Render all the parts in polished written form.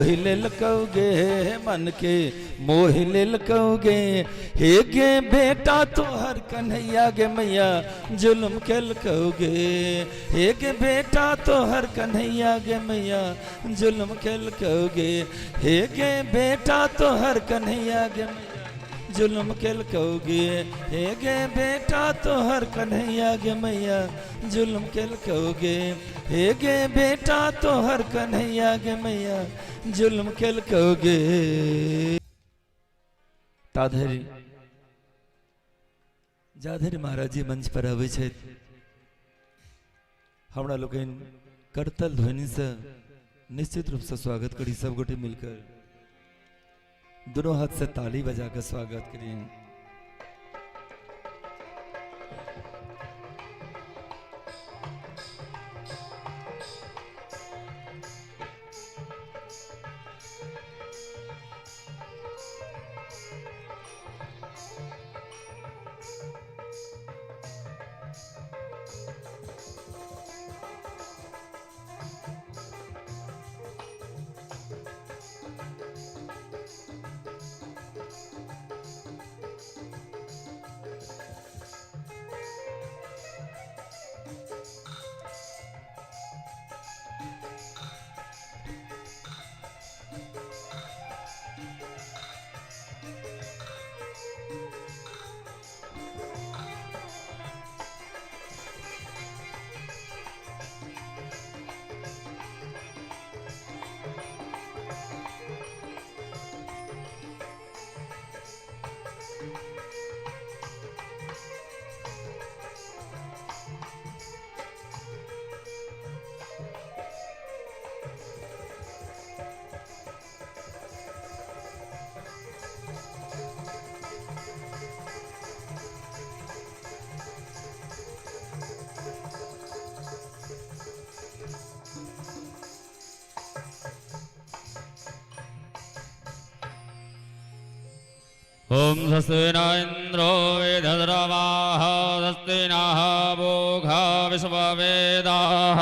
मोहिले लकोगे मन के मोहिले लकोगे हे गे बेटा तो हर कन्हैया गे मैया जुल्म के लकोगे हे गे बेटा तो हर कन्हैया गे मैया जुल्म के लकोगे हे गे बेटा तो हर कन्हैया गे मैया जुल्म के लकोगे हे गे बेटा तो हर कन्हैया गे मैया जुल्म के लकोगे हे गे बेटा तो हर कन्हैया गे मैया जुल्म के लकोगे। ताधरी जाधरी महाराज जी मंच पर आवे छे हमरा लोकन करतल ध्वनि से निश्चित रूप से स्वागत करी सब गोटे मिलकर दोनों हाथ से ताली बजाकर स्वागत करिए। ओम स्वस्ति न इंद्रो वेदद्रवाः स्वस्ति नः पूषा विश्ववेदाः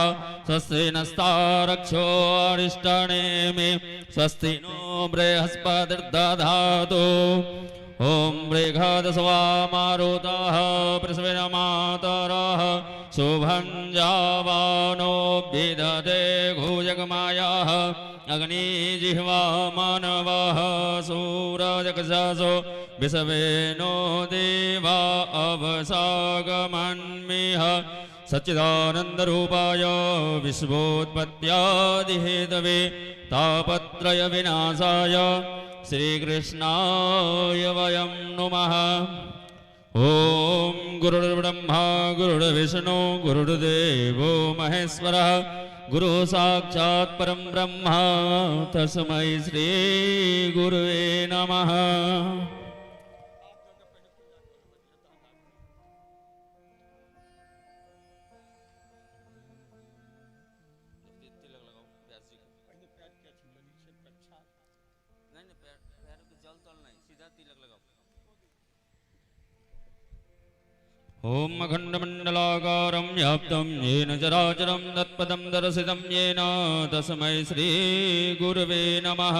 स्वस्ति नस्तारक्षो अरिष्टनेमि स्वस्ति नो बृहस्पतिर्दधातु ओम बृहदस्वा मारुतः पृथ्वीर्मातरः शुभं जावानो विदधे भुजगमायाः अग्निजिह्वा मानवः सूरजक्षसो विश्वेनो देवा अवसागमन्मिह सच्चिदानन्दरूपाय विश्वोत्पत्त्यादिहेतवे तापत्रयविनाशाय श्रीकृष्णाय वयं नुमः। ओम गुरुर्ब्रह्मा गुरुर्विष्णु गुरुर्देवो महेश्वरः गुरु साक्षात् परं ब्रह्म तस्मै श्री गुरुवे नमः। ओम अखंडमंडलाकारं व्याप्तं येन चराचरं तत्पदं दर्शितं येन तस्मै श्री गुरवे नमः।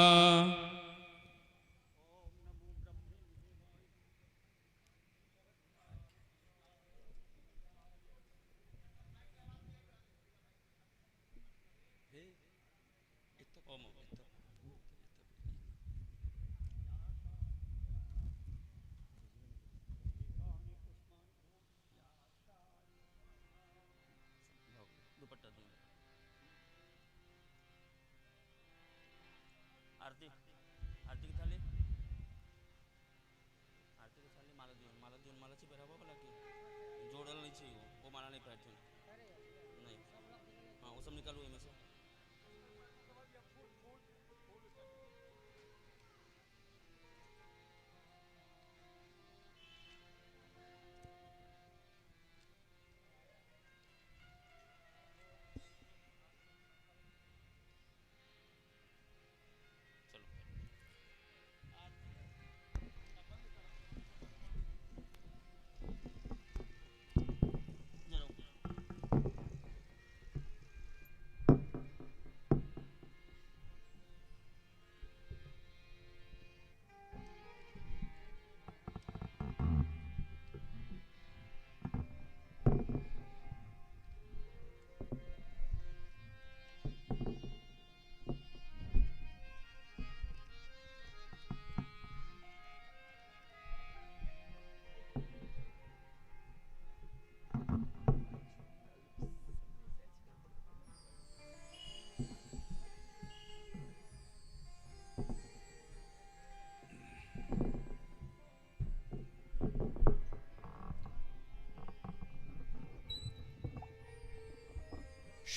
आरती आरती की थाली माला देऊन मालाची पेरावा बोला की जोड़ल नहीं चाहिए वो माला नहीं पहनते नहीं। हाँ वो सब निकालो इनमें से।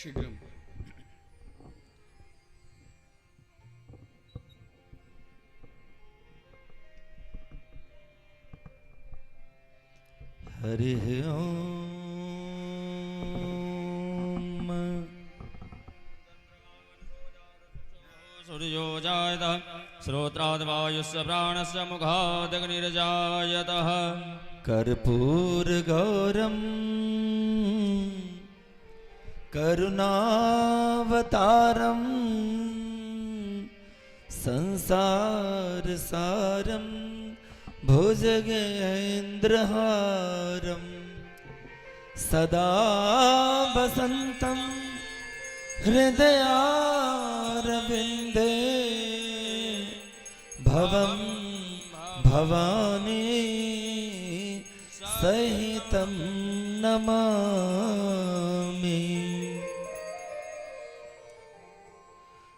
शीघ्रम। हरि ओम। सूर्यो जायतः श्रोत्राद् वायुस्य प्राणस्य मुखादग्निर्जायतः कर्पूर गौरम करुणावतारम संसार सारम भुजगेन्द्रहारम सदा वसंतम हृदयारविंदे भवं भवानी सहितं नमामि।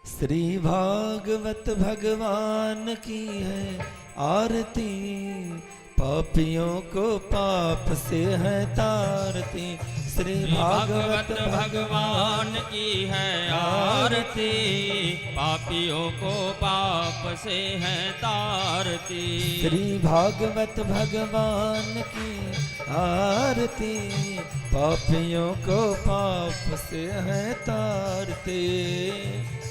श्री भागवत भगवान की है आरती, पापियों को पाप से है तारती। श्री भागवत भगवान की है आरती, पापियों को पाप से है तारती। श्री भागवत भगवान की आरती, पापियों को पाप से है तारती।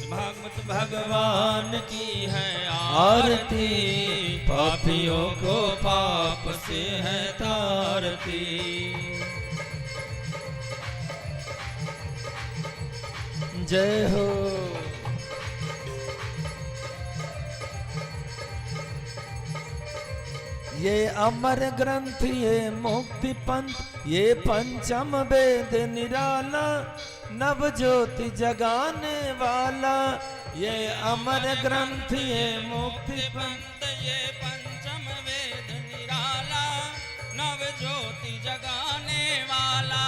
भागवत भगवान की है आरती, पापियों को पाप से है तारती। जय हो। ये अमर ग्रंथ, ये मुक्ति पंथ, ये पंचम वेद निराला, नव ज्योति जगाने वाला। ये अमर ग्रंथ, ये मुक्ति पंथ, ये पंचम वेद निराला, नव ज्योति जगाने वाला।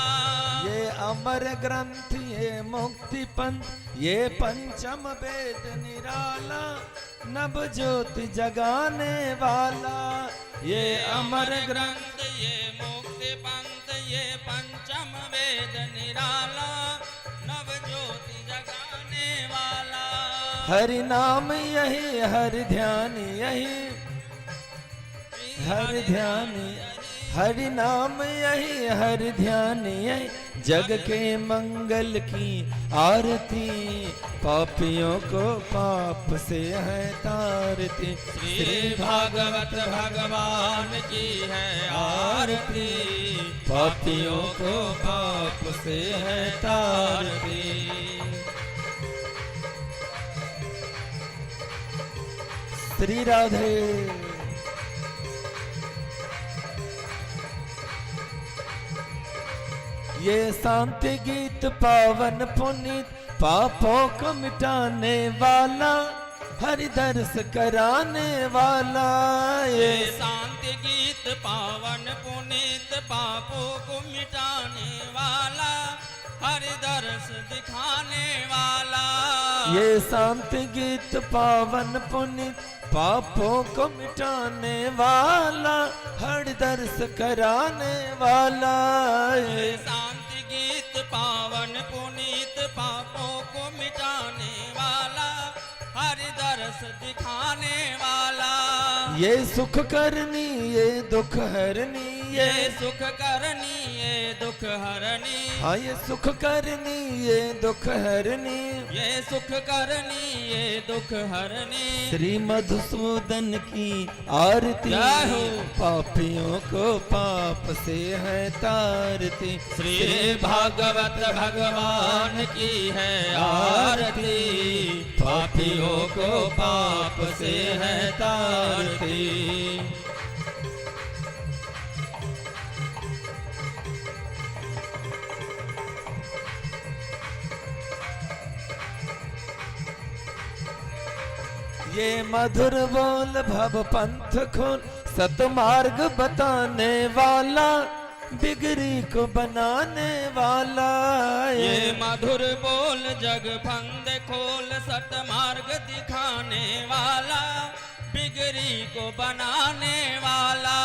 ये अमर ग्रंथ, ये मुक्ति पंथ, ये पंचम वेद निराला, नव ज्योति जगाने वाला। ये अमर ग्रंथ, ये मुक्ति पंथ, ये पंचम वेद निराला, नव ज्योति जगाने वाला। हरि नाम यही, हरि ध्यान यही, हरि ध्यान, हरि नाम यही, हरि ध्यान यही, जग के मंगल की आरती, पापियों को पाप से है तारती। श्री भागवत भगवान की है आरती, पापियों को पाप से है तारती। श्री राधे। ये शांति गीत पावन पुनीत, पापों को मिटाने वाला, हरि दर्श कराने वाला। ये शांति गीत पावन पुनीत, पापों को मिटाने वाला, हरि दर्श दिखाने वाला। ये शांति गीत पावन पुनीत, पापों को मिटाने वाला, हरि दर्श कराने वाला। ये शांति गीत पावन पुनीत, पापों को मिटाने वाला, हरि दर्श दिखाने वाला। ये सुख करनी, ये दुख हरनी, ये सुख करनी, ये दुख हरनी। हाँ ये सुख करनी, ये दुख हरनी, ये सुख करनी, ये दुख हरनी। श्री मधुसूदन की आरती, पापियों को पाप से है तारती। श्री भागवत भगवान की है आरती, पापियों को पाप से है तारती। ये मधुर बोल भव पंथ खोल, सतमार्ग बताने वाला, बिगड़ी को बनाने वाला। ये मधुर बोल जग फंद खोल, सतमार्ग दिखाने वाला, बिगड़ी को बनाने वाला।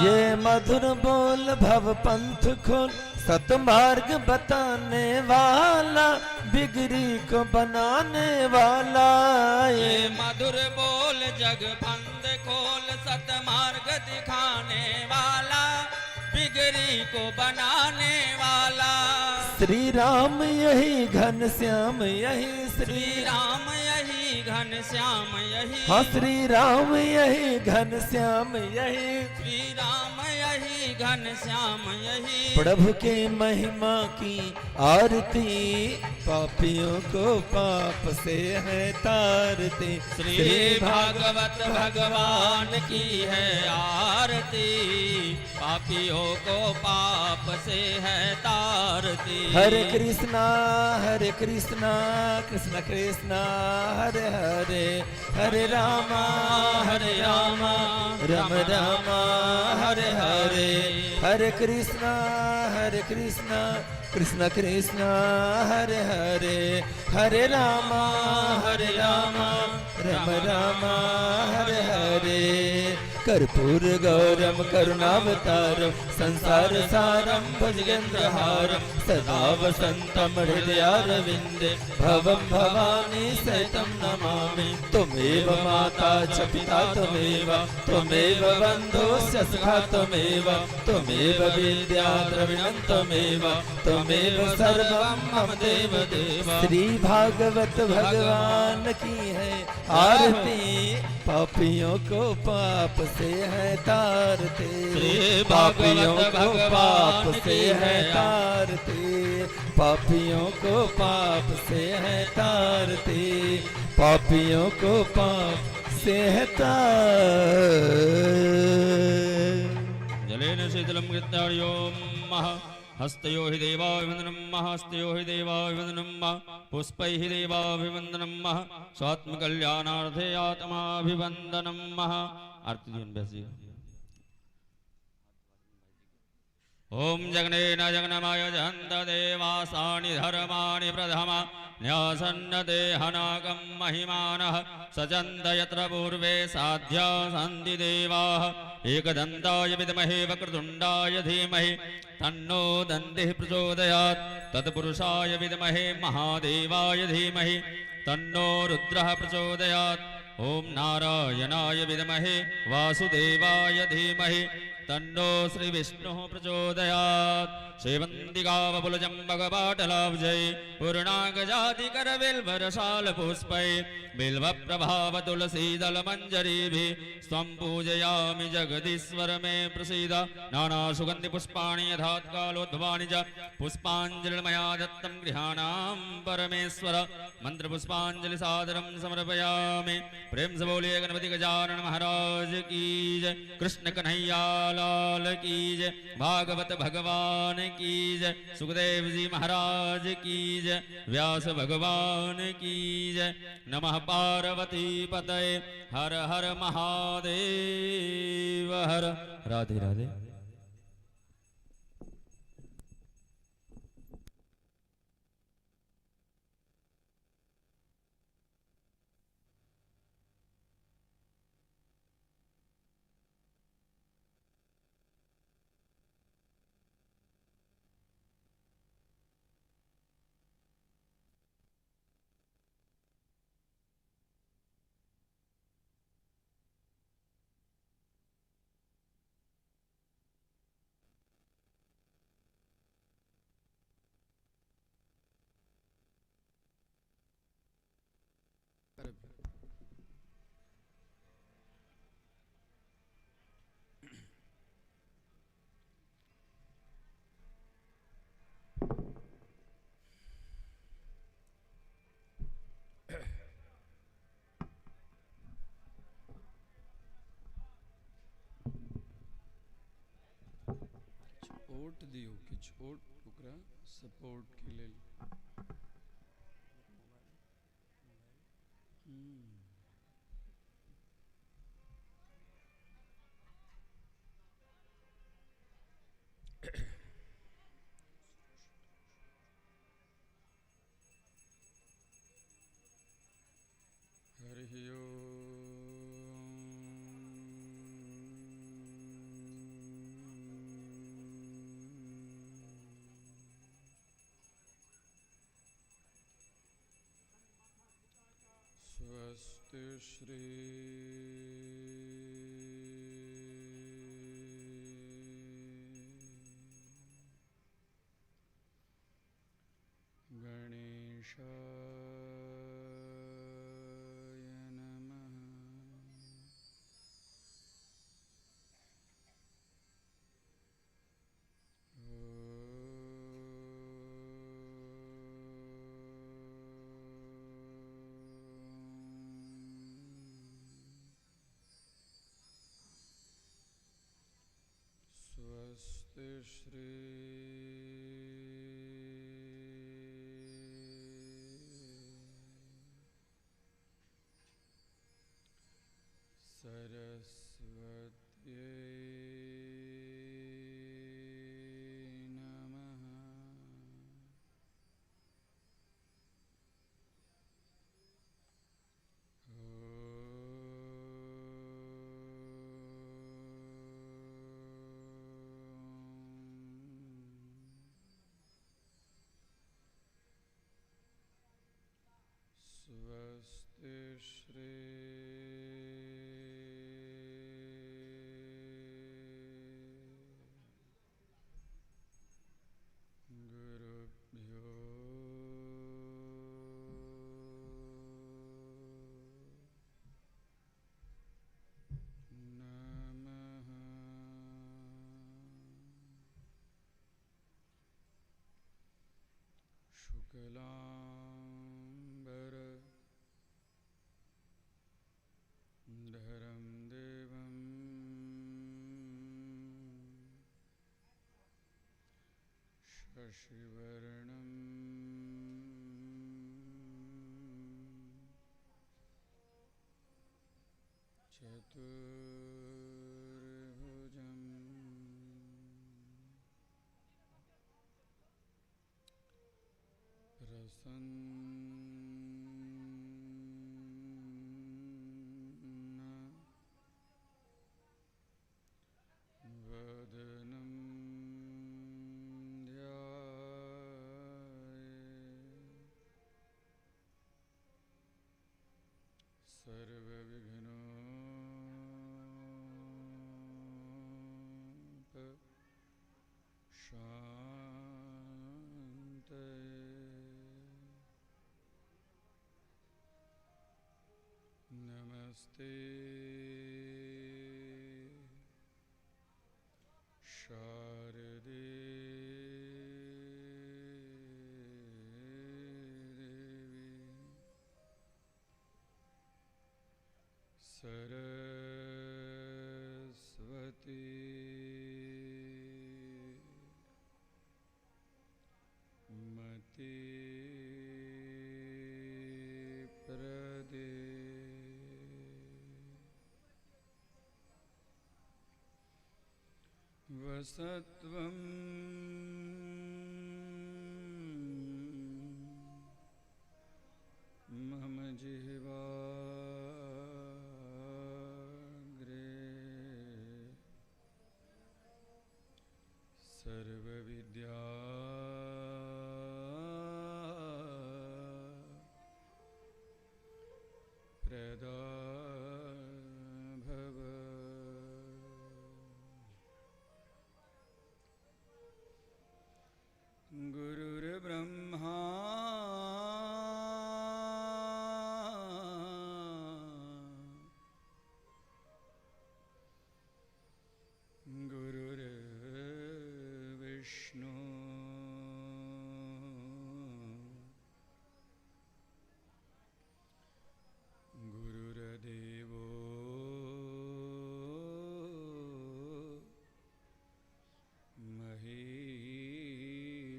ये मधुर बोल भव पंथ खोल, सतमार्ग बताने वाला, बिगड़ी को बनाने वाला, ये मधुर बोल जग बंद खोल, सतमार्ग दिखाने वाला, बिगड़ी को बनाने वाला। श्री राम यही घन श्याम यही श्री राम यही घन श्याम यही, हाँ श्री राम यही घन श्याम यही, श्री राम यही घन श्याम यही। प्रभु के महिमा की आरती, पापियों को पाप से है तारती। श्री भागवत भगवान की है आरती, पापियों को पाप से है तारती। हरे कृष्णा कृष्ण कृष्ण हरे हरे, हरे रामा राम राम हरे हरे, हरे कृष्णा कृष्ण कृष्ण हरे हरे, हरे रामा राम राम हरे हरे। कर्पूर गौरम करुणावतारम, संसार सारम भुजगेन्द्रहारम, सदा वसंतम हृदयारविंदे, भवम भवानी सहितं नमामि। त्वमेव माता च पिता त्वमेव, त्वमेव बन्धुश्च सखा त्वमेव, त्वमेव विद्या द्रविणं त्वमेव, त्वमेव सर्वं मम देव देव। श्री भागवत भगवान की है आरती, पापियों को पाप से है तारते, पापियों को पाप से है तारते, पापियों को पाप से है तारते, पापियों को पाप से है जलेन शीतलं कृत्यार्यो महा, हस्तयो हि देवाभिवन्दनं महा, हस्तयो हि देवाभिवन्दनं महा, पुष्पैः देवाभिवन्दनं महा, स्वात्मकल्याणार्थे आत्माभिवन्दनं महा। आरती जी बैसिए। ओम जगनेन जगनमाय जहन्त देवासानि धर्माणि प्रथमा, न्यासन्न देहनागं महिमानः, सचन्द यत्र पूर्वे साध्या सन्ति देवाः। एकदन्ताय विद्महे वक्रतुण्डाय धीमहि, तन्नो दन्तिः प्रचोदयात्। तत्पुरुषाय विद्महे महादेवाय धीमहि, तन्नो रुद्रः प्रचोदयात्। ओम नारायणाय विद्महे वासुदेवाय धीमहि, तन्नो श्री विष्णुः प्रचोदयात्। सेवन्तिकावपुलजम्बकपाटलाब्जै, पूर्णागजातिकरबिल्वरशालपुष्पै, बिल्वप्रभावतुलसीदलमञ्जरीभिः, स्वं पूजयामि जगदीश्वर मे प्रसीद। नानासुगन्धिपुष्पाणि यथात्कालोद्भवानि च, पुष्पाञ्जलिर्मया दत्तं गृहाणां परमेश्वर। मन्त्रपुष्पाञ्जलिसादरं समर्पयामि। प्रेम से बोलिए गणपति गजानन महाराज की जय, कृष्ण कन्हैया लाल की जय, भागवत भगवान की जय, सुखदेव जी महाराज की जय, व्यास भगवान की जय। नमः पार्वती पतये, हर हर महादेव हर। राधे राधे। ओट दियो किछ ओट ओकरा सपोर्ट के लेल। हरि ओम। श्री गणेशाय नमः। स्वस्ति श्री सरस्वत्यै नमः। स्वस्ति श्री गुरुभ्यो नमः। शुक्लांबर धरं देवं शशिवर्णं चतुर्भुजं प्रसन्न वदनं ध्यायेत् सर्वविघ्नोपशान्तये। नमस्ते शारदे देवी सरस्वती मति प्रदे वसत्वं मम जिह्वाग्रे सर्वविद्या प्रदा भव। गुरुर्ब्रह्मा गुरुर्विष्णु गुरुर्देवो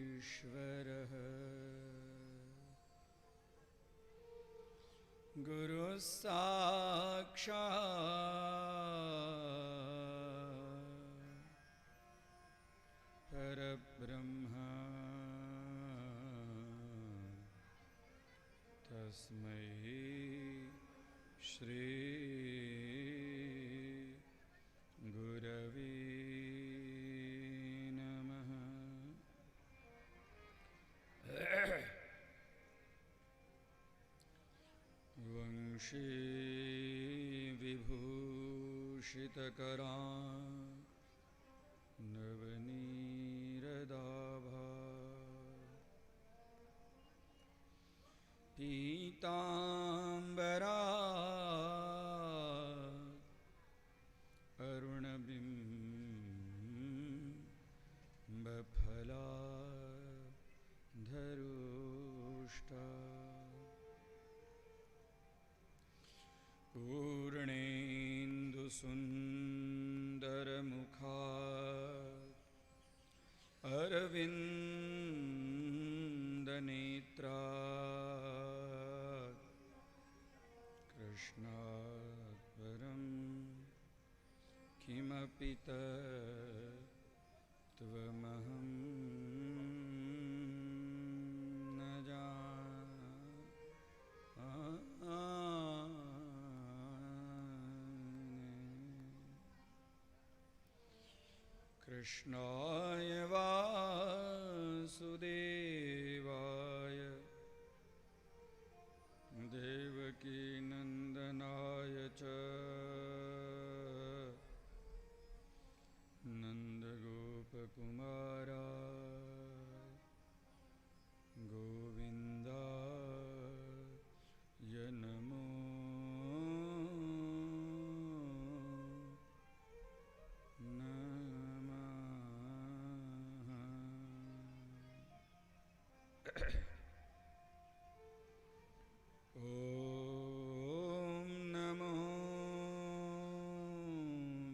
महेश्वरः। गुरुः साक्षात् परब्रह्म तस्मै श्री गुरवे नमः। वंशे नवनीरदाभा पीताम्बरा अरुणबिम्बफला धरुष्टा पूर्णेन्दुसुन्दरमुखा अरविन्दनेत्रा कृष्णात् परं किमपि तत्त्वमहं न जाने। कृष्णाय वासुदेवाय देवकीनन्दनाय च नन्दगोपकुमाराय गोविन्दाय नमो नमः। ॐ नमो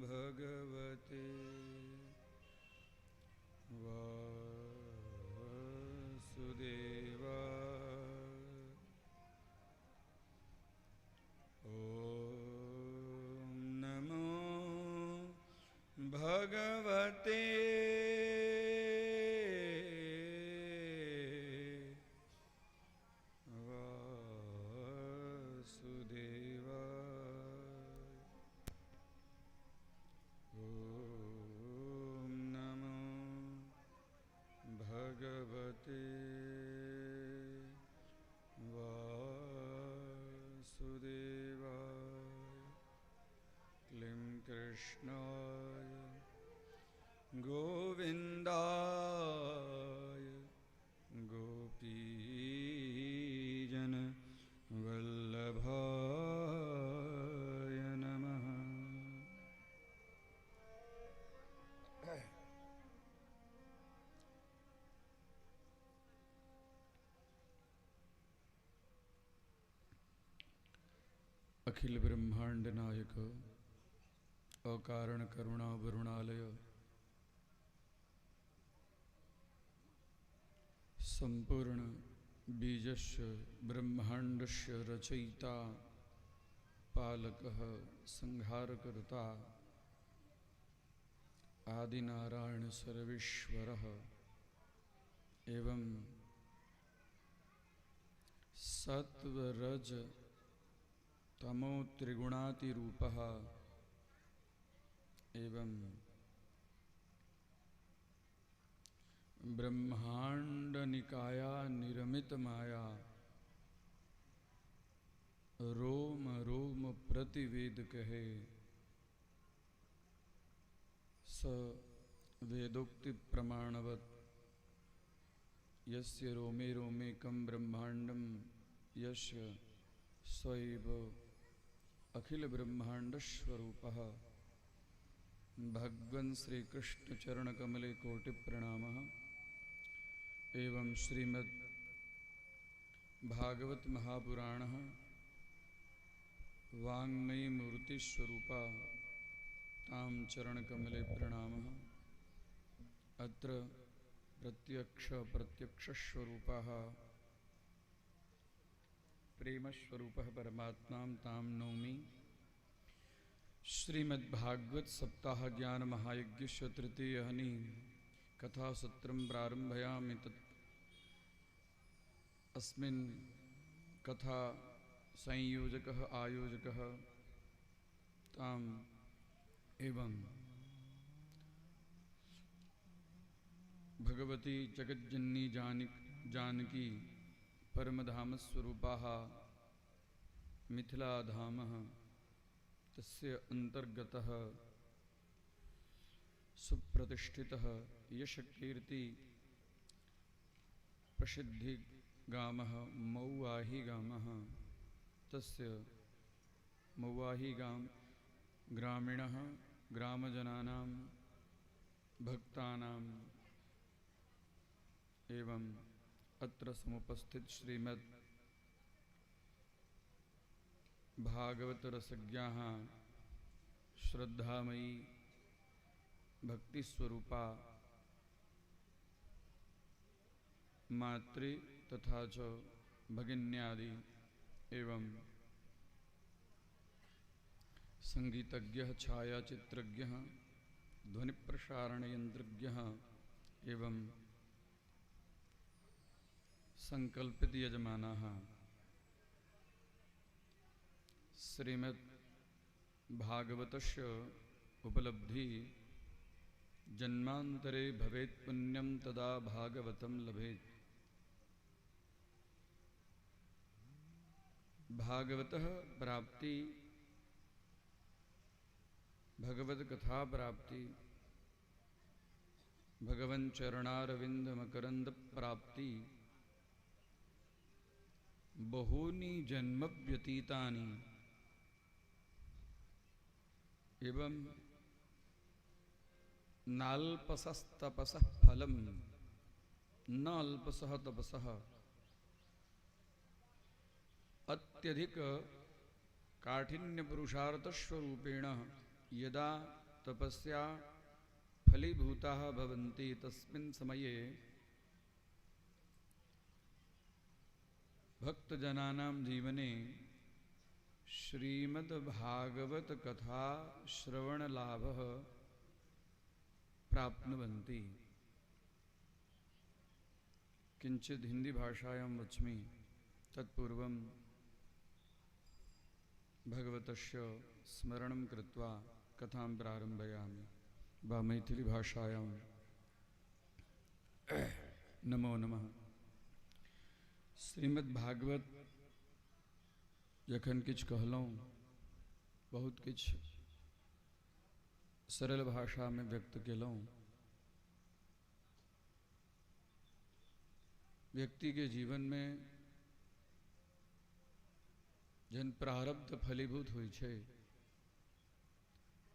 भगवते वासुदेवाय। ॐ नमो भगवते भगवते वासुदेवाय। क्लीं कृष्णाय गोविन्दाय गोपीजनवल्लभाय नमः। अखिल ब्रह्मांड नायक अकारण करुणा वरुणालय संपूर्ण बीजस्य ब्रह्मांडस्य रचयिता पालकः संहारकर्ता आदिनारायण सर्वेश्वरः एवं सत्वरज तमो त्रिगुणातिरूपः एवं ब्रह्मांड निकाया निरमित माया रोम रोम प्रतिवेद कहे स वेदोक्ति प्रमाणवत् यस्य रोमे रोमे कं ब्रह्मांडम यस्य स्वैव अखिल ब्रह्मांड स्वरूपः। भगवन् श्री कृष्ण चरण कमले कोटि प्रणामः। एवं श्रीमद् भागवत महापुराणः वाङ्मयी मूर्ति स्वरूपा तां चरण कमले प्रणामः। अत्र प्रत्यक्ष स्वरूपः प्रेम स्वरूपः परमात्मां तां नौमि। श्रीमद्भागवत सप्ताह ज्ञान महायज्ञस्य तृतीयहनि कथा सत्रं प्रारम्भयामि। तत् अस्मिन् कथा संयोजकः आयोजकः ताम् एवं भगवती जगज्जननी जानकी परमधाम स्वरूपाः मिथिलाधामः तस्य अंतर्गतः सुप्रतिष्ठितः यश कीर्ति प्रसिद्धि गामः मौवाही गामः तस्य मौवाही ग्रामीणः ग्रामजनानां भक्तानां एवं अत्र समुपस्थित श्रीमद् भागवत रसज्ञाः श्रद्धामयी भक्ति स्वरूपा मातृ तथा च भगिन्यादि एवं संगीतज्ञ छायाचित्रज्ञ ध्वनि प्रसारण यंत्रज्ञ एवं संकल्पित यजमानाः श्रीमद् भागवतस्य उपलब्धि जन्मांतरे भवेत् पुण्यं तदा भागवतं लभेत्। भागवतः प्राप्ति भगवत कथा प्राप्ति भगवन् चरणारविंद मकरंद प्राप्ति बहूनि जन्म व्यतीतानि एवं नाल्पसस्तपसः फलम न अल्पसः तपसः अत्यधिक काठिन्य पुरुषार्थ स्वरूपेण यदा तपस्या फलीभूताः भवन्ति तस्मिन् समये भक्तजनानां जीवने श्रीमद् भागवत कथा श्रवण लाभः प्राप्नुवन्ति। किंचित हिंदी भाषायां वच्मि तत्पूर्वं भगवतस्य स्मरणं कृत्वा कथां प्रारम्भयामि। वा मैथिली भाषायां नमो नमः। श्रीमद् भागवत जखन किछ कहलौं बहुत किछ सरल भाषा में व्यक्त केलौं। व्यक्ति के जीवन में जन प्रारब्ध फलीभूत हुई छे।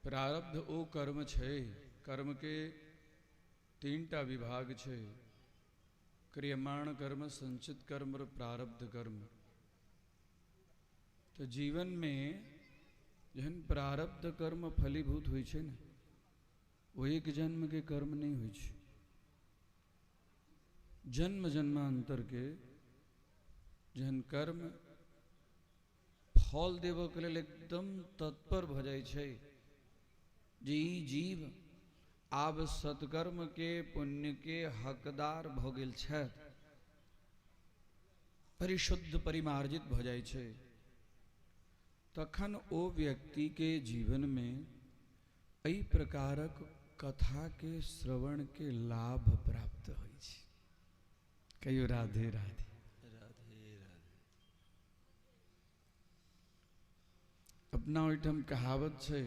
प्रारब्ध ओ कर्म छे, कर्म के तीनटा विभाग छे, क्रियमाण कर्म, संचित कर्म और प्रारब्ध कर्म। तो जीवन में जहन प्रारब्ध कर्म फलीभूत हुई छे न, वो एक जन्म के कर्म नहीं हुई छे, जन्म जन्मांतर के जहन कर्म फल देव के लिए एकदम तत्पर भ जाय छे। जे ई जीव आब सत्कर्म के पुण्य के हकदार भ गेल छथि, परिशुद्ध परिमार्जित भ जाय छे, तखन ओ व्यक्ति के जीवन में एहि प्रकारक कथा के श्रवण के लाभ प्राप्त होय छे। कहियो राधे राधे। अपना ओहिठाम कहावत छे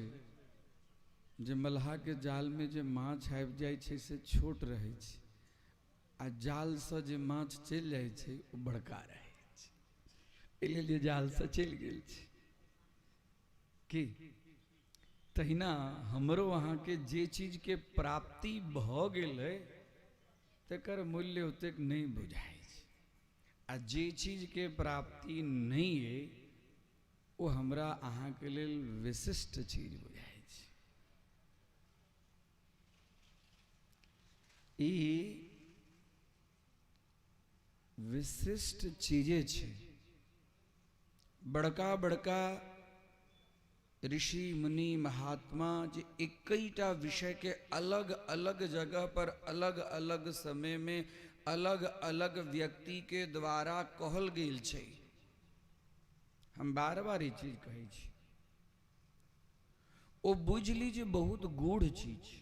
जे मल्हा के जाल में जे माछ आबि जाय छे से छोट रहे छे, आ जाल से जे माछ चलि जाय छे ओ बड़का रहे छे। एहि लेल जाल से चलि गेल छे कि तहिना हमरो अहाँ के जे चीज के प्राप्ति भ गेलै तकर मूल्य ओतेक नहीं बुझाय छे, आ जे चीज के प्राप्ति नहीं है वो हमरा अहाँ के लेल विशिष्ट चीज बुझाय छे। ई विशिष्ट चीजें छे। बड़का बड़का ऋषि मुनि महात्मा जे एकैटा विषय के अलग अलग जगह पर अलग अलग समय में अलग अलग व्यक्ति के द्वारा कहल गेल छे। हम बार बार ये चीज कहे छी, ओ बुझ लीजिए बहुत गूढ़ चीज।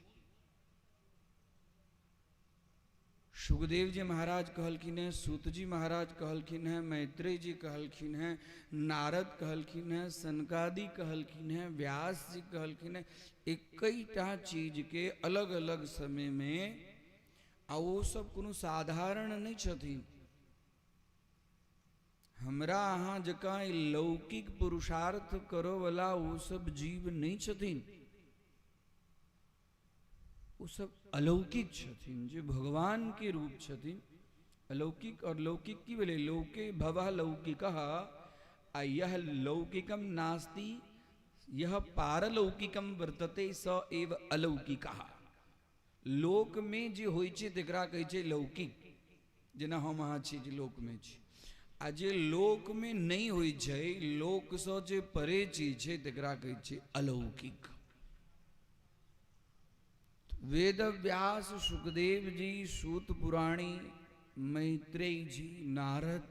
सुखदेव जी महाराज कहलखिन है, सूत जी महाराज कहलखिन है, मैत्रेय जी कहलखिन है, नारद कहलखिन है, सनकादि कहलखिन है, व्यास जी कहलखिन है, एकटा चीज के अलग अलग समय में आ वो सब कोनो साधारण नहीं छथिन। हमरा अहाँ जका लौकिक पुरुषार्थ करो वाला वो सब जीव नहीं छथिन, वो सब अलौकिक छथिन, जो भगवान के रूप छथिन। अलौकिक और लौकिक की बोले, लोके भवः लौकिकः आ यह लौकिकम नास्ति यह पारलौकिकम वर्तते स एव अलौकिकः। लोक में जे होइ छै तकरा कहै छै लौकिक, जेना हम अहाँ छी जे लोक में छी। आ जे लोक में नहीं होइ छै, लोक सँ जे परे चीज छै तकरा कहै छै अलौकिक। वेद व्यास, सुखदेव जी, सूत पुराणी, मैत्रेय जी, नारद,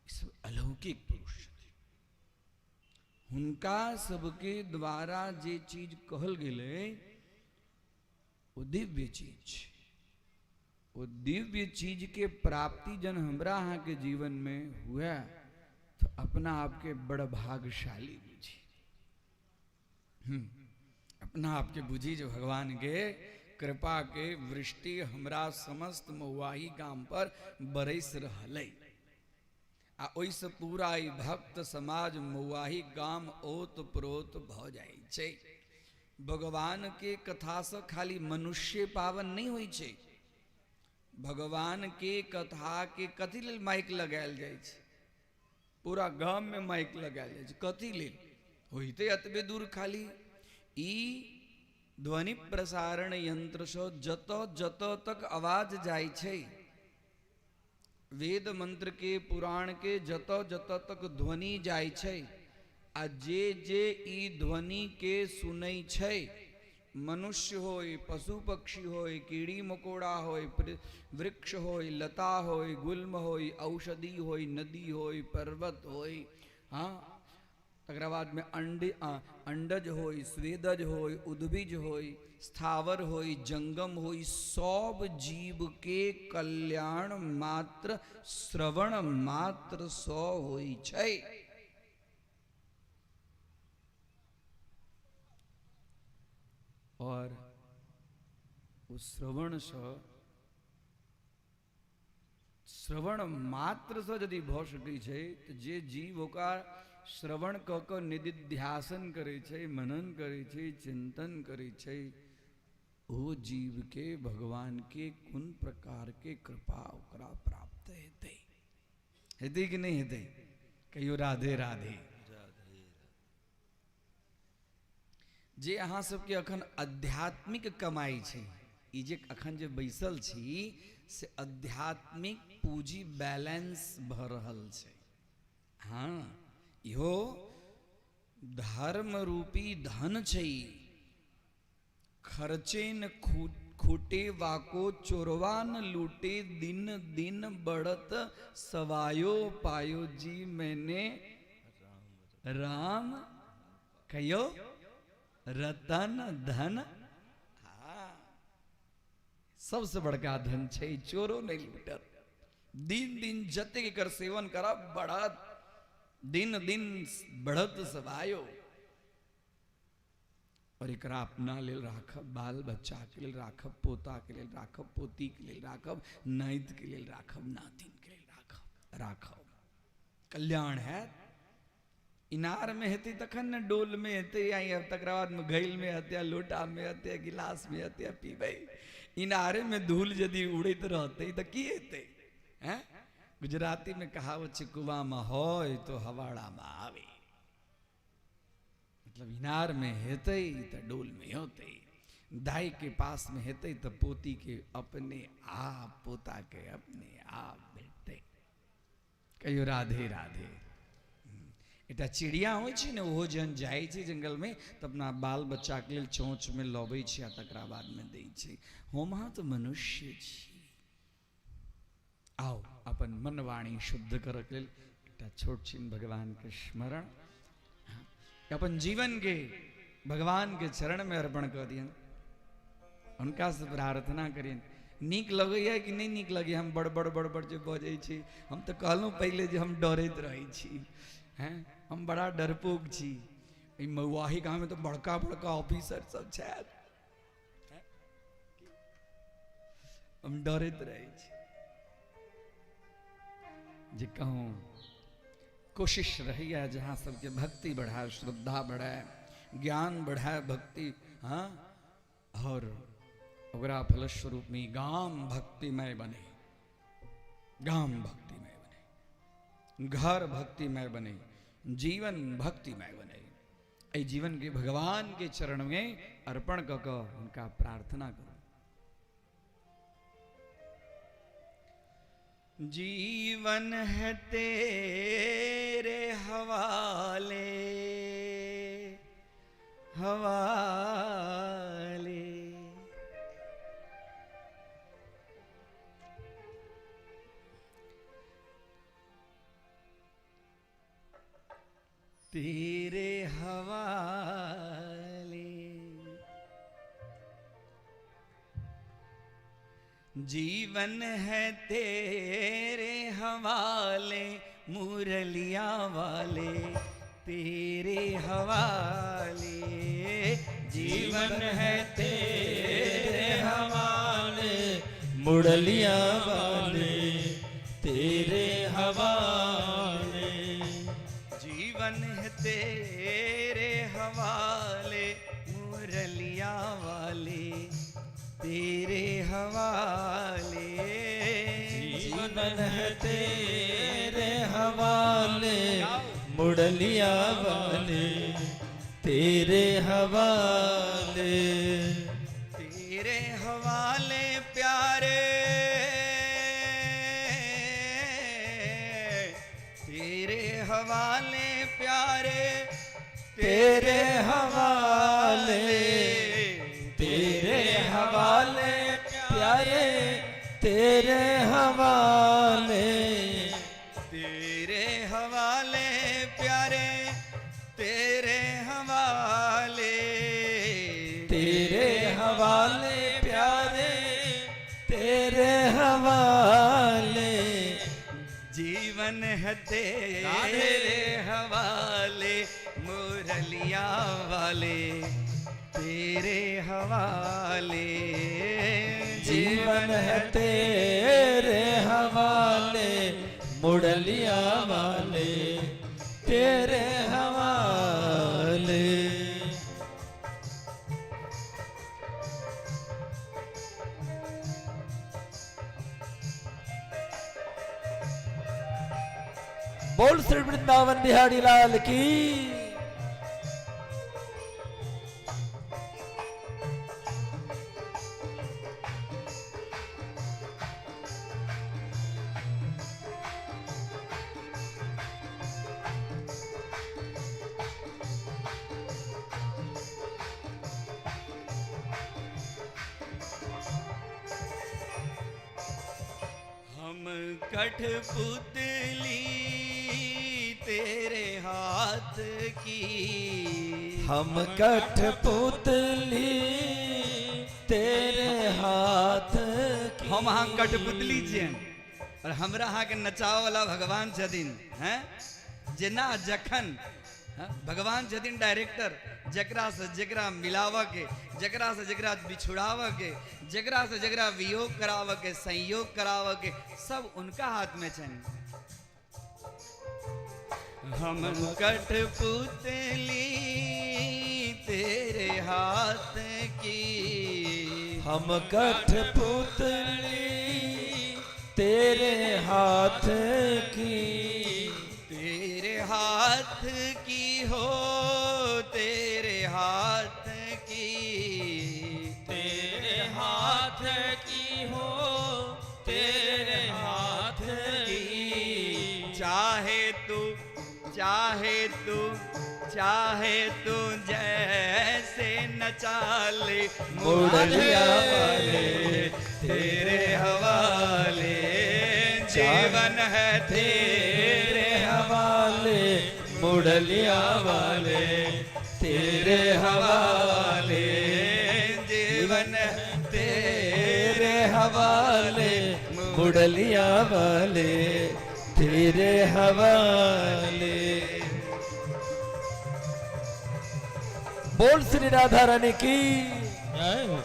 सब अलौकिक पुरुष छथिन। हुनका सबके द्वारा जे चीज कहल गेलै वो दिव्य चीज छै। वो दिव्य चीज के प्राप्ति जन हमरा अहाँ के जीवन में हुआ तो अपना आपके बड़ भाग्यशाली बुझी। अपना आपके बुझी जो भगवान के कृपा के वृष्टि हमरा समस्त महुआही गाम पर बरस रहलै आ ओइसे पूरा ई भक्त समाज महुआही गाम ओत प्रोत भ जाइ छै। भगवान के कथा से खाली मनुष्य पावन नहीं होइ छै। भगवान के कथा के कथी लेल माइक लगायल जाइ छै, पूरा गाम में माइक लगायल जाइ छै, कथी लेल होइते अतबे दूर खाली ई ध्वनि प्रसारण यंत्र से जत जत तक आवाज जाय छै, वेद मंत्र के पुराण के जत जत तक ध्वनि जाय छै, आ जे जे ई ध्वनि के सुनै छै, मनुष्य होय, पशु पक्षी होय, कीड़ी मकोड़ा होय, वृक्ष होय, लता होय, गुल्म होय, औषधि होय, नदी होय, पर्वत होय, हाँ तकरा बाद में अंडज होय, स्वेदज होय, उद्भिज होय, स्थावर होय, जंगम होय, सब जीव के कल्याण मात्र श्रवण मात्र सो होय छै। और उस श्रवण मात्र से यदि भ सकै छै तो जे जीव ओकर श्रवण क के निदिध्यासन करे छै, मनन करे छै, चिंतन करे छै, ओ जीव के भगवान के कोन प्रकार के कृपा ओकरा प्राप्त हेतै। हेतै कि नहीं हेतै? कहियो राधे राधे। जे अहाँ सबके अखन आध्यात्मिक कमाई छै, ई जे अखन जे बैसल छी से आध्यात्मिक पूंजी बैलेंस भ रहल छै। हाँ इहो धर्म रूपी धन छै। खर्चे न खूटे वाको चोरवा न लूटे, दिन दिन बढ़त सवायो पायो जी मैंने राम कहो रतन धन। हाँ सबसे बड़का धन छै, चोरो नहीं लूटत। दिन दिन जते कर सेवन करब बढ़त, दिन दिन बढ़त सवायो। और एकरा अपना लेल राखब, बाल बच्चा के लेल राखब, पोता के लेल राखब, पोती के लेल राखब, नाइत के लेल राखब, नातिन के लेल राखब। कल्याण है। इनार में हेते तखन न डोल में हेते, या तकरा बाद में घैल में हेते, लोटा में हेते, गिलास में हेते पीबे। इनारे में धूल यदि उड़ैत रहते तो की हेते? हैं? गुजराती में कहावत छै, कुआं में होय तो हवाड़ा में आवे। मतलब इनार में हेते तो डोल में होते, दाई के पास में हेते तो पोती के अपने आप, पोता के अपने आप भेटते। कहियो राधे राधे। एकटा चिड़िया होइ छै ने, ओहो जहन जाइ छै जंगल में तो अपना बाल बच्चा के लेल चोंच में लबै छै आ तकरा बाद में दै छै। हम अहाँ तो मनुष्य छी। आओ अपन मन वाणी शुद्ध करऽ के लेल एकटा छोट छिन भगवान के स्मरण, अपन जीवन के भगवान के चरण में अर्पण कर दियन, उनका से प्रार्थना करियन। नीक लगैया कि नहीं नीक लगे हम बड़ बड़ बड़ बड़ जे बजै छी हम तो कहलहुँ पहले जे हम डरैत रहै छी हैं हम बड़ा डरपोक छी ई महुआही गाँव में तो बड़का बड़का ऑफिसर सब छथि हम डरैत रहै छी जे कहूँ कोशिश रहैया जहाँ सबके भक्ति बढ़ाए श्रद्धा बढ़ाए ज्ञान बढ़ाए भक्ति हाँ और ओकरा फलस्वरूप में गाम भक्तिमय बने गाम भक्तिमय बने घर भक्तिमय बने जीवन भक्तिमय बने ए जीवन के भगवान के चरण में अर्पण क उनका प्रार्थना करो। जीवन है तेरे हवाले हवाले तेरे हवाले जीवन है तेरे हवाले मुरलिया वाले तेरे हवाले जीवन है तेरे हवाले मुरलिया वाले तेरे हवाले जीवन है तेरे हवाले मुरलिया वाले तेरे हवाले जीवन है तेरे हवाले मुरलिया वाले तेरे हवाले तेरे हवाले प्यारे तेरे हवाले प्यारे तेरे हवाले तेरे हवाले प्यारे तेरे हवाले तेरे हवाले प्यारे तेरे हवाले तेरे हवाले प्यारे तेरे हवाले जीवन है तेरे हवाले मुरलिया वाले तेरे हवाले जीवन है तेरे हवाले मुरलिया वाले तेरे हवाले बोल श्री वृंदावन बिहारी लाल की। हम कठपुतली तेरे हाथ की हम कठपुतली तेरे हाथ की हम अहाँ कठपुतली छियन और हमरा अहाँ के नचाव वाला भगवान छथिन हैं जेना जखन भगवान छथिन डायरेक्टर जकरा से जकरा मिलाव के जकरा से जकरा बिछुड़ाव के जकरा से जकरा वियोग कराव के संयोग कराव के सब उनका हाथ में छन। हम कठपुतली तेरे हाथ की हम कठपुतली तेरे हाथ की तेरे हाथ की हो तेरे हाथ की तेरे हाथ की हो तेरे हाथ की चाहे तू जैसे नचा ले मुरलिया वाले तेरे हवाले जीवन है तेरे हवाले मुरलिया वाले तेरे हवाले जीवन तेरे हवाले मुरलिया वाले तेरे हवाले। बोल श्री राधा रानी की जय हो।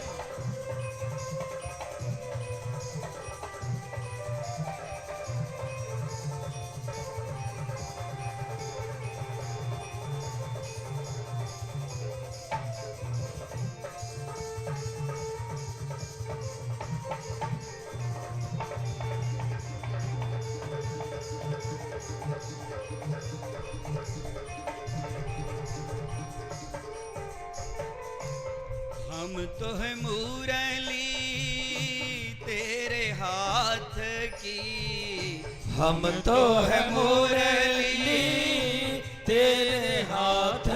हम तो है मुरली तेरे हाथ की, हम तो है मुरली तेरे हाथ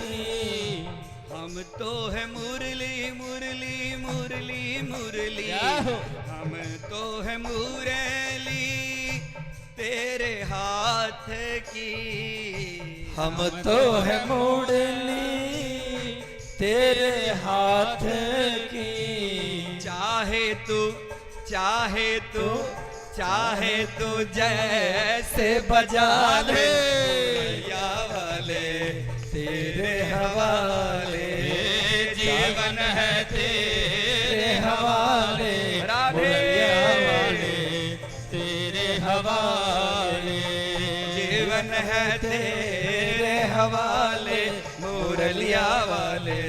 की। हम तो है मुरली मुरली मुरली मुरली, जय हो। हम तो है मुरली तेरे हाथ की। हम तो है मुरली तेरे हाथ की। चाहे तू चाहे तू चाहे तू जैसे बजा ले, या वाले तेरे हवाले जीवन है तेरे हवाले। राधे वाले तेरे हवाले जीवन है तेरे हवाले। मुरलिया वाले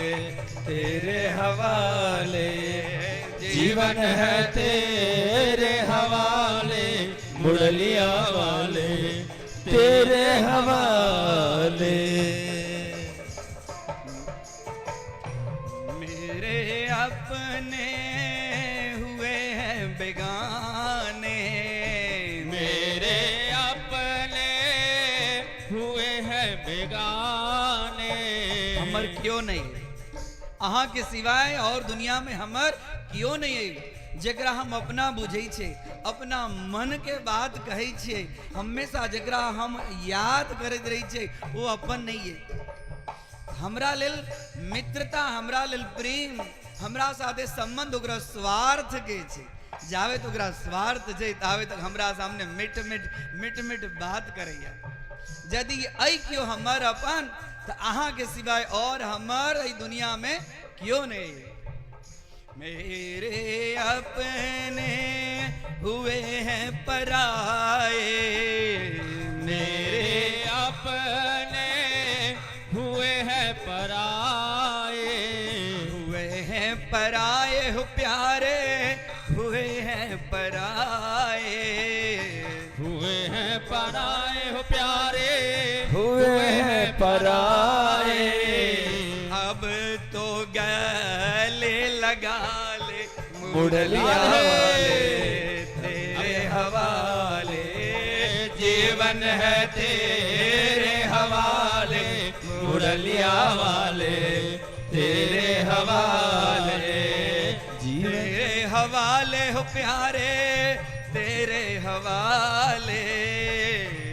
तेरे हवाले जीवन है तेरे हवाले। मुरलिया वाले तेरे हवाले। मेरे अपने हुए हैं बेगाने, मेरे अपने हुए हैं बेगाने। हमर क्यों नहीं अहाँ के सिवाय और दुनिया में हमर क्यों नहीं है। जकरा हम अपना बुझे छे, अपना मन के बात कहे छे, हमेशा जकरा हम याद करते रही छे, वो अपन नहीं है। हमरा लेल मित्रता, हमरा लेल प्रेम, हमरा साथे संबंध ओकरा स्वार्थ के छे। जावे तो ओकरा स्वार्थ छे, तावे तक हमरा सामने मिट मिट बात करैया। यदि ऐ क्यों हमर अपन, तो अहाँ के सिवाय और हमर इस दुनिया में क्यों नहीं। मेरे अपने हुए हैं पराए, मेरे अपने हुए हैं पराए। हुए हैं पराए हो प्यारे, हुए हैं पराए। हुए हैं पराए हो प्यारे, हुए हैं पराए। अब तो गले लगा ले मुरलिया वाले तेरे हवाले। जीवन है तेरे हवाले। मुरलिया वाले तेरे हवाले तेरे हवाले हो प्यारे, तेरे हवाले।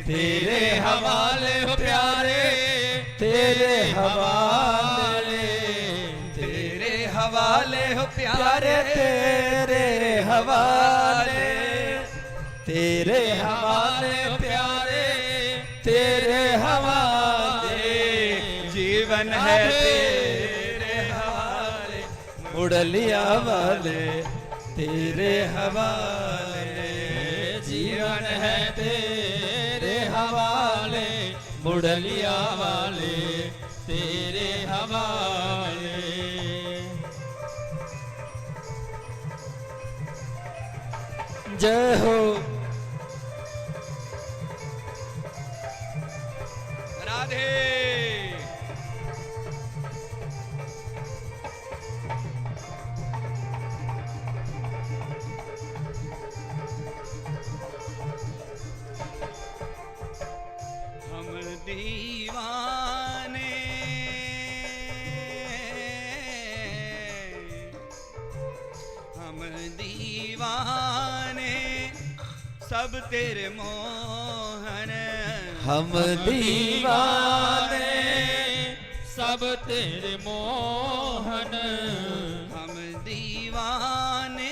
तेरे हवाले हो प्यारे तेरे हवाले। तेरे हवाले हो प्यारे प्यारे, तेरे हवाले। तेरे हवाले हो प्यारे तेरे हवाले। जीवन है तेरे हवाले। मुरलिया वाले तेरे हवाले। जीवन है तेरे हवाले। मुरलिया वाले तेरे हवाले। जय हो। राधे। हम दीवाने हम दीवाने सब तेरे मोहन। हम दीवाने सब तेरे मोहन। हम दीवाने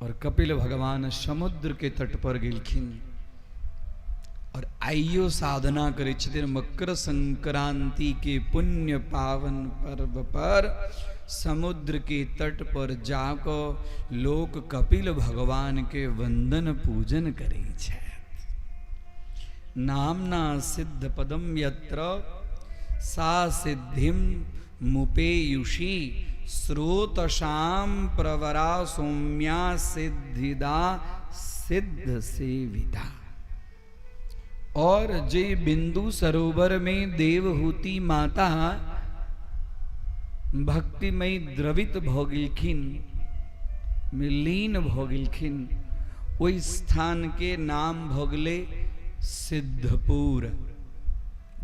और कपिल भगवान समुद्र के तट पर गेलखिन और आइयो साधना करे छथिन। मकर संक्रांति के पुण्य पावन पर्व पर समुद्र के तट पर जाको लोग कपिल भगवान के वंदन पूजन करे छथि। नामना सिद्ध पदम यत्र सा सिद्धिम मुपेयुषी श्रोतशाम प्रवरा सौम्या सिद्धिदा सिद्ध सेविदा। और जे बिंदु सरोवर में देवहूति माता भक्तिमय द्रवित भोगिलखिन में लीन भोगिलखिन, ओई स्थान के नाम भोगले सिद्धपुर,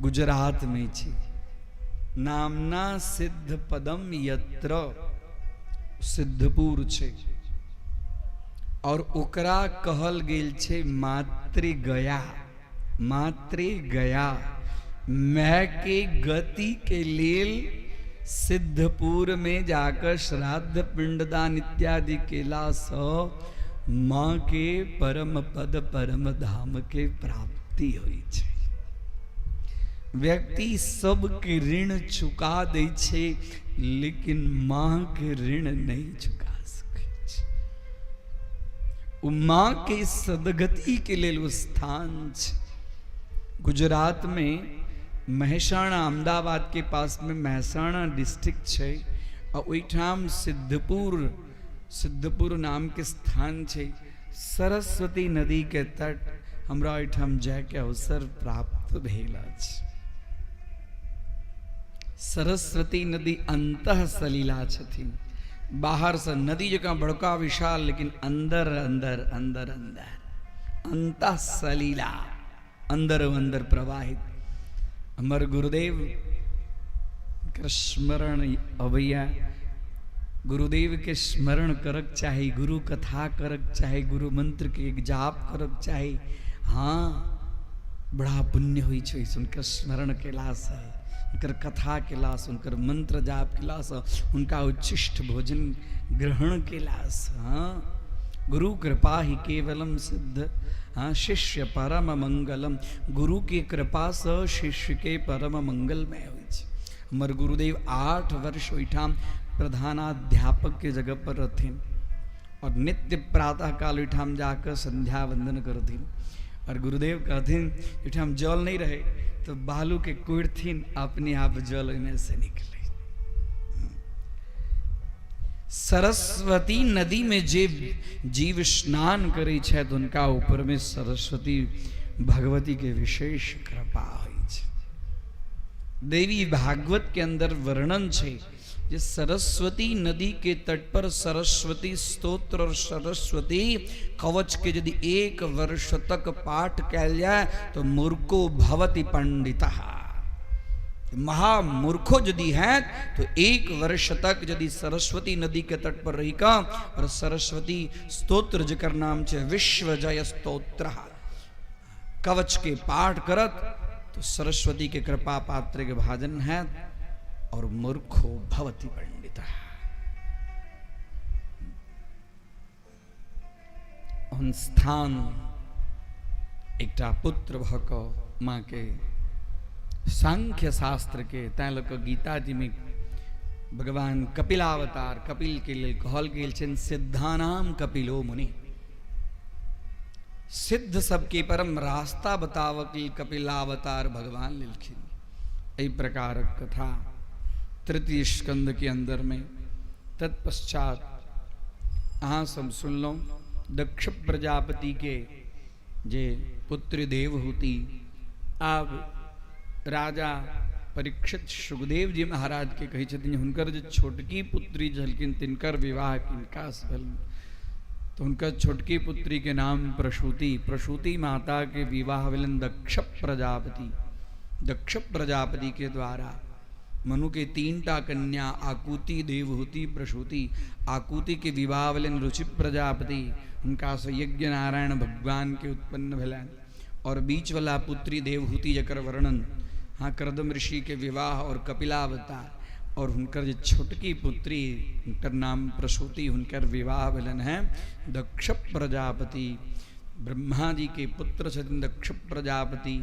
गुजरात में छे। नामना सिद्ध पदम यत्र, सिद्धपुर छे। और ओकरा कहल गेल छे मातृ गया। मातृ गया मैं के गति के लेल सिद्धपुर में जाकर श्राद्ध पिंडदान इत्यादि केला सो माँ के परम पद परम धाम के प्राप्ति हुई छे। व्यक्ति सबके ऋण चुका दे छे लेकिन माँ के ऋण नहीं चुका सके छे। वो माँ के सदगति के लिए वो स्थान छे। गुजरात में महेसाणा, अहमदाबाद के पास में महेसाणा डिस्ट्रिक्ट छे और ओइठाम सिद्धपुर नाम के स्थान छे। सरस्वती नदी के तट हमरा ओइठाम जाय के अवसर प्राप्त भेल अछि। सरस्वती नदी अंतः सलीला छथिन। बाहर से नदी जकाँ बड़का विशाल लेकिन अंदर अंदर अंदर अंदर अंतः सलीला, अंदर अंदर प्रवाहित। हमर गुरुदेव के स्मरण अवैया, गुरुदेव के स्मरण करक चाहे, गुरु कथा करक चाहे, गुरु मंत्र के एक जाप करक चाहे, हाँ बड़ा पुण्य हुई छे। उनकर स्मरण केला से, उनकर कथा केला से, उनकर मंत्र जाप केला से, उनका उच्छिष्ट भोजन ग्रहण केला से, हाँ गुरु कृपा ही केवलम सिद्ध, हाँ शिष्य परम मंगलम। गुरु की कृपा से शिष्य के परम मंगलमय हुई छे। हमर गुरुदेव 8 वर्ष ओइठाम प्रधानाध्यापक के जगह पर रहथिन और नित्य प्रातः काल ओइठाम जाकर संध्या वंदन करथिन। और गुरुदेव कहथिन ओइठाम जल नहीं रहे तो बालू के कुड़थिन, अपने आप जल इनमें से निकले। सरस्वती नदी में जे जीव स्नान करे छे तो उनका ऊपर में सरस्वती भगवती के विशेष कृपा हुई छे। देवी भागवत के अंदर वर्णन छे जे सरस्वती नदी के तट पर सरस्वती स्तोत्र और सरस्वती कवच के यदि 1 वर्ष तक पाठ कैल जाए तो मूर्खो भवति पंडितः। महामूर्खो यदि है तो 1 वर्ष तक यदि सरस्वती नदी के तट पर रही का और सरस्वती स्तोत्र जकर नाम छे विश्वजय स्तोत्र कवच के पाठ करत तो सरस्वती के कृपा पात्र के भाजन है और मूर्खो भवति पंडित। उन स्थान एकटा पुत्र भक माँ के सांख्य शास्त्र के तैलक गीता जी में भगवान कपिलावतार, कपिल के लिए कहल गेल छन सिद्धानाम कपिलो मुनि। सिद्ध सबके परम रास्ता बतावक कपिलावतार भगवान लिखिन। एहि प्रकार कथा 3 स्कंद के अंदर में। तत्पश्चात अहाँ सब सुन लो दक्ष प्रजापति के जे पुत्र देवहूति आब राजा परीक्षित सुखदेव जी महाराज के कही छथिन हुनकर जे छोटकी पुत्री छलखिन तिनकर विवाह किनका से भेल तो हुनकर छोटकी पुत्री के नाम प्रसूति। प्रसूति माता के विवाह भेलन दक्ष प्रजापति। दक्ष प्रजापति के द्वारा मनु के 3टा कन्या आकुति, देवहूति, प्रसूति। आकुति के विवाह भेलन रुचि प्रजापति, उनका से यज्ञ नारायण भगवान के उत्पन्न भेलन। और बीच वाला पुत्री देवहूति जकर वर्णन हाँ करदम ऋषि के विवाह और कपिलावतार। और हुनकर जे छोटकी पुत्री हुनकर नाम प्रसूति, हुनकर विवाह भेलन है दक्ष प्रजापति। ब्रह्मा जी के पुत्र छथिन दक्ष प्रजापति।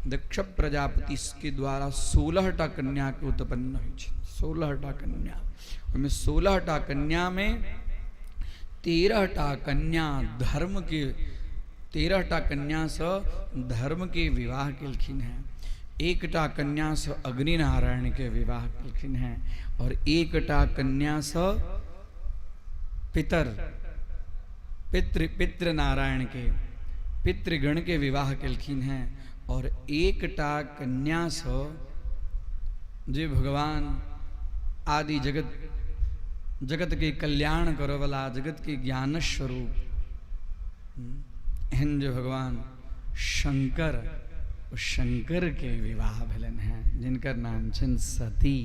दक्ष प्रजापति के द्वारा 16टा कन्या के उत्पन्न होइ छै। 16टा कन्या, ओहिमे 16टा कन्या में 13टा कन्या धर्म के 13टा कन्या से धर्म के विवाह केलखिन हैं। एकटा कन्या से अग्नि नारायण के विवाह केलखिन हैं और एकटा कन्या से पितृ नारायण के पितृगण के विवाह केलखिन हैं और एकटा कन्या से जे भगवान आदि जगत के कल्याण करो वाला, जगत के ज्ञान स्वरूप एहन जो भगवान शंकर, शंकर के विवाह भेलन हैं जिनकर नाम छन सती।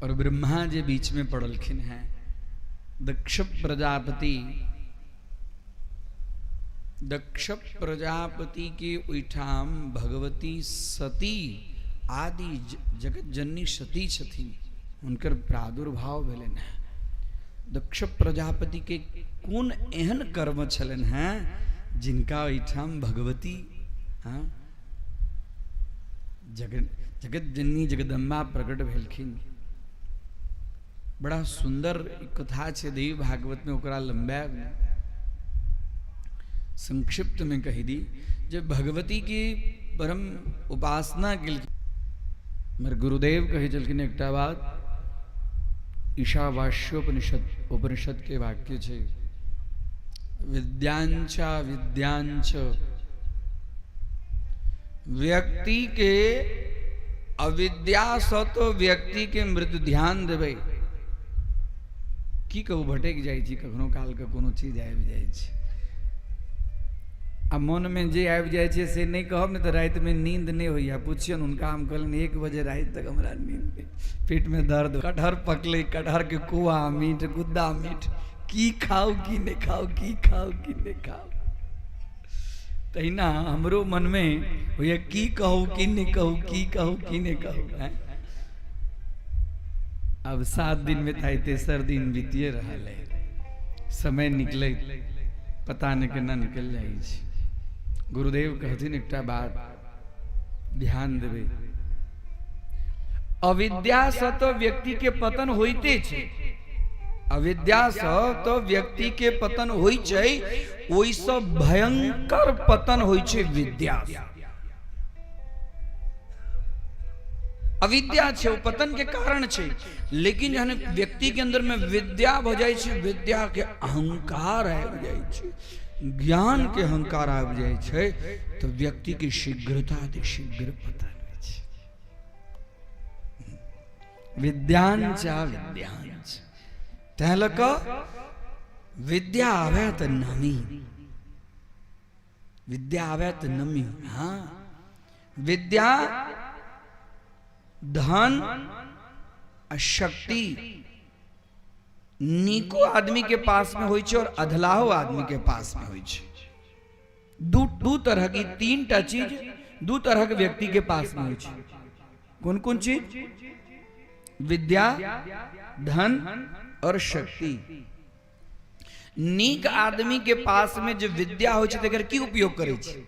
और ब्रह्मा जी बीच में पड़लखिन हैं। दक्ष प्रजापति के ओइठाम भगवती सती आदि जगत जननी सती छथिन, उनकर प्रादुर्भाव भेलन हैं। दक्ष प्रजापति के कोन एहन कर्म छलन हैं जिनका ओइठाम भगवती जगत जननी जगदम्बा प्रकट भेलखिन। बड़ा सुंदर कथा छे देवी भागवत में, ओकरा लंबा संक्षिप्त में कही दी। जब भगवती की परम उपासना के मेरे गुरुदेव कही चलखिन एकटा बात, ईशावास्योपनिषद उपनिषद के वाक्य छे, विद्यांचा विद्यांच, व्यक्ति के अविद्या स तो व्यक्ति के मृत्यु ध्यान देवे की कहू भटक जाए छी, कखनो काल के कोनो चीज आबि जाए छी। आ मन में जे आबि जाए छे से नहीं कहब ने तो रात में नींद नहीं होइया। पूछियन उनका, हम कहलन 1 बजे रात तक हमरा नींद नहीं, पेट में दर्द, कटहर पकले, कटहर के कुआ मीठ, गुद्दा मीठ, की खाओ की नहीं खाओ, की खाओ की नहीं खाओ। तहिना हमरो मन में होइया की कहू की नहीं कहू, की कहू की नहीं कहू है। अब 7 दिन में था, 3 दिन बीतिए रहा है, समय निकले पता नहीं केना निकल जाए छी। गुरुदेव कहथिन एकटा बात ध्यान देवे, अविद्या से तो व्यक्ति के पतन होइते छे, अविद्या से तो व्यक्ति के पतन होई छै, ओइ से भयंकर पतन होई छै विद्या। अविद्या छे वो पतन के कारण छे, लेकिन जहन व्यक्ति के अंदर में विद्या भ जाय छे, विद्या के अहंकार आबि जाय छे, ज्ञान के अहंकार आबि जाय छे, तो व्यक्ति की शीघ्रता ते शीघ्र पतन होय छे। विद्यांचा विद्यांच, तहलक विद्या आवे त नमी, विद्या आवे त नमी। हाँ, विद्या धन शक्ति नीको आदमी के पास में होई छे और अधलाहो आदमी के पास में होई छे। दू तरह की 3टा चीज 2 तरह के व्यक्ति के पास में होई छे। कौन कौन चीज? विद्या, धन और शक्ति। नीक आदमी के पास में जो विद्या होई छे तेकर की उपयोग करे छे?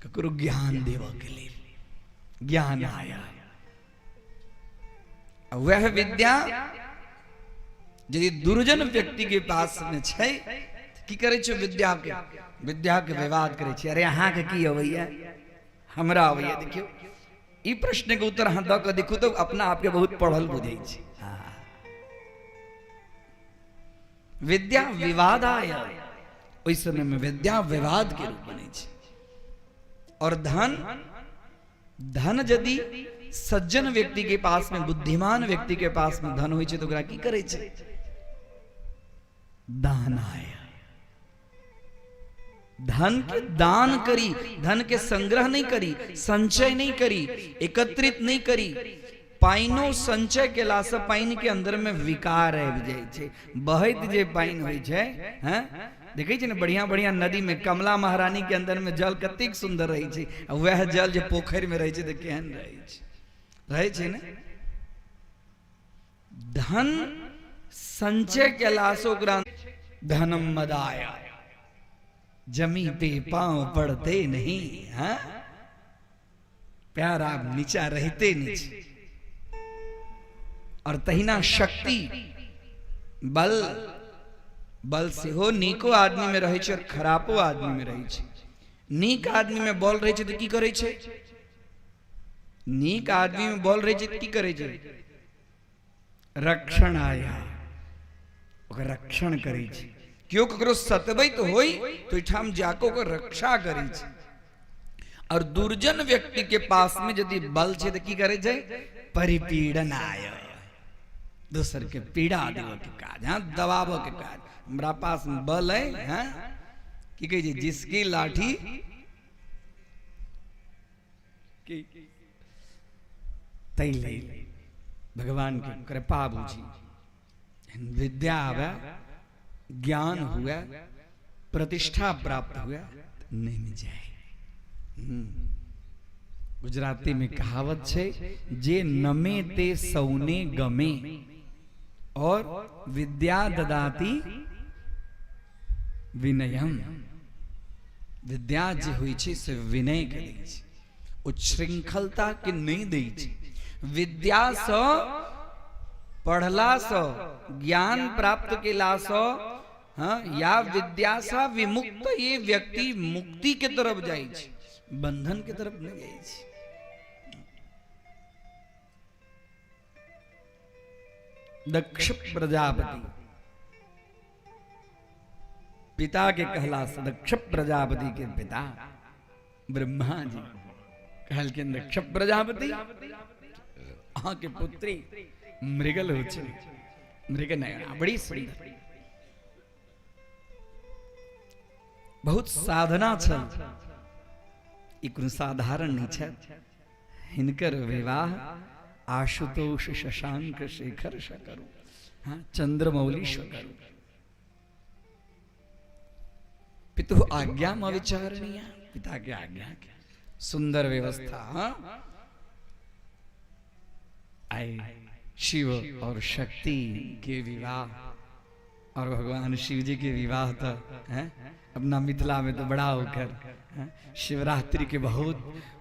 ककरो ज्ञान देवा के लिए, ज्ञान आया। वह विद्या यदि दुर्जन व्यक्ति के पास में छै की करे छे? विद्या के विवाद करे छे। अरे अहाँ के की अवैया, हमरा अवैया। देखियो ई प्रश्न के उत्तर अहाँ द के देखू तो अपना आप के बहुत पढ़ल बुझै छी। विद्या विवाद आया, ओइ समय में विद्या विवाद के रूप बने छे। और धन यदि सज्जन व्यक्ति के पास में, बुद्धिमान व्यक्ति के पास में धन होई छे तो ओकरा की करे छे? दान आया। धन के दान करी, धन के संग्रह नहीं करी, संचय नहीं करी, एकत्रित नहीं करी। पाइनो संचय केला से पाइन के अंदर में विकार आबि जाय छे। बहैत जे पाइन होय छे, हैं देखे छे ने बढ़िया बढ़िया नदी में, कमला महारानी के अंदर में जल कतेक सुंदर रही छे, वह जल जो पोखर में रही छे तो केहन रही छे, रहे छे ने। धन संचय के लासो ग्रांत धनम मदाया जमी पे पांव पड़ते नहीं। हाँ प्यार आप नीचा रहते नीचे और तहिना शक्ति बल बल से हो नीको आदमी में रहे छे और खराबो आदमी में रहे छे। नीक आदमी में बल रहे छे तो की करे छे? नीक आदमी में बल रहे छे तो की करे छे? रक्षण आया ओकर रक्षण करे छे। क्यों ककरो सतबै तो होई तो इठाम जाको को रक्षा करे छे। और दुर्जन व्यक्ति के पास में यदि बल छे तो की करे छे? परिपीड़न आय दूसर के पीड़ा देव के काज। हाँ दबाव के काज। हमारा पास बल है। हाँ की कही छे? जिसकी लाठी तैले भगवान की कृपा बुझी विद्या आवे ज्ञान हुआ प्रतिष्ठा प्राप्त हुआ नहीं जाए। गुजराती में कहावत छे जे नमे ते सौने गमे और विद्या ददाती विनयम। विद्या जे हुई छे से विनय करे छे उच्छृंखलता के नहीं दे छे। विद्या से पढ़ला से ज्ञान प्राप्त केला से हाँ या विद्या से विमुक्त ये व्यक्ति मुक्ति के तरफ जाए छे बंधन के तरफ नहीं जाए छे। दक्ष प्रजापति पिता के कहला से दक्ष प्रजापति के पिता ब्रह्मा जी कहल के दक्ष प्रजापति अहाँ के पुत्री मृगल हो छे। मृग नयना बड़ी सुंदर बहुत साधना छल ई कोनो साधारण नहीं छे। हिनकर विवाह आशुतोष शशांक शेखर शकरु हाँ चंद्रमौली शकरु पितु आज्ञा अविचारणीय पिता की आज्ञा के सुंदर व्यवस्था। हाँ आए शिव और शक्ति के विवाह और भगवान शिव जी के विवाह तो है अपना मिथिला में तो बड़ा होकर शिवरात्रि के बहुत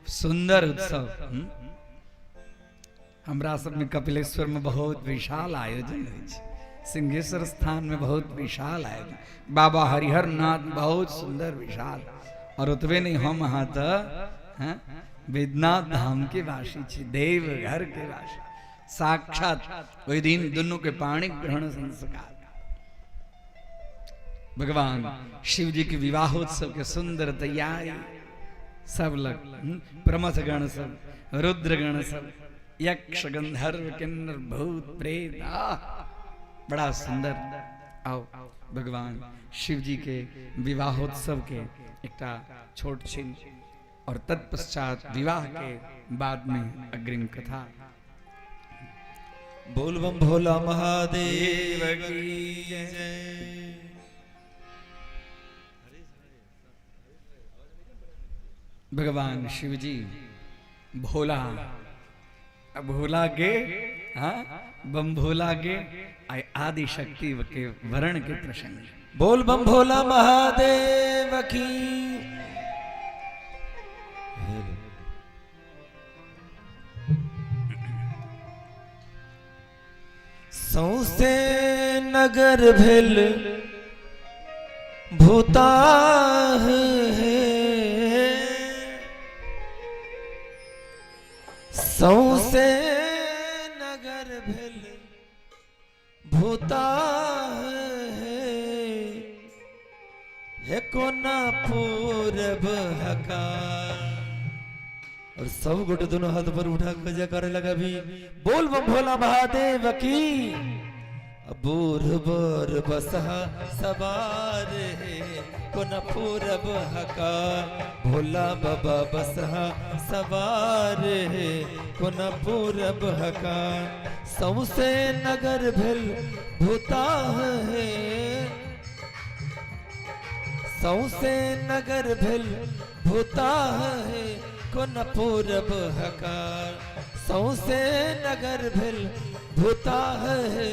सुंदर उत्सव। हमरा सब में कपिलेश्वर में बहुत विशाल आयोजन है। सिंहेश्वर स्थान में बहुत विशाल आयोजन। बाबा हरिहर नाथ बहुत सुंदर विशाल। और उतवे नहीं हम यहाँ तो वेदनाथ धाम के वासी छे देव घर के वासी। साक्षात वही दिन दोनों के पाणी ग्रहण संस्कार भगवान शिव जी के विवाहोत्सव के सुंदर तैयारी सब लग प्रमथ गण सब रुद्र गण सब यक्ष गंधर्व किन्नर भूत प्रेत बड़ा सुंदर। आओ भगवान शिव जी के विवाहोत्सव के एकटा छोट छिन और तत्पश्चात विवाह के बाद में अग्रिम कथा। बोल बम भोला महादेव की जय। भगवान शिव जी भोला भोला के हाँ बम भोला के आदि शक्ति के वर्ण के प्रसंग। बोल बम भोला महादेव की। सौसे नगर भेल भूताह है। सौसे नगर भेल भूताह है कोना पूरब हकार। और सब गोटे दोनों हाथ पर उठा कर जयकारा लगा भी बोल बम भोला महादेव की। बूढ़ बोर बसहा सवार है कोना पूरब हकार। भोला बाबा बसहा सवार है कोना पूरब हकार। सौसे नगर भेल भूताह है। सौसे नगर भेल भूताह है कोन पूरब हकार। सौसे नगर भेल भूता है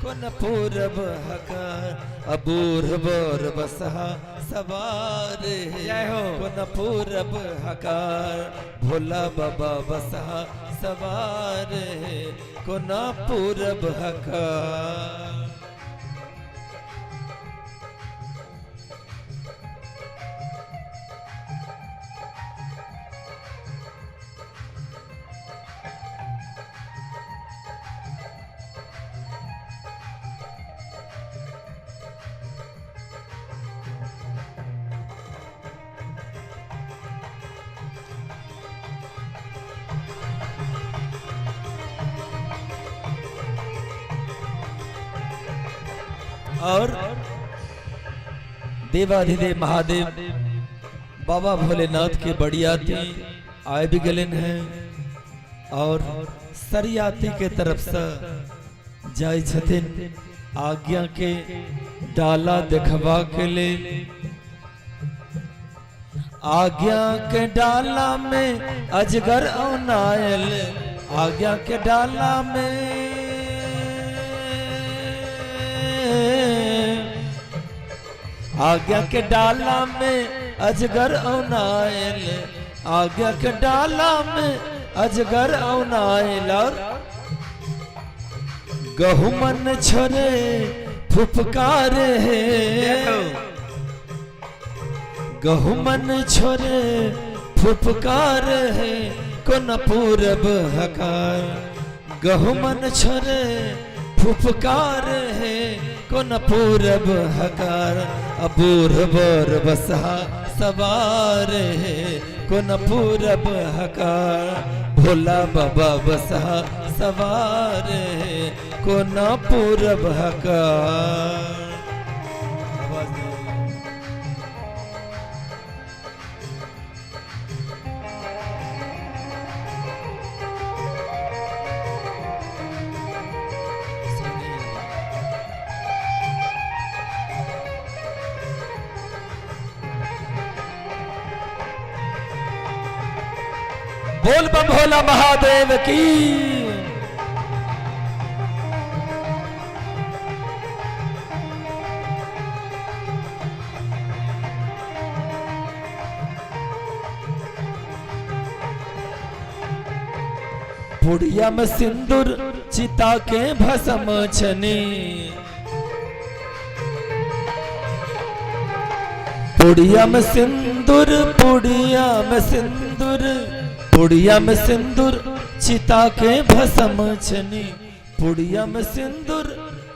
कोन पूरब हकार अबूर बोर बसहा सवार है कोन पूरब हकार भोला बाबा बसहा सवार है कोन पूरब हकार। और देवाधिदेव महादेव बाबा भोलेनाथ के बड़ियाती आए भी गलन हैं और सरियाती के तरफ से जाय छथिन आज्ञा के डाला देखवा के लिए। आज्ञा के डाला में अजगर औनायल आज्ञा के डाला में आज्ञा के डाला में अजगर औनायल आज्ञा के डाला में अजगर औनायल और गहुमन छोरे फुफकार है गहुमन छोरे फुफकार है कोन पूरब हकार गहुमन छोरे फुफकार है कोन पूरब हकार अबूर बोर बसहा सवार है कोन पूरब हकार भोला बाबा बसहा सवार है कोन पूरब हकार। बोल बम भोला महादेव की। पुड़िया में सिंदूर चिता के भस्म छनी पुड़िया में सिंदूर पुड़िया में सिंदूर पुड़िया में सिंदूर चिता के भस्म छनी पुड़िया में सिंदूर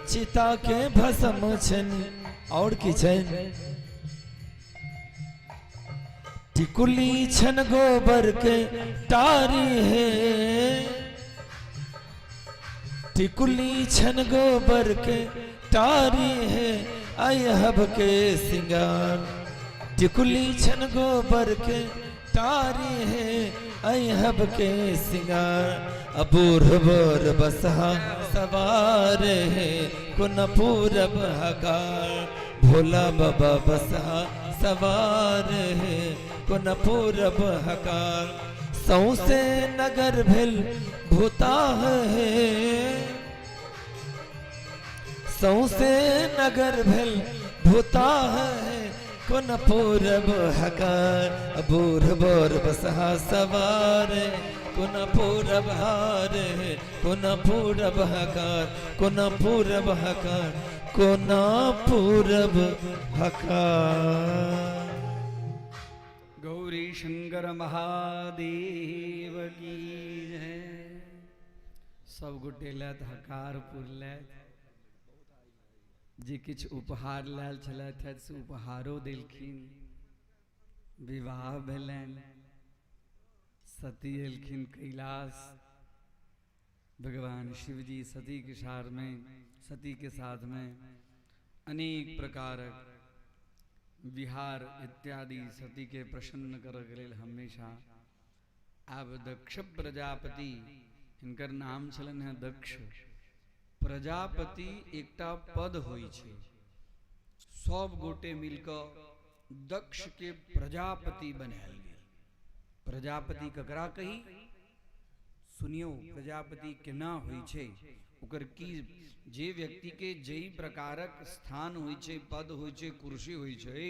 चिता के भस्म छनी और की छन टिकुली छन गोबर के टारी है टिकुली छन गोबर के टारी है अयहब के सिंगार टिकुली छन गोबर के टारी है अयहब के सिंगार अबूर बोर बसहा सवार है कुन पूरब हकार भोला बाबा बसहा सवार है कुन पूरब हकार सौसे नगर भेल भूता है सौसे नगर भेल भूता है कुन पूरब हकार अबूर बोर बसहा सवार कुन पूरब हार कुन पूरब हकार कुन पूरब हकार कुन पूरब हकार। गौरी शंकर महादेव की जय। सब गोटे लैत हकार पुरलैत जे किछ उपहार लायल छलथि से उपहारो देलखिन विवाह भेलनि सती एलखिन कैलाश भगवान शिव जी सती के साथ में अनेक प्रकारक विहार इत्यादि सती के प्रसन्न करक लेल हमेशा आब दक्ष प्रजापति हिनकर नाम छलन है दक्ष प्रजापति एकटा पद होई छे सब गोटे मिलकर दक्ष के प्रजापति बनायल गेल। प्रजापति ककरा कही सुनियो प्रजापति केना होई छे ओकर की जे व्यक्ति के जई प्रकारक स्थान होइ छै, पद होइ छै, कुर्सी होइ छै,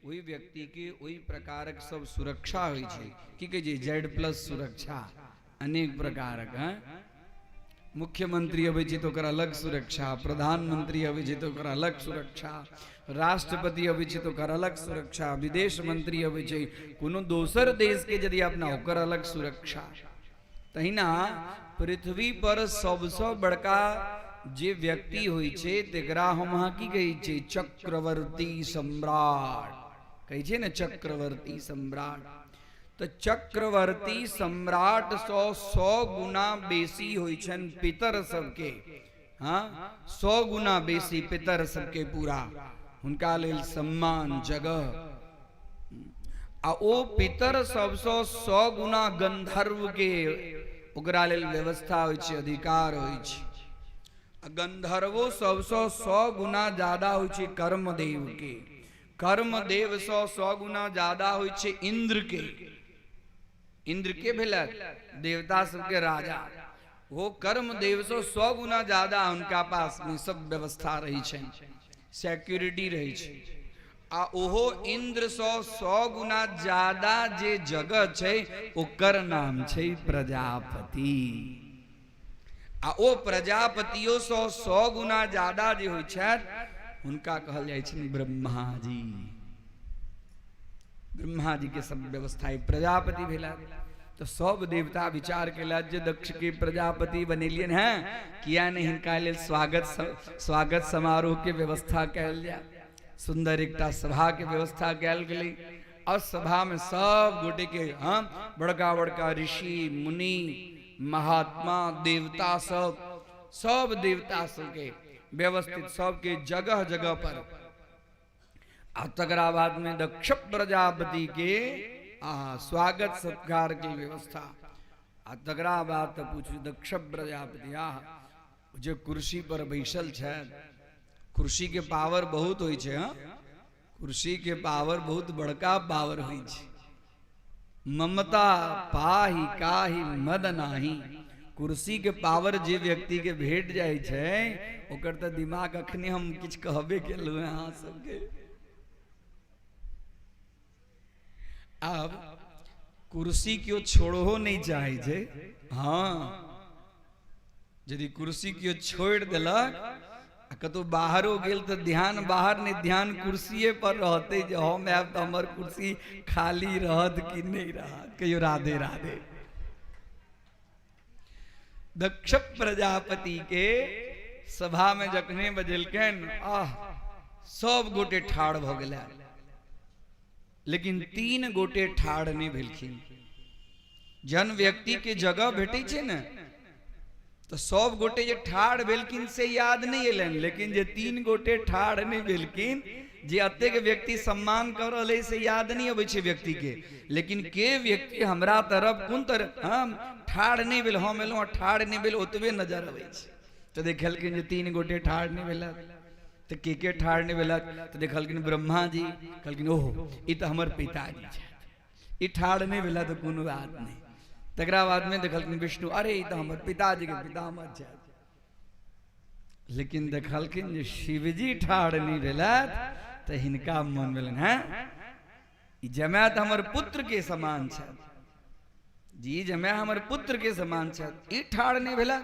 ओहि व्यक्ति के ओहि प्रकारक सब सुरक्षा होइ छै। की कहे छै Z+ सुरक्षा अनेक प्रकारक। मुख्यमंत्री अबै छै तो ओकर अलग सुरक्षा, प्रधानमंत्री अबै छै तो ओकर अलग सुरक्षा, राष्ट्रपति अबै छै तो ओकर अलग सुरक्षा, विदेश मंत्री अबै छै कोनो दोसर देश के यदि अपना ओकर अलग सुरक्षा। तहिना पृथ्वी पर सबसे बड़का जे व्यक्ति होइ छै तेकरा हम अहाँ की कहै छै चक्रवर्ती सम्राट कहै छै ने, चक्रवर्ती सम्राट। तो चक्रवर्ती सम्राट 100 गुना बेसी होइ छन पितर सबके। हाँ 100 गुना बेसी पितर सबके पूरा हुनका लेल सम्मान जगह। आ ओ पितर सबसे 100 गुना गंधर्व के ओकरा लेल व्यवस्था होइ छै, अधिकार होइ छै। गंधर्वो सबसे 100 गुना ज्यादा होइ छै कर्मदेव के। कर्मदेव 100 गुना ज्यादा होइ छै इंद्र के। इंद्र के भेला देवता सबके राजा, वो कर्मदेव से 100 गुना ज्यादा उनका पास में सब व्यवस्था रही छै, सिक्योरिटी रही छै। आ ओहो इंद्र 100 गुना ज्यादा जे जगह छै ओकर नाम छै प्रजापति। आ ओ प्रजापतियों 100 गुना ज्यादा जे होइ छथि हुनका कहल जाइ छै ब्रह्मा जी। ब्रह्मा जी के सब व्यवस्था प्रजापति भेला। तो सब देवता विचार केला जे दक्ष के प्रजापति बनेलियन हैं, किया नहीं हिनका लेल स्वागत समारोह के व्यवस्था कैल जाए। सुंदर एकटा सभा के व्यवस्था कैल गेलै। और सभा में सब गोटे के बड़का बड़का ऋषि मुनि महात्मा देवता सब देवता सबके व्यवस्थित सबके जगह जगह पर। आ तकरा बाद में दक्ष प्रजापति के स्वागत सत्कार की व्यवस्था। आ तकरा बाद तो पूछू दक्ष प्रजापति जो कुर्सी पर बैसल छै, कुर्सी के पावर बहुत होइ छै। कुर्सी के पावर बहुत बड़का पावर होइ छै। ममता पाही काहि मद नाही। कुर्सी के पावर जे व्यक्ति के भेट जाय छै ओकर तो दिमाग अखने हम किछ कहबे केलु हैं अहाँ सबके। अब कुर्सी क्यों छोड़ो नहीं चाहे छे। हाँ यदि कुर्सी क्यों छोड़ देलक कतो बाहरो गेल तो ध्यान बाहर नहीं, ध्यान कुर्सीए पर रहते जो हम आब तो हमर कुर्सी खाली रहत कि नहीं रहत। कहियो राधे राधे। दक्ष प्रजापति के सभा में जखने बजेलकन सब गोटे ठाड़ भ गेला, लेकिन 3 गोटे ठाड़ नहीं भेलखिन। जन व्यक्ति के जगह भेटे छे न तो सब गोटे जे ठाड़ भेलखिन से याद नहीं एलन, लेकिन जे 3 गोटे ठाड़ नहीं भेलखिन जे अतेक व्यक्ति सम्मान कर रहे से याद नहीं अबै छे व्यक्ति के। लेकिन के व्यक्ति हमरा तरफ कोन तरफ हम ठाड़ नहीं भेल, हम एलहुँ ठाड़ नहीं भेल ओतबे नजर अबै छे। तो देखलखिन जे 3 गोटे ठाड़ नहीं भेला तो के ठाड़ नहीं भेला तो देखलखिन ब्रह्मा जी, कहलखिन ओहो ई तो हमर पिताजी छे, ई ठाड़ नहीं भेला तो कोनो बात नहीं। तकरा बाद में देखलखिन विष्णु, अरे ई तो हमर पिताजी के पितामह छे। लेकिन देखलखिन जे शिवजी ठाड़ नहीं भेला तो हिनका मन भेलन हैं ई जमाय तो हमर पुत्र के समान छे, जी जमाय हमर पुत्र के समान छे, ई ठाड़ नहीं भेला।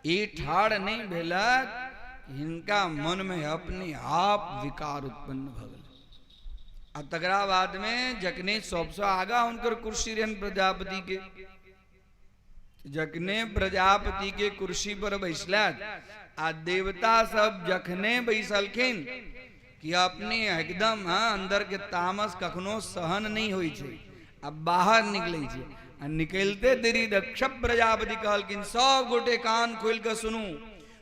ई ठाड़ नहीं भेला हिनका मन में अपने आप विकार उत्पन्न भ गेल। आ तकरा बाद में जखने सबसे आगा हुनकर कुर्सी रहन प्रजापति के, जखने प्रजापति के कुर्सी पर बैसला आ देवता सब जखने बैसलखिन कि अपने एकदम अंदर के तामस कखनो सहन नहीं होई छे, अब बाहर निकले छे। आ निकलते देरी दक्ष प्रजापति कहलखिन सब गोटे कान खोल के सुनू।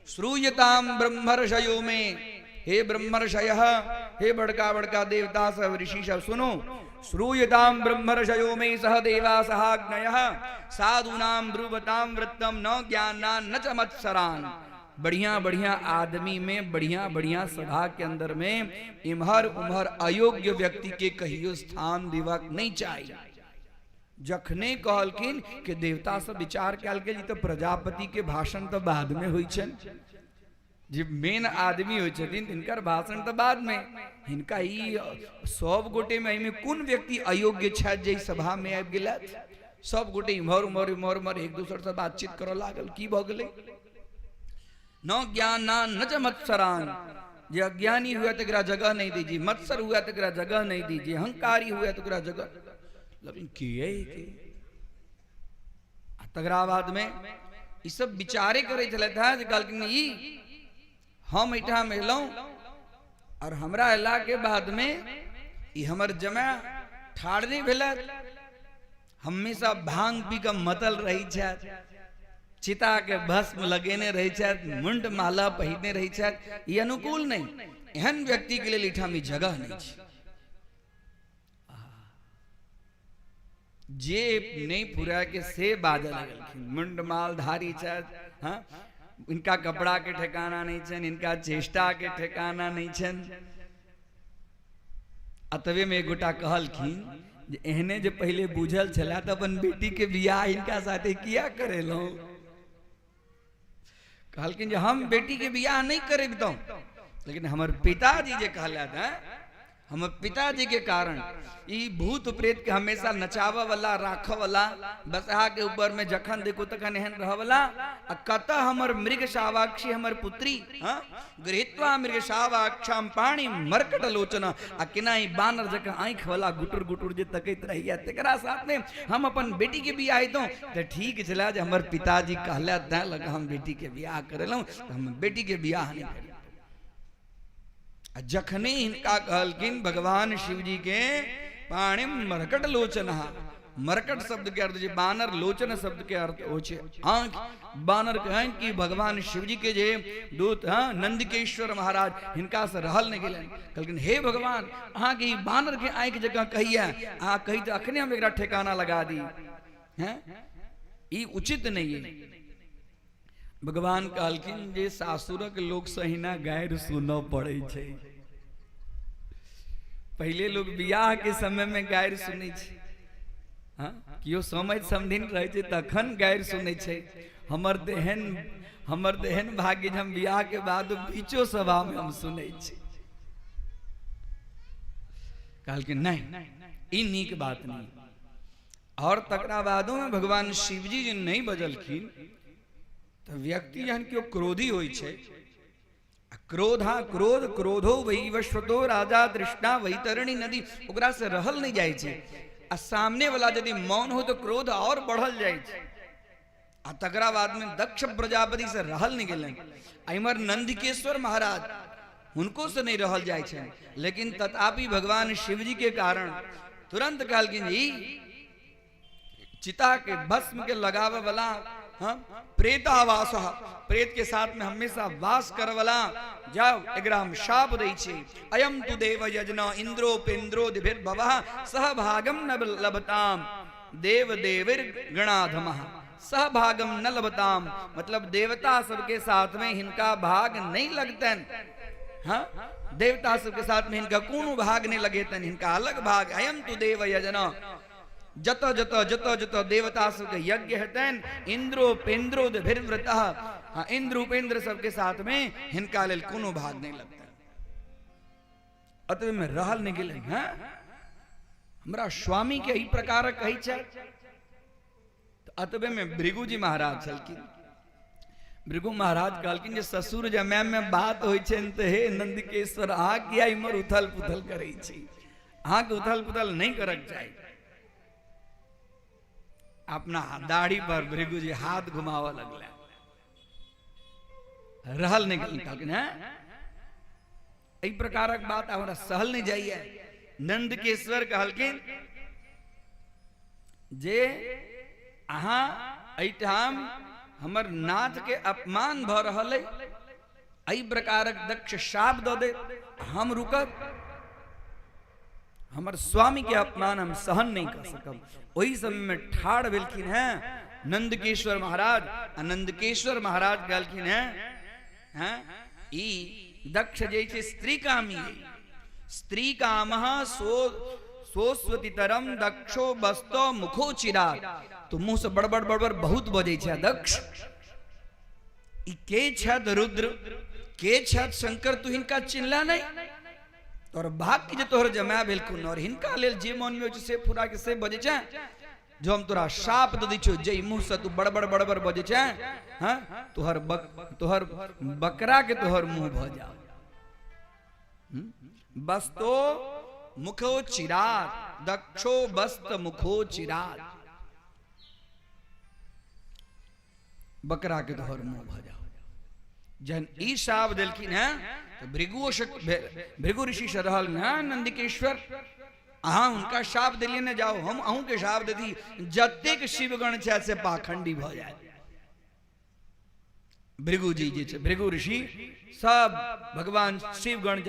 श्रूयताम ब्रह्मर्षयो में, हे ब्रह्मर्षय, हे बड़का बड़का देवता सब ऋषि सब सुनो। श्रूयताम ब्रह्मर्षयो में सह देवा सहाग्नयः साधूनाम ब्रुवताम वृत्तम न ज्ञानान न च मत्सरान। बढ़िया बढ़िया आदमी में बढ़िया बढ़िया सभा के अंदर में इम्हर उम्हर अयोग्य व्यक्ति के कहियो स्थान दिवक नहीं चाहिए। जखने कहलखिन कि देवता सब विचार कल के तो प्रजापति के भाषण तो बाद में हुई छन, जे मेन आदमी हो छथिन तिनकर भाषण तो बाद में, हिनका ई सब गोटे में कौन व्यक्ति अयोग्य छथि जे सभा में आबि गेलथि। सब गोटे इम्हर उम्हर इम्हर उम्हर एक दूसरे से बातचीत करऽ लागल। की भऽ गेलै? न ज्ञानान न च मत्सरान, जे अज्ञानी हुआ तकरा जगह नहीं दीजिए, मत्सर हुआ तकरा जगह नहीं दीजिए, अहंकारी हुआ तकरा जगह। लेकिन तकरा बाद में ई सब विचारे करे छलथि हैं जे कहलखिन ई हम एठाम एलहुं और हमरा अयला के बाद में ई हमर जमा ठाढ़ नहीं भेलथि, हमेशा भांग पी कऽ मतल रही छथि, चिता के भस्म लगेने रही छथि, मुंड माला पहिरने रही छथि। ई अनुकूल नहीं, एहन व्यक्ति के लिए एठाम ई जगह नहीं छै। जे नहीं पूरा के से बाजे लगलखिन, मुंड माल धारी छथि, हाँ इनका कपड़ा के ठिकाना नहीं छन, इनका चेष्टा के ठिकाना नहीं छन। अतवे में एक गोटा कहलखिन जे एहने जे पहले बुझल छला त अपन बेटी के बियाह इनका साथे किया करेलो। कहलखिन जे हम बेटी के बियाह नहीं करेबतौ, लेकिन हमर पिताजी जे कहला था, हमर पिताजी के कारण ई भूत प्रेत के हमेशा नचावा वाला राखव वाला, बसहा के ऊपर में जखन देखो तखन एहन रह वाला। आ कत हमर मृग शावाक्षी हमर पुत्री, हाँ गृहीत्वा मृग शावाक्षाम पाणी मरकट लोचन, आ किनाई बानर जका आंख वाला गुटुर गुटुर जे तकैत रहिया, तेकरा साथ में हम अपन बेटी के बियाह हेतौ। त ठीक छला जे हमर पिताजी कहला तै लग हम बेटी के बियाह करेलौ, त हम बेटी के बियाह नहीं करेलौ। जखने इनका कहलखिन भगवान शिव जी के पाणी मरकट लोचन, मरकट शब्द के अर्थ बानर, लोचन शब्द के अर्थ हो आंख। बानर कहें कि भगवान शिव जी के जे दूत नंदकेश्वर महाराज हिनका से रहल नहीं गेलन। कहलखिन हे भगवान अहाँ के बानर के आंख जगह कहिया, अहाँ कही तो अखने हम एकरा ठिकाना लगा दी हैं, ई उचित नहीं है। भगवान कहलखिन जे सासुरक लोक सहिना गायर सुनो पड़े छे। पहले लोग बियाह के समय में गायर सुनै छे, हाँ कियो समय समधिन रहे छे तखन गायर सुनै छे। हमर देहन भाग्य हम बियाह के बाद बीचो सभा में हम सुनै छे। कहलखिन नहीं ई नीक बात नहीं। और तकरा बादो में भगवान शिव जी जे नहीं बजलखिन तो व्यक्ति जहन केओ क्रोधी होई छे, क्रोधा क्रोध क्रोधो वैवस्वतो राजा तृष्णा वैतरणी नदी, ओकरा से रहल नहीं जाय छे। आ सामने वाला यदि मौन हो तो क्रोध और बढ़ल जाय छे। आ तकरा बाद में दक्ष प्रजापति से रहल नहीं गेलन। इमर नंदकेश्वर महाराज उनको से नहीं रहल जाय छे, लेकिन तथापि भगवान शिव जी के कारण तुरंत कहलखिन ई चिता के भस्म के लगावे वाला, हाँ प्रेतावास, प्रेत के साथ में हमेशा वास कर वाला, जाओ एकरा हम शाप दै छी। अयम तु देव यजना इंद्रोपेन्द्रो दिभिर्भवः सह भागम न लभताम देव देविर गणाधमः, सह भागम न लभताम मतलब देवता सबके साथ में इनका भाग नहीं लगतन। हाँ देवता सबके साथ में इनका कोनो भाग नहीं लगेतन, इनका अलग भाग। अयम तु देव यजना, जत जत जत जत देवता सबके यज्ञ हेतन, इंद्रोपेन्द्रो दिभिर्व्रतः, हाँ इंद्र उपेंद्र सबके साथ में हिनका लेल कोनो भाग नहीं लगता। अतः में रहल नहीं गेले हैं। हमरा स्वामी के ई प्रकार कही छै। तो अतबे में भृगु जी महाराज छलखिन। भृगु महाराज कहलखिन जे ससुर जमाय में बात होय छै त हे नंदकेश्वर अहाँ किया इमर उथल पुथल करै छी, अहाँ के उथल पुथल नहीं करक चाही। अपना दाढ़ी पर भृगु जी हाथ घुमावा लगला, रहल नहीं गेल। कहलखिन हैं ई प्रकारक बात हमरा सहल नहीं जाइए। नंदकेश्वर कहलखिन जे अहाँ एठाम हमर नाथ के अपमान भ रहल है, एहि प्रकारक दक्ष शाप द दे, हम रुकब, हमर स्वामी के अपमान हम सहन नहीं कर सकब। वही समय में ठाड़ भेलखिन हैं नंदकेश्वर महाराज। नंदकेश्वर महाराज कहलखिन हैं ई दक्ष जे छै स्त्री कामी है, स्त्री कामः सोस्वती तरम दक्षो बस्तो मुखो चिराग। तो मुंह से बड़बड़ बड़बड़ बहुत बजे छे दक्ष। ई के छत रुद्र के छत शंकर, तू हिनका चिन्हला नहीं? तोर भाग्य जे तोहर जमा बिल्कुल और हिनका लेल जे मन में से पूरा के से बजे छे, जो हम तोरा शाप दे छो, जे मुंह से तू बड़बड़ बड़बड़ बजे छे, हां तोहर बकरा के तोहर मुंह भ जाओ। बस्तो मुखो चिराग, दक्षो बस्त मुखो चिराग, बकरा के तोहर मुंह भ जाओ। जन ई शाप दिलखिन है तो भृगु ऋषि से रहल ना नंदिकेश्वर, अहाँ उनका शाप दिलिए न जाओ, हम अहूँ के शाप दे दी, जतेक शिवगण छे से पाखंडी भ जाए। भृगु जी जे छे भृगु ऋषि सब भगवान शिवगण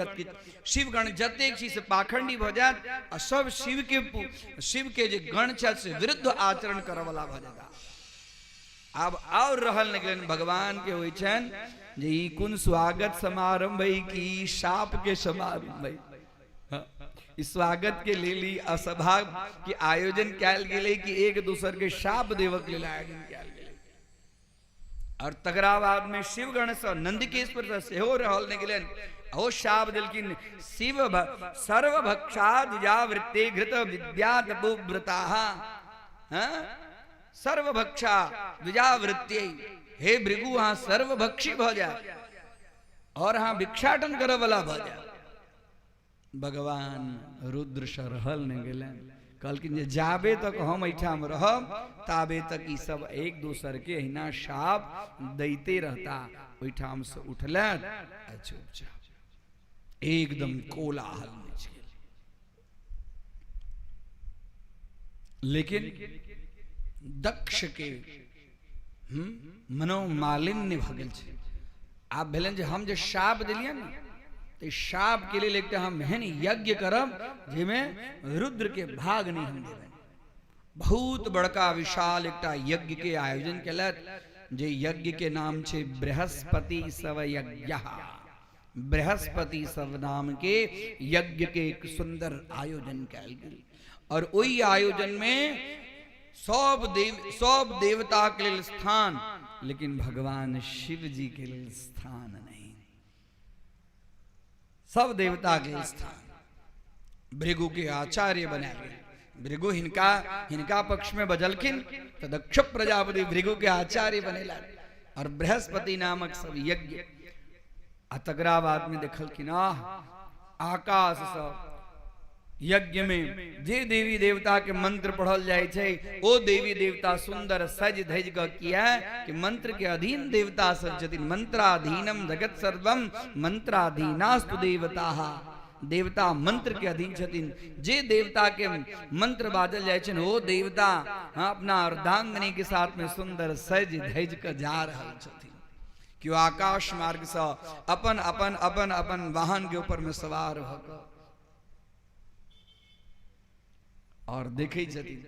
जतेक छी से पाखंडी भ जात आ सब शिव के जे गण छे से विरुद्ध आचरण करे वाला भ जाता। अब और रहल न भगवान के होय छन जे ई कुन स्वागत समारंभ की शाप के समारंभ। इस स्वागत के लेली असभा के आयोजन कैल गेले कि एक दूसर के शाप देवक लेल आयोजन कैल गेले। और तकरा बाद में शिवगण से नंदिकेश्वर से सेहो रहल ने गेलन, ओ शाप दिलकिन शिव सर्वभक्षा द्विजावृत्ते घृत विद्या तपोव्रताः। सर्वभक्षा द्विजावृत्ते, हे भृगु हाँ सर्वभक्षी भ जा और हाँ भिक्षाटन करे वाला भ जा। भगवान रुद्र से रहल ने गेलन, कहलकिन जे जाबे तक हम एठाम रहब ताबे तक ई सब एक दूसर के हिना शाप दैते रहता। ओठाम से उठलन चुपचाप एकदम कोलाहल मच गेल। लेकिन दक्ष के मनोमालिन्य भ गेल छै। आप भेलन जे हम जे शाप दिलिए न, तो शाप के लिए एक हम एहन यज्ञ करब जिसमें रुद्र के भाग नहीं हम देबे। बहुत बड़का विशाल एक यज्ञ के आयोजन केलक, जे यज्ञ के नाम छे बृहस्पति सव यज्ञ। बृहस्पति सब नाम के यज्ञ के एक सुंदर आयोजन कैल गेल और ओई आयोजन में सब देवता के लिए स्थान, लेकिन भगवान शिव जी के लिए स्थान नहीं। सब देवता के स्थान भृगु के आचार्य बना गए। भृगु हिनका पक्ष में बजलखिन तो दक्ष प्रजापति भृगु के आचार्य बनेला और बृहस्पति नामक सब यज्ञ। तकरा बाद में देखलखिन आकाश सब यज्ञ में जे देवी देवता के मंत्र पढ़ल जाए छे, ओ देवी देवता सुंदर सज धज क किया कि मंत्र के अधीन देवता सब छथिन। मंत्राधीनम जगत सर्वम मंत्राधीनास्तु देवताः। देवता मंत्र के अधीन छथिन। जे देवता के मंत्र बाजल जाए छन ओ देवता अपना अर्धांगिनी के साथ में सुंदर सज धज क जा रहल छथिन। क्यों आकाश मार्ग से अपन अपन अपन अपन वाहन के ऊपर में सवार होकर और देखे छथिन।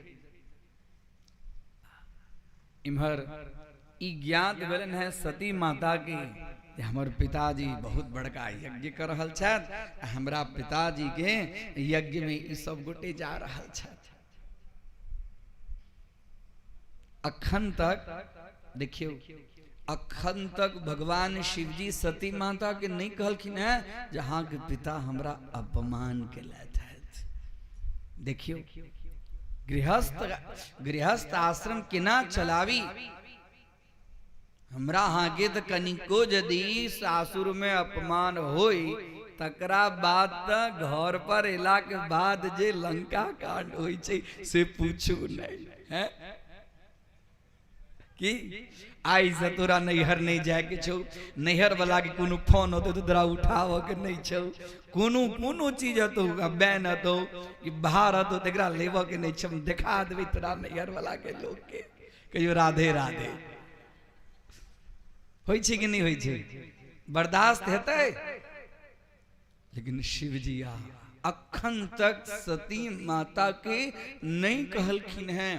इम्हर ई ज्ञात भेलन है सती माता के हमर पिताजी बहुत बड़का यज्ञ कर रहल छथि, हमरा पिताजी के यज्ञ में ई सब गोटे जा रहल छथि। अखन तक देखियो, अखन तक भगवान शिवजी सती माता के नहीं कहलखिन है जहां के पिता हमरा अपमान केलथि। देखियो गृहस्थ आश्रम केना चलावी। हमरा हागे त कनिको यदि सासुर में अपमान होई तकरा बाद त घर पर एला के बाद जे लंका कांड होई छै से पूछू नहीं है कि आई से तोरा नैहर नहीं जाए के छौ। नैहर वाला के कोनो फोन होते तो तोरा उठाव के नहीं छौ। कोनो चीज हतो बैन हतो कि बाहर हतो तेकरा लेव के नहीं छौ। देखा देबे तोरा नैहर वाला के लोग के कहियो राधे राधे। होई छै कि नहीं होई छै? बर्दाश्त हेतै? लेकिन शिव जी अखन तक सती माता के नहीं कहलखिन है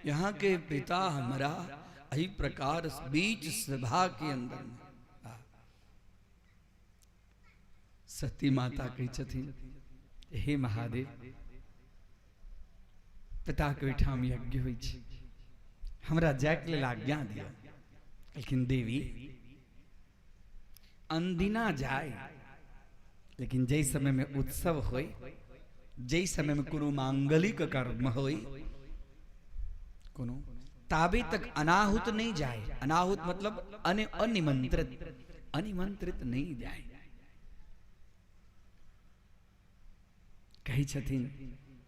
यहाँ के पिता हमारा यही प्रकार बीच सभा के अंदर सती माता कही छथिन, हे महादेव पिता के ओहिठाम यज्ञ होइ छै, हमरा जायके लेल आज्ञा दिया। लेकिन देवी अनदिना जाय, लेकिन जै समय में उत्सव होय, जै समय में कोनो मांगलिक कर्म होय, कोनो ताबे तक अनाहुत नहीं जाए। अनाहुत मतलब अनिमंत्रित, अनिमंत्रित नहीं जाए। कही छथिन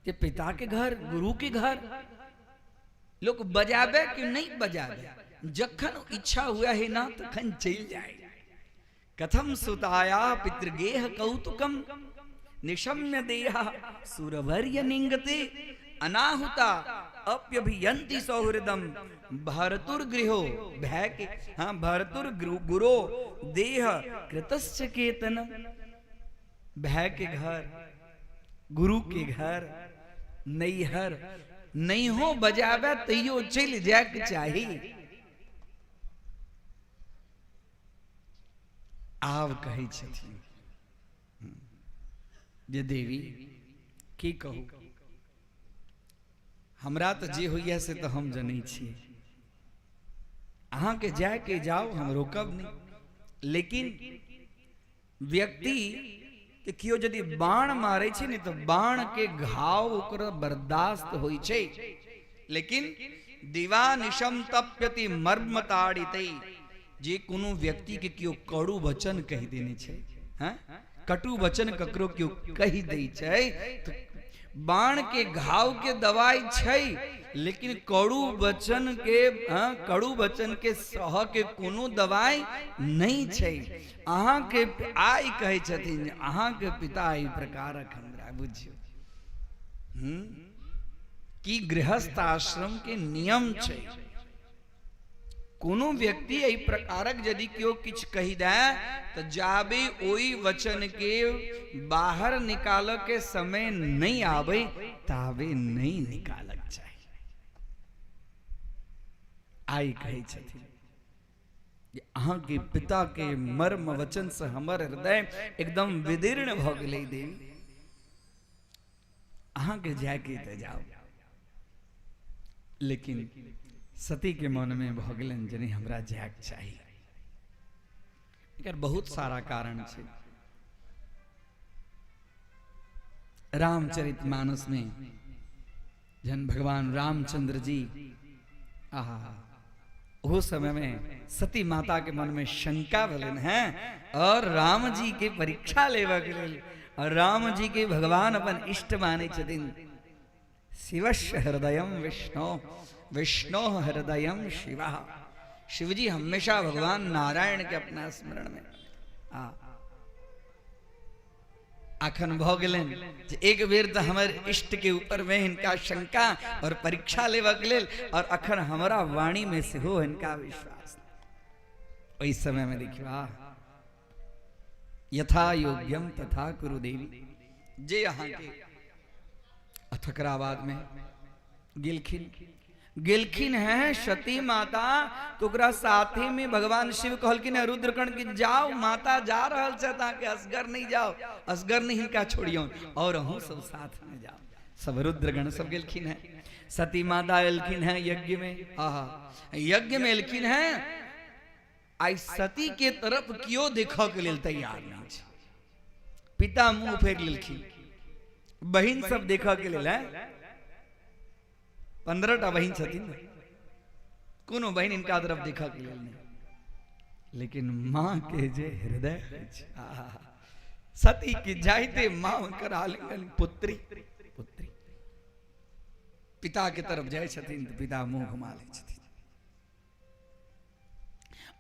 कि पिता के घर, गुरु के घर लोग बजाबे कि नहीं बजाबे, जखन इच्छा हुआ है ना तखन चल जाए। कथम सुताया पितृगेह कौतुकम निशम्य देहा सुरवर्य निंगते अनाहुता अप्यभियंति सौहृदम भरतुर्गृहो भय के, हाँ भरतुर गुरो देह कृतस्य केतन। भय के घर, गुरु के घर, नैहर नहीं हो बजावे तैयो चल जाके चाहिए। आब कहे छथिन जे देवी की कहू, हमरा तो जे होइए से तो हम जनै छियै, अहाँ के जाए के जाओ, हम रोकब नहीं। लेकिन व्यक्ति के कियो यदि बाण मारे छै ने तो बाण के घाव ओकरा बर्दाश्त होइ छै, लेकिन दिवा निशम तप्यति मर्म ताड़िते। जे कोनो व्यक्ति के कियो कड़ू वचन कहि देने छै, हाँ? कटु वचन ककरो कियो कहि दै छै तो बाण के घाव के दवाई छै, लेकिन कड़ू वचन के, हाँ, कड़ू वचन के सह के कोनो दवाई नहीं छै। अहाँ के आइ कहे छथिन अहाँ के पिता एहि प्रकारक हमरा बुझियो कि गृहस्थ आश्रम के नियम छै। कोनो व्यक्ति एहि प्रकारक यदि केओ किछ कहि दे तो जाबे ओई वचन के बाहर निकाल के समय नहीं आवे ताबे नहीं निकालक चाहिए। आई कहे छथिन अहाँ के पिता के मर्म वचन से हमर हृदय एकदम विदीर्ण भ गेलै देवी, अहाँ के जाके ते जाओ। लेकिन सती के मन में भ गेलन जे नहीं हमरा जायक चाहिए। एकर बहुत सारा कारण छै। रामचरितमानस में जन भगवान रामचंद्र जी आहा वो समय में सती माता के मन में शंका भेलन है और राम जी के परीक्षा लेवा के लेल, और राम जी के भगवान अपन इष्ट माने छथिन। शिवस्य हृदयम विष्णु विष्णु हृदयम शिवा। शिव जी हमेशा भगवान नारायण के अपना स्मरण में अखन भ गेलन जे एक बेर तो हमर इष्ट के ऊपर में इनका शंका और परीक्षा लेवा के लेल, और अखन हमारा वाणी में से हो इनका विश्वास। ओई समय में देखियो यथा योग्यम तथा कुरु देवी। जे यहाँ के अथकराबाद में गिलखिन है सती माता, तो ओकरा साथे में भगवान शिव कहलखिन है रुद्रकर्ण की जाओ माता जा रहल छै ताकि असगर नहीं जाओ, असगर नहीं हिनका छोड़ियो और अहूँ सब साथ में जाओ। सब रुद्रगण सब गेलखिन है। सती माता एलखिन है यज्ञ में, आहा यज्ञ में एलखिन है। आई सती के तरफ कियो देखा के लेल तैयार नहीं छै। पिता मुंह फेर लेलखिन, बहिन सब देखा के लेल है। 15टा बहिन छथिन, कोनो बहिन इनका तरफ देखा के लेल नहीं। लेकिन माँ के जे हृदय सती की जाइते माँ उनकर आलिंगन पुत्री पुत्री पिता के तरफ जाए छथिन तो पिता मुंह घुमा ले छथिन।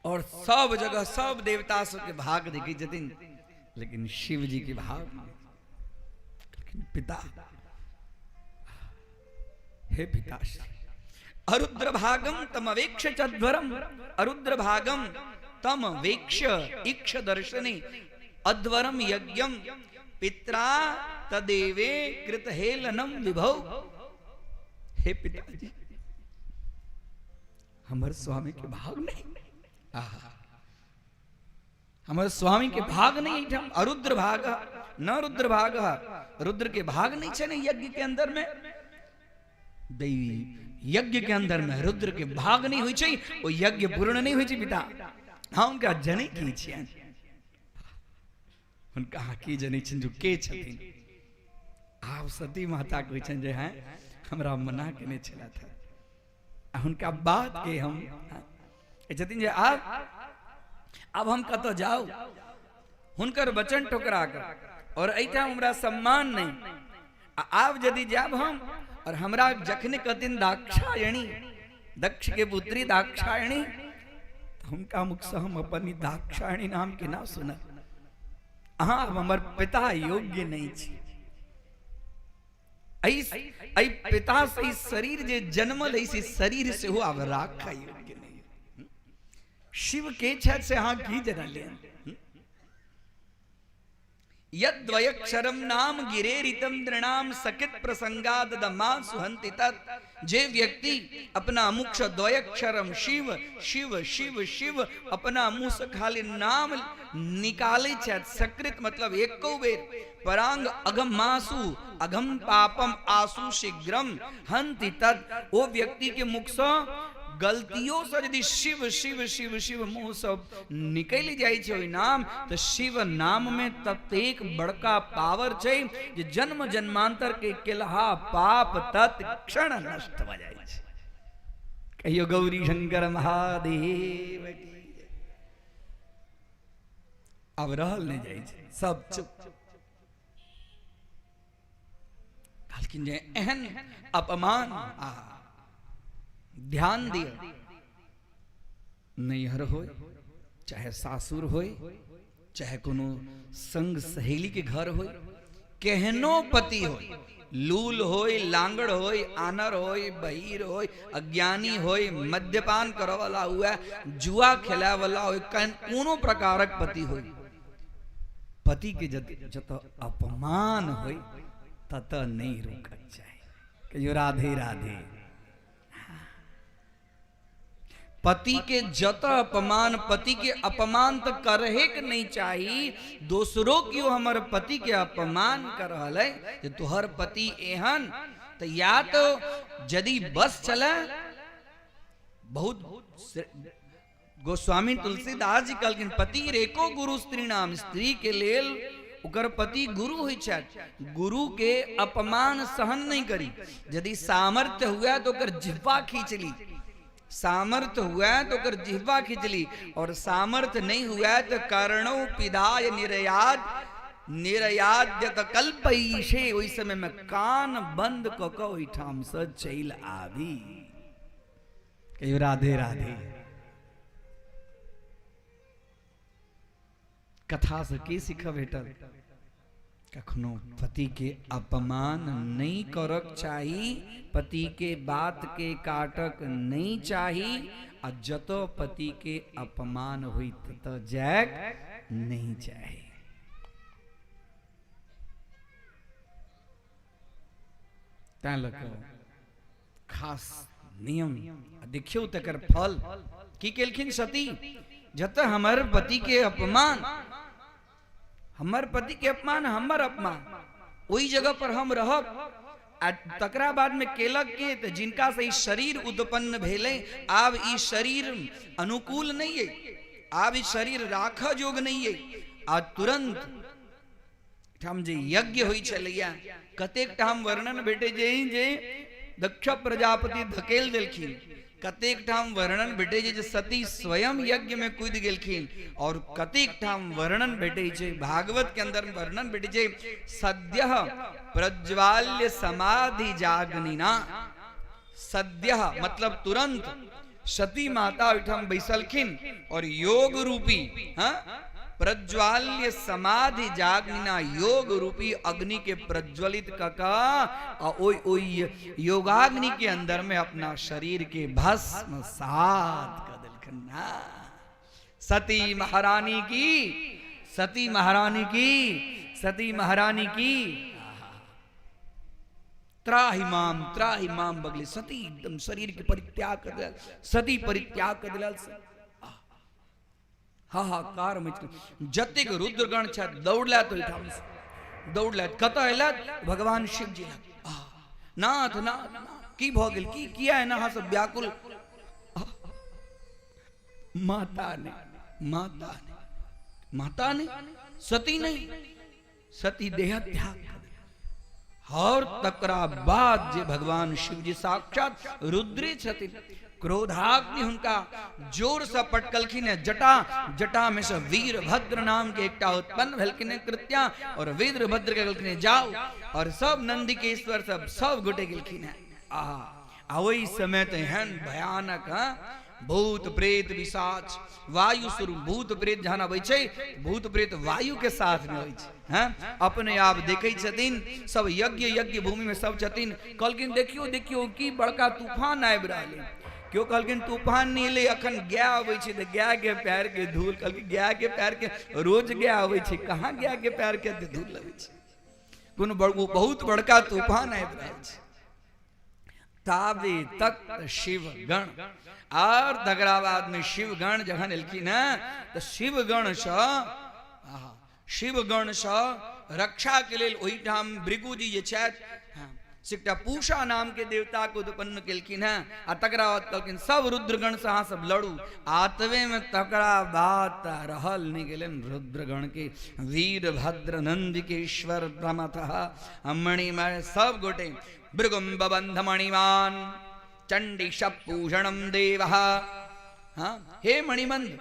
और सब जगह सब देवता सब के भाग देखी छथिन, लेकिन शिव जी के भाग, लेकिन पिता हे पिताश्री अरुद्र भागम तम वेक्ष चध्वरम, अरुद्र भागम तम वेक्ष इक्ष दर्शने अध्वरम यज्ञम पित्रा तदेवे कृत हेलनम विभव। हे पिताजी हमारे स्वामी के भाग नहीं, हमारे स्वामी के भाग नहीं। अरुद्र भाग न रुद्र भाग, रुद्र के भाग नहीं छे यज्ञ के अंदर में। दैवी यज्ञ के अंदर में रुद्र के भाग नहीं हुई छै, वो यज्ञ पूर्ण नहीं हुई छै पिता। हम का जनै की छियन, उनका की जनै छिन जो के छथिन। आप सती माता कहै छन जे हैं हमरा मना केने छला था, उनका बात के हम छथिन जे अब हम कतौ जाओ, हुनकर वचन ठुकरा कर और ऐठा हमरा सम्मान नहीं। आब यदि जाब हम और हमरा जखने कहथिन दाक्षायणी, दक्ष के पुत्री दाक्षायणी, हुनका मुख से हम अपनी दाक्षायणी नाम के ना सुना। अहाँ हमर पिता योग्य नहीं छी, ऐ पिता से शरीर जे जन्मल ऐसी शरीर से हो आब राखा योग्य नहीं। शिव के छत से अहाँ की जना ले यद्वयक्षरम नाम गिरेरितम नृणाम सकित प्रसंगाद दमा सुहंति तत्। जे व्यक्ति अपना मुख से द्वयक्षरम शिव शिव शिव शिव अपना मुंह से खाली नाम निकाले छथि, सकृत मतलब एको बेर, परांग अगम मासु अगम पापम आसु शीघ्रम हंति तत्। वो व्यक्ति के मुख से गलतियों से यदि शिव शिव शिव शिव मुंह सब निकल जाए छे नाम, तो शिव नाम में ततेक बड़का पावर छे जे जन्म जन्मांतर के केलहा पाप तत्क्षण नष्ट हो जाए छे। कहियो गौरी शंकर महादेव की। अब रहल नहीं जाए छे, सब चुप। लेकिन जे एहन अपमान ध्यान दिया, नैहर हो चाहे सासुर हो चाहे कोनो संग सहेली के घर हो, केहनो पति हो, लूल हो लांगड़ हो आनर हो बहिर हो अज्ञानी हो मद्यपान करे वाला हुआ जुआ खेला वाला हो, कोनो प्रकारक पति हो, पति के जत अपमान हो तत नहीं रोकल जाए। कहियो राधे राधे। पति के जत अपमान, पति के अपमान तो करे के नहीं चाहिए। दूसरों क्यों हमारे पति के अपमान कर रहा है, तुहर पति एहन तो या तो यदि बस चला। बहुत गोस्वामी तुलसीदास जी कहलखिन पति रेको गुरु स्त्री नाम, स्त्री के लेल उकर पति गुरु हुई छथि, गुरु के अपमान सहन नहीं करी। यदि सामर्थ्य हुआ तो कर जिह्वा खींच ली, सामर्थ्य हुआ तो कर जिह्वा खींच ली, और सामर्थ्य नहीं हुआ तो कर्णो पिधाय निर्याद निर्याद्यत कल्पईशे, ओई समय में कान बंद क के ओइठाम से चल आवी। कहियो राधे राधे। कथा से की सीख भेटल, कखनो पति के अपमान नहीं करक चाही, पति के बात के काटक नहीं चाही, आ जतो पति के अपमान हुई तो जैक नहीं चाहे। ता लको खास नियम देखियो तकर फल की केलखिन सती। जत हमर पति के अपमान, हमर पति के अपमान हमर अपमान, वही जगह पर हम रहब। तकरा बाद में केलक के तो जिनका से शरीर उत्पन्न भेले, आब ई शरीर अनुकूल नहीं है, आब ई शरीर राख जोग नहीं है। आ तुरंत ठाम जे यज्ञ होई छलैया, कतेक ठाम वर्णन भेटे जे दक्ष प्रजापति धकेल देलखिन, कतेक ठाम वर्णन भेटे जे सती स्वयं यज्ञ में कूद गेलखिन, और कतेक ठाम वर्णन भेटे जे भागवत के अंदर वर्णन भेटे जे सद्यः प्रज्वाल्य समाधि जागनिना। सद्यः मतलब तुरंत सती माता ओइठाम बैसलखिन और योग रूपी प्रज्वाल्य समाधि जागनिना, योग रूपी अग्नि के प्रज्वलित कका ओई योगाग्नि के अंदर में अपना शरीर के भस्म सात कर दिलखिन। सती महारानी की, सती महारानी की, सती महारानी की। त्राहि माम बगले सती एकदम शरीर के परित्याग कर दिला, सती परित्याग कर दिला। हाहाकार मच जतेक रुद्रगण छ दौड़ला तो ठाम से दौड़ला कत अयला भगवान शिव जी नाथ नाथ की भ गेल, की किया है ना अहाँ सब व्याकुल? माता ने, माता ने, माता ने, सती नहीं, सती देह त्याग कर दिया। और तकरा बाद जे भगवान शिव जी साक्षात रुद्रे छथिन, क्रोधाग्नि हुनका जोर से पटकलखिन है। जटा, जटा में से वीरभद्र नाम के एकटा उत्पन्न भेलखिन कृत्या, और वीरभद्र के कहलखिन जाओ, और सब नंदिकेश्वर सब गोटे गेलखिन है। आ वही समय तो एहन भयानक भूत प्रेत पिशाच वायु स्वरूप भूत प्रेत जहां अबै छै, भूत प्रेत वायु के साथ में होइ छै। हैं अपने आप देखै छथिन, सब यज्ञ भूमि में सब छथिन। कहलखिन देखियो देखियो की बड़का तूफान आबि रहलै। क्यों कहलखिन तूफान नहीं ले, अखन गाय अबै छै त गाय के पैर के धूल, कहलखिन गाय के पैर के रोज गाय अबै छै, कहाँ गाय के पैर के धूल लगै छै? कोनो बहुत बड़का तूफान आबि रहल छै। ताबे तक शिव गण और तकराबाद में शिव गण जखन एलखिन तो शिव गण से रक्षा के लेल ओहि ठाम भृगु जी जे छथि सिकटा पूषा नाम के देवता को उत्पन्न केलखिन है। आ तकरा बाद कहलखिन सब रुद्रगण से अहाँ सब लड़ू। आतवे में तकरा बात रहल नहीं गेलन रुद्रगण के वीरभद्र नंदिकेश्वर प्रमथः मणिमय सब गोटे भृगुम्ब बंध मणिमान चंडी पूषणम देव। हाँ हे मणिबंध,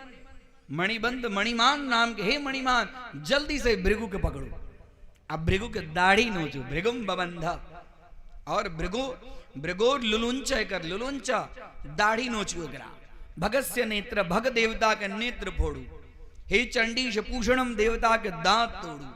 मणिबंध मणिमान नाम के, हे मणिमान जल्दी से भृगु के पकड़ो। अब भृगु के दाढ़ी नोचो, भृगुम्ब बंध, और भृगो लुलुंच कर लुलुंच दाढ़ी नोचू एकरा। भगस्य नेत्र, भग देवता के नेत्र फोड़ू। हे चंडीश पूषणम देवता के दांत तोड़ू।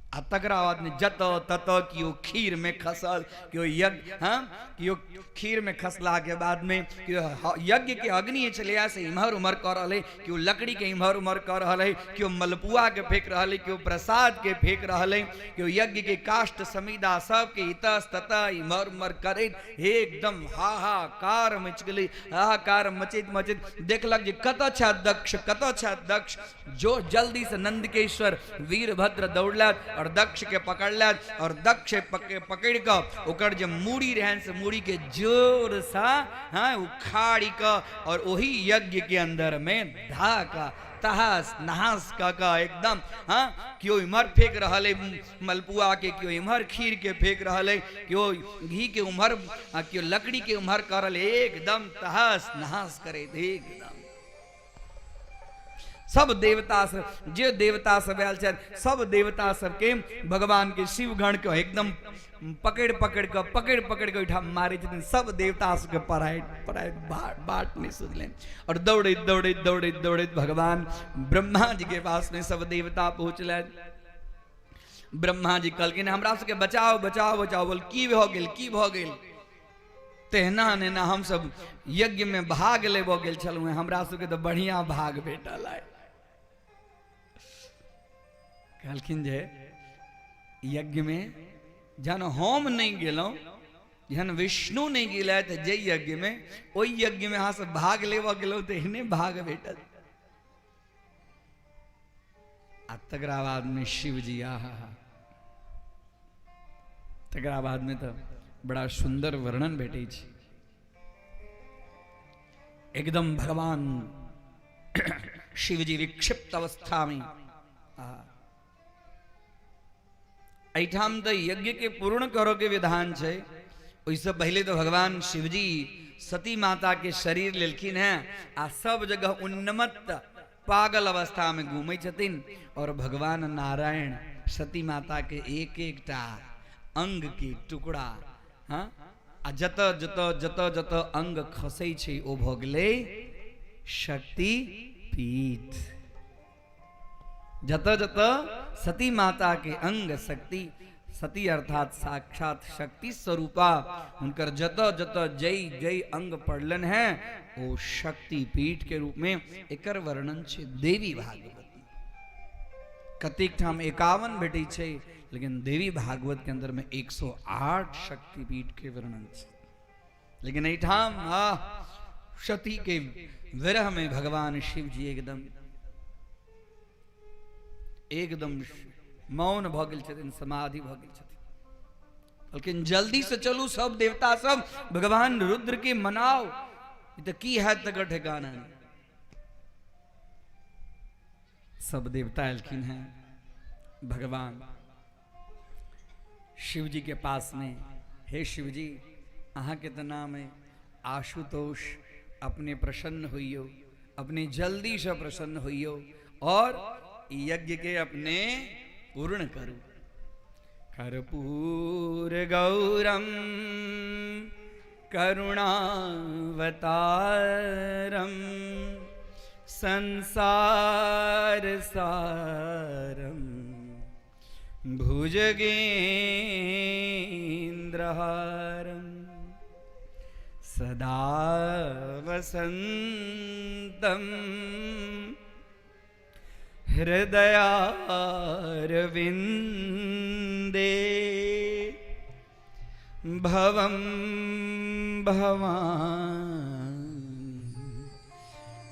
आ तकरा बाद में जत तत कियो खीर में खसल, कियो यज्ञ, हाँ कियो खीर में खसला के बाद में कियो यज्ञ के अग्नि चलिया से इम्हर उमर कर रहे, कियो लकड़ी के इम्हर उमर कर रहे, कियो मलपुआ के फेंक रहे, कियो प्रसाद के फेंक रहे, कियो यज्ञ के काष्ठ समीदा सब के इतस तत इम्हर उमर करे। एकदम हाहाकार मच गेलै। हाहाकार मचैत मचैत देखलक जे कतऽ छै दक्ष, कतऽ छै दक्ष। जो जल्दी से नंदकेश्वर वीरभद्र दौड़लथि और दक्ष के पकड़लथि, और दक्ष पकड़ के ओकर जे मूड़ी रहन से मूड़ी के जोर सा उखाड़ी का और वही यज्ञ के अंदर में धाका तहस नहास का एकदम क्यों इमर फेंक रहा मलपुआ के, क्यों इमर खीर के फेंक रहा, क्यों घी के उमर, क्यों लकड़ी के उमर करल, एकदम तहस नहास करे एकदम। सब देवता सब जे देवता सब आयल छथि सब देवता सबके भगवान के शिव गण के एकदम पकड़ पकड़ के उठा मारे छथिन। सब देवता सबके पराइत बाट नहीं सुधलेन, और दौड़े भगवान ब्रह्मा जी के पास में सब देवता पहुँचल। ब्रह्मा जी कहलखिन हमरा सबके बचाओ बचाओ बचाओ। बोल की भ गेल? तेहना नेना हम सब यज्ञ में भाग ले गेल छलहुँ, हमरा सबके तो बढ़िया भाग भेटल है। कहलखिन जे यज्ञ में जहन हम नहीं गेलहुँ, जहन विष्णु नहीं गेल तो जे यज्ञ में ओहि यज्ञ में अहाँ सब भाग लेब गेलहुँ तो एहने भाग भेटल। आ तकरा बाद में शिव जी तकरा बाद में तो बड़ा सुंदर वर्णन भेटे छै। एकदम भगवान शिव जी विक्षिप्त अवस्था में एठाम तो यज्ञ के पूर्ण करो के विधान है। ओइसे पहले तो भगवान शिव जी सती माता के शरीर लेलखिन हैं आ सब जगह उन्मत्त पागल अवस्था में घूमे छथिन, और भगवान नारायण सती माता के एक एकटा अंग के टुकड़ा आ जत जत जत जत अंग खसै छै ओ भ गेलै शक्ति पीठ। जत जत सती माता के अंग शक्ति, सती अर्थात साक्षात शक्ति स्वरूपा, उनकर जत जत जय जय अंग पड़लन है वो शक्ति पीठ के रूप में। एकर वर्णन छै देवी भागवत। कतेक ठाम 51 भेटै छै, लेकिन देवी भागवत के अंदर में 108 शक्तिपीठ के वर्णन है। लेकिन एठाम सती के विरह में भगवान शिव जी एकदम मौन भ गेल छथिन, समाधि भ गेल छथिन। लेकिन जल्दी से चलू सब देवता सब भगवान रुद्र के मनाओ। ई तो की है तक ठिकाना नहीं। सब देवता एलखिन हैं भगवान शिव जी के पास में। हे शिव जी, अहाँ के तो नाम है आशुतोष, अपने प्रसन्न होइयो, अपने जल्दी से प्रसन्न होइयो और यज्ञ के अपने पूर्ण करो। कर्पूर गौरम करुणावतारम संसार सारम भुजगेन्द्रहारम सदा वसन्तं हृदयारविन्दे भवं भवान्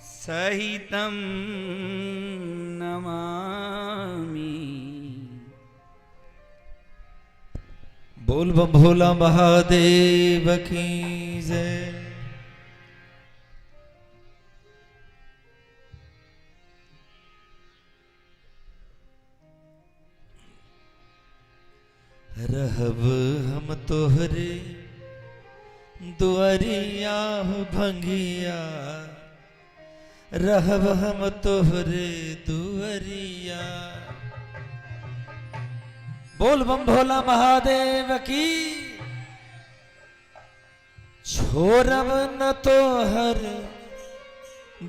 सहितं नमामि। बोल बम भोला महादेव की जय। रहब हम तोहरे दुआरिया हो भंगिया, रहब हम तोहरे दुआरिया। बोल बम भोला महादेव की। छोरब न तोहर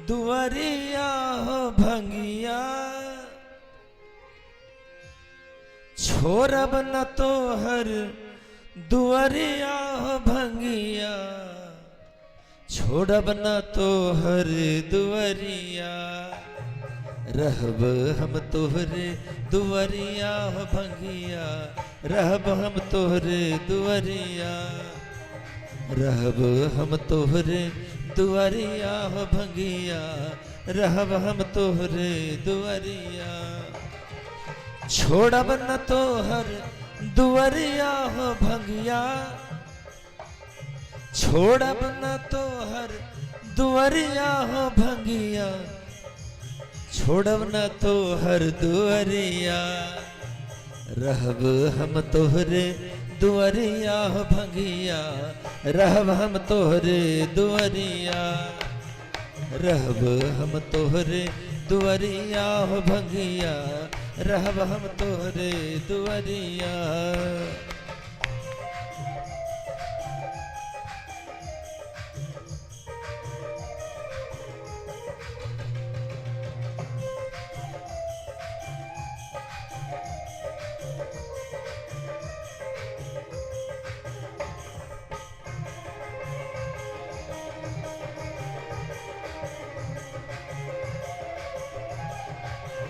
दुआरिया हो भंगिया, छोरब न तोहर दुआरिया हो भंगिया, छोड़ब न तोहर दुआरिया। रहब हम तोहरे दुआरिया हो भंगिया, रहब हम तोहरे दुआरिया, रहब हम तोहरे दुआरिया हो भंगिया, रहब हम तोहरे दुआरिया। छोड़ब न तोहर दुआरिया हो भंगिया, छोड़ब न तोहर दुआरिया हो भंगिया, छोड़ब न तोहर दुआरिया। रहब हम तोहरे दुआरिया हो भंगिया, रहब हम तोहरे दुआरिया, रहब हम तोहरे दुआरिया हो भंगिया, रहब हम तोहरे दुआरिया।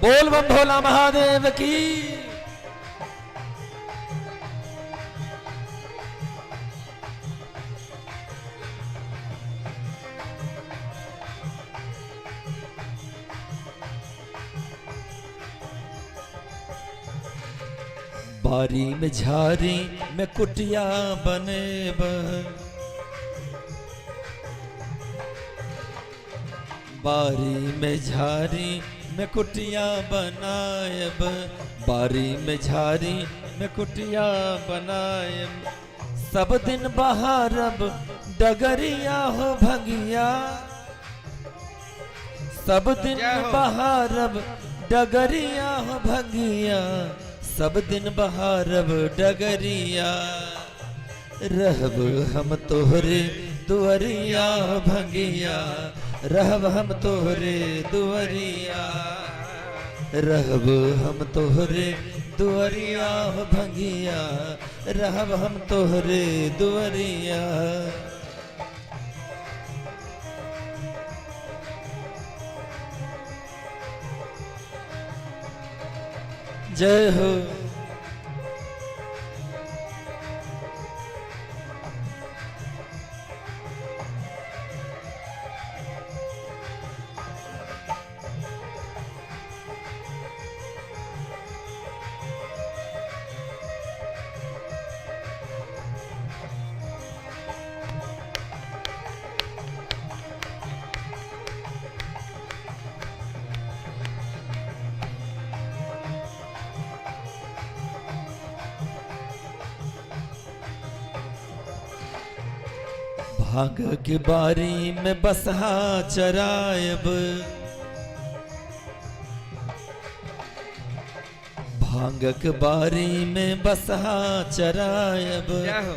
बोल बम भोला महादेव की। बारी में झारी में कुटिया बने बारी में झारी में कुटिया बनायब, बारी में झारी में कुटिया बनायब। सब दिन बहारब डगरिया हो भंगिया, सब दिन बहारब डगरिया हो भंगिया, सब दिन बहारब डगरिया। रहब हम तोहरे दुआरिया हो भंगिया, रहब हम तोहरे दुआरिया, रहब हम तोहरे दुआरिया हो भंगिया, रहब हम तोहरे दुआरिया। जय हो। भांग के बारी में बसहा चरायब, भांग के बारी में बसहा चरायब,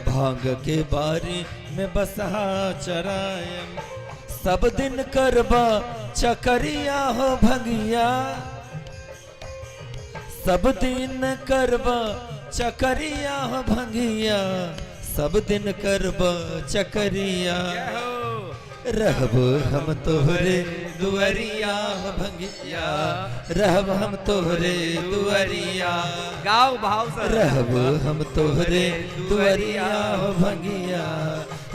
भांग के बारी में बसहा चरायब। सब दिन करबा चकरिया हो भंगिया, सब दिन करबा चकरिया हो भंगिया, सब दिन करबा चकरिया। रहब हम तोहरे दुअरिया हो भंगिया, रहब हम तोहरे दुअरिया। गाओ भाव से। रहब हम तोहरे दुअरिया हो भंगिया,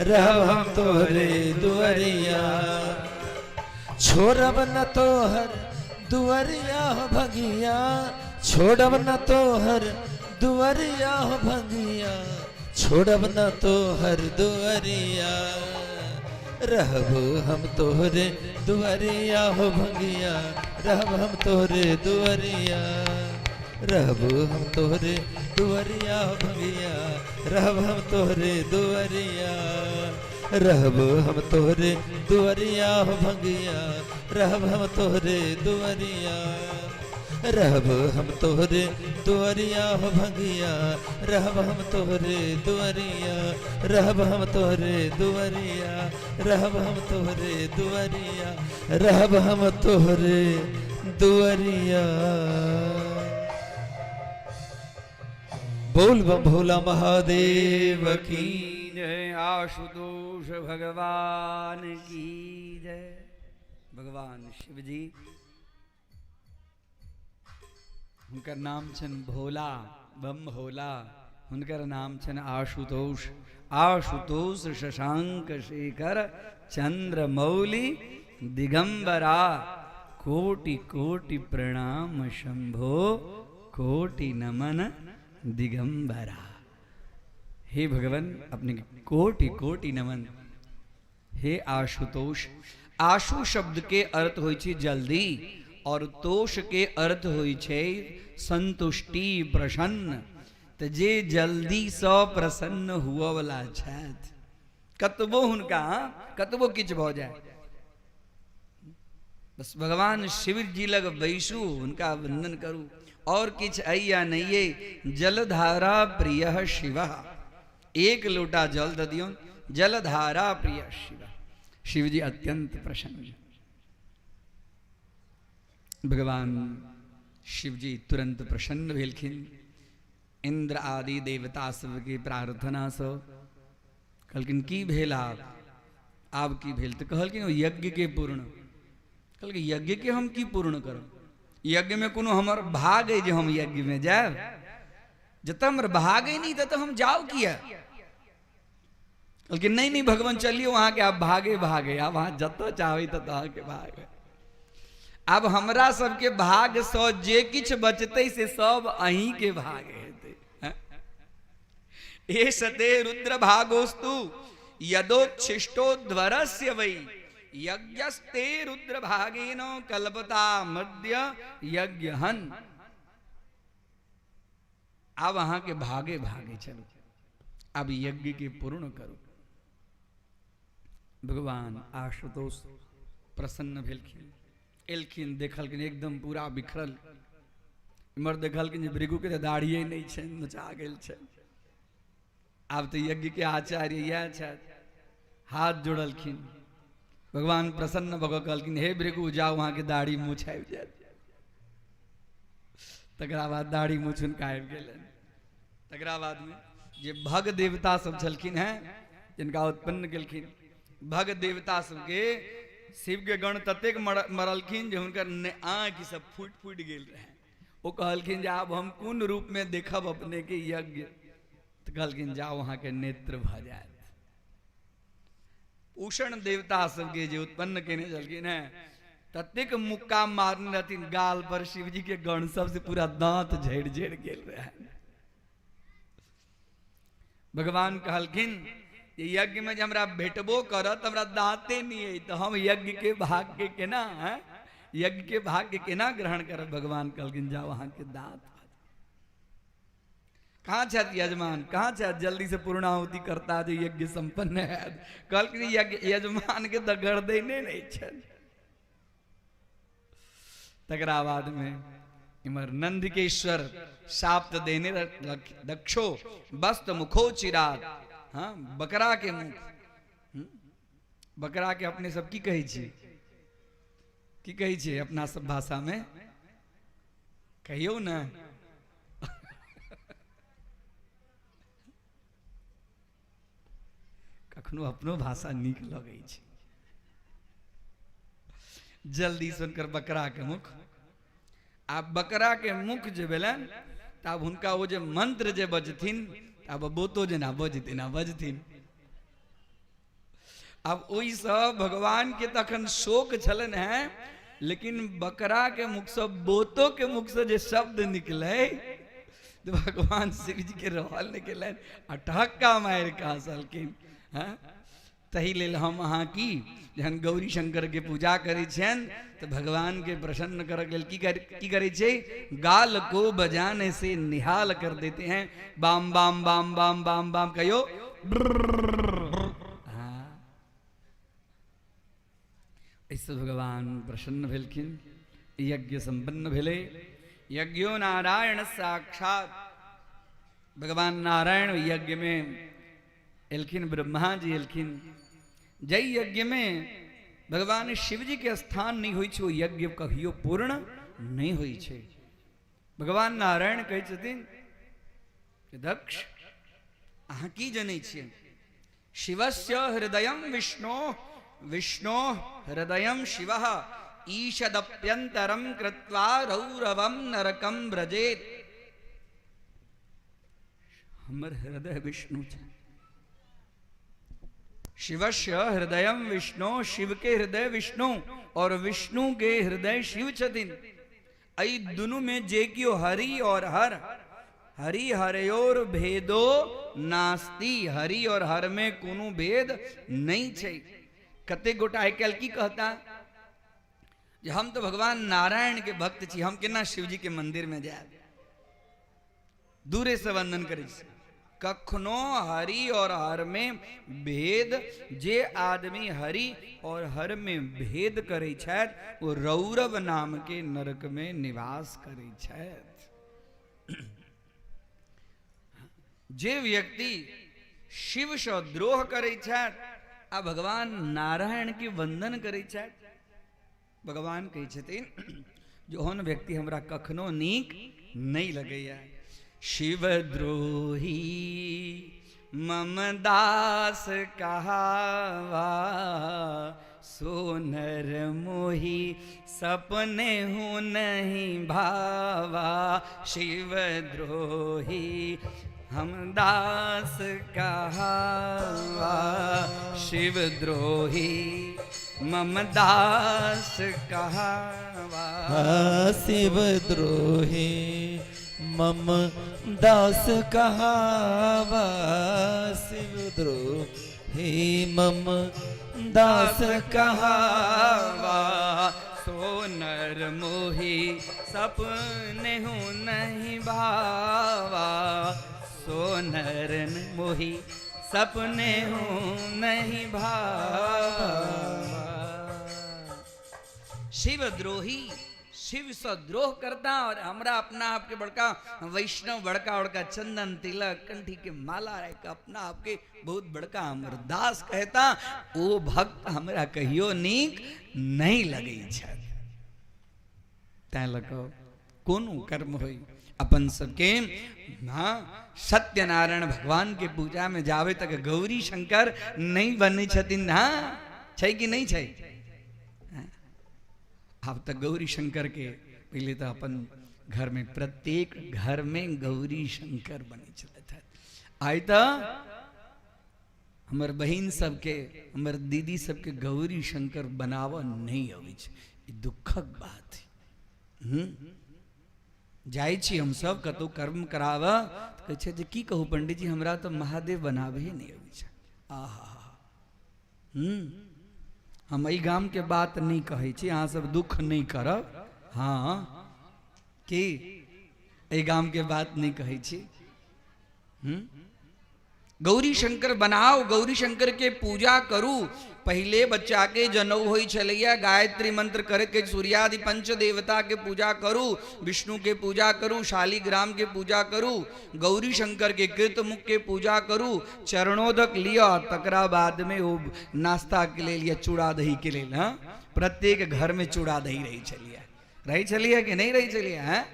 रहब हम तोहरे दुअरिया। छोड़ब न तोहर दुअरिया हो भंगिया, छोड़ब न तोहर दुअरिया हो भंगिया, छोड़ब न तोहर दुअरिया। रहब हम तोहरे दुअरिया हो भंगिया, रहब हम तोहरे दुअरिया, रहब हम तोहरे दुअरिया हो भंगिया, रहब हम तोहरे दुअरिया, रहब हम तोहरे दुअरिया हो भंगिया, रहब हम तोहरे दुअरिया, रहब हम तोहरे दुअरिया हो भंगिया, रहब हम तोहरे दुअरिया, रहब हम तोहरे दुअरिया, रहब हम तोहरे दुअरिया, रहब हम तोहरे दुअरिया। बोल बम भोला महादेव की जय। आशुतोष भगवान की जय। भगवान शिव जी हुनकर नाम छन भोला, बम भोला। हुनकर नाम छन आशुतोष। आशुतोष शशांक शेखर चंद्रमौली दिगंबरा, कोटि कोटि प्रणाम शंभो, कोटि नमन दिगंबरा। हे भगवान, अपने कोटि कोटि नमन। हे आशुतोष। आशु शब्द के अर्थ होय छै जल्दी, और तोष के अर्थ होय छै संतुष्टि, प्रसन्न। तो जे जल्दी से प्रसन्न हुआ वाला छथि, कतबो हुनका कतबो किछ भ जाए, बस भगवान शिव जी लग बैसू, हुनका वंदन करू, और किछ अइया नहीं। जलधारा प्रिय शिव, एक लोटा जल द दियो, जलधारा प्रिय शिव। शिव जी अत्यंत प्रसन्न। भगवान शिव जी तुरंत प्रसन्न भेलखिन। इंद्र आदि देवता सबके प्रार्थना से कहलखिन की भेल आब की भेल? तो कहलखिन यज्ञ के पूर्ण। कहलखिन यज्ञ के हम की पूर्ण करब? यज्ञ में कोनो हमर भाग है जो हम यज्ञ में जाए? जत हमर भाग ही नहीं तो हम जाओ किया? कहलखिन नहीं नहीं भगवान चलिए वहां के, आप भागे भागे, आप वहां जतो चाहे तत के भाग। अब हमरा सबके भाग सो जे किछ बचते से सब अहीं के भाग हेते। ए सते रुद्र भागोस्तु यदोच्छिष्टो ध्वरस्य वै, यज्ञस्ते रुद्र भागेनो कल्पता मध्य यज्ञहन। अब वहां के भागे भागे चलो, अब यज्ञ के पूर्ण करो। भगवान आशुतोष प्रसन्न भेलखिन। एलखिन, देखलखिन एकदम पूरा बिखरल। इमर देखलखिन भृगु के दाढ़िए नहीं छै, नचा गेल छै। आब तो यज्ञ के आचार्य यह छथि। हाथ जोड़लखिन, भगवान प्रसन्न भऽ कऽ कहलखिन हे भृगु जाओ वहां के दाढ़ी मूछ आबि जायत। तकरा बाद दाढ़ी मूछ हुनका आबि गेलनि। तकरा बाद में जे भग देवता सब छलखिन हैं, जिनका उत्पन्न केलखिन, भग देवता सबके शिव के गण ततेक मरलखिन जे हुनकर आँखि सब फूट फूट गेल रहे। वो कहलखिन जे आब हम कोन रूप में देखब अपने के यज्ञ? तो कहलखिन जाओ वहां के नेत्र भ जायत। उषण देवता सबके जे उत्पन्न केने छलखिन हैं, ततेक मुक्का मारने रहथिन गाल पर, शिव जी के गण सब से पूरा दांत झड़ झड़ गेल रहे। भगवान कहलखिन यज्ञ में जब हमरा भेटबो करत, हमरा दांते नहीं है, तो हम यज्ञ के भाग के केना है, यज्ञ के भाग के केना ग्रहण करब? भगवान कहलखिन जाओ वहां के दांत। कहाँ छत यजमान, कहाँ छत, जल्दी से पूर्णाहुति करता जो यज्ञ संपन्न है। कल के यजमान के दगड़ देने नहीं छत। तकरा बाद में इमर नंदिकेश्वर शाप्त देने दक्षो वस्त मुखो चिराग। हाँ, बकरा के मुख, बकरा के अपने सब की कही छी, की कही छी अपना सब भाषा में कहियो ना। कखनो अपनो भाषा नीक लगे छै। जल्दी सुनकर बकरा के मुख, आप बकरा के मुख जे भेलन तब हुनका वो जे मंत्र जे बजथिन अब बोतो जे ना बजथिन ना बजथिन। अब ओई सब भगवान के तखन शोक छलन है, लेकिन बकरा के मुख से बोतो के मुख से जे शब्द निकले तो भगवान शिव जी के रहल निकले अटहक्का मार के हंसलखिन। हाँ? तही लेल हम अहाँ की जहन गौरी शंकर के पूजा करे छन तो भगवान के प्रसन्न कर लेल की करे छे, गाल को बजाने से निहाल कर देते हैं। बाम बाम बाम बाम बाम बाम कहो। हाँ, ऐसे भगवान प्रसन्न भेलखिन, यज्ञ संपन्न भेले। यज्ञो नारायण साक्षात, भगवान नारायण यज्ञ में एलखिन, ब्रह्मा जी एलखिन। जय यज्ञ में भगवान शिव जी के स्थान नहीं हुई छो, यज्ञ कहियो पूर्ण नहीं हुई छे। भगवान नारायण कहे छथिन कि दक्ष अहाँ की जनै छियै, शिवस्य हृदयं विष्णो विष्णो हृदयं शिवः ईशदप्यंतरं कृत्वा रौरवं नरकं व्रजेत। हमर हृदय विष्णु छे। शिवस्य हृदय विष्णु, शिव के हृदय विष्णु और विष्णु के हृदय शिव छथिन। आई दोनों में जे कियो हरि और हर, हरि हरयोर भेदो नास्ति, हरि और हर में कोनो भेद नहीं छे। कते गोटा आइ काल्हि की कहता जे हम तो भगवान नारायण के भक्त छी, हम केना शिव जी के मंदिर में जाए, दूरे से वंदन करे छी। कखनो हरि और हर में भेद, जे आदमी हरि और हर में भेद करे छथि वो रौरव नाम के नरक में निवास करे छथि। जे व्यक्ति शिव से द्रोह करे छथि आ भगवान नारायण के वंदन करे छथि, भगवान कहे छथिन जोहन व्यक्ति हमरा कखनो नीक नहीं लगैया। शिवद्रोही मम दास कहावा, सोनर मोही सपने हूँ नहीं भावा। शिवद्रोही हम दास कहावा, शिवद्रोही मम दास कहावा। शिवद्रोही मम दास कहावा, शिवद्रोही मम दास कहावा। सोनर मोही सपने हूँ नहीं भावा, सोनर मोही सपने हूँ नहीं भावा। शिवद्रोही, शिव से द्रोह करता और हमरा अपना आपके बड़का वैष्णव, बड़का बड़का चंदन तिलक कंठी के माला रह के अपना आपके बहुत बड़का हमर दास कहता, वो भक्त हमरा कहियो नीक नहीं लगे छथि। तै लको कोनो कर्म होई अपन सबके हाँ सत्यनारायण भगवान के पूजा में जावे तक गौरी शंकर नहीं बने छथिन। हाँ छै कि नहीं छै? अब तक गौरी शंकर के पहले तो अपन घर में प्रत्येक घर में गौरी शंकर बने चलते। आई तो हमर बहन सबके, हमर दीदी सबके गौरी शंकर बनाव नहीं अबै छै, ई दुखक बात है। जाइ छी हम सब कतौ कर्म कराव तो कहै छै जे की कहू पंडित जी हमरा तो महादेव बनावे ही नहीं अबै छै। आहा हम ई गाम के बात नहीं कहै छी, अहाँ सब दुख नहीं करब। हाँ कि ई गाम के बात नहीं कहै छी, गौरी शंकर बनाओ, गौरी शंकर के पूजा करू। पहले बच्चा के जनऊ होई छलैया, गायत्री मंत्र करके सूर्यादि पंच देवता के पूजा करू, विष्णु के पूजा करू, शालिग्राम के पूजा करू, गौरी शंकर के कृतमुख के पूजा करू, चरणोदक लिया, तकरा बाद में वो नाश्ता के ले लिया, चूड़ा दही के लिए। हाँ, प्रत्येक घर में चूड़ा दही रही चलिए कि नहीं रही चलिए? है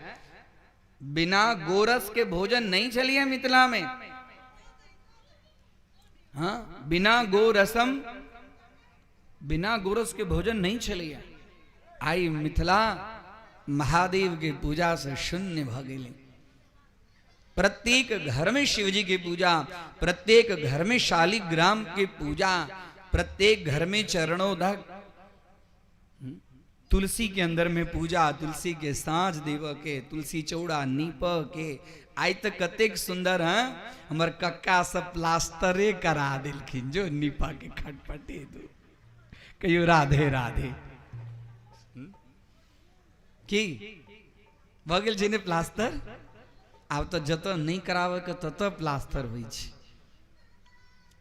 बिना गोरस के भोजन नहीं चलिए मिथिला में। हाँ, बिना गोरस के भोजन नहीं चलिए। आई मिथिला महादेव के पूजा से शून्य भगेली। प्रत्येक घर में शिव जी की पूजा, प्रत्येक घर में शालिग्राम की पूजा, प्रत्येक घर में चरणोदक, तुलसी के अंदर में पूजा, तुलसी के साँझ देव के, तुलसी चौड़ा नीप के। आई तो कतेक सुंदर है हमार कक्का सब प्लास्टरे करा दिलखिन, जो नीपा के खटपटे दो कहियो राधे राधे की भगल जी ने प्लास्टर। आब तो जत नहीं करावे के तत प्लास्टर हुई छे।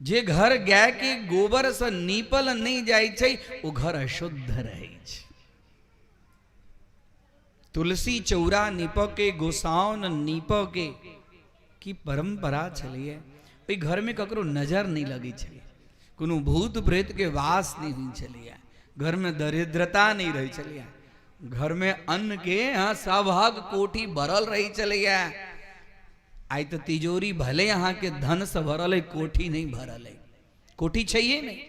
जे घर गाय के गोबर से नीपल नहीं जाय छे वो घर अशुद्ध रहे छे। तुलसी चौरा नीप के, गोसाउन नीप के की परंपरा चलिए। भाई घर में ककरो नजर नहीं लगी चलिए, कोनो भूत प्रेत के वास नहीं हुई चलिए, घर में दरिद्रता नहीं रही चलिए, घर में अन्न के यहाँ सौभाग कोठी भरल रही चलिए। आई तो तिजोरी भले यहाँ के धन से भरल है, कोठी नहीं भरल है। कोठी चाहिए नहीं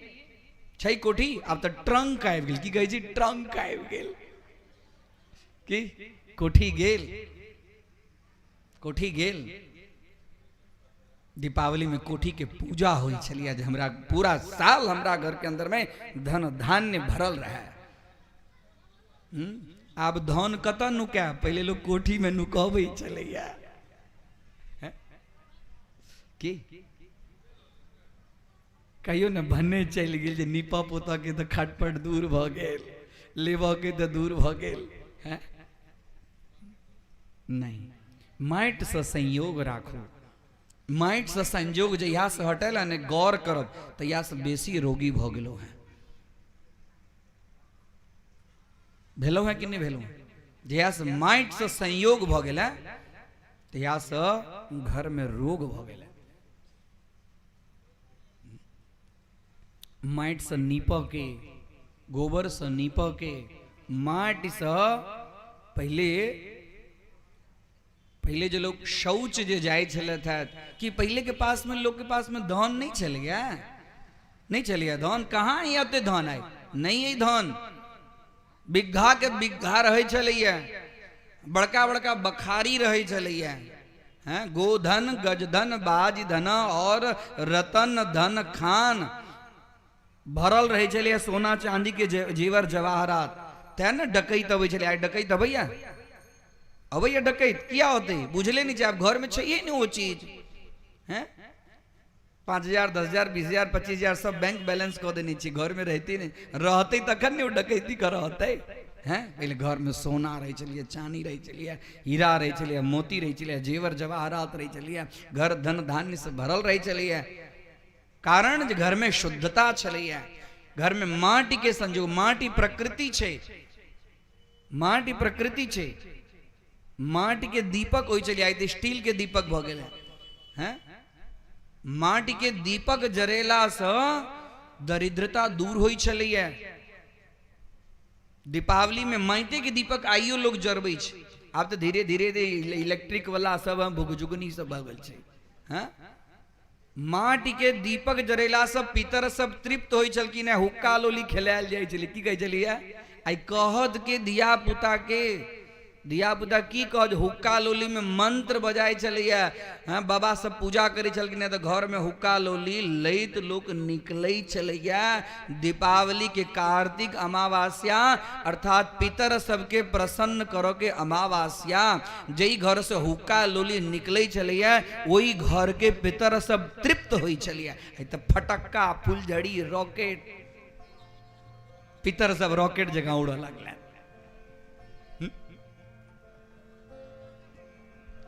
छै कोठी, अब तो ट्रंक आबि गेल। की कहै छी? ट्रंक आबि गेल की कोठी गेल, कोठी गेल। दीपावली में कोठी के पूजा हुई चलिए, हमरा पूरा साल हमरा घर के अंदर में धन धान्य भरल रहे। अब धन कत नुका, पहले लोग कोठी में नुकावे चलिए की कहियो न भन्ने चल गेल जे नीपा पोता के तो खटपट दूर भ गेल, लेबा के तो दूर भ गेल। है नहीं, माटि से संयोग राखू। माटि से संयोग जहिया से हटेला ने गौर करब तहिया से बेसी रोगी भ गेलो है। भेलो है कि नहीं भेलो? जहिया से माटि से संयोग भ गेला तहिया से घर में रोग भ गेला। माटि से नीप के, गोबर से नीप के, माटि से पहले जो लोग शौच जो जाए चले थे कि पहले के पास में लोग के पास में धन नहीं चले गया, नहीं चले गया धन। कहाँ ही आते धन आए? नहीं है धन, बिघा के बिघा रहे चलिए, बड़का बड़का बखारी रहे चलिए। हैं गोधन, गजधन, बाज धन और रतन धन खान भरल रहे चलिए। सोना चांदी के जेवर जवाहरात तै न डकैत अबै चले। डकैत अबैया अबैया डकैत किया होते बुझले नहीं चाहिए। घर में चाहिए नहीं वो चीज है। 5,000 10,000 20,000 25,000 सब बैंक बैलेंस कर देनी चाहिए, घर में रहती नहीं। रहते तखन नहीं वो डकैती कर होते हैं। पहले घर में सोना रही चलिए, चांदी रही चलिए, हीरा रही चलिए, मोती रही चलिए, जेवर जवाहरात रही चलिए, घर धन धान्य से भरल रही चलिए। कारण घर में शुद्धता चलिए, घर में माटी के संजोग, माटी प्रकृति छे, माटी प्रकृति छे। माटी के दीपक होई चली आई, स्टील के दीपक भ गेल हैं। माटी के दीपक जरेला से दरिद्रता दूर होई चलिए। दीपावली में माटी के दीपक आइयो लोग जरबै छै। आब तो धीरे धीरे इलेक्ट्रिक वाला सब भुगजुगनी सब भ गेल छै। हैं माटी के दीपक जरेला सब पितर सब तृप्त होई छलखिन। हुक्का लोली खेलायल जाय छलै। की कहै छलियै? आई कहद के दिया पुता की कह हुक्का लोली में मंत्र बजाय चलिए। हाँ बाबा सब पूजा करे छलखिन तो घर में हुक्का लोली लैत लोक निकलै छलैया। दीपावली के कार्तिक अमावस्या अर्थात पितर सबके प्रसन्न करो के अमावस्या, जई घर से हुक्का लोली निकलै छलैया वही घर के पितर सब तृप्त होई छलैया। तो फटक्का, फुलझड़ी, रॉकेट, पितर सब रॉकेट जगह उड़ लगला।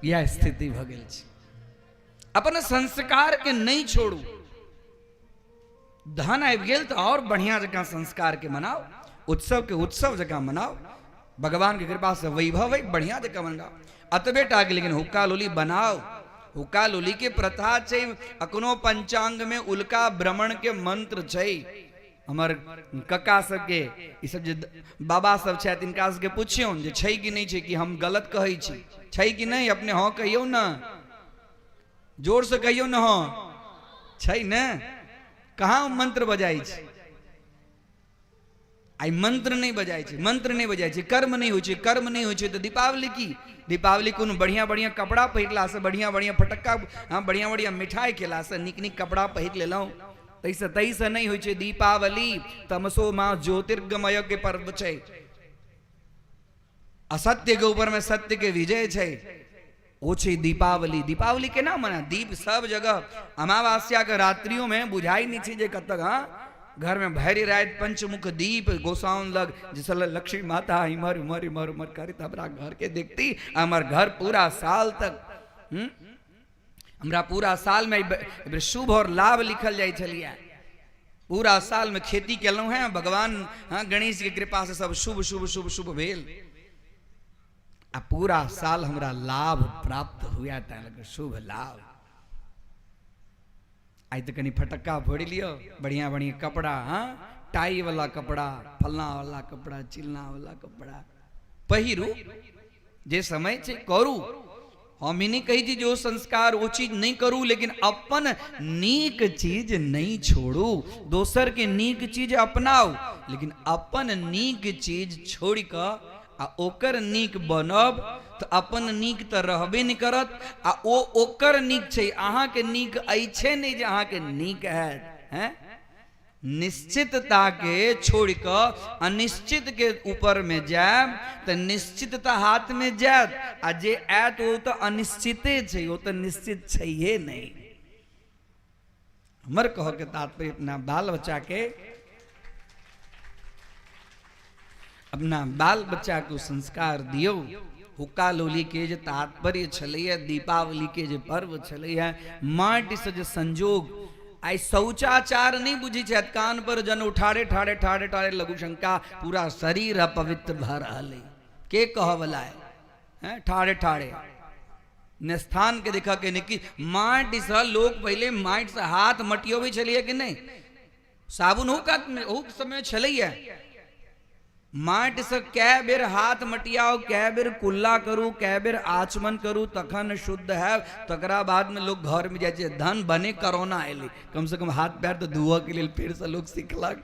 यह स्थिति भ गेल छै। अपन संस्कार के नहीं छोड़ू। धन आबि गेल तो और बढ़िया जगह संस्कार के मनाओ, उत्सव के उत्सव जगह मनाओ, भगवान की कृपा से वैभव है बढ़िया जगह मनाओ। अतबे टाक लेकिन हुक्का लोली बनाओ। हुक्का लोली के प्रथा छै, अखनो पंचांग में उल्का भ्रमण के मंत्र छै। हमर कक्का सबके ई सब जे बाबा सब छै तिनका सबके पूछियौ जे छै कि नहीं छै, कि हम गलत कहै छी, छै कि नहीं अपने हाँ कहियौ ना, जोर से कहियौ ना हाँ छै ने। कहाँ मंत्र बजाई छै, आई मंत्र नहीं बजाई छै, मंत्र नहीं बजाई छै, कर्म नहीं होइ छै, कर्म नहीं होइ छै तो दीपावली की, दीपावली कोनो बढ़िया बढ़िया कपड़ा पहिरला से, बढ़िया बढ़िया फटक्का, हाँ बढ़िया बढ़िया मिठाई खेला से, निक निक कपड़ा पहिर लेलौं, तैसे नहीं होइ छै दीपावली। तमसो मां ज्योतिर्गमय के पर्व छै, असत्य के ऊपर में सत्य के विजय छै, वो छै दीपावली। दीपावली केना मना, दीप सब जगह अमावस्या के रात्रियों में बुझाई नहीं छै जे कतक, हाँ घर में भैरी रात पंचमुख दीप गोसाउन लग, जिस लक्ष्मी माता इमर उमर इमर उमर करी हमरा घर के देखती, हमार घर पूरा साल तक हमरा पूरा साल में शुभ और लाभ लिखल जाय छलिए। पूरा साल में खेती केलहुं हैं, भगवान हाँ गणेश की कृपा से सब शुभ शुभ शुभ शुभ भेल, आ पूरा साल हमरा लाभ प्राप्त हुआ था, शुभ लाभ। आई तो कनी फटक्का फोड़ लियो, बढ़िया बढ़िया कपड़ा, हाँ टाई वाला कपड़ा, फलना वाला कपड़ा, चिलना वाला कपड़ा पहिरू, जे समय से करू। हम ही नहीं कही थी जो संस्कार वो चीज नहीं करू, लेकिन अपन नीक चीज नहीं छोड़ू। दोसर के नीक चीज अपनाओ, लेकिन अपन नीक चीज छोड़ कर आ ओकर नीक बनब तो अपन नीक तो रहबे नहीं करत, आ ओ ओकर नीक छै, अहाँ के नीक ऐछे नहीं जे अहाँ के नीक है। निश्चितता के छोड़ कर अनिश्चित के ऊपर में जाब तो निश्चितता हाथ में जात, आ जे आयत वो तो अनिश्चिते छै, वो तो निश्चित छै नहीं। हमर कहो के तात्पर्य अपना बाल बच्चा के, अपना बाल बच्चा को संस्कार दियो। हुक्का लोली के जे तात्पर्य छलैया, दीपावली के जे पर्व छलैया, माटि से जे संजोग, आई शौचाचार नहीं बुझी छै, कान पर जन उठाड़े ठाड़े ठाड़े ठाड़े लघु शंका, पूरा शरीर अपवित्र भ रहल है, के कह वाला है ठाड़े ठाड़े निस्थान के देखा के निकी। माटि से लोग पहले माटि से हाथ मटियोबे छलिए कि नहीं, साबुन हो समय छलैया, माटि से कै बेर हाथ मटियाओ, कै बेर कुल्ला करू, कै बेर आचमन करू, तखन शुद्ध है। तकरा बाद में लोग घर में जाए, धन बने कोरोना एले, कम से कम हाथ पैर तो धुआ के लिए फिर से लोग सीखलक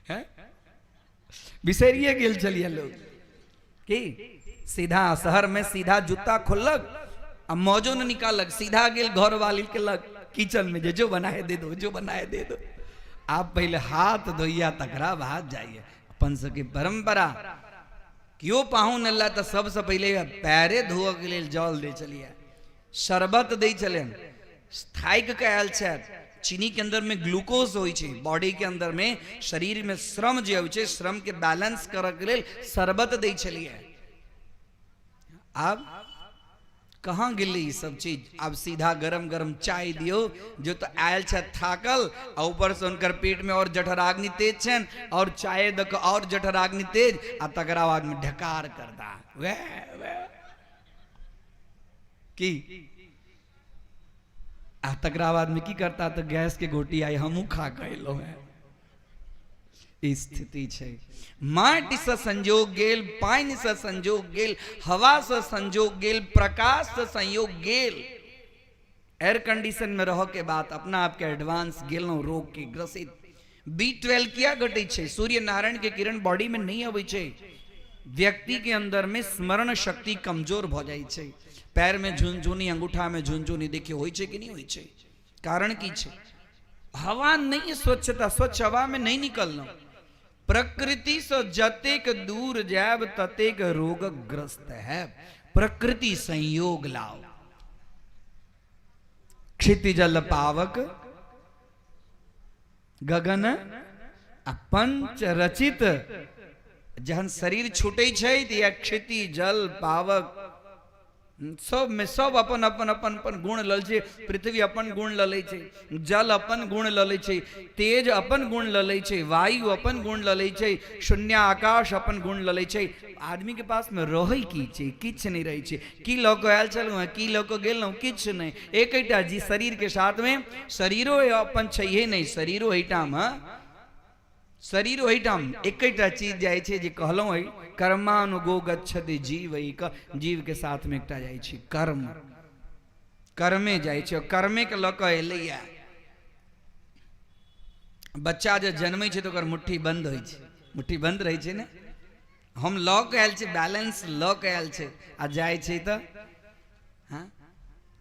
है, बिसरिए गेल चलिए लोग कि सीधा शहर में सीधा जूता खोलक, अब मौजो न निकालक, सीधा गेल घर वाली के लग किचन में, जो बनाए दे दो, जो बनाए दे दो। आप पहले हाथ धोइया तकरा बाद जाइए। अपन सबके परंपरा क्यों पाहुन अल्लाह तो सबसे पहले पैरे धोए के लिए जल दे चलिए, शरबत दे चले, थाइक कहल छै, चीनी के अंदर में ग्लूकोज होइ छै, बॉडी के अंदर में शरीर में श्रम जे होइ छै, श्रम के बैलेंस करे के लिए शरबत दे चलिए। अब कहाँ गिली सब चीज, अब सीधा गरम गरम चाय दियो, जो तो आयल छ थाकल, और ऊपर से उनकर पेट में और जठराग्नि तेज छन, और चाय दक और जठराग्नि तेज, आ तकरा बाद में ढकार करता वे की, आ तकरा बाद में की करता तो गैस के गोटी आई, हमू खा कैलो है। स्थिति छै, माटि से संजोग गेल, पानी से संजोग गेल, हवा से संजोग गेल, प्रकाश से संयोग गेल। एयर कंडीशन में रहो के बाद अपना आपके एडवांस गेलो रोग के ग्रसित। B12 किया घटे छै, सूर्य नारायण के किरण बॉडी में नहीं अबै छै, व्यक्ति के अंदर में स्मरण शक्ति कमजोर भ जाय छै, पैर में झुनझुनी, अंगूठा में झुनझुनी, देखिए होइ छै कि नहीं होइ छै, कारण की छै, हवा नहीं स्वच्छता, स्वच्छ हवा में नहीं निकलना। प्रकृति से जतेक दूर जाब ततेक रोगग्रस्त है, प्रकृति संयोग लाओ। क्षितिजल पावक गगन आ पंच रचित, जहन शरीर छूटे छै त या क्षिति जल पावक सब में सब अपन अपन अपन अपन गुण लल छै। पृथ्वी अपन गुण ललै छै, जल अपन गुण ललै छै, तेज अपन गुण ललै छै, वायु अपन गुण ललै छै, शून्य आकाश अपन गुण ललै छै। आदमी के पास में रहै की छै? किछ नहीं रहै छै। की लऽ कऽ आयल छलहुँ हैं, की लऽ कऽ गेलहुँ, किछ नहीं। एकटा जी शरीर के साथ में शरीरो अपन छैहे नहीं, शरीरो एहिठाम शरीरो एहिठाम एकटा चीज जाइ छै जे कहलहुँ है कर्मानुगो गच्छति जीव। जीव के साथ में एकटा जाइ छै कर्म, कर्मे जाइ छै। कर्मे के लऽ कऽ एलैया। बच्चा जे जन्मै छै तो ओकर मुट्ठी बंद होइ छै, मुट्ठी बंद रहै छै ने। हम लऽ कऽ आयल छै, बैलेंस लऽ कऽ आयल छै, आ जाइ छै तऽ हाँ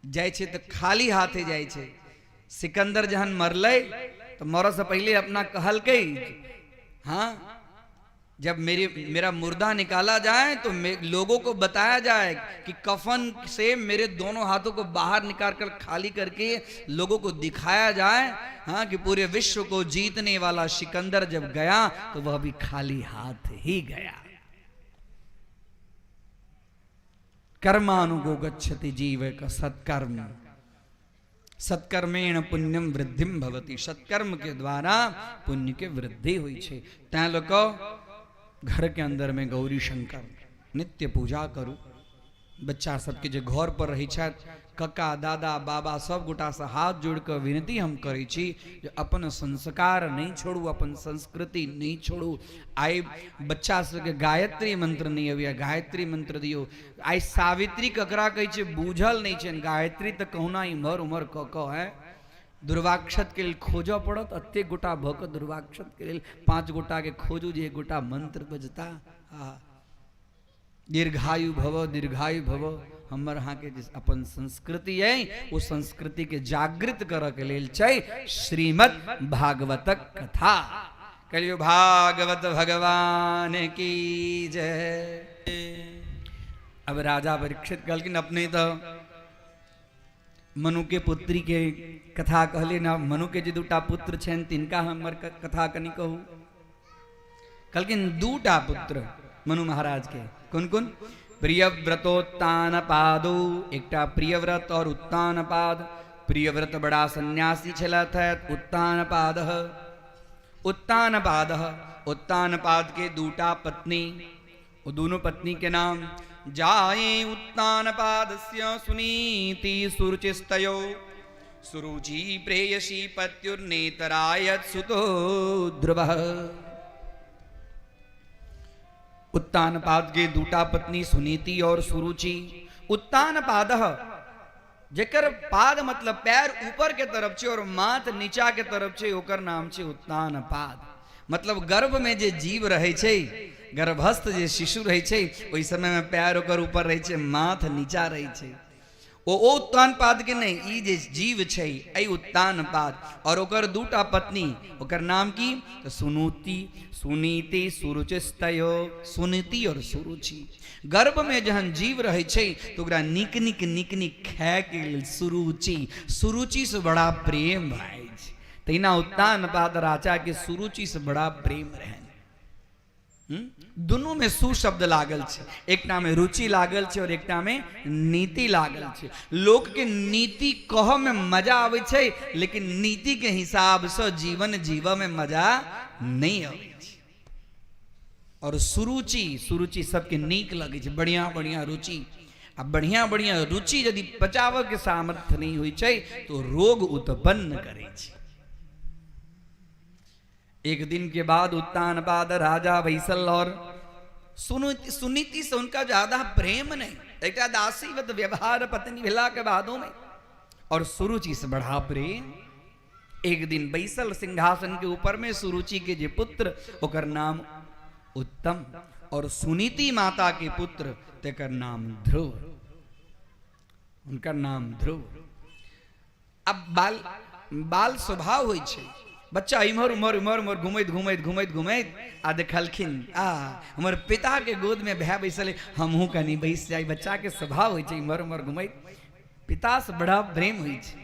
जाइ छै तऽ खाली हाथे जाइ छै। सिकंदर जहन मरलै तो मरऽ से पहले अपना कहलकै, हाँ जब मेरा मुर्दा निकाला जाए तो लोगों को बताया जाए कि कफन से मेरे दोनों हाथों को बाहर निकाल कर खाली करके लोगों को दिखाया जाए, हाँ कि पूरे विश्व को जीतने वाला सिकंदर जब गया तो वह भी खाली हाथ ही गया। कर्मानुगो गच्छति जीव का सत्कर्म, सत्कर्मेण पुण्यम वृद्धिम भवति। सत्कर्म के द्वारा पुण्य के वृद्धि हुई छे। तैं लोग घर के अंदर में गौरी शंकर नित्य पूजा करू। बच्चा सबके जे घर पर रही छथि, कक्का दादा बाबा सब गोटा से हाथ जोड़ कर विनती हम करै छी जे अपन संस्कार नहीं छोड़ू, अपन संस्कृति नहीं छोड़ू। आइ बच्चा सबके गायत्री मंत्र नहीं अबैया, गायत्री मंत्र दियो। आइ सावित्री ककरा कहै छै बूझल नहीं छै। गायत्री तो कहुना इम्हर उम्हर क है दुर्वाक्षत के लिए खोजऽ पड़त। अत्ते गोटा भऽ कऽ दुर्वाक्षत के लिए 5 गोटा के खोजू जे 1 गोटा मंत्र बजता। दीर्घायु भव, दीर्घायु भव। हमर अहाँ के अपन संस्कृति है, वो संस्कृति के जागृत करऽ के लेल छै श्रीमद् भागवतक कथा। कहियो भागवत भगवान की जय। अब राजा परीक्षित कहलखिन अपने तो मनु के पुत्री के कथा कहले ना। मनु के जे 2टा पुत्र छन तिनका हमर कथा कनी कहू। कहलखिन 2टा पुत्र मनु महाराज के। कौन कौन? प्रियव्रतोत्तानपादो, एकटा प्रियव्रत और उत्तानपाद। प्रियव्रत बड़ा सन्यासी छलथ, उत्तानपाद उत्तानपाद के 2टा पत्नी। वो दोनों पत्नी के नाम जाये उत्तानपादस्य सुनीति सुरुचिस्तयो। सुरुचि प्रेयसी पत्युर्नेतरायत सुतो ध्रुवः। उत्तानपाद के 2टा पत्नी सुनीति और सुरुचि। उत्तानपाद जेकर पाद मतलब पैर ऊपर के तरफ छे और माथ नीचा के तरफ छे, ओकर नाम छे उत्तानपाद। मतलब गर्भ में जे जीव रहे छे, गर्भस्थ जे शिशु रहे छे, ओई समय में पैर ओकर ऊपर रहे छे, माथ नीचा रहे छे। ओ उत्तानपाद के नहीं, ई जे जीव छे आई उत्तानपाद। और ओकर 2टा पत्नी, ओकर नाम की? तो सुनीति सुरुचिस्तयो। सुनीति और सुरुचि। गर्भ में जहन जीव रहे छे तो ओकरा निक निक खाए के लेल सुरुचि, सुरुचि से बड़ा प्रेम भाई। तहिना उत्तानपाद राजा के सुरुचि से बड़ा प्रेम रहन। दोनों में सु शब्द लागल छे, एकटा में रुचि लागल छे और एकटा में नीति लागल छे। लोक के नीति कह में मजा आवे छे, लेकिन नीति के हिसाब से जीवन जीव में मजा नहीं आवे छे। और सुरुचि सबके नीक लगे छे, बढ़िया बढ़िया रुचि। अब बढ़िया बढ़िया रुचि यदि पचाव के सामर्थ्य नहीं हुई छे तो रोग उत्पन्न करे छे। एक दिन के बाद उत्तानपाद राजा बैसल और सुनीति से उनका ज्यादा प्रेम नहीं, एक दासीवत व्यवहार पत्नी भेला के बादों में, और सुरुचि से बढ़ा प्रेम। एक दिन बैसल सिंहासन के ऊपर में सुरुचि के जे पुत्र, ओकर नाम उत्तम, और सुनीति माता के पुत्र तेकर नाम ध्रुव, उनका नाम ध्रुव। अब बाल स्वभाव होइ छे, बच्चा इमहर उमहर घुमैत आ देखलखिन हमर पिता के गोद में भै बैसल, हमहूँ कनी बैस जाई। बच्चा के स्वभाव होइ छे इमहर उमहर घुमैत, पिता से बड़ा प्रेम होइ छे।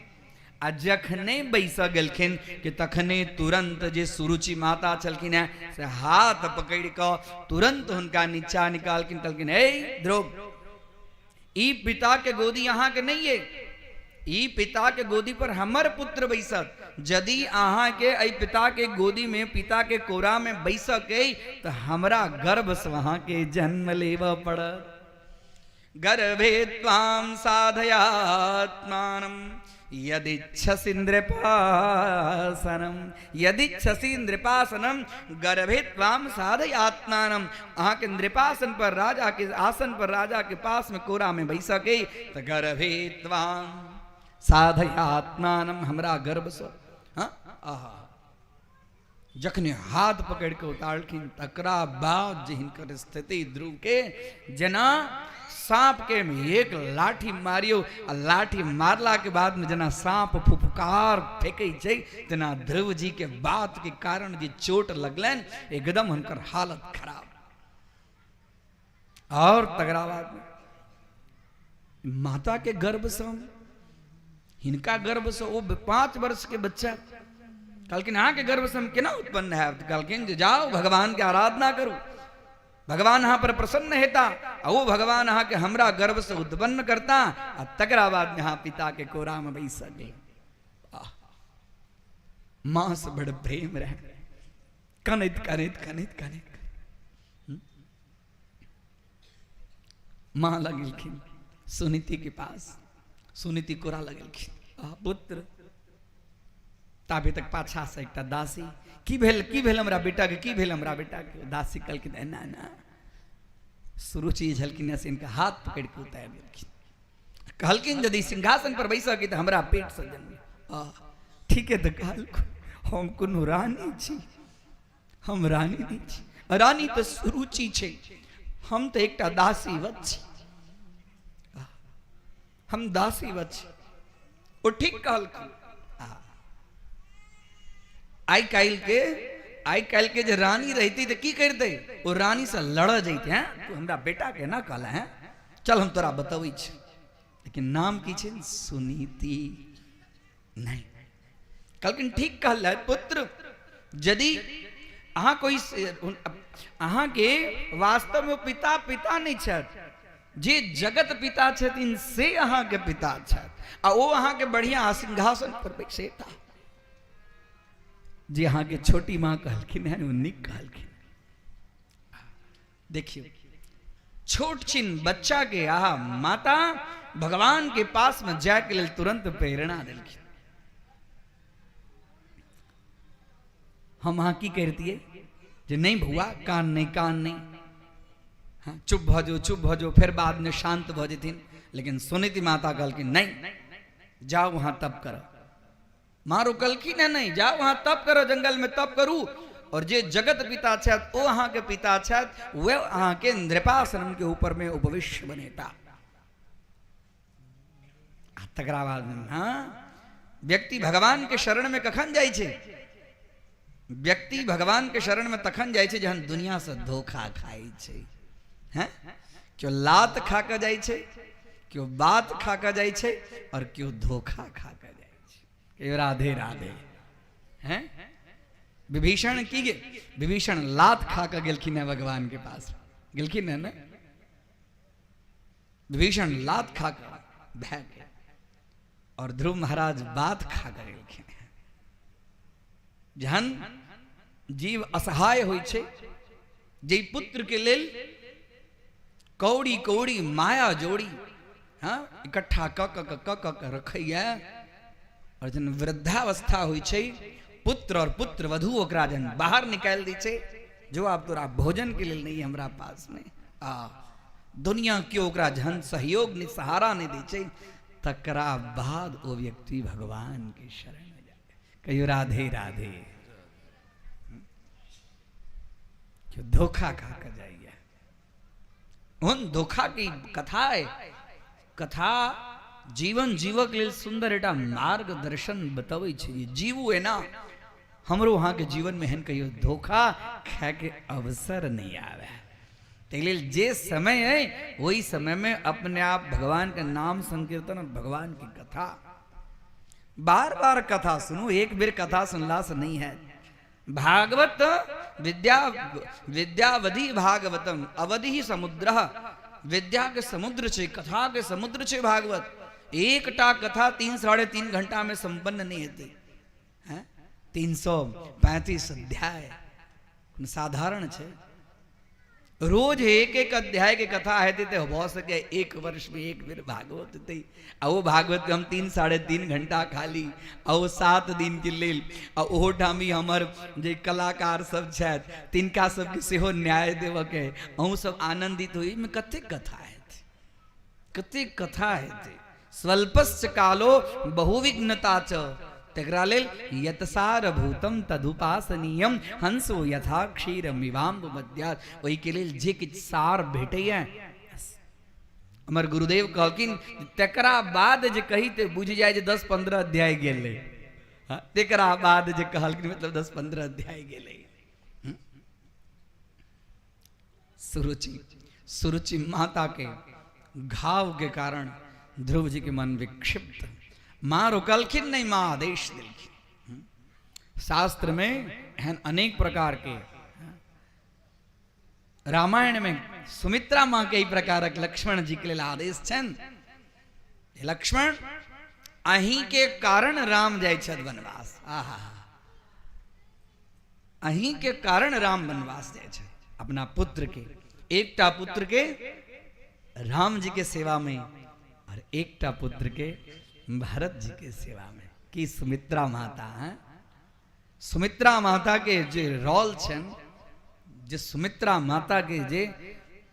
आ जखने बैस गेलखिन कि तखने तुरंत जे सुरुचि माता छलखिन है से हाथ पकड़ कऽ तुरंत हुनका नीचा निकालखिन। कहलखिन हे ध्रुव, ई पिता के गोदी यहाँ के नहीं है, ई पिता के गोदी पर हमर पुत्र बैसत। यदि अहाँ के आई पिता के गोदी में पिता के कोरा में बैसक तो हमरा गर्भ से वहां के जन्म लेव पड़त। गर्भे त्वाम साधयात्मानम यदिच्छसि नृपासनम, यदिच्छसि नृपासनम गर्भे त्वाम साधयात्मानम। अहाँ के नृपासन पर राजा के आसन पर राजा के पास में कोरा में बैसके तो गर्भे त्वाम साधयात्मानम हमरा गर्भ से। हाँ आहा जखने हाथ पकड़ के उतारखिन तकरा बाद जे हिनकर स्थिति ध्रुव के जना सांप के में एक लाठी मारियो आ लाठी मारला के बाद में जना सांप फुफकार फेंके छै तना ध्रुव जी के बात के कारण जे चोट लगलन एकदम हुनकर हालत खराब। और तगड़ा बाद में माता के गर्भ से हिनका गर्भ से वो 5 वर्ष के बच्चा कहलकिन अहाँ के गर्भ से हम केना उत्पन्न है, कहलकिन जे जाओ भगवान के आराधना करू, भगवान यहाँ पर प्रसन्न हेता और वो भगवान यहाँ के हमरा गर्भ से उत्पन्न करता। और तकरा बाद यहाँ पिता के कोरा में बैस गए। मां से बड़ प्रेम रह कनित कनित कनित कनित मां लगलखिन सुनीति के पास, सुनीति कोरा लगलखिन पुत्र ताबे तक पाछा से एक दासी की भेल हमरा बेटा के, की भेल हमरा बेटा के। दासी कहलखिन ना ना सुरुचि झलकिन से इनका हाथ पकड़ के उतार देलखिन, कहलखिन यदि सिंहासन पर बैसक तो हमरा पेट से जन्म। ठीक है तो कहल हम कोनो रानी छी, हम रानी नहीं छी, रानी तो सुरुचि छे, हम तो एकटा दासीवत छी, हम दासीवत छी। ओ ठीक कहलखिन। आई काल के जो रानी रहती तो की करते, वो रानी से लड़ जाते हैं। तू हमरा बेटा के ना कहला है, चल हम तोरा बतबै छी, लेकिन नाम की छे सुनीति नहीं। कहलकिन ठीक कहल पुत्र, यदि अहाँ कोई अहाँ के वास्तव में पिता पिता नहीं छथि, जे जगत पिता छथिन से अहाँ के पिता छथि, आ वो अहाँ के बढ़िया सिंहासन पर बैसेता। जी हाँ के छोटी माँ कहलखिन है वो निक कहलखिन। देखियो छोट छिन बच्चा के आहा माता भगवान के पास में जाके लेल तुरंत प्रेरणा देलखिन। हम वहां की करती है जे नहीं भुआ कान नहीं कान नहीं, हाँ चुप भ जो फिर बाद में शांत भ जेथिन। लेकिन सुनीति माता कहलखिन नहीं जाओ वहां तप करो। माँ रुकलखिन है नहीं जाओ वहां तप करो, जंगल में तप करू, और जे जगत पिता छथि वो अहाँ के पिता छथि, वे अहाँ के नृपासन के ऊपर में उपविष्ट बनेता। तकरा बाद हाँ व्यक्ति भगवान के शरण में कखन जाय छे, व्यक्ति भगवान के शरण में तखन जाय छे जहन दुनिया से धोखा खाई छे। हैं क्यों लात खा के जाय छे, क्यों बात खा के जाय छे, और क्यों धोखा खा के जाय छे। राधे राधे। हैं विभीषण की गे, विभीषण लात खा के गेलखिन है भगवान के पास, गेलखिन है ना विभीषण लात खा के भाग गए, और ध्रुव महाराज बात खा के गेलखिन। जहन जीव असहाय होय छे, जे पुत्र के लेल कौड़ी कौड़ी माया जोड़ी हाँ इकट्ठा क रखैया, और जन वृद्धावस्था होय छे पुत्र और पुत्र वधु ओकरा जन बाहर निकाल दी छे, जो आप तोरा भोजन के लिए नहीं हमरा पास में दुनिया क्यों ओकरा जन सहयोग नहीं सहारा नहीं दी छे, तकरा बाद वो व्यक्ति भगवान के शरण में जाए। कहियो राधे राधे। क्यों धोखा खा कर जाइए, उन धोखा की कथा है। कथा जीवन जीवक लेल सुंदर एटा मार्गदर्शन बतबै छै। जीवू है ना हमरो वहां के जीवन में हन कहियो धोखा खाए के अवसर नहीं आवे। ते लेल जे समय है वही समय में अपने आप भगवान के नाम संकीर्तन और भगवान की कथा, बार बार कथा सुनो, एक बेर कथा सुनला से नहीं है। भागवत विद्यावधि भागवतम अवधि समुद्र विद्या के समुद्र छे, कथा के समुद्र छे भागवत। एकटा कथा 3-3.5 घंटा में संपन्न नहीं होती है। 335 अध्याय साधारण छे। रोज एक एक अध्याय के कथा है ते हो सके 1 वर्ष में 1 बेर भागवत थे। वो भागवत हम 3-3.5 घंटा खाली और 7 दिन के लेल ओहो ठामी हमर जे कलाकार सब छथि तिनका सबके सेहो न्याय देव के अहूँ सब आनंदित हुई में कते कथा है, कते कथा है। स्वल्पस्य कालो बहुविघ्नता च तकरा लेल यतसार भूतम तदुपासनीयम हंसो यथा क्षीर मिवाम्ब मध्यात। वही के लेल जे किछ सार भेटैया हमर गुरुदेव कहलखिन तकरा बाद जे कही ते बुझ जाए जे 10-15 अध्याय गेले। तकरा बाद जे कहलखिन मतलब 10-15 अध्याय गेले। सुरुचि माता के घाव के कारण ध्रुव जी के मन विक्षिप्त। मां रुकलखिन नहीं, मां आदेश दिलखिन। शास्त्र में हैं अनेक प्रकार के, रामायण में सुमित्रा मां के प्रकारक लक्ष्मण जी के लिए आदेश छन। लक्ष्मण अहीं के कारण राम जाय छथि वनवास। आहा, अहीं के कारण राम वनवास जाय छथि। अपना पुत्र के, एकटा पुत्र के राम जी के सेवा में और एकटा पुत्र के भरत जी के सेवा में। कि सुमित्रा माता है, सुमित्रा माता के जे रोल छन, जे सुमित्रा माता के जे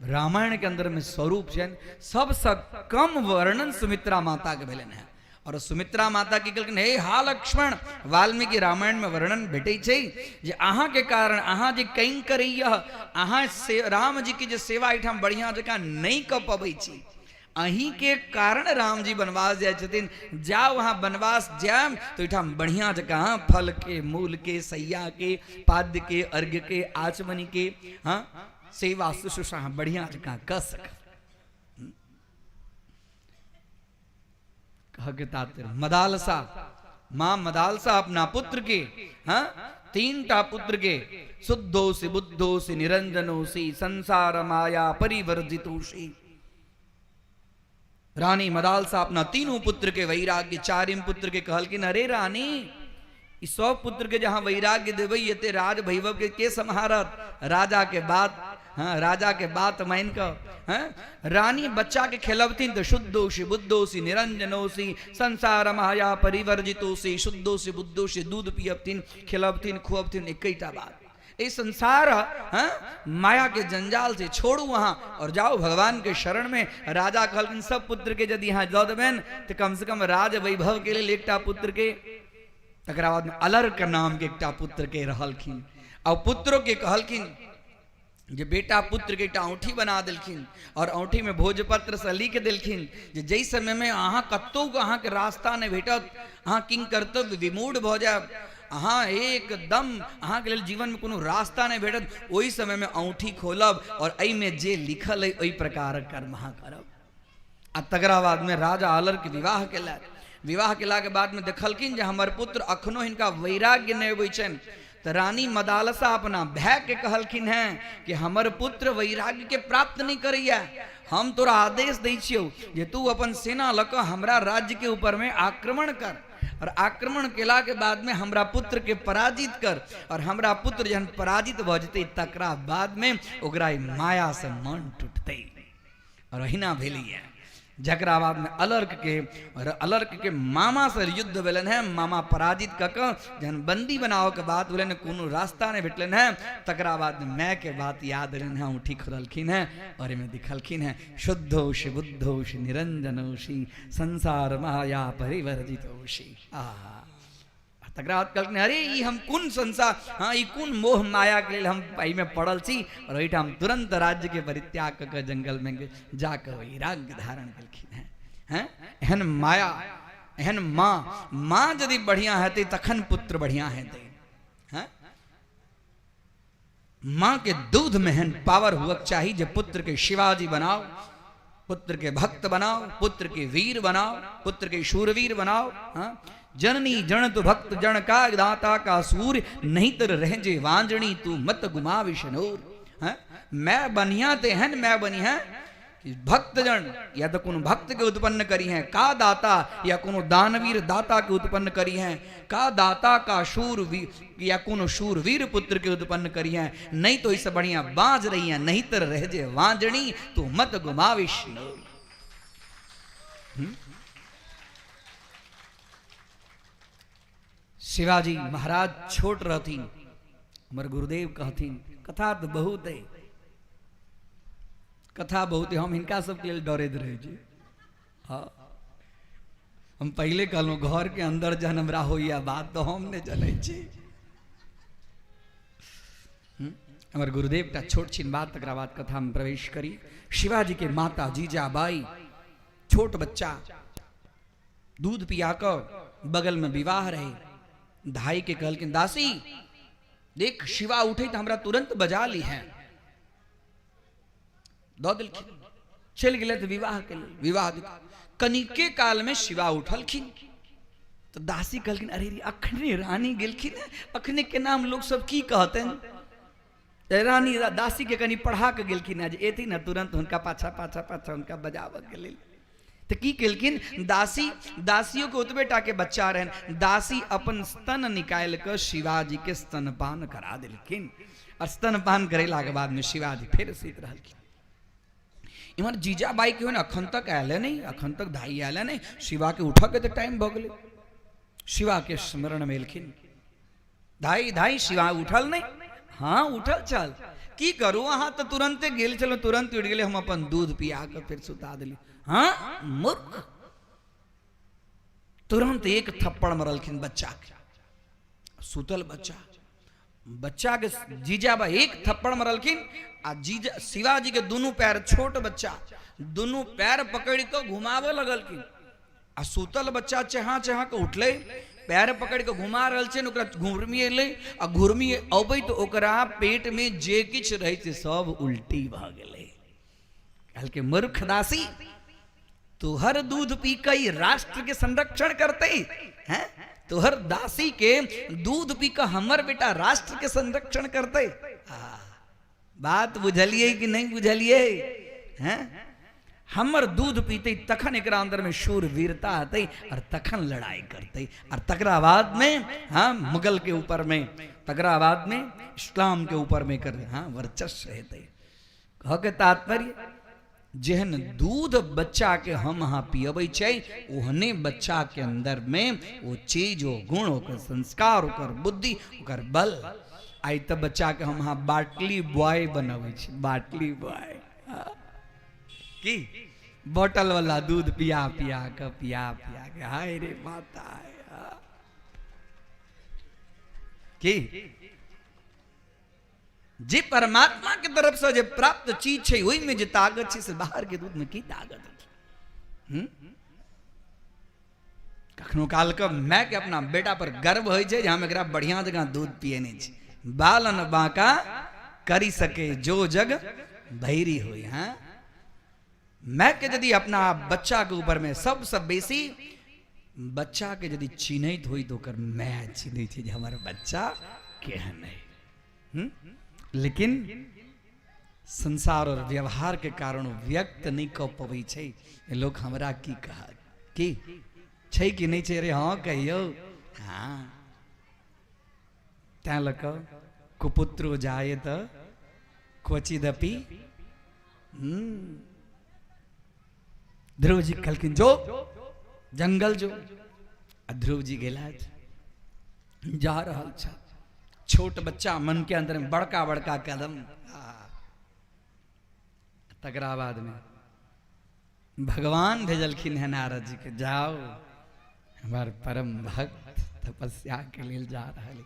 रामायण के अंदर में स्वरूप छन, सबसे कम वर्णन सुमित्रा माता के भेलन है। और सुमित्रा माता की कहलखिन हे हा लक्ष्मण, वाल्मीकि रामायण में वर्णन भेटे छै जे अहाँ के कारण अहाँ जे कहीं करैया अहाँ से राम जी की जे सेवा एठाम बढ़िया जकाँ नहीं क पबै छी। अहीं के कारण राम जी वनवास जाय छथिन। जाओ वहां वनवास जाम तो इठाम बढ़िया जगह फल के, मूल के, सैया के, पाद्य के, अर्घ्य के, आचमनी के, हाँ सेवा शुश्रूषा बढ़िया जगह कर सक। कह के तात्पर्य मदालसा, मां मदालसा अपना पुत्र के, हाँ 3टा पुत्र के शुद्धोसी बुद्धोसी निरंजनोसी संसार माया परिवर्जितोसी। रानी मदालसा अपना 3 पुत्र के वैराग्य, 4 पुत्र के कहलखिन अरे रानी इस 100 पुत्र के जहां वैराग्य देवे ये राज भैभव के संहारत। राजा के बात, हाँ राजा के बात मान कर, हाँ रानी बच्चा के खेलबथिन तो शुद्धोसी बुद्धोसी निरंजनोसी संसार माया परिवर्जितोसी। शुद्धोसी बुद्धोसी दूध पियबथिन, खेलबथिन, खुअबथिन, एकैटा बात। ये संसार माया के जंजाल से छोड़ू वहां और जाओ भगवान के शरण में। राजा कहलखिन सब पुत्र के यदि यहाँ दऽ देबनि तो कम से कम राज वैभव के लिए एकटा पुत्र के। तकरा बाद में अलर्क नाम के एकटा पुत्र के रहलखिन और पुत्रों के कहलखिन जे बेटा पुत्र के एकटा औंठी बना देलखिन और औंठी में भोजपत्र से लिख देलखिन जे जै समय में अहाँ कतौ अहाँ के रास्ता नहीं भेटत, अहाँ किंग कर्तव्य विमूढ़ भऽ जायब, अहाँ एकदम अहाँ के लिए जीवन में कोनो रास्ता नहीं भेटत, ओहि समय में औंठी खोलब और एहि में जे लिखल है ओहि प्रकार कर्म अहाँ करब। आ तकरा बाद में राजा अलर के विवाह केलक। विवाह केला के बाद में देखलखिन जे हमर पुत्र अखनो हिनका वैराग्य नहीं अबै छनि। तो रानी मदालसा अपना भाई के कहलखिन हैं कि हमर पुत्र वैराग्य के प्राप्त नहीं करैया, हम तोरा आदेश दै छियौ जे तू अपन सेना लऽ कऽ हमरा राज्य के ऊपर में आक्रमण कर और आक्रमण केला के बाद में हमरा पुत्र के पराजित कर। और हमरा पुत्र जहन पराजित भ जेतै तकरा बाद में ओकरा माया से मन टूटतै। और अहिना भेलैया जकरा बाद में अलर्क के मामा से युद्ध भेलन है। मामा पराजित कऽ कऽ जहन बंदी बनाओ के बात भेलन, कोनो रास्ता नहीं भेटलन है, तकरा बाद में मैं के बात याद रहन है, उठी खुदलखिन है और में दिखलखिन है शुद्धोषि बुद्धोषि निरंजनोषि संसार माया परिवर्जितोषि। तकरा बाद कहलखिन अरे ई हम कुन संसार, हाँ ई कुन मोह माया के लिए हम एहि में पड़ल छी। और ओहिठाम तुरंत राज्य के परित्याग कऽ जंगल में जाकर वैराग्य धारण केलखिन हैं। एहन माया, एहन माँ यदि बढ़िया हेतै तखन पुत्र बढ़िया हेतै। माँ के दूध में एहन पावर हुआ चाहिए जे पुत्र के शिवाजी बनाओ, पुत्र के भक्त बनाओ, पुत्र के वीर बनाओ, पुत्र के शूरवीर बनाओ। हाँ जननी जनत भक्त जन का दाता का सूर्य, नहीं तर रह जे वांजनी तू मत गुमा विष्णुर। मैं बनिया ते हन, मैं बनी है कि भक्तजन या तो कोनो भक्त के उत्पन्न करी हैं, का दाता या कोनो दानवीर दाता के उत्पन्न करी हैं, का दाता का शूरवीर या कोनो शूरवीर पुत्र के उत्पन्न करी हैं, नहीं तो इससे बढ़िया बाज रही हैं, नहीं तर रह जे वांजणी तू मत गुमाविश। शिवाजी महाराज छोट रहती, हमर गुरुदेव कहथिन कथा तो बहुत है, कथा बहुत है, हम हिनका सबके लिए डरैत रहे छी। हाँ, हम पहले कहलहुँ घर के अंदर जहन हमरा होइया बात तो हम नहीं जनै छी। हमर गुरुदेव का छोट छिन बात, तकरा बाद कथा में प्रवेश करी। शिवाजी के माता जीजाबाई, छोट बच्चा, दूध पिया कर बगल में विवाह रहे, धाई के कहलखिन दासी देख शिवा उठे तो हमरा तुरंत बजा ली है, दो दिलखिन, चल गए तो विवाह के लिए। विवाह कनिके काल में शिवा उठलखिन तो दासी कहलखिन अरे रे अखने रानी गेलखिन, अखने के नाम लोग सब की कहते हैं, रानी दासी के कनी पढ़ा के गेलखिन आज एथी ना तुरंत उनका पाछा पाछा पाछा उनका बजावत के लिए। तो की केलखिन दासी, दासियों के उतबेटा के बच्चा रहन, दासी अपन स्तन निकाल कर शिवाजी के स्तनपान करा दिलखिन, और स्तनपान करेला के बाद में शिवाजी फिर सीत रहलखिन। इमर जीजाबाई के हो ना अखन तक आयल नहीं, अखन तक धाई आयल नहीं, शिवा के उठा के तो टाइम भ गए, शिवा के स्मरण में एलखिन, धाई धाई शिवा उठल नहीं, हाँ उठल चल की करू, अहाँ तो तुरंते गेल चलो, तुरंत उठ गए, हम अपन दूध पिया कर फिर सुता दिली। हाँ मूर्ख, तुरंत एक थप्पड़ मरलखिन बच्चा के, सुतल बच्चा, बच्चा के जीजाबाई एक थप्पड़ मरलखिन, आ जीजा शिवाजी के दोनों पैर, छोट बच्चा दोनों पैर पकड़ के घुमावे लगलखिन, आ सुतल बच्चा चहा चहा के उठले, पैर पकड़ के घुमा रहल छै, ओकरा घुरमी एले, आ घुरमी अबै तो ओकरा पेट में जे किछ रहै छै सब उल्टी भ गेलै। कहलके मूर्ख दासी, तोहर दूध पी के राष्ट्र के संरक्षण करते हैं, तोहर दासी के दूध पी के हमर बेटा राष्ट्र के संरक्षण करते। बात बुझलिए कि नहीं बुझलिए हैं? हमर दूध पीते तखन एकरा अंदर में शूरवीरता आते और तखन लड़ाई करते, और तकरा बाद में हाँ मुगल के ऊपर में, तकरा बाद में इस्लाम के ऊपर में कर हाँ वर्चस्व हेते। कह के तात्पर्य जेहन दूध बच्चा के हम हाँ पियबै छै, ओहने बच्चा के अंदर में वो चीज, वो गुण, ओकर संस्कार, ओकर बुद्धि, ओकर बल। आई तब बच्चा के हम हाँ बाटली बॉय बनबै छी, बाटली बॉय की बोतल वाला दूध पिया पिया के हाय रे माता की जे परमात्मा के तरफ से जे प्राप्त चीज छै ओहि में जे ताकत छै से बाहर के दूध में की ताकत है? कखनो काल के माय के अपना बेटा पर गर्व होइ छै जे हम एकरा बढ़िया जगह दूध पिएने छी, बालन बांका करी सके जो जग भैरी होई। हाँ मैं के यदि अपना बच्चा के ऊपर में सबसे बेसी बच्चा के यदि चिन्हित हुई तो कर मैं चिन्हित थी हमारा बच्चा केहन है, लेकिन संसार और व्यवहार के कारण व्यक्त नहीं कह पबै छै। लोग हमरा की कहा की छै कि नहीं छै, रे हाँ कहियो हाँ तैं लक कुपुत्रो जाए तो क्वचिदपि। ध्रुव जी कहलखिन जो जंगल जो, ध्रुव जी गेला जा रहल छ, छोट बच्चा मन के अंदर में बड़का बड़का कदम। तकरा बाद में भगवान भेजलखिन है नारद जी के, जाओ हमार परम भक्त तपस्या के लिए जा रहा है,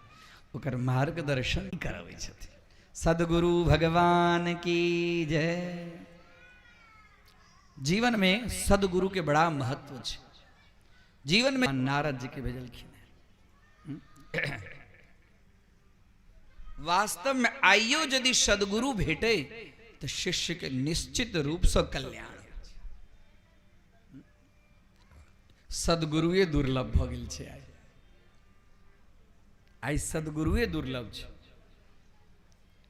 ओकर मार्गदर्शन करबै छथिन। सदगुरु भगवान की जय। जीवन में सदगुरु के बड़ा महत्व है। जीवन में नारद जी के भेजलखिन है। वास्तव में आइयो यदि सदगुरु भेटे तो शिष्य के निश्चित रूप से कल्याण। सदगुरुए दुर्लभ भ गेल छै, आई सदगुरुए दुर्लभ छै।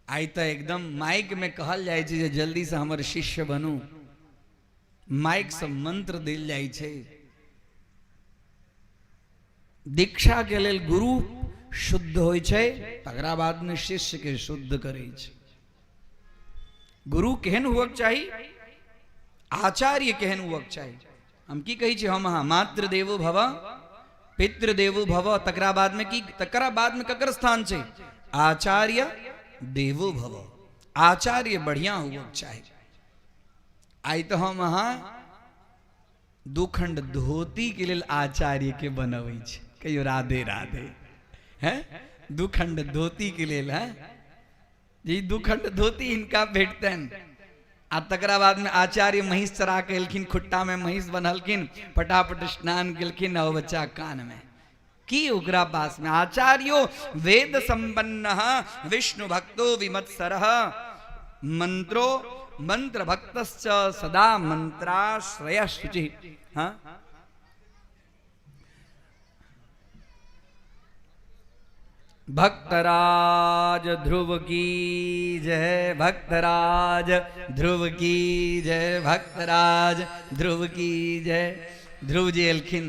आई तो एकदम माइक में कहल जाए जे जल्दी से हमर शिष्य बनू, माइक से मंत्र दिल जाय छे। दीक्षा के लेल गुरु शुद्ध होय छे, तकरा बाद में शिष्य के शुद्ध करे छे। गुरु केहन हुअक चाही, आचार्य केहन हुअक चाही। हम की कही छे, हम हाँ मातृ देवो भव पितृ देवो भव, तकरा बाद में की, तकरा बाद में ककर स्थान छे, आचार्य देवो भव। आचार्य बढ़िया हुअक चाही। आई तो हम हाँ दू खंड धोती के लेल आचार्य के बनबै छे। कहियो राधे राधे। हैं दू खंड धोती के लेल है जी, दू खंड धोती इनका भेटतन। आ तकरा बाद में आचार्य महिष चरा के एलखिन, खुट्टा में महिष बनलखिन, फटाफट स्नान केलखिन, नव बच्चा कान में की ओकरा पास में। आचार्यो वेद संपन्न विष्णु भक्तो विमत्सर, मंत्रो मंत्र भक्तश्च सदा मंत्राश्रय शुचि। हाँ भक्तराज ध्रुव की जय, भक्तराज ध्रुव की जय, भक्तराज ध्रुव की जय। ध्रुव जी एलखिन,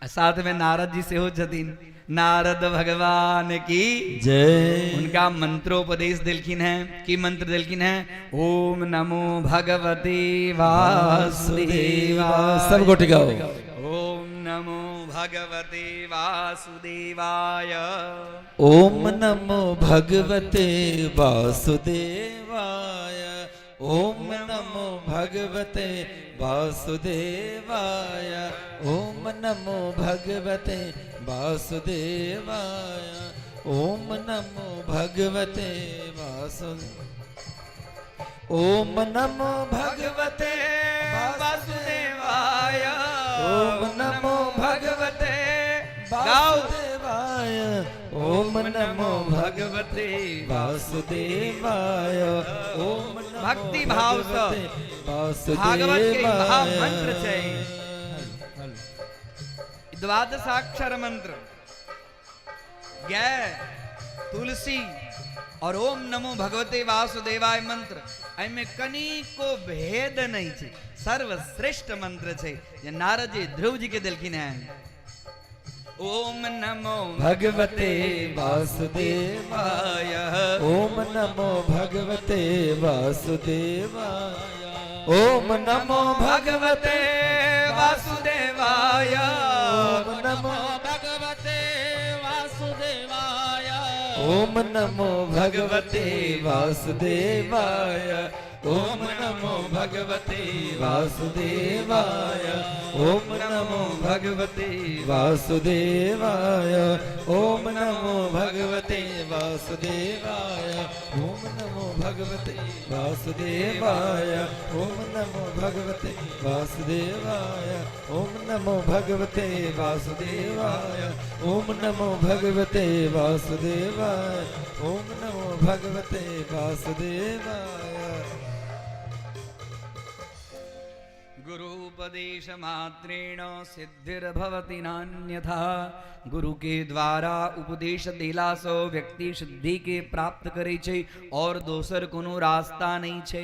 साथ में नारद जी से हो छथिन। नारद भगवान की जय। उनका मंत्रोपदेश दिलखिन है। की मंत्र दिलखिन है, ओम नमो भगवते वासुदेवाय। सब गोटी गाओ। ओम नमो भगवते वासुदेवाय। ओम नमो भगवते वासुदेवाय। ओम नमो भगवते वासुदेवाय। ओम नमो भगवते वासुदेवाय। ओम नमो भगवते ओम नमो भगवते वासुदेवाय। ओम नमो भगवते वासुदेवाय। ओम नमो भगवते वासुदेवाय। ओम नमो भक्ति भाव से वासुदेवाय। भागवत के महामंत्र छे, द्वादशाक्षर मंत्र, गै तुलसी और ओम नमो भगवते वासुदेवाय मंत्र, एमे कनिको भेद नहीं छे, सर्वश्रेष्ठ मंत्र छे। जे नारद जी ध्रुव जी के दिलखिन है। ओम नमो भगवते वासुदेवाय। ओम नमो भगवते वासुदेवाय। ओम नमो भगवते वासुदेवाय। ओम नमो भगवते वासुदेवाय। ओम नमो भगवते वासुदेवाय। ओम नमो भगवते वासुदेवाय। ओम नमो भगवते वासुदेवाय। ओम नमो भगवते वासुदेवाय। ओम नमो भगवते वासुदेवाय। ओम नमो भगवते वासुदेवाय। ओम नमो भगवते वासुदेवाय। ओम नमो भगवते वासुदेवाय। ओम नमो भगवते वासुदेवाय। गुरुपदेश मात्रेण सिद्धिर्भवति नान्यथा। गुरु के द्वारा उपदेश देला सो व्यक्ति सिद्धि के प्राप्त करे छे और दोसर कोनो रास्ता नहीं छे।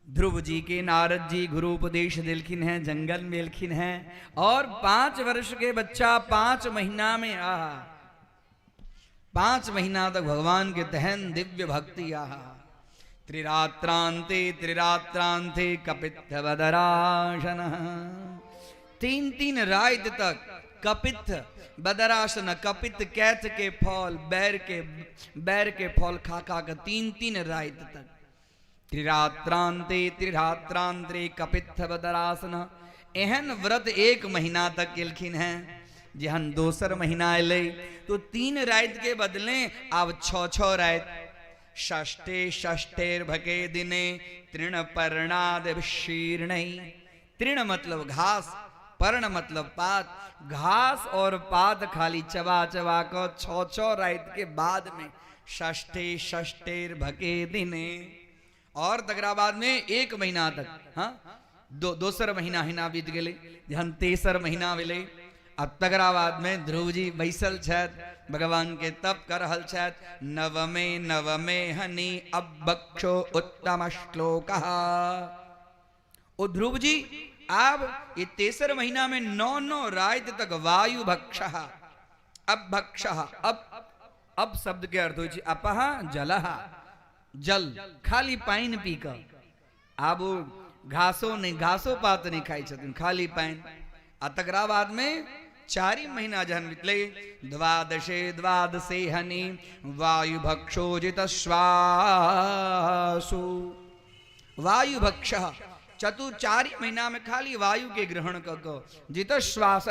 ध्रुव जी के नारद जी गुरु उपदेश दिलखिन है, जंगल में एलखिन है और 5 वर्ष के बच्चा 5 महीना में 5 महीना तक भगवान के तहन दिव्य भक्ति त्रिरात्रांते त्रिरात्रांते कपित्थ बदरासन। 3 रात तक कपित्थ बदरासन, कपित्थ कैथ के फल, बैर के फल खा खा के 3 रात तक। त्रिरात्रांते त्रिरात्रांते कपित्थ बदरासन। एहन व्रत 1 महीना तक केलखिन है। जहन दोसर महीना अलै तो 3 रात के बदले अब 6 रात। षष्ठे षष्ठेर भके दिने तृण पर्णाद शीर्णै। तृण मतलब घास, पर्ण मतलब पात। घास और पात खाली चबा चबा कर 6 रात के बाद में षष्ठे षष्ठेर भके दिने। और तकरा बाद में 1 महीना तक, हाँ दोसर महीना हिना बीत गेले, जहन तेसर महीना भेले। अब तकरा बाद में ध्रुव जी बैसल छथि, भगवान के तप कर रहल छथि। नवमे हनि अबक्षो उत्तम श्लोक। ओ ध्रुव जी, आप ये 3 महीना में 9 रात तक वायु भक्ष अब भक्ष अब शब्द के अर्थ हो अपह जलह, जल खाली पानी पी कर आब घासो नहीं, घासो पात नहीं खाई छथिन, खाली पानी। आ तकरा बाद में 4 महीना जहन बितले, द्वादशे हनि वायु भक्षो जित श्वासो, वायु भक्ष 4 महीना में खाली वायु के ग्रहण कर जित श्वास,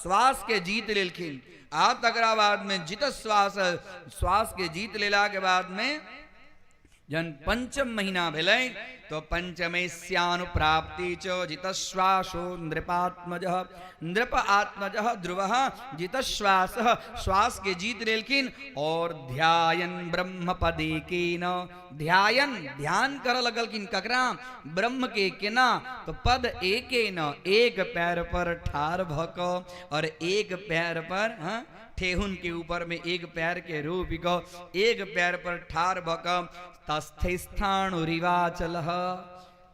श्वास के जीत लेलखिन। आ तकरा बाद में जित श्वास के जीत लेला के बाद में जन 5म महीना भेलै तो 5मे स्यानुप्राप्ति च जितश्वासो नृपात्मज, नृप आत्मज ध्रुव जितश्वास, श्वास के जीत लेलखिन। और ध्यायन ब्रह्म पदेकेन, ध्यायन ध्यान कर लगलखिन ककरा, ब्रह्म के केना, तो पद एकेन, एक पैर पर ठार भक और एक पैर पर ठेहुन के ऊपर में एक पैर के रूप एक पैर पर ठार भक तस्थे स्थाणुरिवाचल,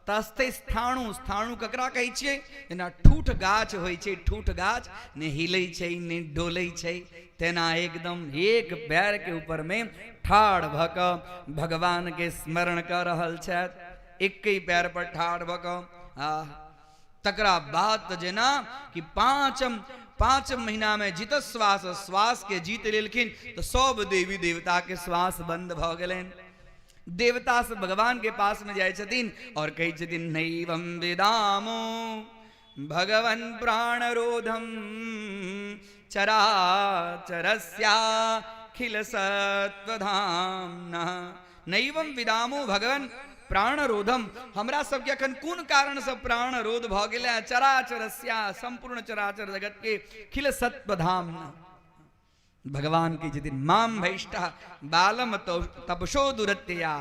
तस्थे स्थाणु, स्थाणु ककरा कहै छै, जेना ठूठ गाछ होइ छै, ठूठ गाछ ने हिलै छै ने डोलै छै, तेना एकदम एक पैर के ऊपर में ठाड़ भक भगवान के स्मरण कर रहल छथि, एक ही पैर पर ठाड़ भक। तकरा बाद जेना कि 5 महीना में जित श्वास, श्वास के जीत लेलखिन तो सब देवी देवता के श्वास बंद भ गेलनि। देवता से भगवान के पास में जाय छथिन और कही छथिन नैवं वेदामो भगवन् प्राणरोधम चराचरस्याखिल सत्वधाम्नः, नैवं वेदामो भगवन् प्राणरोधम, हमरा सबके अखन कोन कारण से प्राणरोध भ गेलै, चराचरस्या संपूर्ण चराचर जगत के खिल सत्वधाम्नः, भगवान की जितिन माम भैष्टा बालम तपसो दुरत्या।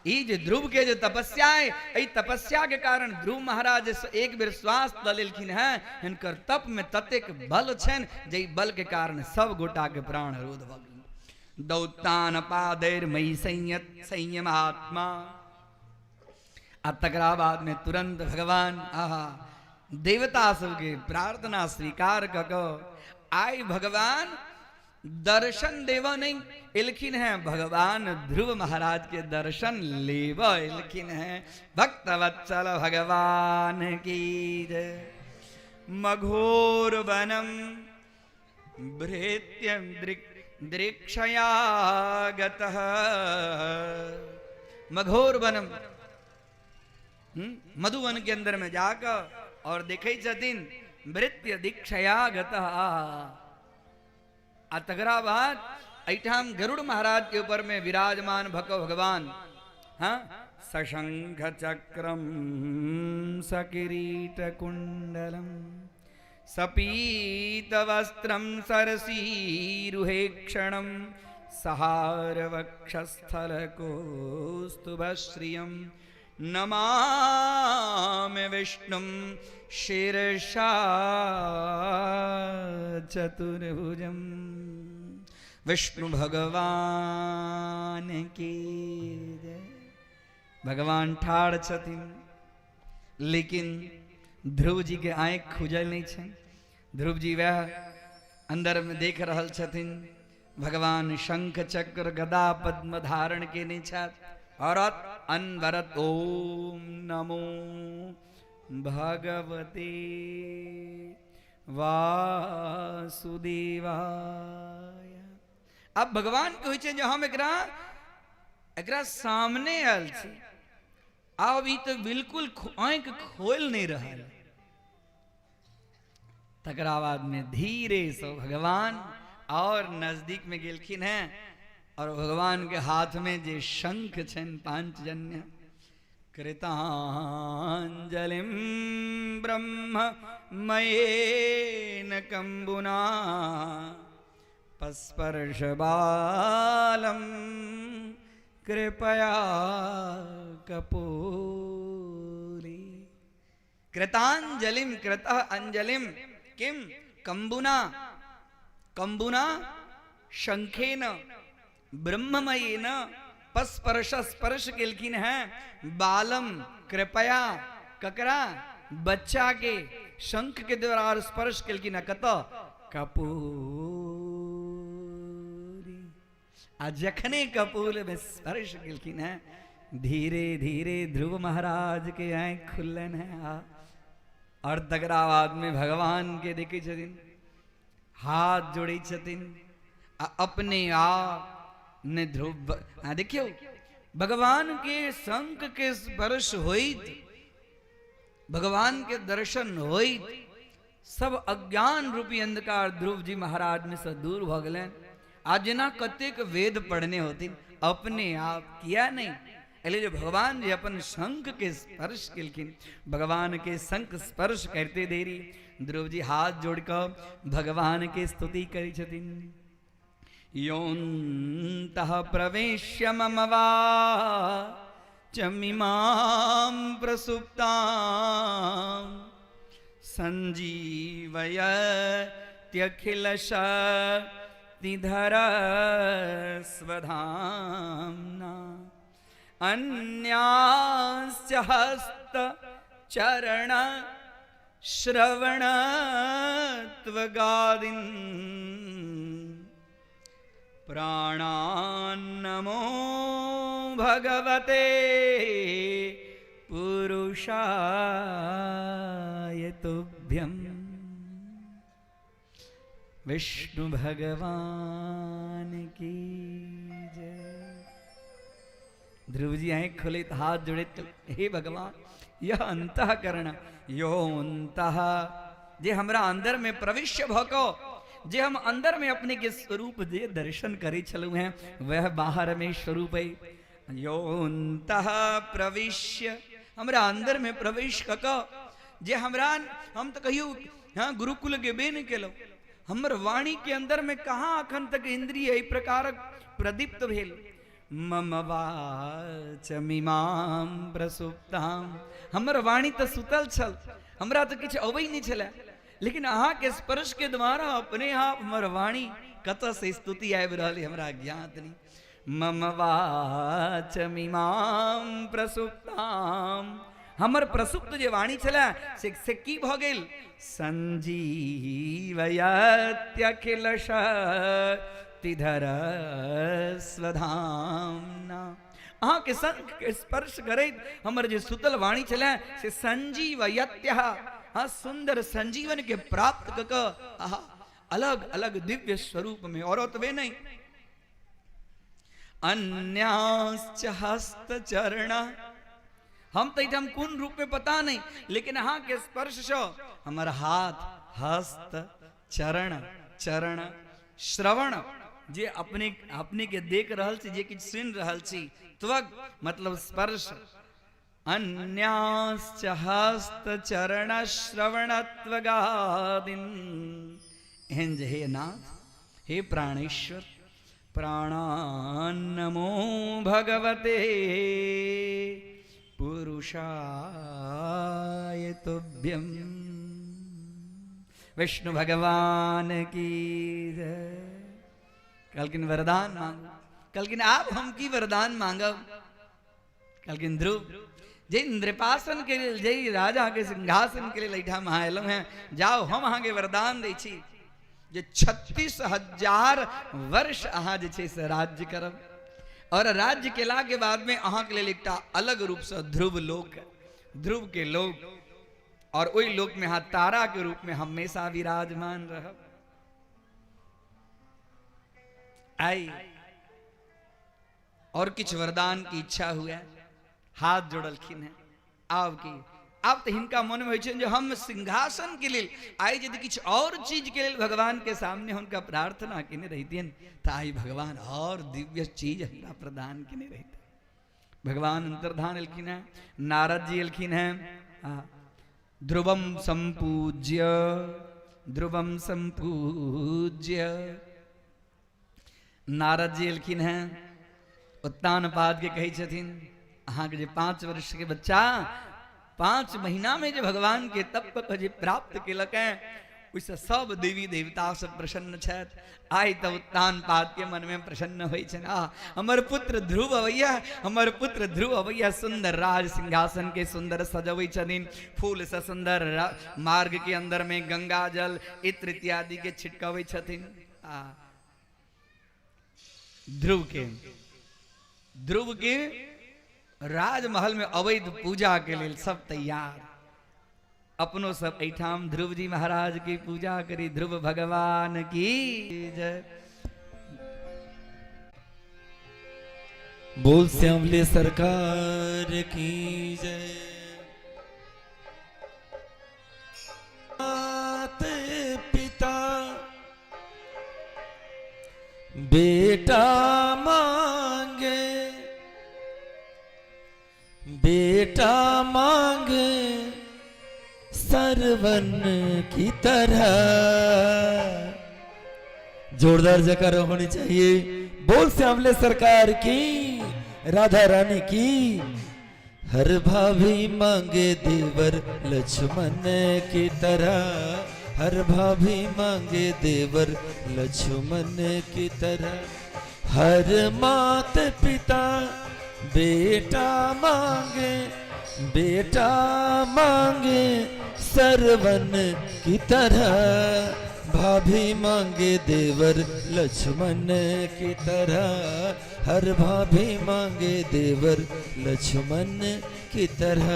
ई जे ध्रुव के जो तपस्या है, ई तपस्या के कारण ध्रुव महाराज एक बेर श्वास ल लेलखिन हैं, हिनकर तप में ततेक बल छन जे बल के कारण सब गोटा के प्राण रोध भ गेल। दौतान पादैर मई संयम आत्मा। आ तकरा बाद में तुरंत भगवान देवता सबके प्रार्थना स्वीकार क आय भगवान दर्शन देवा नहीं एलखिन हैं, भगवान ध्रुव महाराज के दर्शन लेव एलखिन हैं। भक्तवत्सल भगवान की जय। मघोर वनम भृत्य दृक्षया गतः, मघोर वनम मधुवन के अंदर में जाकर और देखे छथिन भृत्य दीक्षया गतः। आ तकरा बाद ऐठाम गरुड़ महाराज के ऊपर में विराजमान भगवान सशंख चक्रम सकिरीट कुंडलम सपीत वस्त्रम सरसीरुहेक्षणम सहार वक्षस्थल कौस्तुभश्रियम नमामि विष्णुं शीर्षा चतुर्भुजं। विष्णु भगवान की जय। भगवान ठाड़ छथिन, लेकिन ध्रुव जी के आँख खुजल नहीं छन। ध्रुव जी वह अंदर में देख रहल छथिन, भगवान शंख चक्र गदा पद्म धारण के नहीं छथि और अनवरत ओम नमो भगवते वासुदेवाय। अब भगवान कहै छै जे हम एकरा सामने आयल छी, अब ई तो बिल्कुल आँख खोल नहीं रहल। तकरा बाद में धीरे से भगवान और नजदीक में गेलखिन हैं और भगवान के हाथ में जे शंख छन पांचजन्य, कृतांजलिम ब्रह्म मयेन कंबुना पस्पर्श बालम कृपया कपूरी। कृतांजलिम कृतः अंजलिम किम कंबुना, कंबुना शंखेन ब्रह्ममयेन पस्पर्श स्पर्श केलखिन हैं बालम कृपया ककरा बच्चा के शंख के द्वारा स्पर्श केलखिन कत कपूरी आ जखने कपूर में स्पर्श केलखिन है धीरे धीरे ध्रुव महाराज के आंख खुलन है और तगरावाद में भगवान के देखे छथिन हाथ जोड़े छथिन अपने आप ने ध्रुव देखियो भगवान के शंख के स्पर्श होइत भगवान के दर्शन होइत सब अज्ञान रूपी अंधकार ध्रुव जी महाराज में से दूर भ गए आज जना कतेक वेद पढ़ने होती अपने आप किया नहीं एले जो भगवान जी अपन शंख के स्पर्श केलखिन भगवान के शंख स्पर्श करते देरी ध्रुव जी हाथ जोड़कर भगवान के स्तुति करी छथिन योऽन्तः प्रवेश्य मम वाचमिमां प्रसुप्तां सञ्जीवयत्यखिलशक्तिधरः स्वधाम्ना अन्याश्च हस्तचरण श्रवणत्वगादीन् प्राणान्नमो भगवते पुरुषाय तुभ्यम् विष्णु भगवान की जय। ध्रुव जी आंख खोले तो हाथ जोड़े हे भगवान यह अंतःकरण यो अंतः जे हमरा अंदर में प्रविश्य भको जे हम अंदर में अपने के स्वरूप जे दर्शन करे चलू हैं वह बाहर में स्वरूप है यो अंतः प्रविश्य हमरा अंदर में प्रवेश कक जे हमरा हम तो कहियो हाँ गुरुकुल के बेन केलो हमर वाणी के अंदर में कहाँ अखन तक इंद्रिय ई प्रकार प्रदीप्त भेल मम वाचमिमां प्रसुप्तां हमर वाणी तो सुतल छल हमरा तो किछ अबै नहीं छले लेकिन अहाँ के स्पर्श के द्वारा अपने आप हमर वाणी कत से स्तुति आबि रहल हमरा ज्ञात नहीं मम वाचमिमां प्रसुप्तां हमर प्रसुप्त जे वाणी छले से की भ गेल संजीवयत्यखिल शक्तिधर स्वधाम्ना अहाँ के शंख के स्पर्श करैत हमर जे सुतल वाणी छले से संजीवयत्य हाँ सुंदर संजीवन के प्राप्त कक अलग अलग दिव्य स्वरूप में और ओतबे नहीं अन्याश्च हस्त चरण हम तो हम कौन रूप में पता नहीं लेकिन अहाँ के स्पर्श से हमर हाथ हस्त चरण चरण श्रवण जे अपने अपने के देख रहल छी जे किछ सुन रहल छी त्वग मतलब स्पर्श अन्याश्च हस्त चरण श्रवणत्वगादीन् एहन जे हे नाथ हे प्राणेश्वर प्राणान्नमो भगवते पुरुषाय तुभ्यं विष्णु भगवान की जय। कलकिन वरदान मांगो कलकिन आप हम की वरदान मांगब कलकिन ध्रुव जे इंद्रपासन के लिए जय राजा के सिंहासन के लिए लैठा महाएलम है जाओ हम अहाँ के वरदान दै छी जे 36,000 वर्ष अहाँ जे छै से राज्य करब और राज्य केला के बाद में अहाँ के लिए एकटा अलग रूप से ध्रुव लोक ध्रुव के लोक और ओई लोक में अहाँ तारा के रूप में हमेशा विराजमान रहब आई और किछ वरदान की इच्छा हुआ हाथ जोड़लखिन है आप तो हिनका मन में होइ छै जो हम सिंहासन के लिए आई यदि किछ और चीज के लिए भगवान के सामने उनका प्रार्थना केने रहतियन तो आई भगवान और दिव्य चीज हमरा प्रदान केने रहते भगवान अंतर्धान एलखिन है नारद जी एलखिन है ध्रुवम संपूज्य नारद जी एलखिन है उत्तानपाद के कही छथिन अहाँ के 5 वर्ष के बच्चा 5 महीना में जो भगवान के तप को जे प्राप्त केलक है ओइसे सब देवी देवता से प्रसन्न छथि। आइ तब तान पात के मन में प्रसन्न होइ छनि। हमर पुत्र ध्रुव अवैया, हमर पुत्र ध्रुव अवैया सुंदर राज सिंहासन के सुंदर सजबै छथिन। फूल से सुंदर मार्ग के अंदर में गंगा जल इत्र इत्यादि के छिटकावे छथिन। ध्रुव के राजमहल में अवैध पूजा के लिए सब तैयार। अपनों सब ऐठाम ध्रुव जी महाराज की पूजा करी। ध्रुव भगवान की जय। बोल श्यामले सरकार की जय। माते पिता बेटा मांगे, बेटा मांगे सरवन की तरह। जोरदार जयकार होनी चाहिए। बोल श्यामले सरकार की, राधा रानी की। हर भाभी मांगे देवर लक्ष्मण की तरह। हर भाभी मांगे देवर लक्ष्मण की तरह। हर मात पिता बेटा मांगे, बेटा मांगे सरवन की तरह। भाभी मांगे देवर लक्ष्मण की तरह। हर भाभी मांगे देवर लक्ष्मण की तरह।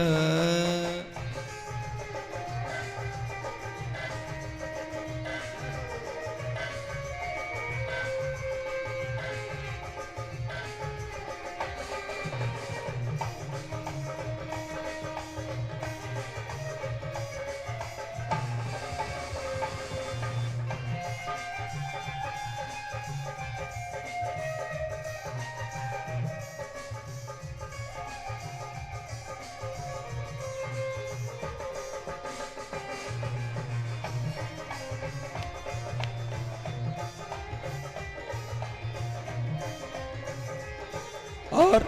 और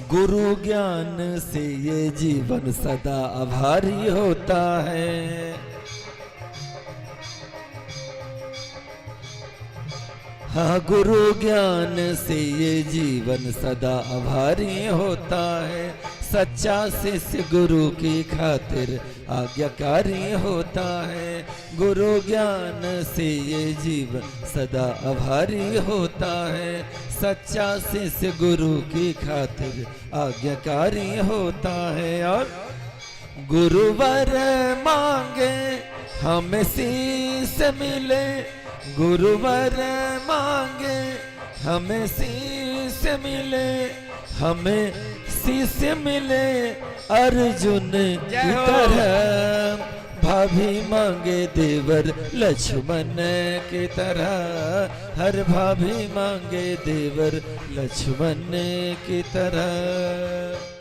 गुरु ज्ञान से ये जीवन सदा आभारी होता है। हाँ, गुरु ज्ञान से ये जीवन सदा आभारी होता है। सच्चा शिष्य गुरु की खातिर आज्ञाकारी होता है। गुरु ज्ञान से ये जीवन सदा आभारी होता है। सच्चा शिष्य गुरु की खातिर आज्ञाकारी होता है। और गुरुवर मांगे हमें शीश मिले। गुरुवर मांगे हमें शीश मिले। हमें शीश मिले अर्जुन की तरह। भाभी मांगे देवर लक्ष्मण की तरह। हर भाभी मांगे देवर लक्ष्मण की तरह।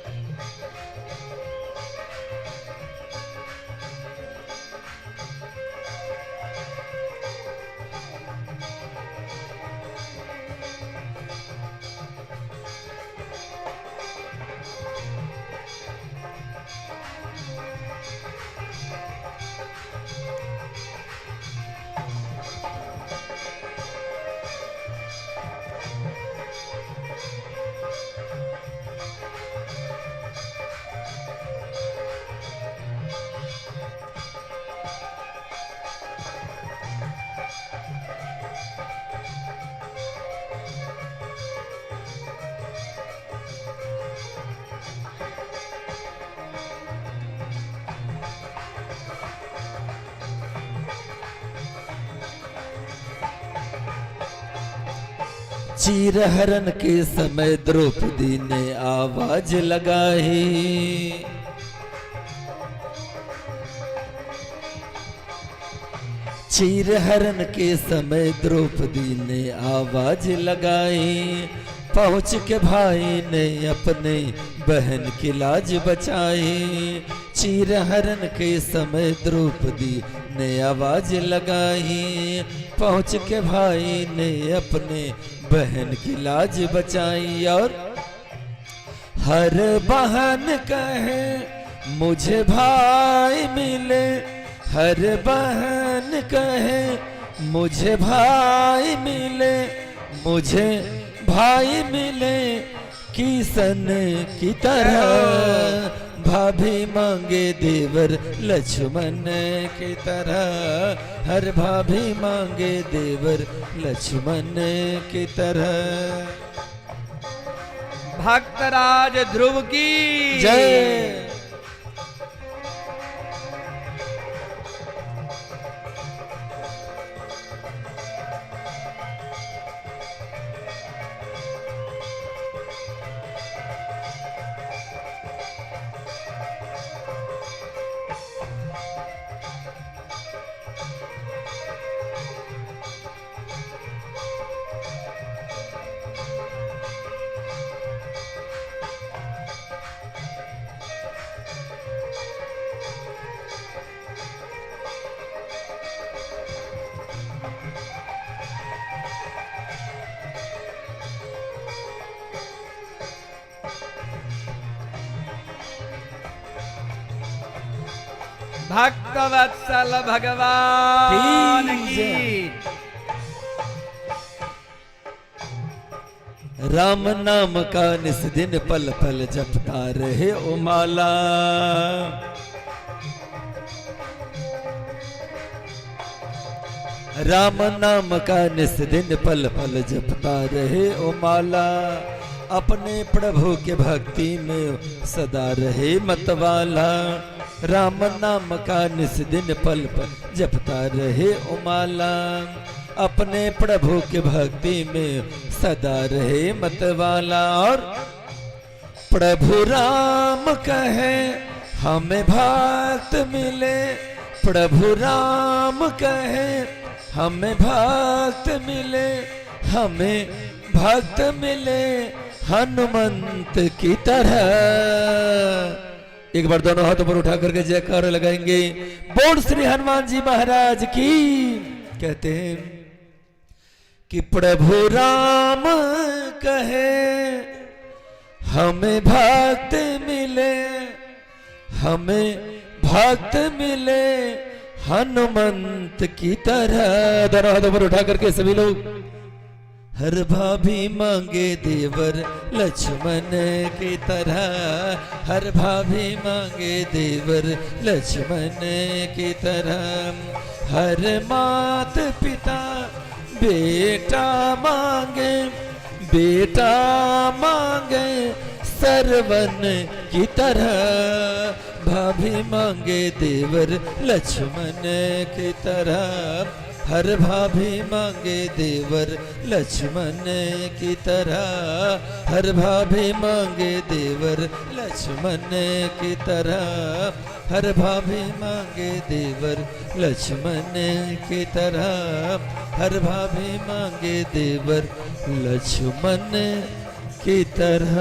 चीरहरण के समय द्रौपदी ने आवाज लगाई। चीरहरण के समय द्रौपदी ने आवाज लगाई। पहुँच के भाई ने अपने बहन की लाज बचाई। चीरहरण के समय द्रौपदी ने आवाज लगाई। पहुँच के भाई ने अपने बहन की लाज बचाई। और हर बहन कहे मुझे भाई मिले। हर बहन कहे मुझे भाई मिले, मुझे भाई मिले किसन की तरह। भाभी मांगे देवर लक्ष्मण की तरह, हर भाभी मांगे देवर लक्ष्मण की तरह। भक्तराज ध्रुव की जय। भक्तवत्सल भगवान की। राम नाम का निस दिन पल पल जपता रहे ओ माला। राम नाम का निस दिन पल पल जपता रहे ओ माला। अपने प्रभु के भक्ति में सदा रहे मतवाला। राम नाम का निस दिन पल पल जपता रहे ओ माला। अपने प्रभु के भक्ति में सदा रहे मतवाला। और प्रभु राम कहे हमें भक्त मिले, प्रभु राम कहे हमें भक्त मिले, हमें भक्त मिले हनुमंत की तरह। एक बार दोनों हाथों पर उठा करके जयकार लगाएंगे। बोल श्री हनुमान जी महाराज की। कहते हैं कि प्रभु राम कहे हमें भक्त मिले, हमें भक्त मिले हनुमंत की तरह। दोनों हाथों पर उठा करके सभी लोग। हर भाभी मांगे देवर लक्ष्मण की तरह, हर भाभी मांगे देवर लक्ष्मण की तरह। हर मात पिता बेटा मांगे, बेटा मांगे सरवन की तरह। भाभी मांगे देवर लक्ष्मण की तरह, हर भाभी मांगे देवर लक्ष्मण की तरह। हर भाभी मांगे देवर लक्ष्मण की तरह। हर भाभी मांगे देवर लक्ष्मण की तरह। हर भाभी मांगे देवर लक्ष्मण की तरह।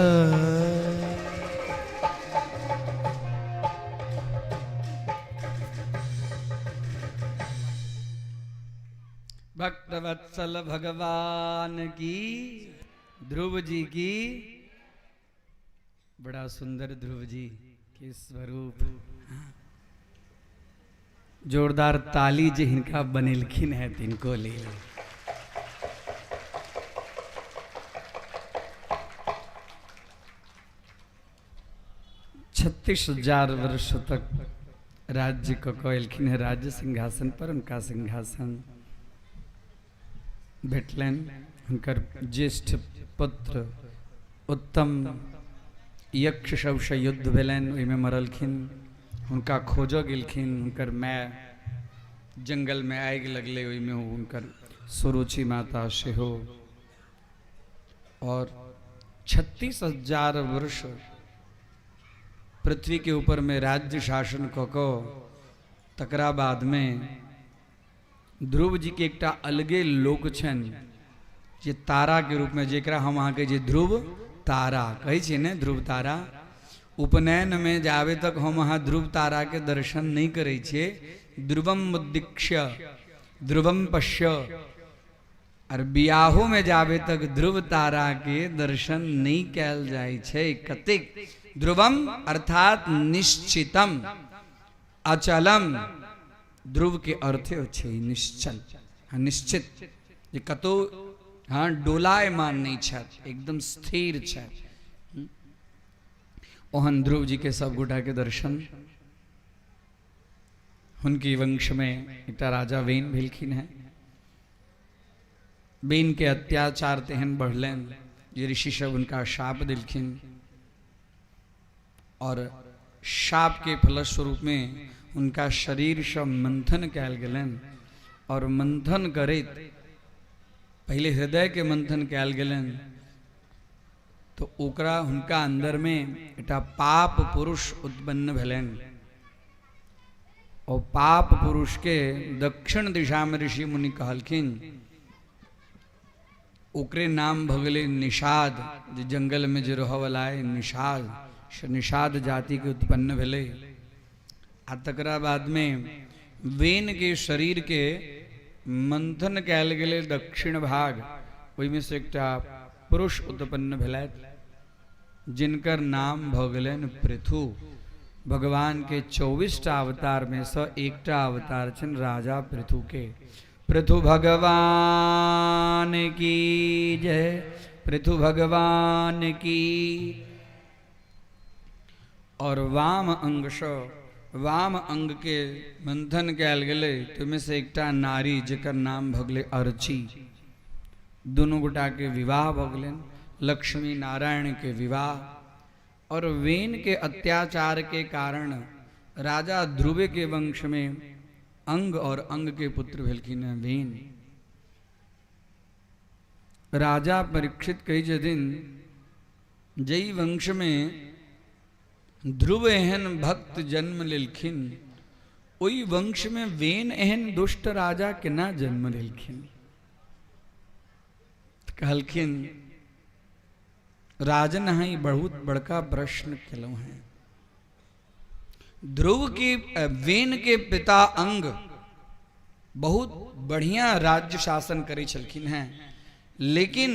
भक्तवत्सल भगवान की, ध्रुव जी की। बड़ा सुंदर ध्रुव जी के स्वरूप। जोरदार ताली जे हिनका बनेलखिन है तिनको ले। 36,000 वर्ष तक राज्य को कएलखिन है। राज्य सिंहासन पर उनका सिंहासन भेटलैन। हुनकर ज्येष्ठ पुत्र उत्तम यक्ष सबसे युद्ध भेलैन, ओहिमे मरलखिन। हुनका खोजऽ गेलखिन, हुनकर माय जंगल में आगि लगले, ओहिमे हुनकर सुरुचि माता सेहो। और 36,000 वर्ष पृथ्वी के ऊपर में राज्य शासन कऽ तकरा बाद में ध्रुव जी के एकटा अलगे लोक छन, जे तारा के रूप में, जेकरा हम अहाँ के जे ध्रुव तारा कहै छियै ने, ध्रुव तारा। उपनयन में जावे तक हम अहाँ ध्रुव तारा के दर्शन नहीं करै छियै। ध्रुवम उद्दीक्ष्य ध्रुवम पश्य। और बियाहो में जावे तक ध्रुव तारा के दर्शन नहीं कैल जाय छै। कतेक ध्रुवम अर्थात निश्चितम, अचलम, ध्रुव के अर्थ छे निश्चल, हाँ निश्चित, जे कतो हाँ डोलायमान नहीं छत, एकदम स्थिर छत। ओहन ध्रुव जी के सब गोटा के दर्शन उनकी वंश में एक राजा वेन भेलखिन है। वेन के अत्याचार तेहन बढ़लन जे ऋषि सब उनका शाप दिलखिन और शाप के फलस्वरूप में उनका शरीर सब मंथन कैल गेलन और मंथन करैत पहले हृदय के मंथन कैल गेलन तो ओकरा उनका अंदर में एकटा पाप पुरुष उत्पन्न भेलन और पाप पुरुष के दक्षिण दिशा में ऋषि मुनि कहलखिन ओकरे नाम भगले निषाद, जो जंगल में जो रहवला है निषाद, निषाद जाति के उत्पन्न भेले। आ तकरा बाद में वेन के शरीर के मंथन कैल गेले दक्षिण भाग, ओहि में से एकटा पुरुष उत्पन्न भेलैथ जिनकर नाम भ गेलनि पृथु। भगवान के 24 अवतार में से एकटा अवतार छन राजा पृथु के। पृथु भगवान की जय, पृथु भगवान की। और वाम अंग वाम अंग के मंथन कैल गेले तो में से एकटा नारी जेकर नाम भगले अर्ची। दोनों गोटा के विवाह भगलन, लक्ष्मी नारायण के विवाह। और वेन के अत्याचार के कारण राजा ध्रुव के वंश में अंग और अंग के पुत्र भेलखिन वेन। राजा परीक्षित कही जदिन जई वंश में ध्रुव एहन भक्त जन्म लेलखिन, ओई वंश में वेन एहन दुष्ट राजा केना जन्म लेलखिन। कहलखिन राजन हई बहुत बड़का प्रश्न केलौ है। ध्रुव की वेन के पिता अंग बहुत बढ़िया राज्य शासन करे छलखिन हैं, लेकिन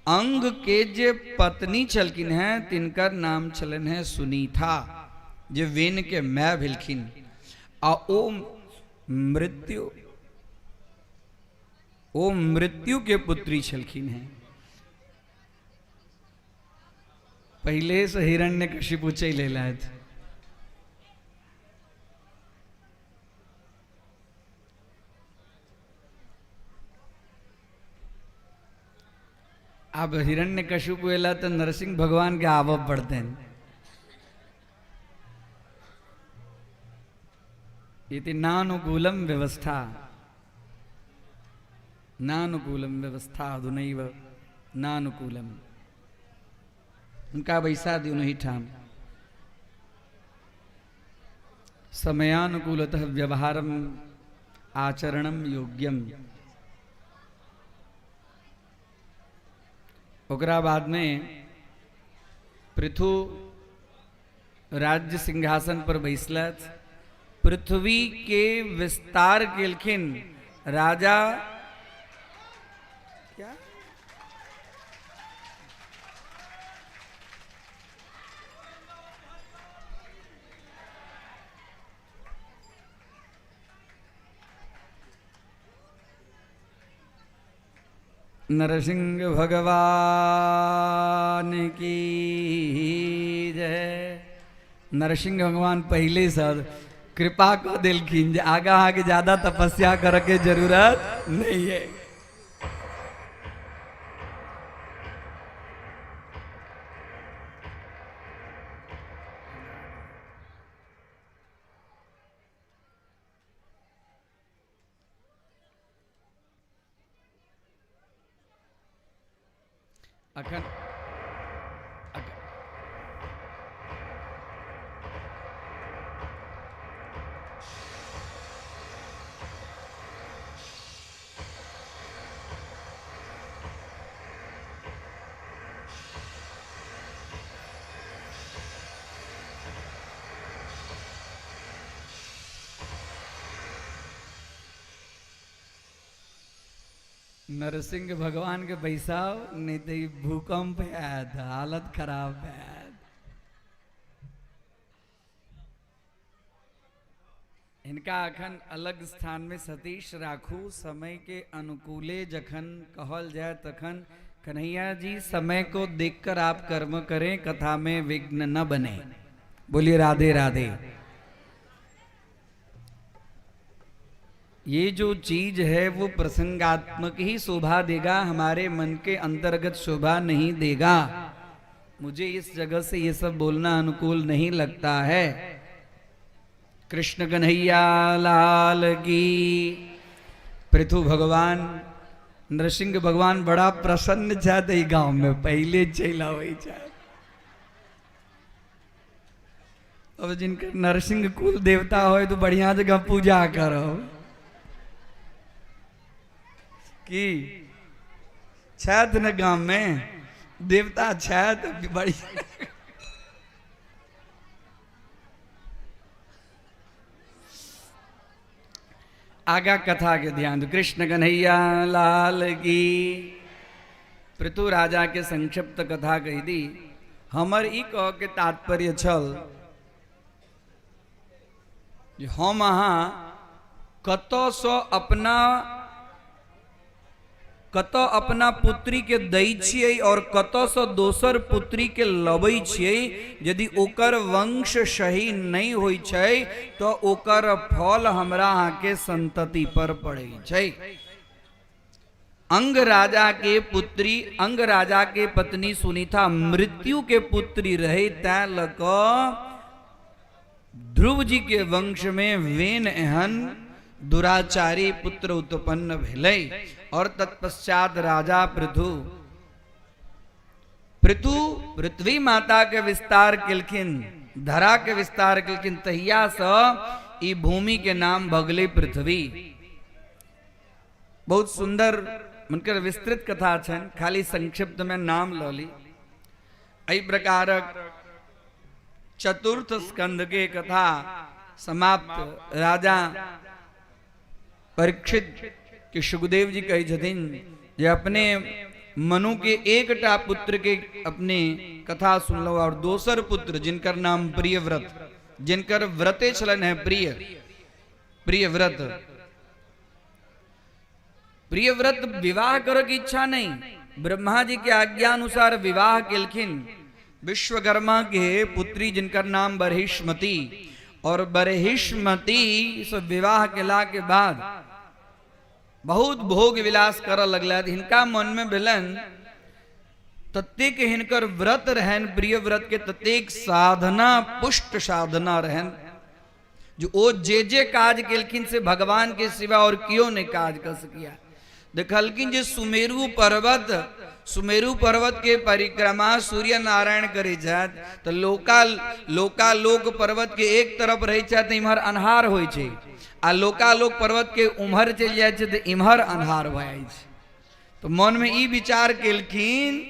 अंग के जे पत्नी छलखिन हैं तिनकर नाम छलन है सुनीता, जे वेन के मै भेलखिन। आ ओ मृत्यु के पुत्री छलखिन हैं। पहले से हिरण्यकशिपु चैल अयलथि। अब हिरण्यकशिपु एला तो नरसिंह भगवान के आवब पड़ते हैं। इति नानुकूलम व्यवस्था, नानुकूलम व्यवस्था अधुनैव नानुकूलम। उनका वैसा दी उन्हीं ठाम समयानुकूलतः व्यवहारम आचरणम योग्यम। ओकरा बाद में पृथु राज्य सिंहासन पर बैसलथ। पृथ्वी के विस्तार केलखिन राजा क्या नरसिंह भगवान की जय। नरसिंह भगवान पहले से कृपा कर दिलखिन, आगा आगे ज्यादा तपस्या करे के जरूरत नहीं है। अखन नरसिंह भगवान के बैसाव नहीं तो भूकंप है, हालत खराब है। हिनका अखन अलग स्थान में सतीश राखू, समय के अनुकूले जखन कहल जाए तखन कन्हैया जी समय को देखकर आप कर्म करें, कथा में विघ्न न बने। बोलिए राधे राधे। ये जो चीज है वो प्रसंगात्मक ही शोभा देगा, हमारे मन के अंतर्गत शोभा नहीं देगा। मुझे इस जगह से ये सब बोलना अनुकूल नहीं लगता है। कृष्ण कन्हैया लाल की। पृथु भगवान नरसिंह भगवान बड़ा प्रसन्न चाहते गांव में, पहले चला वही चाहते। अब जिनका नरसिंह कुल देवता हो तो बढ़िया जगह पूजा करो कि छत न गांव में देवता छत बढ़िया। आगा कथा के ध्यान दो। कृष्ण कन्हैया लाल की। पृथु राजा के संक्षिप्त कथा कही दी। हमर ई कह के तात्पर्य छल जे हम अहाँ कतौ से कतौ अपना पुत्री के दई छियै और कतौ से दोसर पुत्री के लबै छियै। यदि ओकर वंश सही नहीं होइ छै तो ओकर फल हमरा अहाँ के संतति पर पड़ै छै। अंग राजा के पत्नी सुनीता मृत्यु के पुत्री रहे, तैं लक ध्रुव जी के वंश में वेन एहन दुराचारी पुत्र उत्पन्न भेलै। और तत्पश्चात राजा पृथु पृथ्वी माता के विस्तार केलखिन, धरा के विस्तार केलखिन। तहिया से ई भूमि के नाम भगले पृथ्वी। बहुत सुंदर उनकर विस्तृत कथा छन, खाली संक्षिप्त में नाम ल ली। एहि प्रकारक चतुर्थ स्कंद के कथा समाप्त। राजा परीक्षित कि सुखदेव जी कही छथिन जे अपने मनु के एकटा पुत्र के अपने कथा सुनलो और दोसर पुत्र जिनकर नाम प्रियव्रत, जिनकर व्रते छलन है प्रियव्रत। प्रियव्रत विवाह करे की इच्छा नहीं, ब्रह्मा जी के आज्ञा अनुसार विवाह केलखिन विश्वकर्मा के पुत्री जिनकर नाम बरहिष्मती। और बरहिष्मती से विवाह केला के बाद बहुत भोग विलास कर लगला। हिनका मन में भेलन ततेक हिनकर व्रत रहन, प्रिय व्रत के ततेक साधना पुष्ट साधना रहन जो ओ जे काज केलखिन से भगवान के सिवा और क्यों ने काज कर सकिया। देखलखिन जे सुमेरु पर्वत के परिक्रमा सूर्य नारायण करे जात तो लोकालोक पर्वत के एक तरफ रहे छे तो इम्हर अन्हार होय छे, आ लोकालोक पर्वत के उम्हर चल जाए छे तो इम्हर अन्हार भ जाय छे। तो मन में ई विचार केलखिन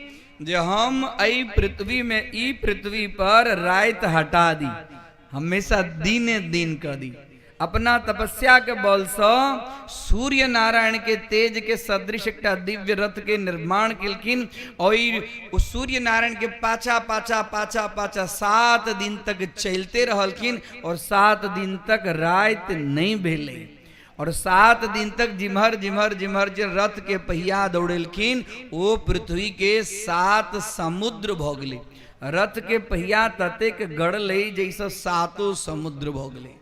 जे हम ई पृथ्वी पर रात हटा दी, हमेशा दिने दिन कर दी। अपना तपस्या के बल से सूर्य नारायण के तेज के सदृश एक दिव्य रथ के निर्माण केलखिन और उस सूर्य नारायण के पाछा पाछा 7 दिन तक चलते रहलखिन और 7 दिन तक रात नहीं भेले। और 7 दिन तक जिमहर रथ के पहिया दौड़ेलखिन वो पृथ्वी के 7 समुद्र भ गेलै। रथ के पहिया ततेक गड़ले जैसे 7 समुद्र भ गेलै।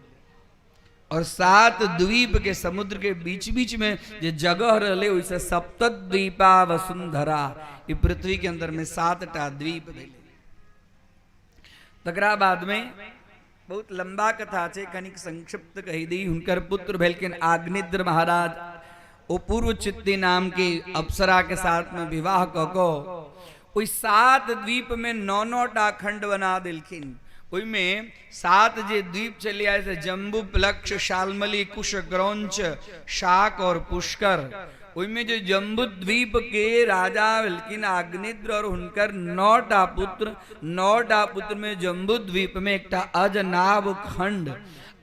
और 7 द्वीप के समुद्र के बीच में जो जगह रहे वैसे सप्तद्वीपा वसुंधरा, ये पृथ्वी के अंदर में 7टा द्वीप रहे। तकरा बाद में बहुत लंबा कथा छे, कनिक संक्षिप्त कही दी। हुनकर पुत्र भेलखिन आग्निद्र महाराज। ओ पूर्व चित्ती नाम के अप्सरा के साथ में विवाह कको ओई 7 द्वीप में 9-9टा खंड बना दिलखिन। में 7 जे द्वीप चले आए थे, जम्बू प्लक्ष शालमली कुश ग्रौंच शाक और पुष्कर। में जो जम्बू द्वीप के राजा लेकिन आग्निद्र और उनकर 9टा पुत्र में जम्बू द्वीप में एक अजनाब खंड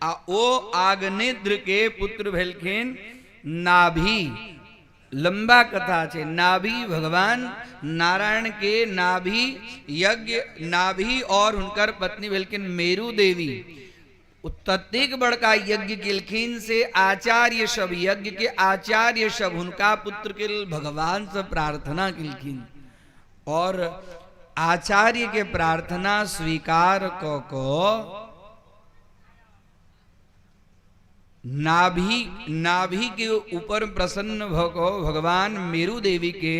आ ओ आग्निद्र के पुत्र भेलखिन नाभि। लंबा कथा छे। नाभि भगवान नारायण के नाभि यज्ञ, नाभि और उनकर पत्नी भेलखिन मेरु देवी। तत्तेक बड़का यज्ञ किलखिन से आचार्य सब यज्ञ के आचार्य सब उनका पुत्र के भगवान से प्रार्थना किलखिन और आचार्य के प्रार्थना स्वीकार को नाभि के ऊपर प्रसन्न भको भगवान मेरु देवी के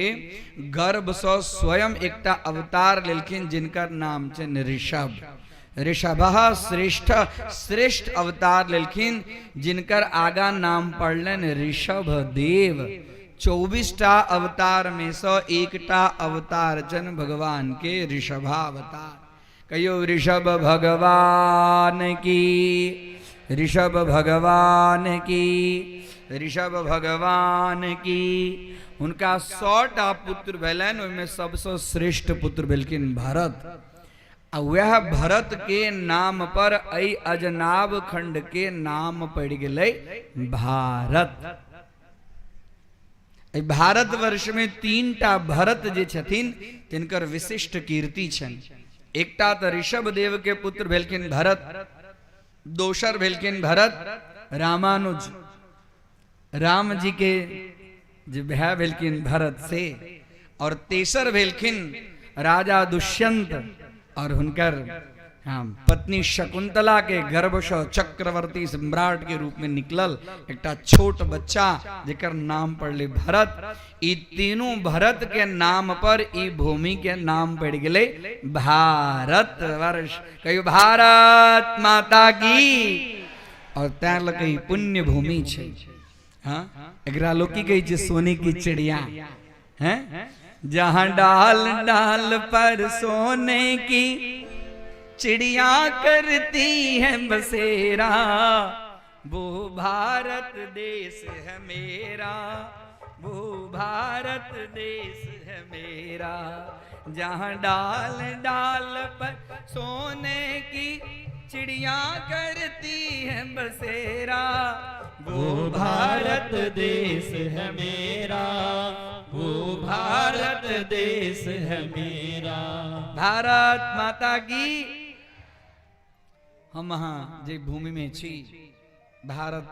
गर्भ से स्वयं एकटा अवतार लेलखिन जिनकर नाम छै ऋषभ। ऋषभ श्रेष्ठ अवतार लेलखिन जिनकर आगा नाम पड़लन ऋषभ देव। 24टा अवतार में से एकटा अवतार जन भगवान के ऋषभावतार। कहियो ऋषभ भगवान की, ऋषभ भगवान की, ऋषभ भगवान की। उनका 100टा पुत्र भेलन, उनमें सबसे श्रेष्ठ पुत्र भेलखिन भरत। वह भरत के नाम पर अई अजनाब खंड के नाम पड़ गए भारत। भारत वर्ष में 3टा भरत जे छथिन तिनकर विशिष्ट कीर्ति छन। एकटा तो ऋषभ देव के पुत्र भेलखिन भरत, दोसर भेलखिन भरत रामानुज, राम जी के जे भाई भेलखिन भरत से, और तेसर भेलखिन राजा दुष्यंत और हुनकर पत्नी शकुंतला के गर्भ से चक्रवर्ती सम्राट के रूप में निकलल एकटा छोट बच्चा जेकर नाम पड़ले भरत। ई तीनों भरत के नाम पर ई भूमि के नाम पड़ गए भारत वर्ष। कहियो भारत माता की। और तैं लगे पुण्य भूमि छे। हाँ, एकरा लोग की कही सोने की चिड़िया हैं, जहां डाल डाल पर सोने की चिड़िया करती है बसेरा, वो भारत देश है मेरा, वो भारत देश है मेरा। जहां डाल डाल पर सोने की चिड़िया करती है बसेरा, वो भारत देश है मेरा, वो भारत देश है मेरा। भारत माता की। हम हाँ जे भूमि में छी भारत,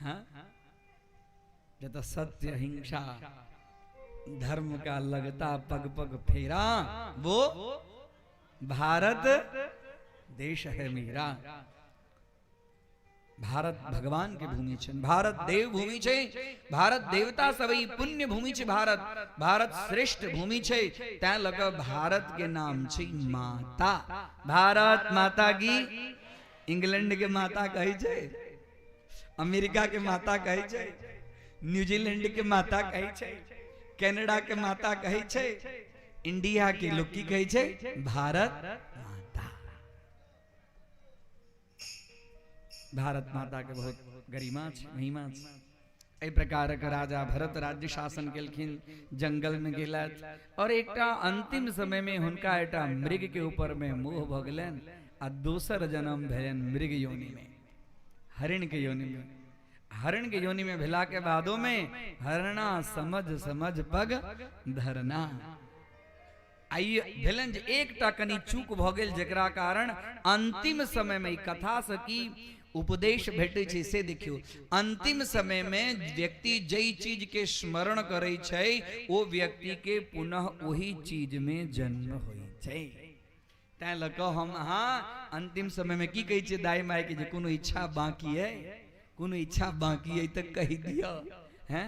हाँ जत सत्य हिंसा धर्म का लगता पग पग फेरा, वो भारत देश है मेरा। भारत भगवान के भूमि छे, भारत देव भूमि छे, भारत देवता सभी पुण्य भूमि छे। भारत भारत श्रेष्ठ भूमि छे, त्या लग भारत के नाम छे माता। भारत माता की। इंग्लैंड के माता कही छे, अमेरिका के माता कही छे, न्यूजीलैंड के माता कही छे, कनाडा के माता कही छे, इंडिया के लोग की कही छे भारत माता। भारत माता के बहुत गरिमा छे, महिमा छे। एहि प्रकार के राजा भरत राज्य शासन केलखिन, जंगल में गेलथ और एकटा अंतिम समय में हुनका एकटा मृग के ऊपर में मोह भ गेलनि आ दोसर जन्म भेलनि मृग योनि में, हरिण के योनि में। हरिण के योनि में भेला के बादो में हरणा समझ समझ पग धरना। आइए भेलन जे एकटा कनी चूक भ गेल, जेकरा कारण अंतिम समय में कथा से की उपदेश भेटे छे से देखियो। अंतिम समय में व्यक्ति जई चीज के स्मरण करे छे, वो व्यक्ति के पुनः वही चीज में जन्म होई छे। तै लको हम हाँ अंतिम समय में की कही छे दाई माई के जे कोनो इच्छा बाकी है, कोनो इच्छा बाकी है तो कही दियो हैं।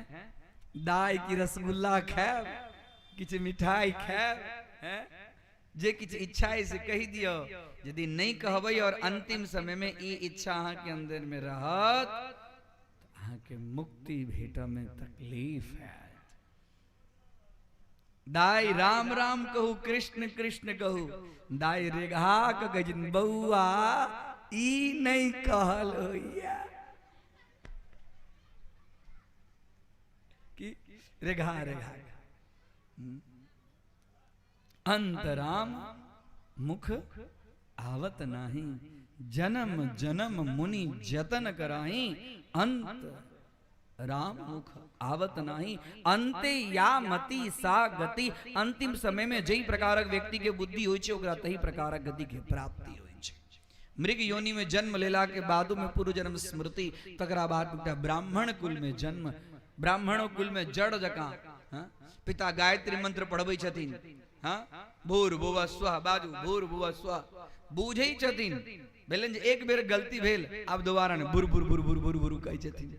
दाई की रसगुल्ला खाएब, किछ मिठाई खाएब हैं, जे किछ इच्छा है से कही दियो। यदि नहीं कहबै और अंतिम समय में ये इच्छा अहाँ के अंदर में रहत, अहाँ के मुक्ति भेटा में तकलीफ है। दाई राम राम कहू, कृष्ण कृष्ण कहू, दाई रेघा कहिन बउआ ई नहीं कहल होइया कि रेघा रेघा अंतराम मुख आवत नाही, जन्म जन्म मुनि जतन कराही, अंत राम मुख आवत नाही, अंते या मति सा गति। अंतिम समय में जई प्रकारक व्यक्ति के बुद्धि होय छे ओकरा तही प्रकारक गति के प्राप्ति होय छे। मृग योनि में जन्म लेला के बाद में पूर्व जन्म स्मृति, तकरा बाद बेटा ब्राह्मण कुल में जन्म, ब्राह्मणों कुल में जड़ जका पिता गायत्री मंत्र पढ़बै छथिन, भूर्भुवः स्वः बाजू भूर्भुवः स्वः बूझै छथिन, भेलन जे एक बेर गलती भेल आब दोबारा ने बुर बुर बुर बुर बुर बुर कहै छथिन।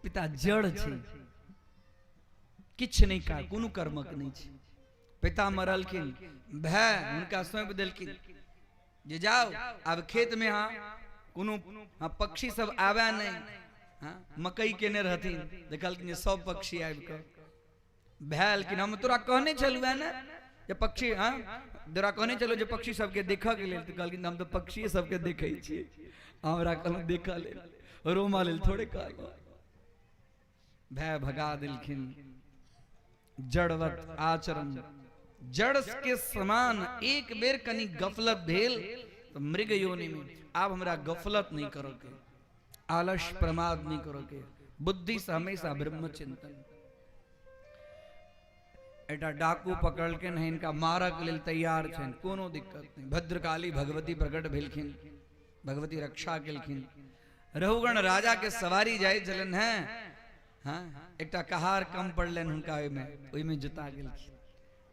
पिता जड़ छै, किछ नहीं का, कोनो कर्मक नहीं छै। पिता मरलखिन, भय हुनका सौंप देलखिन जे जाओ आब खेत में कोनो पक्षी सब आवे नहीं, मकई केने रहथिन, देखलखिन सब पक्षी आबि कऽ भैल कि हम तोरा कहने चलुए ने जे पक्षी, तोरा कहने चलो जे पक्षी सबके देखऽ के लेल, तऽ कहलखिन हम तो पक्षी सबके देखै छियै, हमरा कहलहुँ देखऽ लेल, रोमा लेल थोड़े कहलहुँ। भय भगा देलखिन। जड़वत आचरण, जड़ के समान एक बेर कनी गफलत भेल तो मृग योनि में, आब हमरा गफलत नहीं करो के, आलस प्रमाद नहीं करो के, बुद्धि से हमेशा ब्रह्म चिंतन। एटा डाकू पकड़ के नहीं इनका मारक लेल तैयार छन, कोनो दिक्कत नहीं। भद्रकाली भगवती प्रकट भेलखिन, भगवती रक्षा केलखिन। रहुगण राजा के सवारी जाय चलन है, एकटा कहार कम पड़लन हुनका ओई में जुता गेलखिन।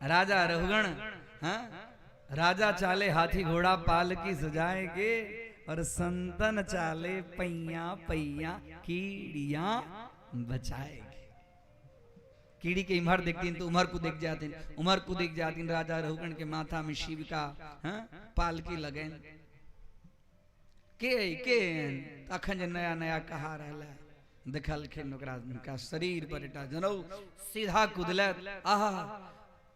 राजा रहुगण, राजा चाले हाथी घोड़ा पालकी सजाए के, और संतन चाले पैया पैया कीड़ियां बचाएगे। कीड़ी के इमहर देखती तो उमर को देख जाती, उमर को देख जाती। राजा रहुगण के माथा में शिव का पालकी लगेन के अखन नया नया कहा रहला, देखलखिन ओकरा उनका शरीर पर एटा जनौ सीधा कुदलत। आहा,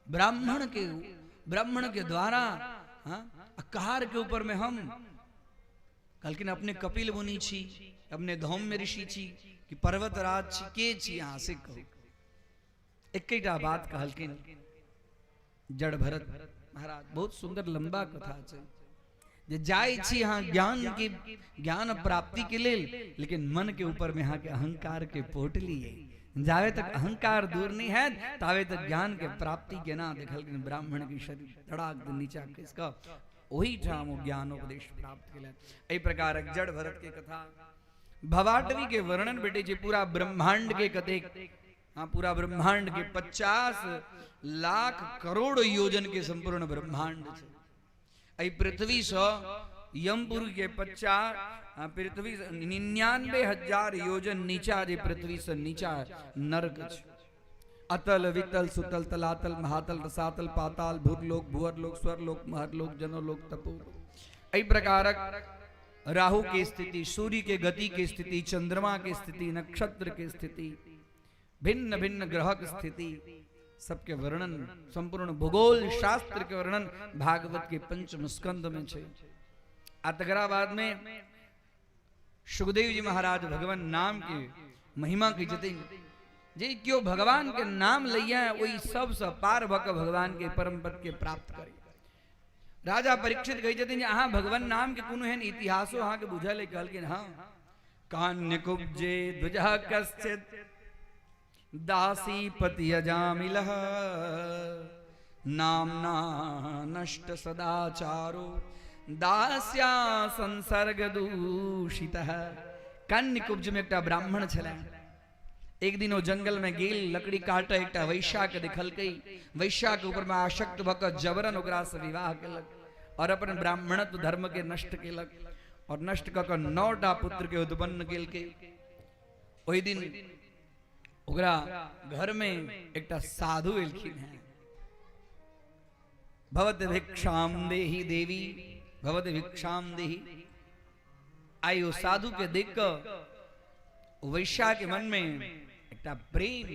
ब्राह्मण के द्वारा कहार के ऊपर में हम कहलखिन अपने कपिल मुनि छी, अपने धौम्य ऋषि छी कि पर्वतराज छी, के छी यहाँ से कहू। एकटा बात कहलखिन जड़ भरत महाराज, बहुत सुंदर लंबा कथा छै, जे जाय छी यहाँ ज्ञान प्राप्ति के लेल, लेकिन मन के ऊपर में यहाँ के अहंकार के पोटली है। जावे तक अहंकार दूर नहीं है तावे तक ज्ञान के प्राप्ति के ना। देखलखिन ब्राह्मण की शरीर धड़ाक नीचा किसका, वही ठाम वो ज्ञानोपदेश प्राप्त केलक। एहि प्रकार जड़ भरत के कथा भवाटवी के वर्णन बेटे जी पूरा ब्रह्मांड के कतेक, पूरा ब्रह्मांड के 50 लाख करोड़ योजन के संपूर्ण ब्रह्मांड छे। आई पृथ्वी से यमपुर के 50 पृथ्वी 99,000 योजन नीचा, जे पृथ्वी से नीचा नरक छे। अतल वितल सुतल तलातल महातल रसातल पाताल भूरलोक भुवरलोक स्वर्लोक महरलोक जनोलोक तपोलोक। एहि प्रकारक राहु की स्थिति, सूर्य के गति की स्थिति, चंद्रमा की स्थिति, नक्षत्र की स्थिति, भिन्न भिन्न ग्रह की स्थिति, सबके वर्णन संपूर्ण भूगोल शास्त्र के वर्णन भागवत के 5म स्कंद में छे। अतगराबाद में सुखदेव जी महाराज भगवान नाम के महिमा की जतिन, जे क्यों भगवान के नाम लैया वही सबसे पार भक भगवान के परम पद के प्राप्त करे। राजा परीक्षित कही जतिन अहाँ भगवान नाम के कोनो एहन इतिहासो अहाँ के बुझल है? कहलखिन हाँ, कान्य कुब्जे द्विजः कश्चित् दासी पति अजामिलः नामना नष्ट सदाचारो दास्या संसर्ग दूषितः। कन्या कुब्ज में एक ब्राह्मण छला। एक दिन वो जंगल में गेल लकड़ी काटे, एक वैश्या के दिखल कई, वैश्या के ऊपर में आशक्त भक जबरन ओकरा से विवाह केलक और अपन ब्राह्मणत्व धर्म के नष्ट केलक और नष्ट क के 9टा पुत्र के उत्पन्न केल के। ओहि दिन ओकरा घर में एकटा साधु एलखिन है। भवत भिक्षाम देहि देवी भवत भिक्षाम देहि। आयो साधु के देख कर वैश्या के मन में एकटा प्रेम,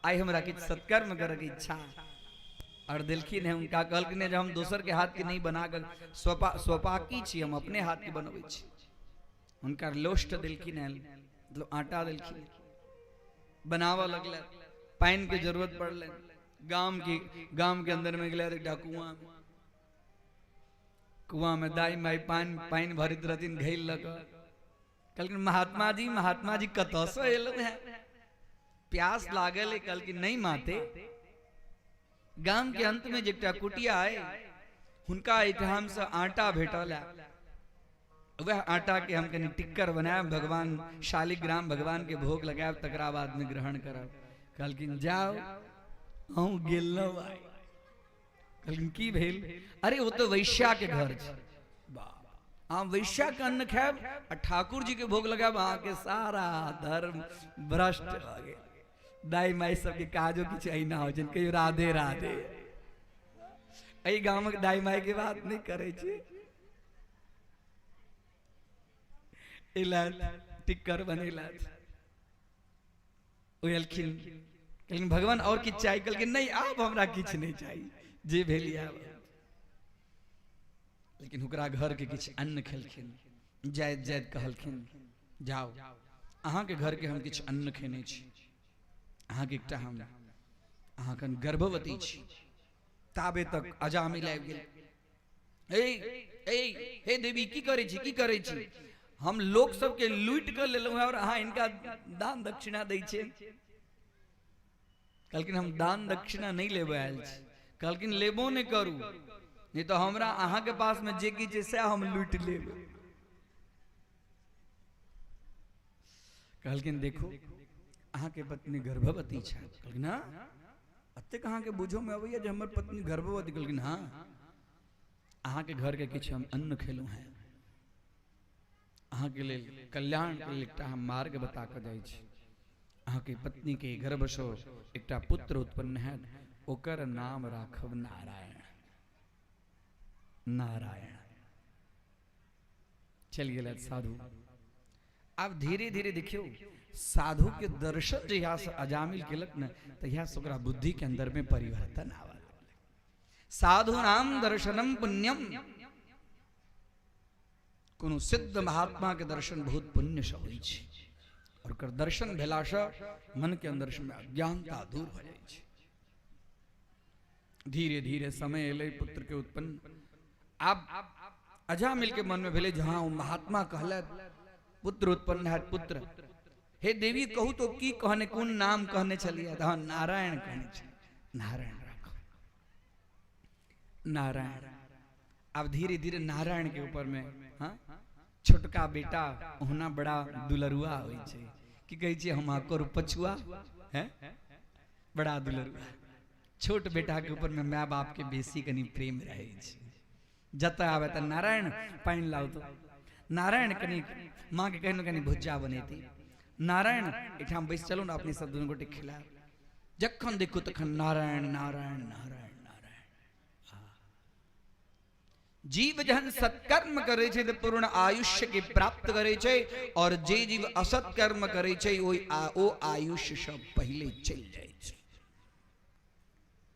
आई हमरा किछ सत्कर्म करे के इच्छा और दिलखिन है। उनका कहलखिन जब हम दोसर के हाथ के नहीं बना कर स्वपाकी छी, हम अपने हाथ के बनबै छी। उनका लोष्ट दिलखिन है, मतलब आटा दिलखिन, बनावा लगल। पानी के जरूरत पड़ल, गांव के अंदर में गया एकटा कुआं में दाई माई पानी भरित रहथिन, घेल लग कहलखिन महात्मा जी कतऽ से एलौ है? प्यास लागल। कहलखिन नहीं माते, गांव के अंत में एकटा कुटिया है, हुनका एठाम से आटा भेटल है, वह आटा के हम कनी टिक्कर बनाए भगवान शालिग्राम भगवान के भोग लगाए, तकरा बाद में ग्रहण करब। कहलखिन जाओ अहूँ गेल न भाई। कहलखिन की भेल? अरे वो तो वैश्या के घर छै, अहाँ वैश्या के अन्न खायब आ ठाकुर जी के भोग लगाब, अहाँ के सारा धर्म भ्रष्ट भ गेल। दाई माई सबके काजो किछु अहिना हो छै, कहियो राधे राधे। एहि गामक दाई माई के बात नहीं करे छी। टिक्कर बनेला एलखिन, कहलिन भगवान और किछु चाहिए? कहलखिन नहीं आब हमरा किछु नहीं चाहिए, जे भेल आब। लेकिन ओकरा घर के किछु अन्न खेलखिन, जायद जायद कहलखिन जाओ अहाँ के घर के हम किछु अन्न खेने छी, अहाँ के एकटा हम अहाँ कन गर्भवती छी। ताबे तक अजामिल आबि गेल। ए हे देवी की करे छी, की करे छी? हम लोग सबके लूट कर लेलहुं है और अहाँ इनका दान दक्षिणा दै छियै। कहलखिन हम दान दक्षिणा नहीं लेबे आयल छी। कहलखिन लेबो नहीं करू, नहीं तो हमरा अहाँ के पास में जे किछु से हम लूट लेब। कहलखिन देखो अहाँ के पत्नी गर्भवती छै। कहलखिन हाँ अतेक अहाँ के बुझो में अबैया जे हमर पत्नी गर्भवती? कहलखिन हाँ अहाँ के घर के किछु हम अन्न खेलू हैं, अहाँ के लेल कल्याण के लेल एकटा हम मार्ग बता कऽ जाइ छी। अहाँ के पत्नी के गर्भसँ एकटा पुत्र उत्पन्न है, ओकर नाम राखब नारायण। नारायण चल गेल साधु। अब धीरे धीरे देखियो साधु के दर्शन जहिया से अजामिल केलक न, तहिया से ओकरा बुद्धि के अंदर में परिवर्तन आवा। साधु नाम दर्शनम पुण्यम, कोनो सिद्ध महात्मा के दर्शन बहुत पुण्य से होइ छै, और ओकर दर्शन भेला से मन के अंदर में अज्ञानता दूर हो जाइ छै। धीरे धीरे समय एले पुत्र के उत्पन्न। अब अजामिल के मन में भेले जहां वो महात्मा कहले पुत्र उत्पन्न है, पुत्र हे देवी कहू तो की कहने, कोन नाम कहने चलिए? हाँ नारायण कहने चलिए, नारायण रखो नारायण। अब धीरे धीरे नारायण के ऊपर में हाँ छोटका बेटा होना बड़ा दुलरुआ होइ छै, की कहै छै हम आकर पछुआ है, बड़ा दुलरुआ। छोट बेटा के ऊपर में माय बाप के बेसी कनी प्रेम रहे छै। जतऽ आवे त नारायण पानि लाउ तो नारायण, कनी माँ के कहने कनी भुज्जा बनेती, नारायण एठाम बैस चलू ना अपने सब दुनू गोटे खिलायब। जखन देखू तखन नारायण नारायण नारायण नारायण। जीव जहन सत्कर्म करे छै तो पूर्ण आयुष्य के प्राप्त करे छै, और जे जीव असत्कर्म करे छै ओ आयुष्य सब पहले चल जाए छै।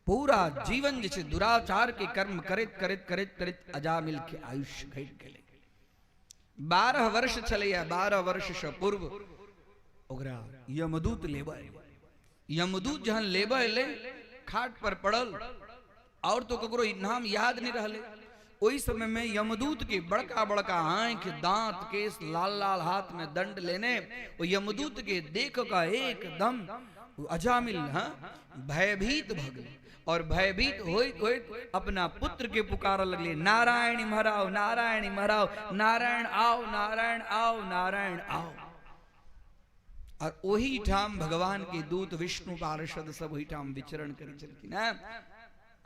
पूरा जीवन जैसे दुराचार के कर्म करैत करैत करैत करैत अजामिल के आयुष्य घट गेलै। 12 वर्ष चलैया। 12 वर्ष से पूर्व ओकरा यमदूत लेबे, यमदूत जहन लेबे एले खाट पर पड़ल, और तो ककरो नाम याद नहीं रहले। ओई समय में यमदूत के बड़का बड़का आंख, दांत, केस, लाल लाल हाथ में दंड लेने, वो यमदूत के देख का एकदम अजामिल भयभीत भ गेल, और भयभीत होइत अपना पुत्र के पुकार लगले, नारायण इम्हराओ, नारायण इम्हराओ, नारायण आओ, नारायण आओ, नारायण आओ। और वही ठाम भगवान के दूत विष्णु पार्षद सब वही ठाम विचरण करे छलखिन।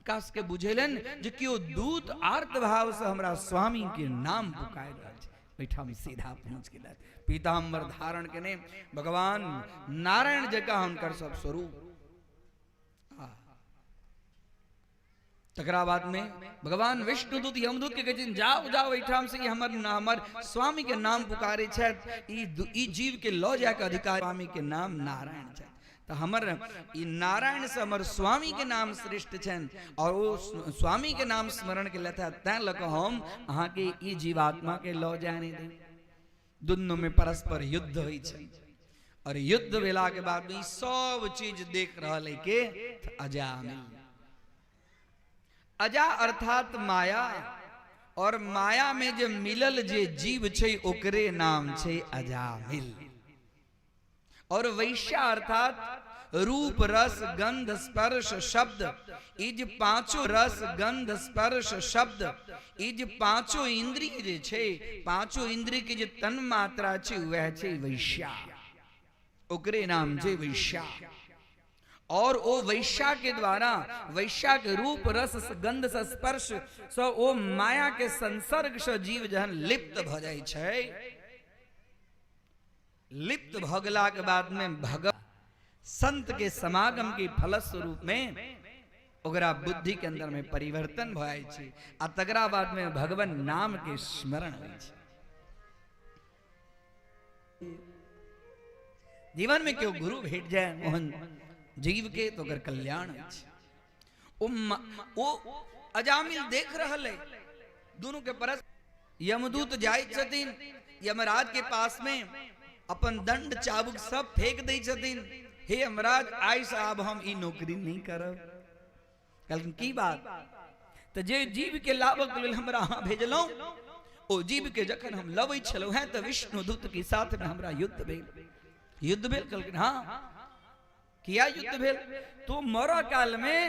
काश के बुझेलन जे कियो दूत आर्त भाव से हमरा स्वामी के नाम पुकार रहल छै, वही ठाम सीधा पहुंच गेल। पीताम्बर धारण केने भगवान नारायण जका हुनकर सब स्वरूप। तकरा बाद में भगवान विष्णुदूत यमदूत के कहथिन जाओ जाओ एठाम से हमर स्वामी के नाम पुकारे छथि, ई जीव के लऽ जाय के अधिकार स्वामी के नाम नारायण छथि, तो हमर ई नारायण से हमर स्वामी के नाम श्रेष्ठ छनि, और वो स्वामी के नाम स्मरण के लेता तैं लऽ हम अहाँ के ई जीवात्मा के लऽ जाय नहीं दे। दुनू में परस्पर युद्ध होइ छै, और युद्ध भेला के बाद में सब चीज देख रहल है के अजामिल। अजा अर्थात माया, और माया में जे मिलल जे जीव छै ओकरे नाम छै अजामिल। और वैश्या अर्थात रूप रस गंध स्पर्श शब्द इज पांचों रस गंध स्पर्श शब्द इज पांचों इंद्रिय जे छे पांचों इंद्रिय के जे तन मात्रा छे वह छे वैश्या ओकरे नाम छे वैश्या और ओ वैश्या के द्वारा वैश्या के रूप रस गंध से स्पर्श सो ओ माया के संसर्ग से जीव जहन लिप्त भ जाय छै लिप्त भगला के बाद में भगवान संत के समागम के फलस्वरूप में ओकरा बुद्धि के अंदर में परिवर्तन भय छै आ तकरा बाद में भगवान नाम के स्मरण होय छै। जीवन में क्यों गुरु भेट जाए मोहन जीव के तो कर कल्याण होय छै। ओ अजामिल देख रहल है दोनों के परस यमदूत जाय छथिन यमराज के पास में अपन दंड चाबुक सब फेंक दै छथिन हे यमराज आइ साहब हम ई नौकरी नहीं करब कहलखिन की बात तो जे जीव के लाभक लेल हमरा अहाँ भेजलौं ओ जीव के जखन हम लबै छलौ हैं तो विष्णु दूत के साथ में हमरा युद्ध भेल कहलखिन हाँ किया युद्ध भेल तो मर काल में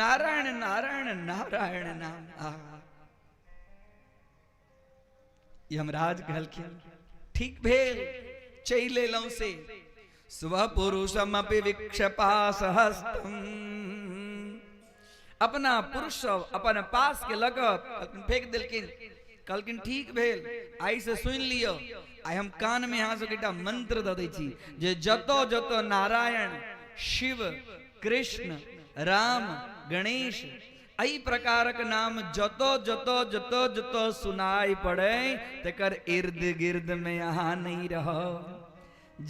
नारायण नारायण नारायण नाम यमराज कहलखिन ठीक भेल चैल एलौं से स्व पुरुषम अपि विक्षपास हस्तम अपना पुरुष अपन पास के लग फेंक देलखिन कहलखिन ठीक भेल आई से सुन लियो आई हम कान में यहाँ से एकटा मंत्र द दै छी जे जतो जतो नारायण शिव कृष्ण राम गणेश एहि प्रकारक नाम जतो जतो जतो जतो सुनाई पड़े तकर इर्द गिर्द में यहाँ नहीं रहो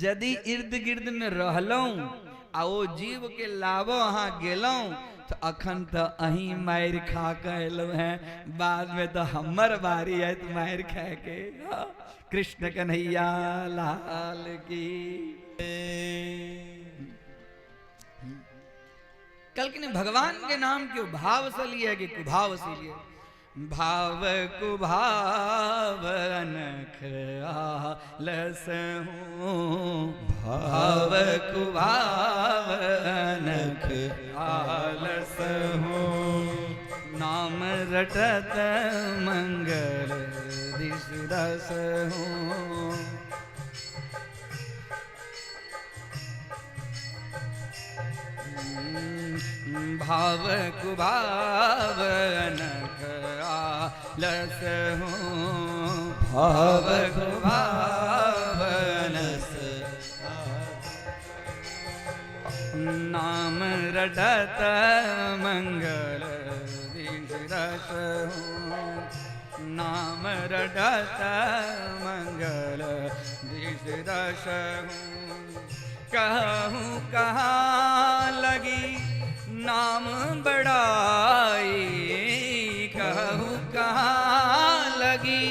यदि इर्द गिर्द में रहलौं आ ओ जीव के लाभो अहाँ गेलौं तो अखन तो अहीं मार खा के एलौं हैं बाद में तो हमर बारी है तो मार खाए के। कृष्ण कन्हैया लाल की। कल के भगवान के नाम क्यों भाव से लिया कि कुभाव से लिया भाव कुभाव अनख आलस हूँ भाव कुभाव अनख आलस हूँ नाम रटत मंगल दिश दस हूँ भाव कुभाव अनख आलस हूँ भाव कुभाव अनस नाम रटत मंगल दिश हूँ नाम रटत मंगल दिश हूँ कहूँ कहाँ लगी नाम बड़ाई कहूँ कहाँ लगी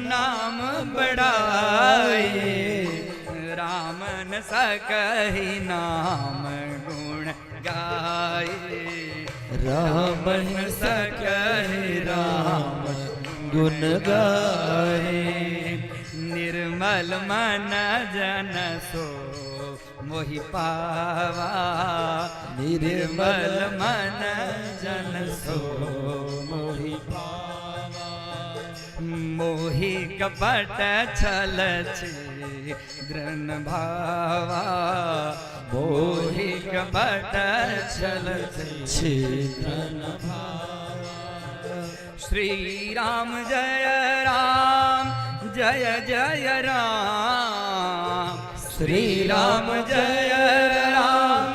नाम बड़ाई राम न सकहि नाम गुण गाए राम न सकहि राम गुण गाए निर्मल मन जन सो मोहि पावा निर्मल मन जन सो मोहि पावा मोहि कपट छल छिद्रन भावा मोहि कपट छल छिद्रन भावा श्री राम जय जय राम श्री राम जय राम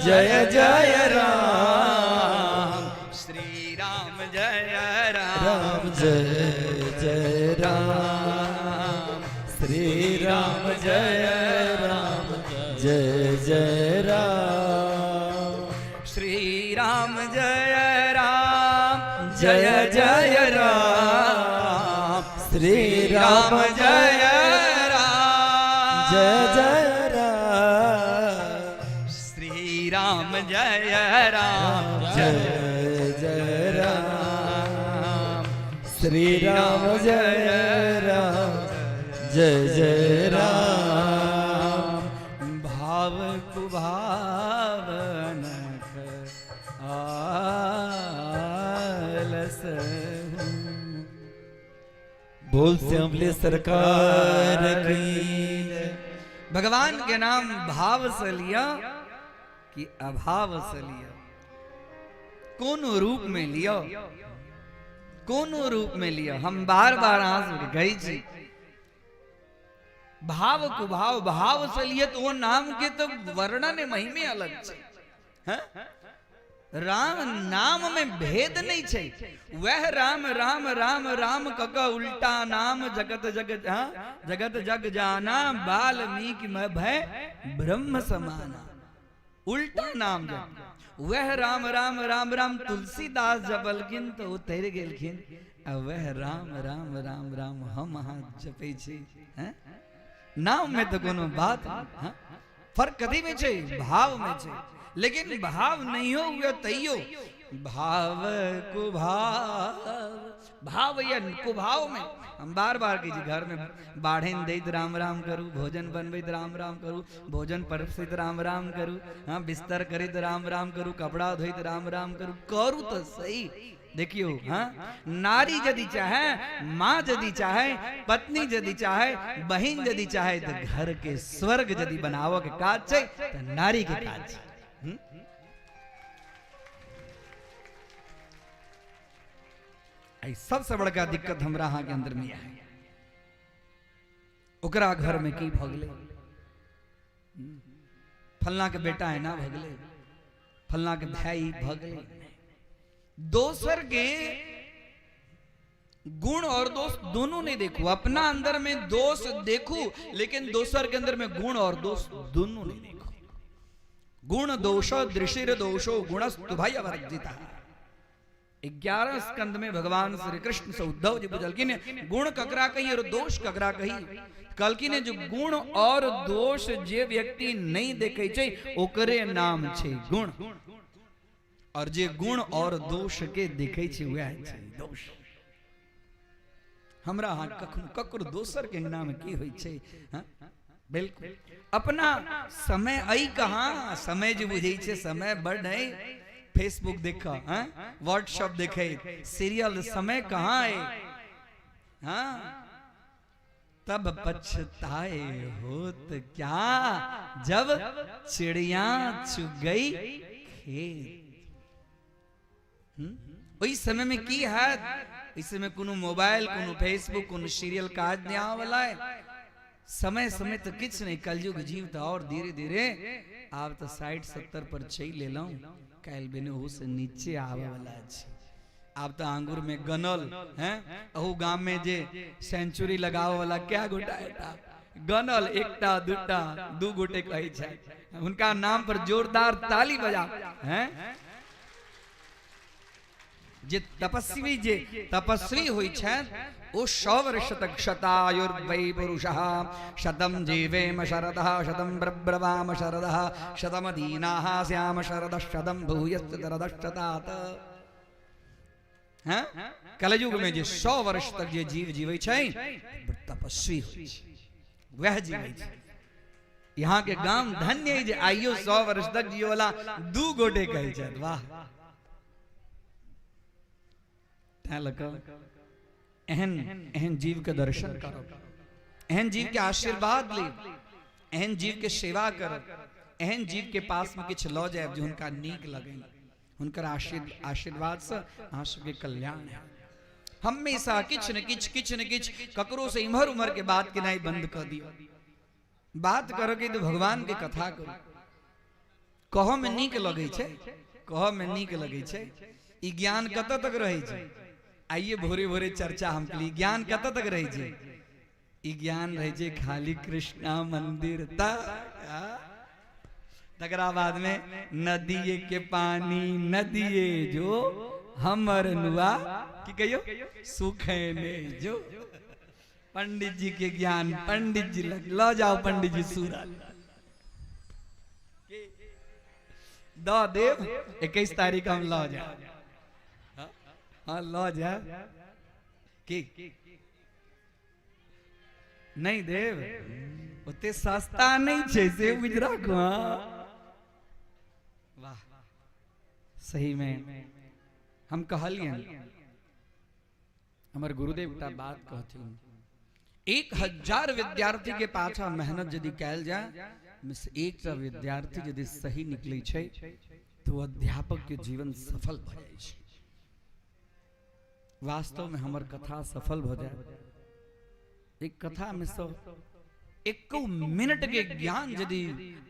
जय राम श्री राम जय राम जय राम श्री राम जय राम जय राम श्री राम जय राम जय राम श्री राम जय जय राम श्री राम जय राम जय राम श्री राम जय राम जय राम भाव कुभाव बोल श्यामले सरकार की। भगवान के नाम भाव से लिया कि अभाव से लिया, कोनो रूप में लिया, कोनो रूप में लिया। हम बार बार आंसू गई जी भाव को भाव भाव से लिए तो वो नाम के तो वर्णन महिमे अलग छे। हैं? राम नाम में भेद नहीं छे। वह राम राम राम राम कक उल्टा नाम जगत जग जगत जग जाना बाल्मीकि में भय ब्रह्म समाना। उल्टा नाम जप वह राम राम राम राम तुलसीदास जपलखिन तो उतर गेलखिन वह राम राम राम राम हम हाथ जपे छे। हैं? नाम में तो कोनो बात हाँ? फर्क कभी में छे भाव में छे। लेकिन भाव नहीं हो हुआ तैयो भाव कुभाव भाव या कुभाव में हम बार बार कीजिए घर में बाढ़ेन दैत राम राम करूं, भोजन बनबैत राम राम करूं, भोजन परसित राम राम करूं, हाँ बिस्तर करित राम राम करूं, कपड़ा धोइत राम राम करूं, करूं तो सही। देखियो हाँ नारी यदि चाहे, माँ यदि चाहे, पत्नी यदि चाहे, बहन यदि चाहे तो घर के स्वर्ग यदि बनावो के काज छे तो नारी के काज छे। आई सबसे बड़का दिक्कत हमरा यहाँ के अंदर में है। ओकरा घर में की भगले, फलना के बेटा है ना भगले, फलना के भाई भगले। दोसर के गुण और दोष दोनों नहीं देखो, अपना अंदर में दोष देखो लेकिन दोसर के अंदर में गुण और दोष दोनों नहीं देखो। गुण दोष दृशिर दोषो गुणस्तु भय वर्जिता। 11 स्कंद में भगवान श्री कृष्ण से उद्धव जी पूछलखिन गुण ककरा कही और दोष ककरा कही। कलकिन जो गुण और दोष जे व्यक्ति नहीं देखे छे ओकरे नाम छे गुण, और जे गुण और दोष के देखे छे वह छे दोष। हमरा हां ककरो दोसर के नाम की होई छे। हां बिल्कुल अपना समय आई कहां समय जो बुझे छे समय बढ़े फेसबुक देखा, व्हाट्सएप देखे, सीरियल समय कहाँ है। हाँ तब पछताए होत क्या जब चिड़िया चुग गई खेत। वही समय में की है, इस समय कोनो मोबाइल, कोनो फेसबुक, कोनो सीरियल काज नहीं आवे वाला है। समय समय तो किछ नहीं, कलयुग जीव तो और धीरे धीरे आप तो 60-70 पर चल ले लो, कैल बिने से नीचे आवे वाला छे। आप तो आंगूर में गनल हैं, अहू गांव में जे सेंचुरी लगावे वाला क्या गोटा है गनल, एकटा दूटा दू गोटे कहे छे, उनका नाम पर जोरदार ताली बजा हैं। जे तपस्वी हुई छे ओ 100 वर्ष तक शतायुर्वै पुरुषः शतम जीवेम शरदः शतम ब्रब्रवाम शरदः शतम दीनाः स्याम शरदः शतम भूयश्च शरदश्चतात। हैं कलयुग में जे 100 वर्ष तक जे जीव जीवे छे तपस्वी होई छे वह जीवे छे। यहाँ के गांव धन्य है जे आइयो 100 वर्ष तक जियो वाला दू गोटे कहे छे। वाह एहन जीव के दर्शन करो, एहन जीव के आशीर्वाद ले, एहन जीव के सेवा करो, एहन जीव के पास में किछ लो जाए जो उनका नीक लगे, उनकर आशीर्वाद से अहाँ सबके कल्याण है। हमेशा किछ न किछ ककरो से इमहर उमर के बात के नहीं बंद कर दियो। बात करोगे तो भगवान के कथा करो, कहो में नीक लगे छे, कहो में नीक लगे छे। ई ज्ञान कत तक रहे छे। आइए भोरे भोरे चर्चा हम के लिए ज्ञान कत तक रहे छे। ई ज्ञान रहे छे खाली कृष्णा मंदिर तकरा बाद में नदिए के पानी नदिए जो हमर नुआ की कहियो सुखे ने जो। पंडित जी के ज्ञान पंडित जी लो जाओ, पंडित जी सूरा दो देव 21 तारीख हम लो जाओ। हाँ लो जा की नहीं देव उते सस्ता नहीं छे से गुजरा को। वाह सही में हम कहलियन हमारे गुरुदेव एकटा बात कहथिन 1000 विद्यार्थी के पाछा मेहनत यदि कैल जाए में से एकटा विद्यार्थी यदि सही निकले छै तो अध्यापक के जीवन सफल भ जाय छै। वास्तव में हमर कथा सफल भ जाए, एक कथा में से एको मिनट के ज्ञान यदि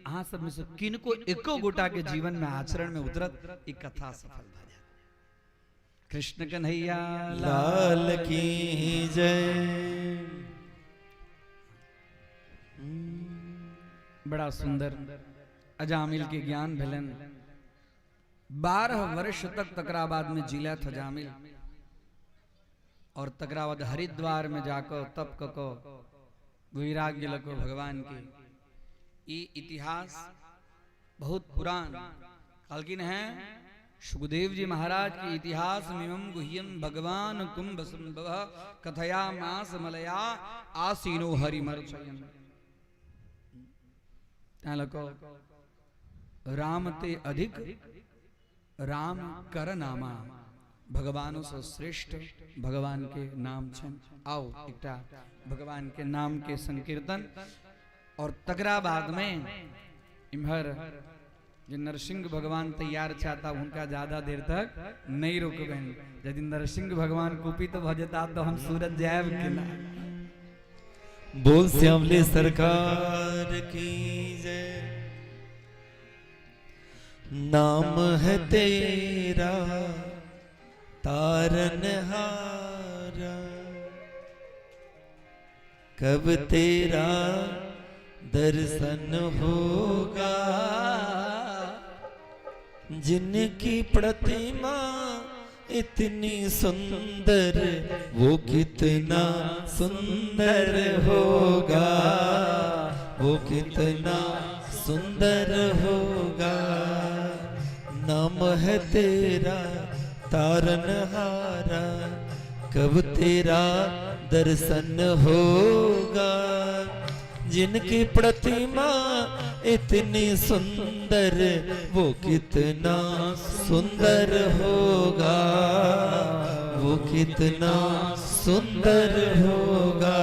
अहाँ सब में से किनको एको गोटा के जीवन में आचरण में उतरत, एक कथा सफल भ जाए। कृष्ण कन्हैया लाल की जय। बड़ा सुंदर अजामिल के ज्ञान भेलन। 12 वर्ष तक तकराबाद में जिला था जामिल और तकराबाद हरिद्वार में जाकर तप कको वैराग्य लको भगवान के। ये इतिहास बहुत पुरान कालकिन है। सुखदेव जी महाराज के इतिहास में गुह्यम भगवान कुंभ संभव कथया मास मलया आसीनो हरिमर्चयन। लको राम ते अधिक राम कर नामा, भगवानों से श्रेष्ठ भगवान के नाम छन। आओ एकटा भगवान के नाम के संकीर्तन। और तकराबाद में इम्हर जो नरसिंह भगवान तैयार चाहता उनका ज्यादा देर तक नहीं रोकबेन। यदि नरसिंह भगवान कुपित तो भजता तो हम सूरत जायब के ना। बोल श्यामले सरकार की जय। नाम है तेरा तारनहारा, कब तेरा दर्शन होगा। जिनकी प्रतिमा इतनी सुंदर वो कितना सुंदर होगा, वो कितना सुंदर होगा। नाम है तेरा तारनहारा, कब तेरा दर्शन होगा। जिनकी प्रतिमा इतनी सुंदर वो कितना सुंदर होगा, वो कितना सुंदर होगा।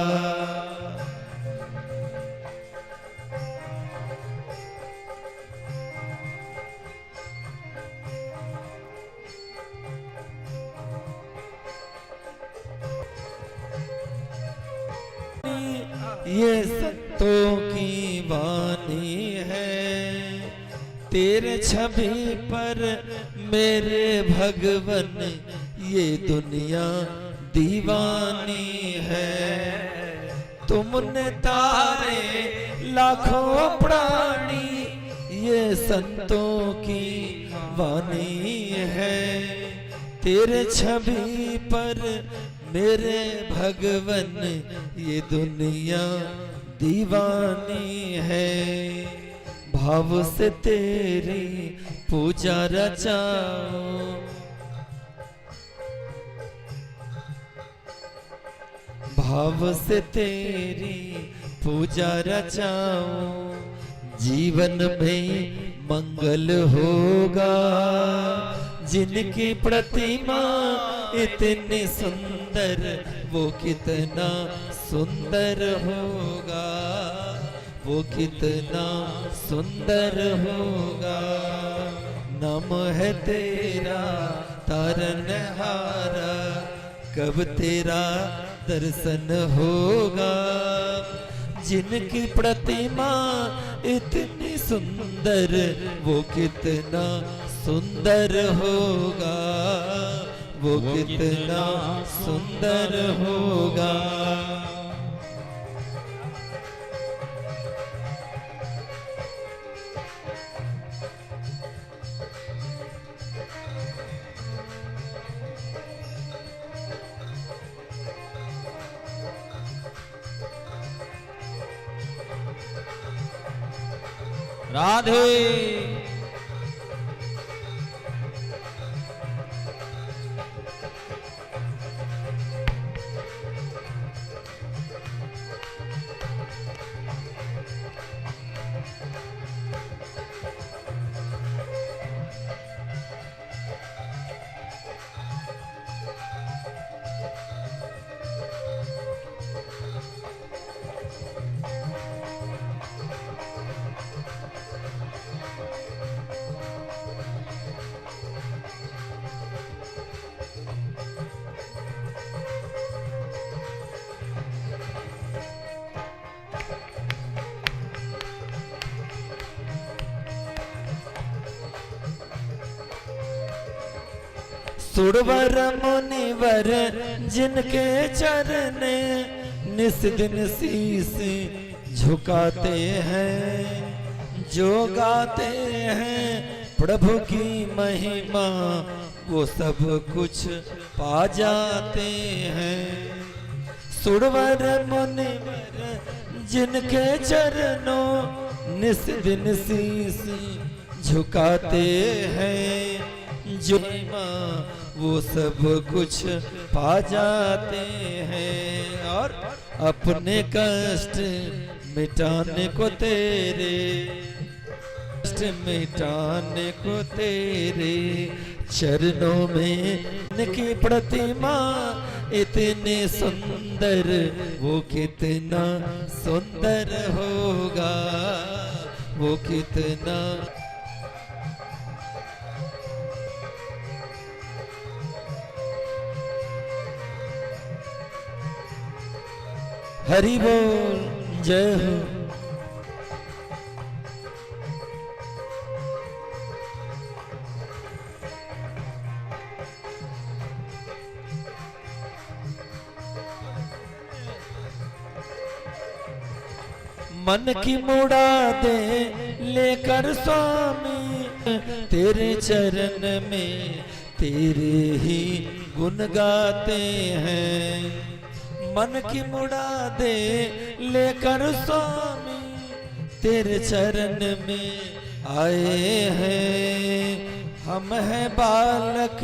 ये संतों की वाणी है, तेरे छवि पर मेरे भगवन ये दुनिया दीवानी है। तुमने तारे लाखों प्राणी ये संतों की वाणी है। तेरे छवि पर मेरे भगवन ये दुनिया दीवानी है। भाव से तेरी पूजा रचाओ, भाव से तेरी पूजा रचाओ। जीवन में मंगल होगा, जिनकी प्रतिमा इतनी सुंदर वो कितना सुंदर होगा, वो कितना सुंदर होगा। नाम है तेरा तारनहारा, कब तेरा दर्शन होगा। जिनकी प्रतिमा इतनी सुंदर वो कितना सुंदर होगा, वो कितना सुंदर होगा। राधे सुरवर मुनिवर जिनके चरण निस दिन शीस झुकाते हैं, जो गाते हैं प्रभु की महिमा वो सब कुछ पा जाते हैं। सुरवर मुनिवर जिनके चरणों निस दिन शीस झुकाते हैं, जो वो सब कुछ पा जाते हैं। और अपने कष्ट मिटाने को तेरे, कष्ट मिटाने को तेरे चरणों में इनकी प्रतिमा इतने सुंदर, वो कितना सुंदर होगा, वो कितना। हरि बोल जय हो। मन की मुरादे लेकर स्वामी तेरे चरण में तेरे ही गुण गाते हैं। मन की मुरादे लेकर स्वामी तेरे चरण में आए हैं। हम हैं बालक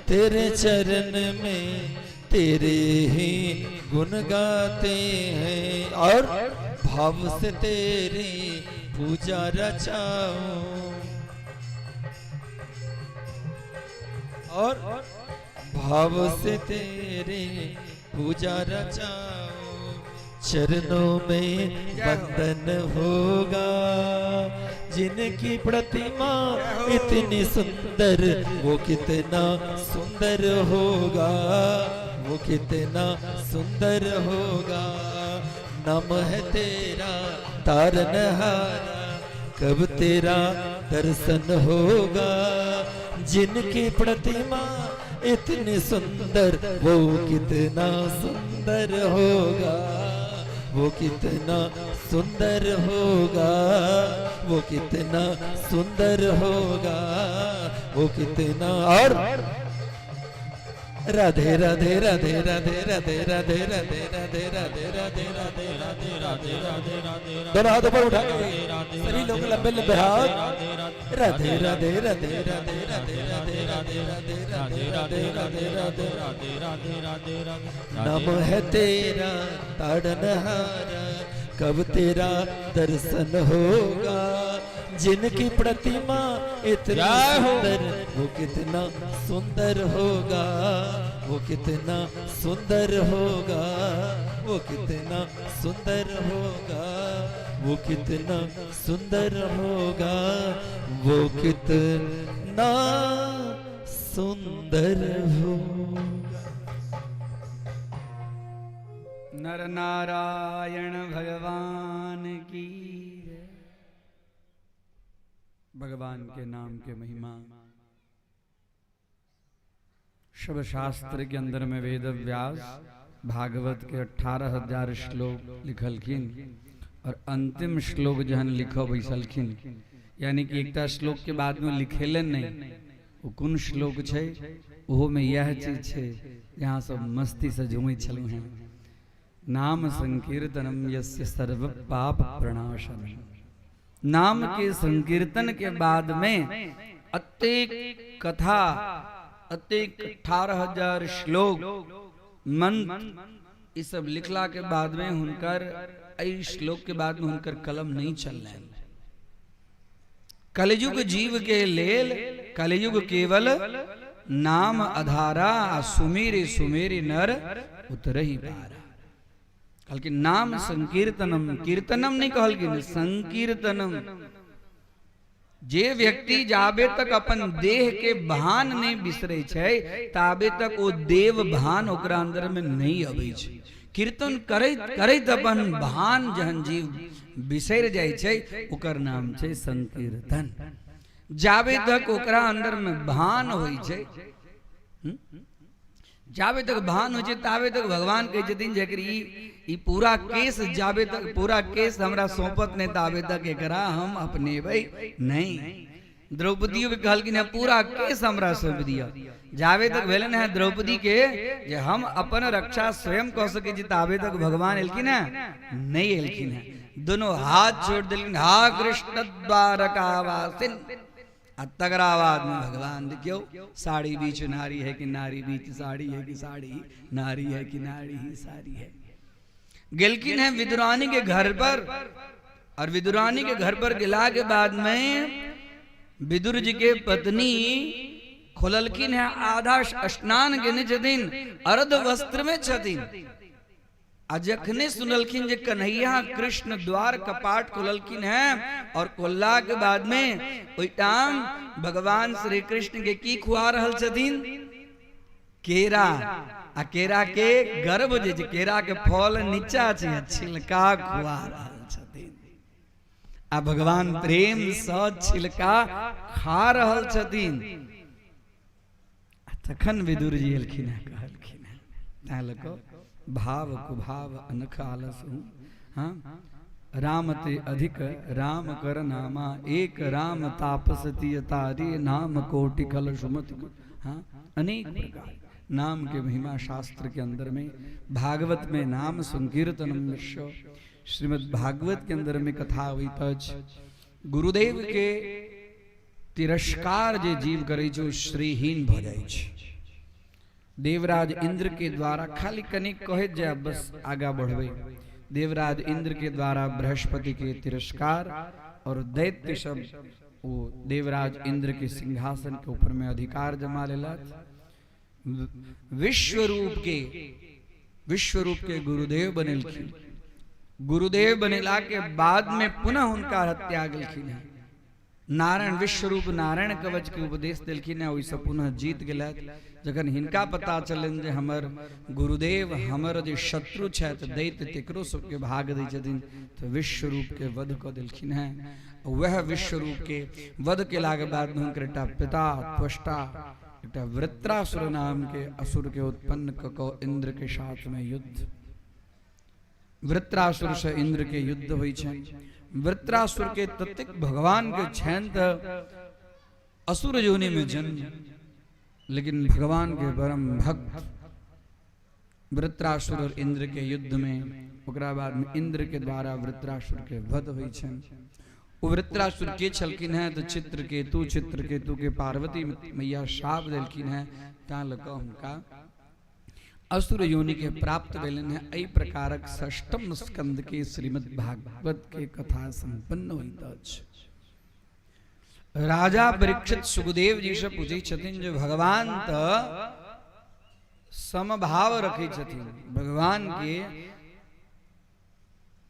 तेरे चरण में तेरे ही गुण गाते हैं। और भाव से तेरी पूजा रचाओ, और भाव से तेरे पूजा रचाओ। चरणों में बंधन होगा जिनकी प्रतिमा इतनी सुंदर, वो कितना सुंदर होगा, वो कितना सुंदर होगा। नाम है तेरा तारनहारा, कब तेरा दर्शन होगा। जिनकी प्रतिमा इतनी सुंदर, वो कितना सुंदर होगा, वो कितना सुंदर होगा, वो कितना सुंदर होगा, वो कितना। और राधे राधे राधे राधे राधे राधे राधे राधे राधे राधे राधे राधे राधे राधे राधे। दोनों हाथ ऊपर उठा के सभी लोग लंबे लंबे हाथ। राधे राधे राधे राधे राधे राधे राधे राधे राधे राधे राधे राधे राधे राधे राधे राधे। नाम है तेरा ताड़नहारा, कब तेरा दर्शन होगा। जिनकी प्रतिमा इतनी सुंदर, वो कितना सुंदर होगा, वो कितना सुंदर होगा, वो कितना सुंदर होगा, वो कितना सुंदर होगा, वो कितना सुंदर होगा। नर नारायण भगवान की। भगवान के नाम के महिमा शिव शास्त्र के अंदर में वेद व्यास भागवत के 18,000 श्लोक लिखलखिन और अंतिम श्लोक जहन लिखो बैसलखिन, यानी कि एकटा श्लोक के बाद में लिखेलन नहीं, वो कौन श्लोक छे, ओहो में यह चीज छे यहाँ सब मस्ती से झूमै छलू हैं। नाम संकीर्तनम यस्य सर्व पाप प्रणाशनम। नाम के संकीर्तन के बाद में अत्येक कथा, अत्येक 18,000 श्लोक मंत्र, ये सब लिखला के बाद में हुनकर आई श्लोक के बाद में हुनकर कलम नहीं चल रहे। कलयुग जीव के लेल कलयुग केवल नाम आधारा, सुमेरे सुमेरे नर उतर ही पारा। कहल कि नाम संकीर्तनम, कीर्तनम नहीं कहल कि संकीर्तनम। जे व्यक्ति जाबे तक अपन देह के भान नहीं बिसरे छे, ताबे तक वो देव भान ओकरा अंदर में नहीं अबै छे। कीर्तन करैत करैत अपन भान जहन जीव बिसर जाय छे, ओकर नाम छे संकीर्तन। जाबे तक ओकरा अंदर में भान होय छे, जाबे तक भान हो ताबे तक भगवान कहे छथिन जेकर ई पूरा केस जाबे तक पूरा केस हमरा सौंपत ने ताबे तक एकरा हम अपने भाई नहीं। द्रौपदी के कहलकिन है पूरा केस हमरा सौंप दिया। जाबे तक भेलन है द्रौपदी के जे हम अपन रक्षा स्वयं कर सके जी ताबे तक भगवान एलकिन है नहीं एलकिन है। दोनों हाथ छोड़ दिलकिन हा कृष्ण द्वारकावासिन। तगरावाद में भगवान देखियो साड़ी बीच नारी है कि नारी बीच साड़ी है कि साड़ी नारी है कि नारी ही साड़ी है। गेलकिन है विदुरानी के घर पर और विदुरानी के घर पर गिला के बाद में विदुर जी के पत्नी खोललकिन है आधा स्नान के छथिन अर्ध वस्त्र में छथिन। जखने सुनलखिन जे कन्हैया कृष्ण द्वार कपाट खोललखिन है और खोलला के बाद में ओइटाम भगवान श्री कृष्ण के की खुआ रहल छथिन केरा। आ केरा के गर्भ जे केरा के फल नीचा छै छिलका खुआ रहल छथिन। आ भगवान प्रेम से छिलका खा रहल छथिन। तखन विदुर जी एलखिन है कहलखिन है ता लको भाव कुभाव अनख आलस हूँ। हाँ राम ते अधिक राम कर नामा एक राम तापसती तारी नाम कोटि कल सुमति। हाँ अनेक प्रकार नाम के महिमा शास्त्र के अंदर में भागवत में नाम संकीर्तनम विश्व श्रीमद् भागवत के अंदर में कथा हुई तज गुरुदेव के तिरस्कार जे जीव करे जो श्रीहीन भ जाय छै। देवराज इंद्र के द्वारा खाली कनिक कहे जा बस आगा बढ़वे। देवराज इंद्र के द्वारा बृहस्पति के तिरस्कार और दैत्य सब वो देवराज इंद्र के सिंहासन के ऊपर में अधिकार जमा लेला। विश्व रूप के गुरुदेव बनेलखिन। गुरुदेव बनेला के बाद में पुनः उनका हत्या गेलखिन है। नारायण विश्वरूप नारायण कवच के उपदेश दिलखिन है ओइसे पुनः जीत गेला। जखन हिनका पता चलन जे हमर गुरुदेव हमर जे शत्रु छथि दैत्य तेकरो सबके भाग दै छथिन तो विश्वरूप के वध क देलखिन है। वह विश्वरूप के वध केला के बाद में हुनकर एकटा पिता त्वष्टा एकटा वृत्रासुर नाम के असुर के उत्पन्न क इंद्र के साथ में युद्ध। वृत्रासुर से इंद्र के युद्ध होइ छै। वृत्रासुर के तत्क भगवान के छेन असुर योनि में जन्म लेकिन भगवान के परम भक्त वृत्रासुर और इंद्र के युद्ध में ओकरा बाद में इंद्र के द्वारा वृत्रासुर के वध होइ छै। वो वृत्रासुर के छलकिन है तो चित्रकेतु के पार्वती मैया शाप देलकिन है ता लक हुनका असुर योनि के प्राप्त भेलन है। एहि प्रकारक षष्ठम स्कंद के श्रीमद् भागवत के कथा संपन्न होइत अछि। राजा परीक्षित सुखदेव जी से पूछे छथिन जो भगवान तो समभाव रखे छथिन। भगवान के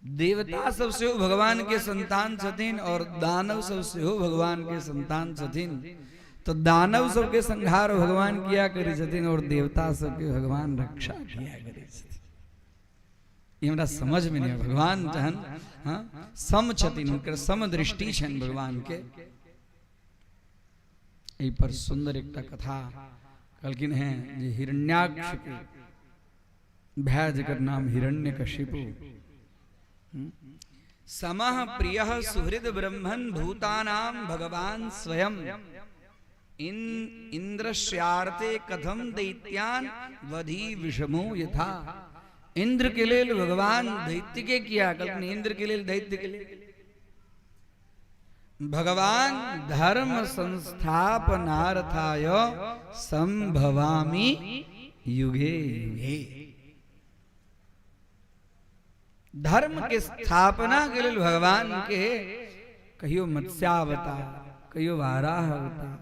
देवता सब से भगवान के संतान छथिन और दानव सब से भगवान के संतान छथिन। तो दानव सब के संहार भगवान किया करे छथिन और देवता सब के भगवान रक्षा किया करे छथिन। ये हमरा समझ में नहीं। भगवान जहन हाँ सम छथिन उनकर सम दृष्टि छन भगवान के। एहि पर सुंदर एकटा कथा कहलखिन है जे हिरण्याक्ष के भाई जकर नाम हिरण्यकशिपु समः प्रियः सुहृद ब्रह्मन् भूतानां भगवान स्वयं इंद्रस्यार्थे कथम दैत्यान वधी विषमो यथा। इंद्र के लिए भगवान दैत्य के किया कल्पना इंद्र के लिए दैत्य के लिए भगवान धर्म संस्थापनार्थाय संभवामि युगे युगे। धर्म के स्थापना के लिए भगवान के कहियो मत्स्यावतार कहियो वाराह अवतार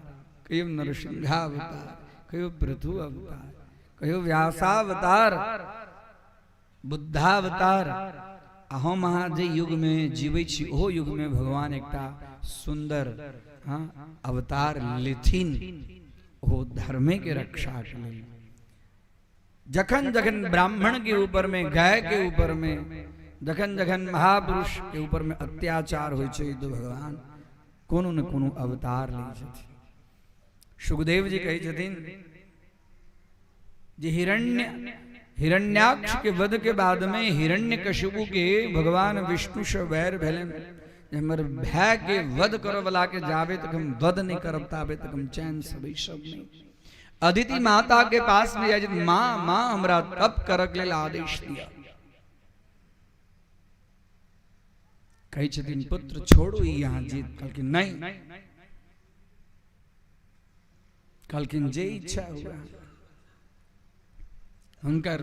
कहियो नरसिंहावतार कहियो पृथु अवतार कहियो व्यासावतार बुद्धावतार हम अहाँ जे युग में जीवै छी ओहो युग में भगवान एकटा सुंदर हाँ अवतार लेथिन वो धर्मे के रक्षा के लिए। जखन जखन ब्राह्मण के ऊपर में गाय के ऊपर में जखन जखन महापुरुष के ऊपर में अत्याचार होइ छै तो भगवान कोनो न कोनो अवतार लै छथिन। सुखदेव जी कहै छथिन जे हिरण्याक्ष के वध के बाद में हिरण्यकशिपु के भगवान विष्णु से वैर भेलन। हमर भय के वध करो वाला के जावे तक हम वध नहीं करब तावे तक हम चैन से सब नहीं। अदिति माता के पास में जाए माँ माँ हमरा तप करक लेल आदेश दिया। कही छथिन पुत्र छोड़ो यहाँ जीत। कल की नहीं, कल की जे इच्छा हुआ। उनकर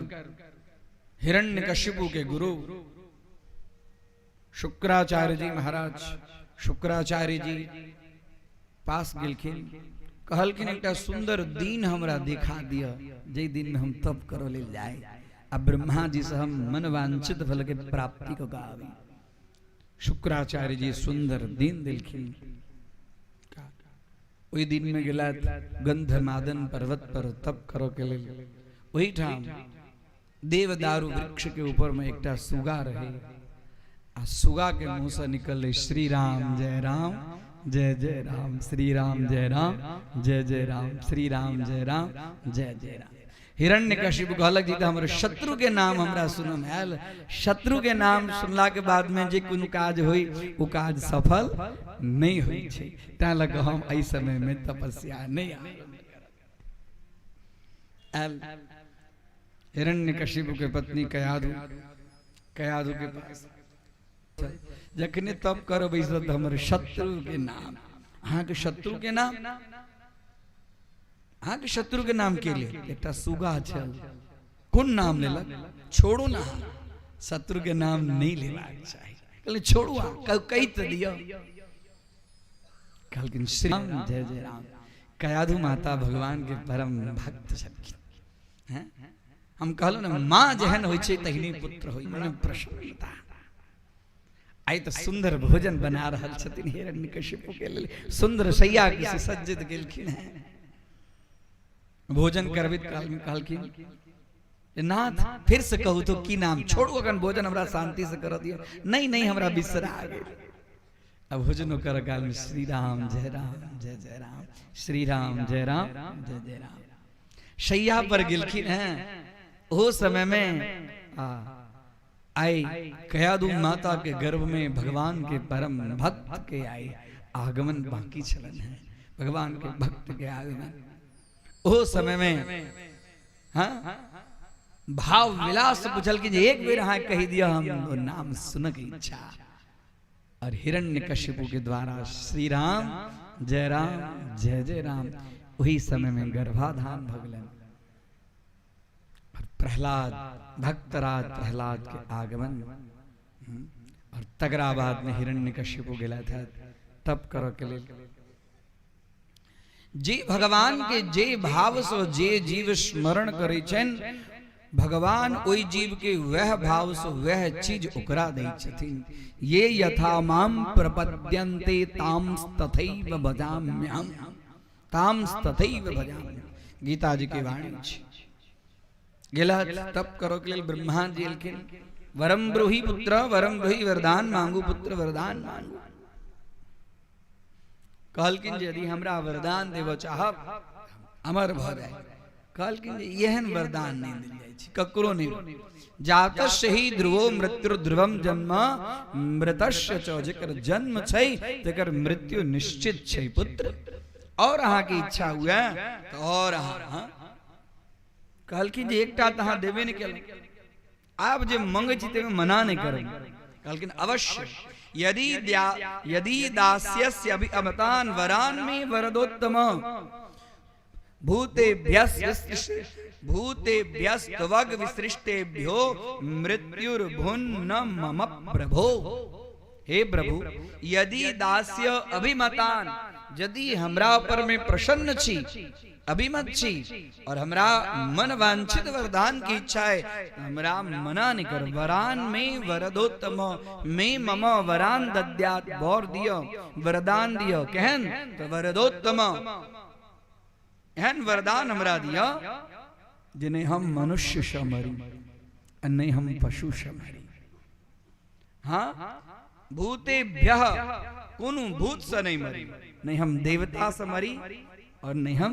हिरण्यकशिपु के गुरु शुक्राचार्य जी महाराज, शुक्राचार्य जी पास गेलखिन, कहलखिन एक सुंदर दिन हमरा दिखा दिया जे दिन में हम तप करो ले जाए। अब ब्रह्मा जी से हम मनवांछित फल के प्राप्ति को गावी। शुक्राचार्य जी सुंदर दिन दिलखिन। वही दिन में गेला गंधमादन पर्वत पर तप करो के लिए। वही ठाम देवदारू वृक्ष के ऊपर में एक सुगा रहे। आ सुगा के मुंह से निकल श्री राम जय राम जय जय राम, श्री राम जय राम जय जय राम, श्री राम जय राम जय जय राम। हिरण्यकशिपु कहलक जी हमर शत्रु के नाम हमरा सुनम आयल। शत्रु के नाम सुनला के बाद में जे कोनो काज होई वो काज सफल नहीं होई छै। ता लग हम एहि समय में तपस्या नहीं आयल। हिरण्यकशिपु के पत्नी कयाधु के पास जखने तप करो बैसत हमर शत्रु के नाम, अहाँ के शत्रु के नाम, अहाँ के शत्रु के नाम के लिए एक सुगा छल। कौन नाम लेलक? छोड़ो ना, शत्रु के नाम नहीं लेबाक चाहिए। कहले छोड़ू कही तो दियो। कहलखिन श्री राम जय जय राम। कयाधु माता भगवान के परम भक्त छलखिन। हैं हम कहलो ना माँ जहन होय छै तहिने पुत्र होय, मन प्रसन्नता। आई तो सुंदर भोजन बना रहल छथिन हिरण्यकशिपु के लिए। सुंदर शैया से सज्जित गेलखिन है। भोजन करबित काल में कहलखिन नाथ फिर से कहू तो की नाम? छोड़ू अगन भोजन हमरा शांति से कर दियो। नहीं नहीं हमरा बिसरा गेल। अब भोजन कर काल में श्री राम जय जय राम, श्री राम जय जय राम। शैया पर गेलखिन है। वो समय में आई कयाधु माता के गर्भ में भगवान के परम भक्त के आए आगमन बाकी चलन है। भगवान के भक्त के आगमन ओ समय में हाँ भाव विलास पूछल कि एक बेर हाँ कही दिया हम नाम सुन की इच्छा। और हिरण्यकशिपु के द्वारा श्री राम जय जय राम वही समय में गर्भाधान भगलन। और प्रहलाद भक्तराज प्रहलाद के आगमन और तगराबाद में हिरण्यकशिपु गेला था तप करो के लिए। जे भगवान के जे भाव से जे जीव स्मरण करे छन भगवान ओई जीव के वह भाव से वह चीज ओकरा दै छथिन। ये यथा माम प्रपद्यन्ते ताम तथैव भजाम्यहम्, ताम तथैव भजाम्यहम्। गीता जी की वाणी छै। गेला तप करो के लिए ब्रह्मा जी एलखिन। वरम ब्रूहि पुत्र वरम ब्रूहि वरदान मांगू पुत्र वरदान मांगू। कहलखिन यदि हमरा वरदान देव चाहब अमर भ जाए। कहलखिन एहन वरदान नहीं मिल जाय छै ककरो नहीं। जातस्य ही ध्रुवो मृत्यु ध्रुवम जन्म मृतस्य च, जेकर जन्म छै तेकर मृत्यु निश्चित छै पुत्र। और अहाँ की इच्छा हुआ तो और अहाँ कहलखिन जे एकटा त अहाँ देबे नहीं केल। आब जे मंगै छी ते मना नहीं करब। कहलखिन अवश्य यदि दास्यस्य अभि अमतान वरान में वरदोत्तम भूतेभ्यस्तवग विसृष्टेभ्यो मृत्युर्भुन्न मम प्रभो। हे प्रभु यदि दास्य अभिमतान, यदि हमरा ऊपर में प्रसन्न छी अभिमत छी और हमरा मन वांछित वरदान की इच्छा है हमरा मना नहीं कर। वरान में वरदोत्तम में मम वरान दद्यात, वर दियो वरदान दियो। कहन तो वरदोत्तम एहन वरदान हमरा दियो जिन्हें हम मनुष्य से मरी और नहीं हम पशु से मरी। हाँ भूतेभ्यः कोनो भूत से नहीं मरी, नहीं हम देवता से मरी और नहीं हम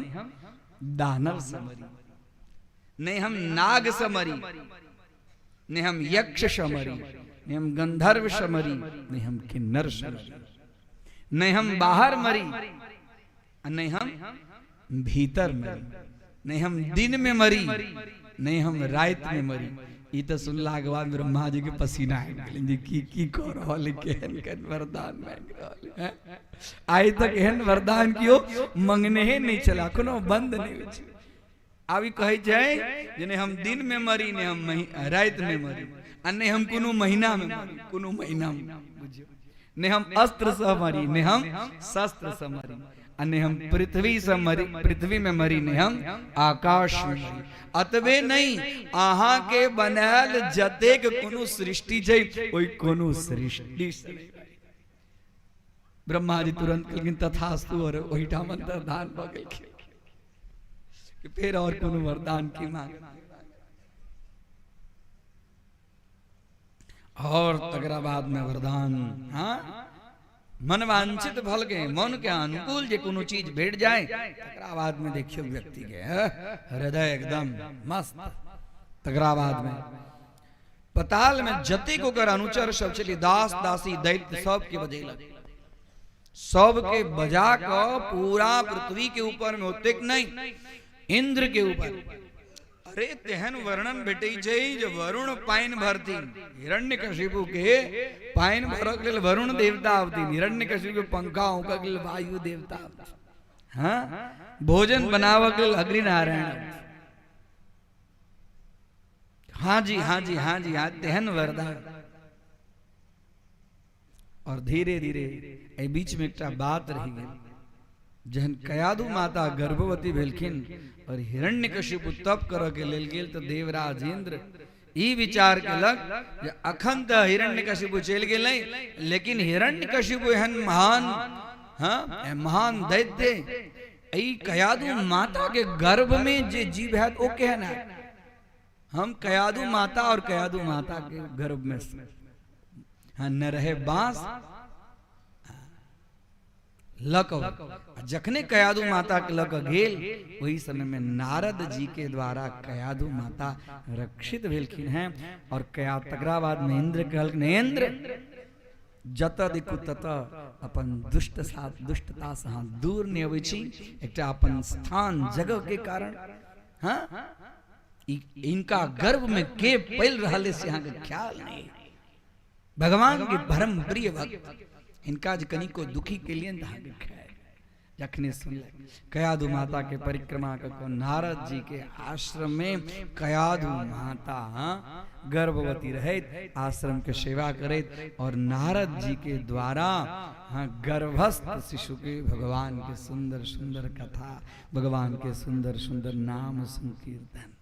दानव से मरी। नहीं हम नाग समरी, नहीं हम यक्ष समरी, नहीं हम गंधर्व समरी, नहीं हम किन्नर समरी, नहीं हम बाहर मरी, नहीं हम भीतर मरी, नहीं हम दिन में मरी, नहीं हम रात में मरी। ई तो सुनला के बाद ब्रह्मा जी के पसीना आ गेल जी की कर रहल केहन केहन वरदान मांग रहल है। आइ तक एहन वरदान कियो मंगने ही नहीं चला, कोनो बंद नहीं होइ छै। आबी कहे जाए जे नहीं हम दिन में मरी, नहीं हम रात में मरी, आ नहीं हम कोनो महीना में मरी, कोनो महीना में बुझियो, नहीं हम अस्त्र से मरी, नहीं हम शस्त्र से मरी, अने हम पृथ्वी से मरी, पृथ्वी में मरी, नहीं हम आकाश में मरी। अतबे नहीं आहा के बनाल जतेक कोनो सृष्टि छै ओई कोनो सृष्टि से नहीं भाई। ब्रह्मा जी तुरंत कहलखिन तथास्तु, और ओहिठा मंत्र दान भ गेल कि फिर और कोनो वरदान की मांग। और तकरा बाद में वरदान, हाँ मन वांछित फल के, मन के अनुकूल जे कोनो चीज भेट जाए तकरा बाद में देखियो व्यक्ति के हृदय एकदम मस्त। तकरा बाद में पताल में जतेक ओकर अनुचर सब चली, दास दासी दैत्य सब के बजेलक, सब के बजा के पूरा पृथ्वी के ऊपर में ओतेक नहीं इंद्र के ऊपर। अरे तेहन वर्णन भेटे छै जो वरुण पाइन भरती, हिरण्यकशिपु के पाइन भरक लेल वरुण देवता आवती, हिरण्यकशिपु के पंखा होकक लेल वायु देवता आवती, हाँ भोजन बनावक लेल अग्नि नारायण। हाँ जी हाँ जी हाँ जी हाँ, तेहन वरदान। और धीरे धीरे ए बीच में एक बात रही गई, जहन कयादु माता गर्भवती भेलखिन और हिरण्यकशिपु तप कर के लेल गेल तो देवराज इंद्र ई विचार केलक जे अखन त हिरण्यकशिपु चल गेलै, लेकिन हिरण्यकशिपु एहन महान, हाँ महान दैत्य, ई कयादु माता के गर्भ में जे जीव है वो केहन है। हम कयादु माता और कयादु माता के गर्भ में हाँ न रहे बांस लक, जखने कयादु माता के लक गेल वही समय में नारद जी के द्वारा कयादु माता रक्षित भेलखिन हैं। और कया तकरा बाद में इंद्र कहलखिन, इंद्र जत दिखु तत अपन दुष्टता से हाँ दूर नहीं अबै छी, एकटा अपन स्थान जगह के कारण, हाँ इनका गर्भ में के पैल रहले से यहाँ के ख्याल नहीं। भगवान के परम प्रिय भक्त इनका कनी को दुखी के लिए जखने सुन कयादु माता के परिक्रमा को नारद जी के आश्रम में कयादु माता गर्भवती रहे, आश्रम के सेवा करे, और नारद जी के द्वारा गर्भस्थ शिशु के भगवान के सुंदर सुंदर कथा, भगवान के सुंदर सुंदर नाम संकीर्तन।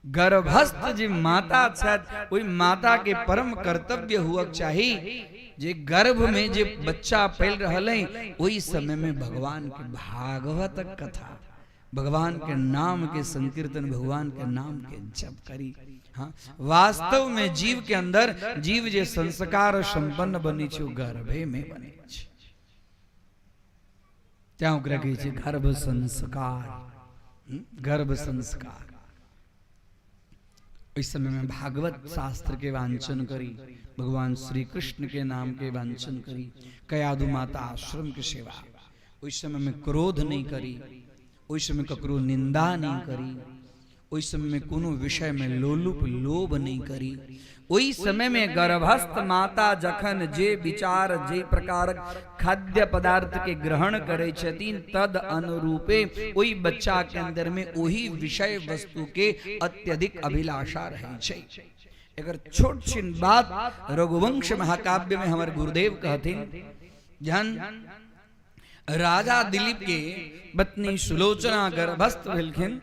गर्भस्थ जी माता छथि ओई माता के परम कर्तव्य हुआ चाहिए जे गर्भ में जे बच्चा पैल रहल है ओई समय में भगवान के भागवत कथा, भगवान के नाम के संकीर्तन, भगवान के नाम के जप करी। हाँ वास्तव में जीव के अंदर जीव जे संस्कार संपन्न बनी छे गर्भे में बने छे, त्या ओकरा कहै छै गर्भ संस्कार, गर्भ संस्कार। इस समय में भागवत शास्त्र के वांचन करी, भगवान श्री कृष्ण के नाम के वांचन करी, कयादु माता आश्रम की सेवा। उस समय में क्रोध नहीं करी, उस समय ककरो निंदा नहीं करी, उस समय में कोनो विषय में लोलुप लोभ नहीं करी। ओई समय में गर्भस्थ माता जखन जे विचार जे प्रकार खाद्य पदार्थ के ग्रहण करे छथिन तद अनुरूपे ओई बच्चा के अंदर में वही विषय वस्तु के अत्यधिक अभिलाषा रहे छे। अगर छोट छिन बात रघुवंश महाकाव्य में हमारे गुरुदेव कहथिन, जहन राजा दिलीप के पत्नी सुलोचना गर्भस्थ भेलखिन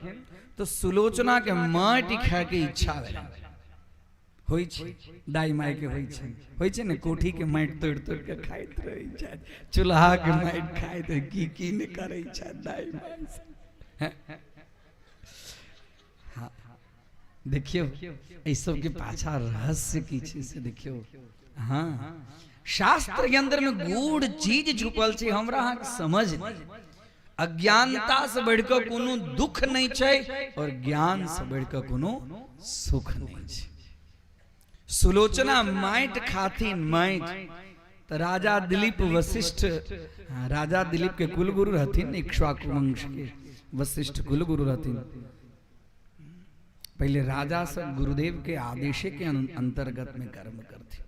तो सुलोचना के माटि खाय के इच्छा भेल, होई छै दाई माय के होई छै ने, कोठी के माटि तोड़ तोड़ के खाइत रही छै, चूल्हा के माटि खाइत की ने करे छै दाई माय। हाँ देखियो इस सब के पाछा रहस्य की छै से देखियो। हाँ शास्त्र के अंदर में गूढ़ चीज छुपल छै, हमरा अहाँ के समझ नहीं। अज्ञानता से बढ़कर कोनो दुख नहीं छै और ज्ञान से बढ़कर कोनो सुख नहीं छै। सुलोचना माइट खाथिन माइट तो राजा दिलीप वशिष्ठ, राजा दिलीप के कुलगुरु रहथिन, इक्ष्वाकु वंश के वशिष्ठ कुलगुरु रहथिन। पहले राजा सब गुरुदेव के आदेश के अंतर्गत में कर्म करथिन।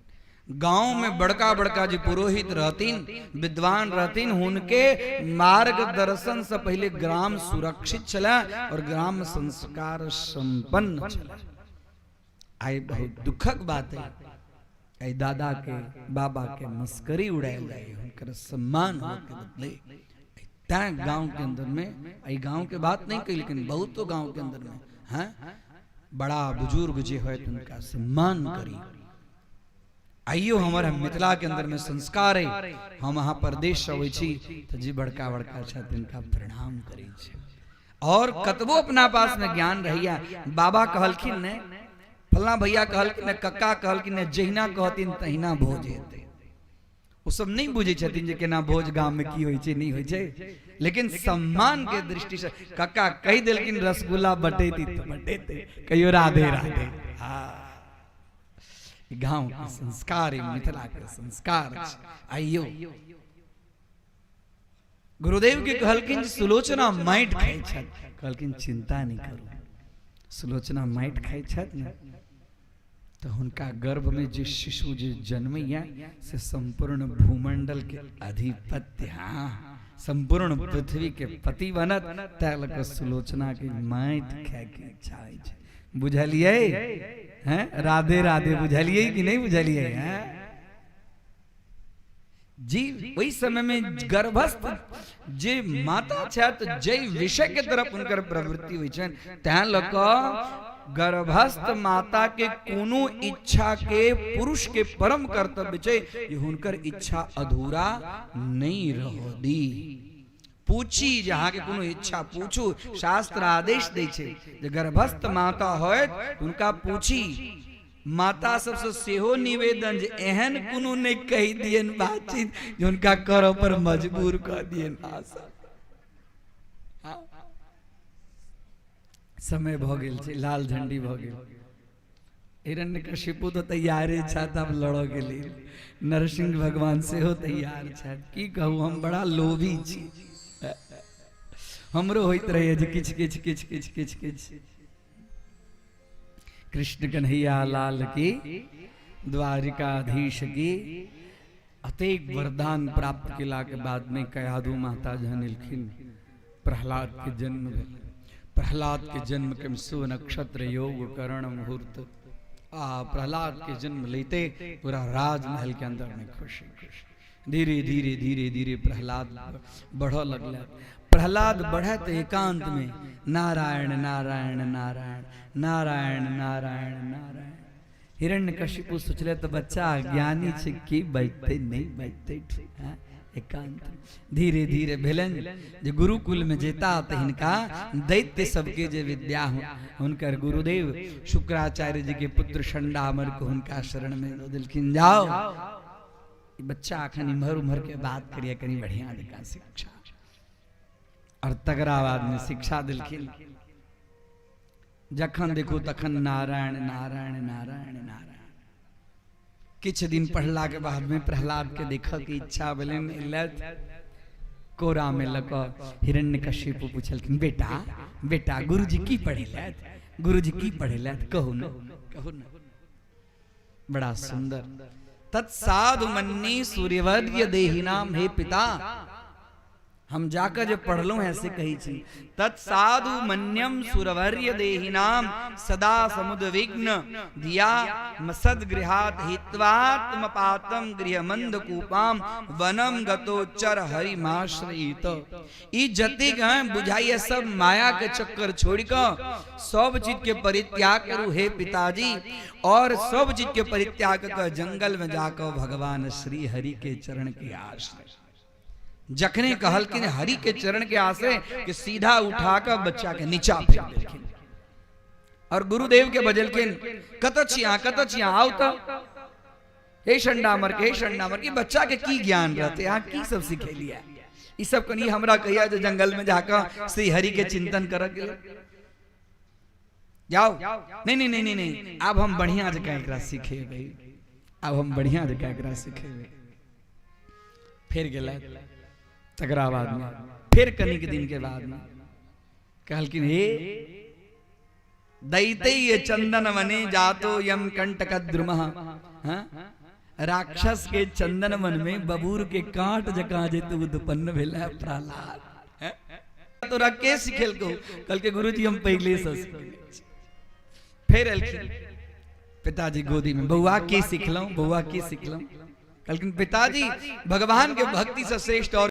गांव में बड़का बड़का जी पुरोहित रहतीन, विद्वान रहतीन, उनके मार्गदर्शन से पहले ग्राम सुरक्षित चला और ग्राम संस्कार संपन्न चला। आई बहुत दुखक बात है, आई दादा के बाबा के मस्करी उड़ायल जाए, उनकर सम्मान के बदले गांव के अंदर में, आई गांव के बात नहीं कही लेकिन बहुत तो गांव के अंदर में है बड़ा बुजुर्ग जे है उनका सम्मान करी। आइयो हमारे मिथिला के अंदर में संस्कार है, हम वहां परदेश अबै छी तो जी बड़का बड़का छथिन का प्रणाम करी छे। और कतबो अपना पास में ज्ञान रहिया, बाबा कहलखिन ने, फलना भैया कहलखिन ने, कक्का कहलखिन ने, जहिना कहतिन तहिना भोज हेतै। वो सब नहीं बुझे छथिन जे केना भोज गांव में की होय छै नहीं होय छै, लेकिन सम्मान के दृष्टि से कक्का कह दिलखिन रसगुल्ला बटेती तो बटेते, कहियो राधे राधे। हाँ, गांव के संस्कार, मिथिला के संस्कार। आइयो गुरुदेव के कहलखिन सुलोचना माइट खाई छत, कहलखिन चिंता नहीं करू, सुलोचना माइट खाई छत ने तो उनका गर्भ में जो शिशु जो जन्मैया से संपूर्ण भूमंडल के अधिपत्य, हाँ संपूर्ण पृथ्वी के पति बनत, तैलक सुलोचना के माइट खाए के इच्छा है। बुझलिए हैं? राधे राधे बुझलिए कि नहीं बुझलिए हैं? जी वही समय में गर्भस्थ जे माता छत जय विषय के तरफ उनकर प्रवृत्ति हुई छन, तैं लक गर्भस्थ माता के कोनो इच्छा के पुरुष के परम कर्तव्य छै जे हुनकर इच्छा अधूरा नहीं रह दी। पूछी जहाँ के कोनो इच्छा पूछू, शास्त्र आदेश दे छे जे गर्भस्थ माता होय उनका पूछी। माता सबसे सेहो निवेदन जे एहन कोनो नहीं कही दियन बातचीत जो उनका करो पर मजबूर कर दियन आशा। समय भ गेल छै, लाल झंडी भ गेल। हिरण्यकशिपु तो तैयारे छथि अब लड़ो के लिए, नरसिंह भगवान से हो तैयार छथि। की कहू हम बड़ा लोभी छी, हमरो होइत रहे जे किछ किछ किछ किछ किछ किछ। कृष्ण कन्हैया लाल की, द्वारिकाधीश की अतेक वरदान प्राप्त केला के बाद में कयाधु माता जहन एलखिन, प्रहलाद के जन्म भेल। प्रहलाद के जन्म के शुभ नक्षत्र योग करण मुहूर्त, प्रहलाद के जन्म लेते पूरा राजमहल के अंदर में खुशी खुशी धीरे धीरे धीरे धीरे प्रहलाद बढ़ लगला। प्रहलाद बढ़े तो एकांत में नारायण नारायण नारायण नारायण नारायण नारायण। हिरण्यकशिपु सोचले तो बच्चा ज्ञानी छे की बैठते नहीं बैठते, एकांत धीरे धीरे भेलन जे गुरुकुल में जेता तो हिनका दैत्य सबके जे विद्या हो, उनकर गुरुदेव शुक्राचार्य जी के पुत्र शंडामर को उनका शरण में दिलखिन, जाओ बच्चा अखन इम्हर उम्हर के बात करिए, कनी बढ़िया दिखा शिक्षा। और तगराबाद में शिक्षा दिलखिन, जखन देखो तखन नारायण नारायण नारायण नारायण। किछ दिन पढ़ला के बाद में प्रहलाद के देखा की इच्छा भेलन, कोरा में लक हिरण्यकशिपु पूछलखिन, बेटा बेटा गुरुजी की पढ़ेलत, गुरुजी की पढ़ेलत, कहू न कहू न। बड़ा सुंदर, तत्साधु मन्ये सूर्यवर्य देहिनाम, हे पिता हम जाकर जब पढ़लो ऐसे कही छी, तत्साधु मन्यम सुरवर्य देहिनाम सदा समुद्विग्न धिया मसद गृहात हित्वात्म पातम गृहमंद कूपाम वनम गतोचर हरिमाश्रयित। ई जतिक हैं बुझाइए सब माया के चक्कर छोड़ कर सब चीज के परित्याग करू हे पिताजी, और सब चीज के परित्याग कर जंगल में जाकर भगवान श्री हरि के चरण के आश्रय। जखने कहलखिन हरि के चरण के आश्रय कि सीधा उठाकर बच्चा के नीचा फेंक देलखिन और गुरुदेव के बजलखिन, कतचिया आओ तो हे शंडामर के, हे शंडामर के बच्चा के की ज्ञान रहते, यहाँ की सब सीखे लिया। ई सब कनी हमरा कहिया जो जंगल में जाकर श्री हरि के चिंतन कर जाओ। नहीं नहीं नहीं नहीं नहीं, अब हम बढ़िया जगह एकरा सीखे भाई, अब हम बढ़िया जगह एकरा सीखे। फिर गेला तकरा बाद में फिर कनिक दिन के बाद में कहलकिन हे दैते ये चंदन वने जातो यम कंटक द्रुमः। राक्षस के चंदन वन में बबूर के कांट जका जे तू उत्पन्न भेला प्रहलाद। तो रख के सिखेल को कल के गुरुजी हम पहले से फिर अलखिन पिताजी गोदी में बउआ के सिखलऊं, बउआ के सिखलऊं। कलकिन पिताजी भगवान के भक्ति से श्रेष्ठ और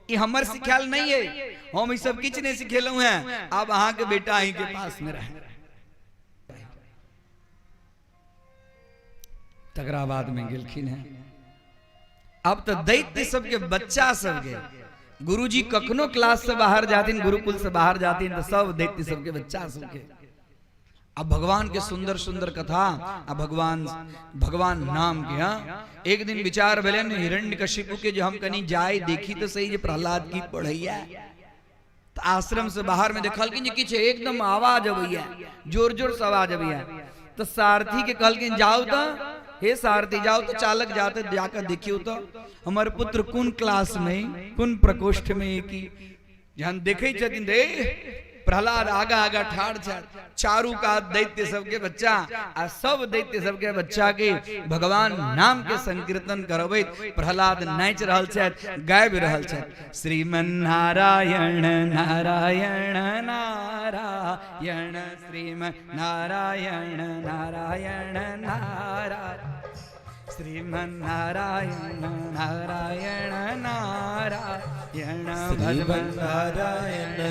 ये हमर सिखाल नहीं है, हम ये सब किछ नहीं सिखेलू हैं। अब अहाँ के बेटा अहीं के पास में रहे। तकरा बाद में गेलखिन है। अब तो दैत्य सबके बच्चा सब के गुरुजी कखनो क्लास से बाहर जातीन, गुरुकुल से बाहर जातीन तो सब दैत्य सबके बच्चा सबके अब भगवान के सुंदर सुंदर कथा, अब भगवान नाम के। हाँ एक दिन विचार भेले हिरण्यकशिपु के जो हम कनी जाए देखी तो सही, जो प्रहलाद की पढ़ैया तो आश्रम से बाहर में देखल कि किछ एकदम आवाज अबैया, जोर जोर से आवाज अबैया। तो सारथी के कहलकिन जाओ तो, हे सारथी जाओ तो, चालक जाते जाकर देखियो तो हमारे पुत्र कौन क्लास में कौन प्रकोष्ठ में की जहां देखे छथिन रे प्रहलाद आगा आगा ठाड़ छाड़, चारू का दैत्य सबके बच्चा आ सब दैत्य सबके बच्चा के भगवान नाम के संकीर्तन करबैत प्रहलाद नाच रहल छथि, गाबि रहल छथि। श्रीमन नारायण नारायण नारायण, श्रीमन नारायण नारायण नारायण, श्रीमन नारायण नारायण नारायण, श्रीमन नारायण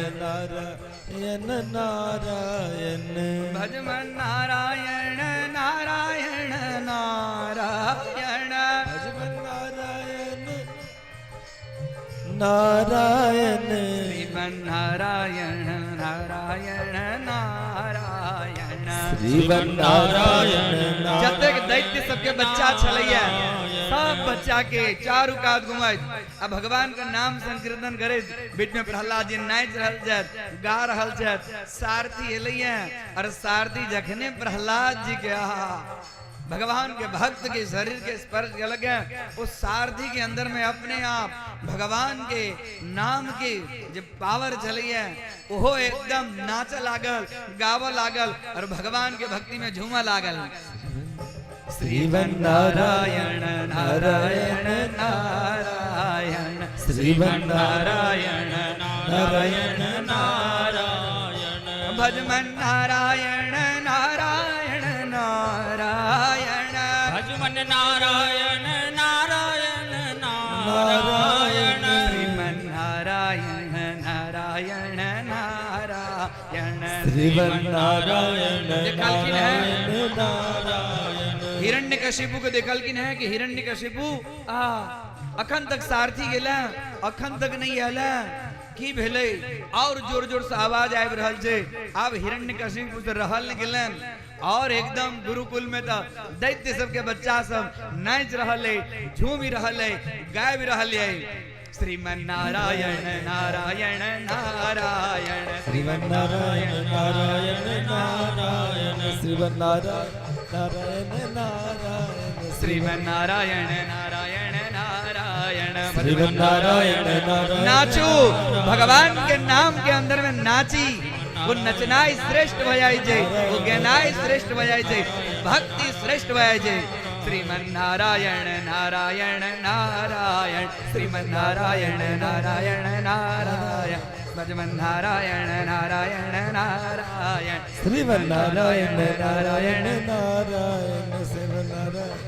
नारायण नारायण, भजमन नारायण नारायण नारायण, भजमन नारायण नारायण, श्रीमन नारायण नारायण नारायण, श्रीमन नारायण। जतेक दैत्य सबके बच्चा छलैया सब बच्चा के चारू कात घुमैत आ भगवान का नाम संकीर्तन करे। बीच में प्रहलाद जी नाच रहल छथि, गा रहल छथि। सारथी एलैया और सारथी जखने प्रहलाद जी के भगवान के भक्त के शरीर के स्पर्श अलग है, उस सारथी के अंदर में अपने आप भगवान के नाम के जब पावर चली है वो एकदम नाच लागल, गाव लागल और भगवान के भक्ति में झूमा लागल। श्रीमन नारायण नारायण नारायण, श्रीमन नारायण नारायण नारायण, भजमन नारायण नारायण नारायण, भजमन नारायण नारायण नारायण, श्रीमन नारायण नारायण नारायण, श्रीमन नारायण देखलखिन है नारायण नारायण। हिरण्यकशिपु को देखलखिन है कि हिरण्यकशिपु अखन तक सारथी गेला, अखन तक नहीं आला की भेले और जोर जोर से आवाज आबि रहल छै। अब हिरण्यकशिपु से रहल न गेलन और एकदम गुरुकुल में तो दैत्य सबके बच्चा सब नाच रहल है, झूम रहल है, गाबि रहल है। श्रीमन नारायण नारायण नारायण, श्रीमन नारायण नारायण नारायण, श्रीमन नारायण नारायण नारायण, श्रीमन नारायण नारायण नारायण, श्रीमन नारायण नारायण। नाचो भगवान के नाम के अंदर में नाची, वो नचनाई श्रेष्ठ भजाई जय, वो ज्ञानाई श्रेष्ठ भजाई जय, भक्ति श्रेष्ठ भजाई जय। श्रीमन नारायण नारायण नारायण, श्रीमन नारायण नारायण नारायण, भजमन नारायण नारायण नारायण, श्रीमन नारायण नारायण नारायण, श्रीमन नारायण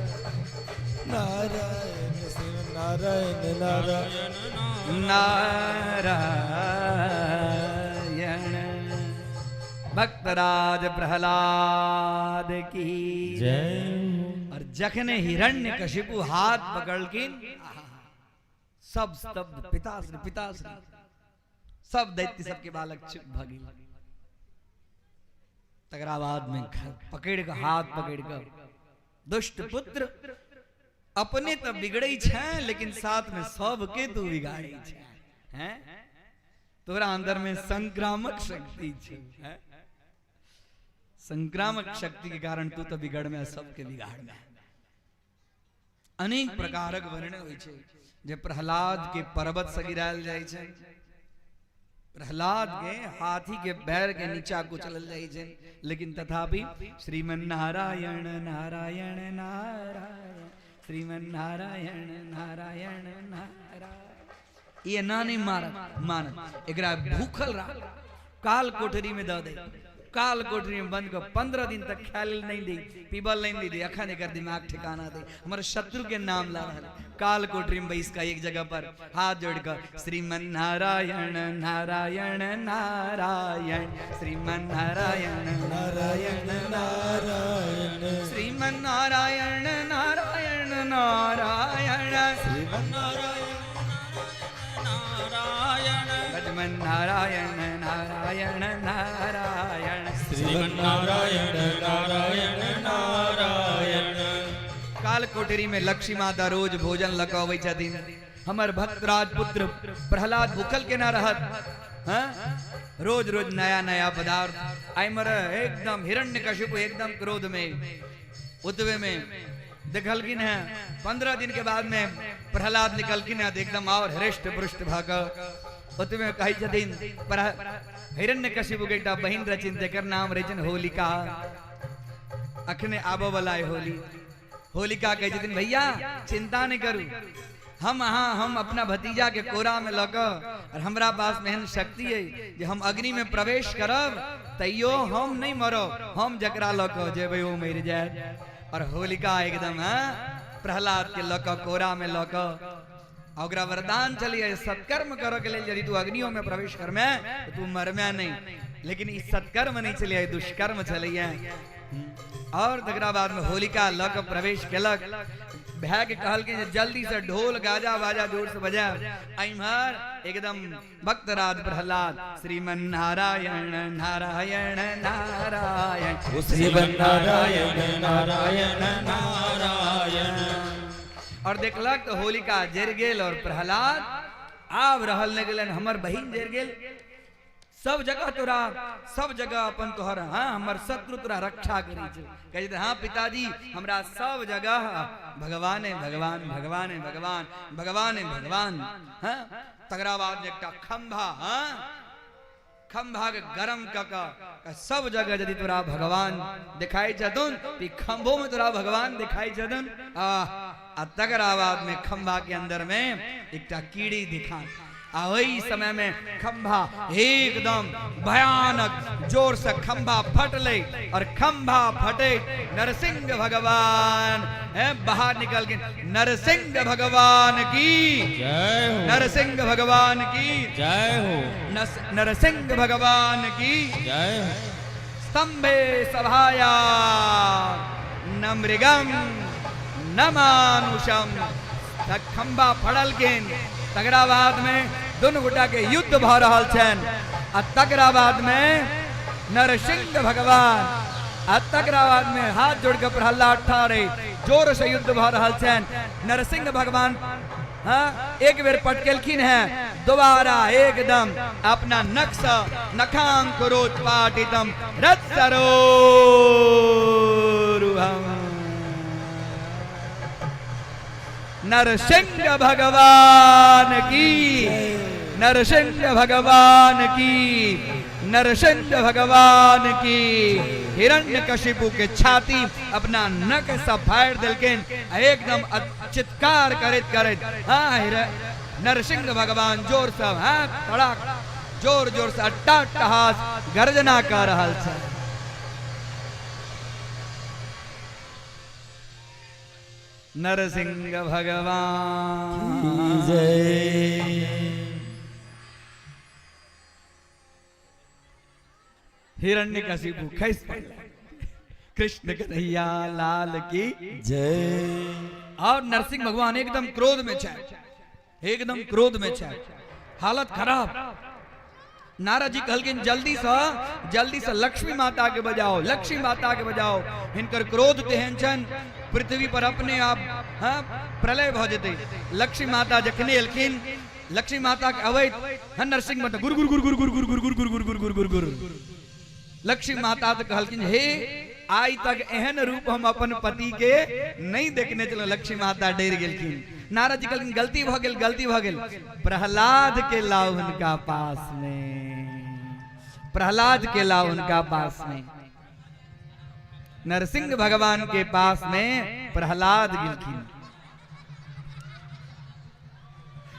नारायण, श्रीमन नारायण नारायण नारायण। भक्तराज प्रहलाद की जय। और जखने हिरण्यकशिपु हाथ पकड़किन सब स्तब्ध, पिताश्री पिताश्री सब दैत्य सबके बालक चुप भागी। तकरा बाद में पकड़ कर हाथ पकड़ कर दुष्ट पुत्र अपने तो बिगड़े छे लेकिन साथ में सबके तू बिगाड़े छे हैं। तोरा अंदर में संक्रामक शक्ति छे हैं? संक्रामक शक्ति के कारण तू तो बिगड़ में सबके बिगाड़ में। अनेक प्रकारक वर्णन होय छे जे प्रहलाद के पर्वत से गिरायल जाय छे, प्रहलाद के हाथी के पैर के नीचा कुचलल जाय छे, लेकिन तथापि श्रीमन नारायण नारायण नारायण श्रीमन नारायण नारायण नारायण ये ना नहीं मान एकरा भूखल रहा काल कोठरी में द दे, काल कोठरी में बंद कर 15 दिन तक ख्याल नहीं दे, पीबल नहीं दे, अखा नहीं कर दिमाग ठिकाना दे, हमारे शत्रु के नाम ला रहा काल कोठरी में बैस का एक जगह पर हाथ जोड़कर श्रीमन नारायण नारायण नारायण श्रीमन नारायण नारायण नारायण श्रीमन नारायण नारायण नारायण श्रीमन नारायण नारायण लक्ष्मण नारायण नारायण नारायण श्रीमन नारायण नारायण नारायण। काल कोठरी में लक्ष्मी माता रोज भोजन लकावे छथिन, हमर भक्त राजपुत्र प्रहलाद भूखल के ना रहत हाँ? रोज रोज नया नया पदार्थ आइमर एकदम हिरण्यकशिपु एकदम क्रोध में उतवे में देखलकिन है। 15 दिन के बाद में प्रहलाद निकलकिन है एकदम और हृष्ट पृष्ट भाग उतवे कही छथिन हिरण्यकशिपु के एकटा बहिन रचिन तेकर नाम रचिन होलिका। अखने आबो वाला होली, होलिका कहे छथिन भैया चिंता नहीं करू, हम अपना भतीजा के कोरा में लग और हमरा पास में शक्ति है जे हम अग्नि में प्रवेश करब तैयो हम नहीं मरब, हम जकरा लग जेबे वो मर जाए। और होलिका एकदम प्रहलाद के लक कोरा में लक और वरदान चलिए सत्कर्म करो के लिए यदि तू अग्नियों में प्रवेश कर में तो तू मर में नहीं, लेकिन इस सत्कर्म नहीं चलिए दुष्कर्म चलिए। और तकरा बाद में होलिका लक प्रवेश केलक भै के कहल के जल्दी से ढोल गाजा बाजा जोर से बजा अइमर एकदम भक्तराज प्रहलाद श्रीमन नारायण नारायण नारायण श्रीमन नारायण नारायण नारायण। और देखलक तो होलिका जर गेल और प्रहलाद आब रहल नहीं गेलन, हमर बहिन जर गेल सब जगह तोरा सब जगह अपन तोहर हाँ हमर शत्रु तोरा रक्षा करी छे। कहे हाँ पिताजी हमरा सब जगह भगवान है भगवान भगवान है भगवान भगवान है भगवान हाँ। तकरा बाद में एकटा खंभा हाँ खंभा के गरम का सब जगह यदि तोरा भगवान दिखाई छथुन तो खंभों में तोरा भगवान दिखाई छथुन आ तकरा बाद में खंभा के अंदर में एकटा कीड़ी दिखा आ वही समय में खंभा एकदम भयानक जोर से खंभा फटले और खंभा फटे नरसिंह भगवान बाहर निकल के नरसिंह भगवान की जय हो, नरसिंह भगवान की जय हो, नरसिंह भगवान की जय हो। स्तंभे सभाया न मृगम न मानुषम खंभा फड़ल के तकरा बाद में दोनों गोटा के युद्ध भ रहल छन। आ तकरा बाद में नरसिंह भगवान आ तकरा बाद में हाथ जोड़ के प्रहलाद ठाड़े जोर से युद्ध भ रहल छन। नरसिंह भगवान हाँ एक बेर पटकेलखिन है दोबारा एकदम अपना नक्श नखांकुरोत पाटितम रत्सरोरुहम नरसिंह भगवान की नरसिंह भगवान की नरसिंह भगवान की। हिरण्यकशिपु के छाती अपना नक से फाड़ दिलकिन एकदम चित्कार करत करत हाँ नरसिंह भगवान जोर से हाँ तड़ाक जोर जोर से अट्टहास गर्जना कर रहल छे। नरसिंह भगवान जय। हिरण्यकशिपु खैस पड़ला कृष्ण कन्हैया लाल की जय। और नरसिंह भगवान एकदम क्रोध में छे, एकदम क्रोध में छे, हालत खराब। नारद जी कहलकिन जल्दी से लक्ष्मी माता के बजाओ, लक्ष्मी माता के बजाओ। हिनकर क्रोध तेहन छन पृथ्वी पर अपने आप हाँ प्रलय भ जेते लक्ष्मी माता जखने एलखिन लक्ष्मी माता के अवैत हाँ नरसिंह माता गुर गुर गुर गुर गुर गुर गुर गुर गुर गुर गुर गुर गुर लक्ष्मी माता तो कहलखिन हे आज तक एहन रूप हम अपन पति के नहीं देखने चलो। लक्ष्मी माता डर गेलखिन। नारद जी कहलखिन गलती भ गेल गलती भ गेल। प्रहलाद के लाओ उनका पास में, प्रहलाद के लाओ उनका पास में। नरसिंह भगवान के पास में प्रहलाद गिलखिन।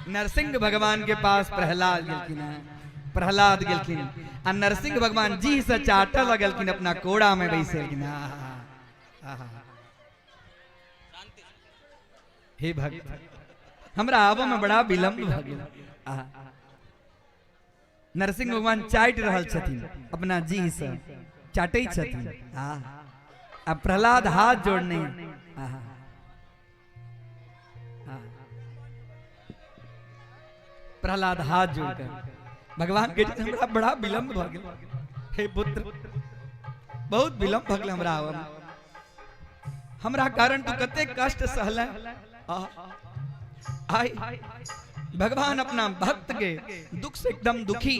नरसिंह भगवान के पास प्रहलाद गिलखिन है। प्रहलाद गिलखिन आ नरसिंह भगवान जी से चाटा लगलखिन अपना कोड़ा में बैसेलखिन। हे भक्त हमरा आबो में बड़ा विलंब भ गेल। नरसिंह भगवान चाटि रहल छथिन अपना जी से चाटै छथिन। अब प्रहलाद हाथ जोड़ने प्रहलाद हाथ जोड़कर भगवान के हमरा बड़ा विलंब भ गेल। हे पुत्र बहुत विलंब भ गेल हमरा आवा में। हमरा कारण तू कते कष्ट सहल। आई भगवान अपना भक्त के दुख से एकदम दुखी।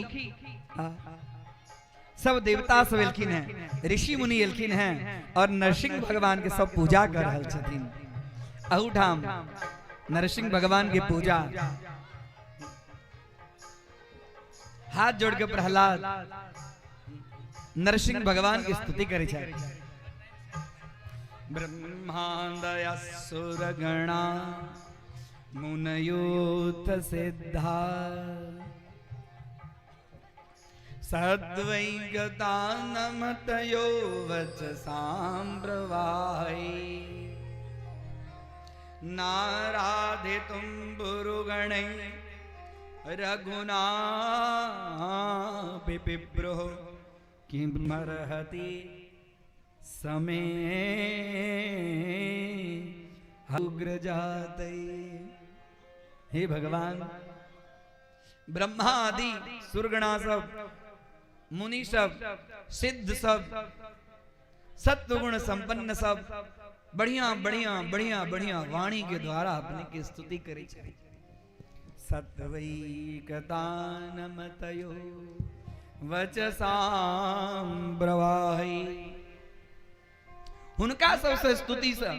सब देवता सब एलखिन हैं, ऋषि मुनि एलखिन हैं और नरसिंह भगवान के सब पूजा कर रहल छथिन। अहूठाम नरसिंह भगवान के पूजा। हाथ जोड़ के प्रहलाद नरसिंह भगवान की स्तुति करे छथि। ब्रह्मांड असुर गणा मुनयोत सिद्धा सद्वै गतानमतयो वचसाम्प्रवाहै नाराधितुं बुरुगणै रघुना पिप्रोः किमर्हति समे उग्रजातै। हे भगवान ब्रह्मा आदि सुरगणा सब मुनि सब सिद्ध सब सत्वगुण संपन्न सब बढ़िया बढ़िया बढ़िया बढ़िया वाणी के द्वारा अपने की स्तुति करे छे। सत्वैकतानमतयो वचसां ब्रवाहि। उनका सबसे स्तुति से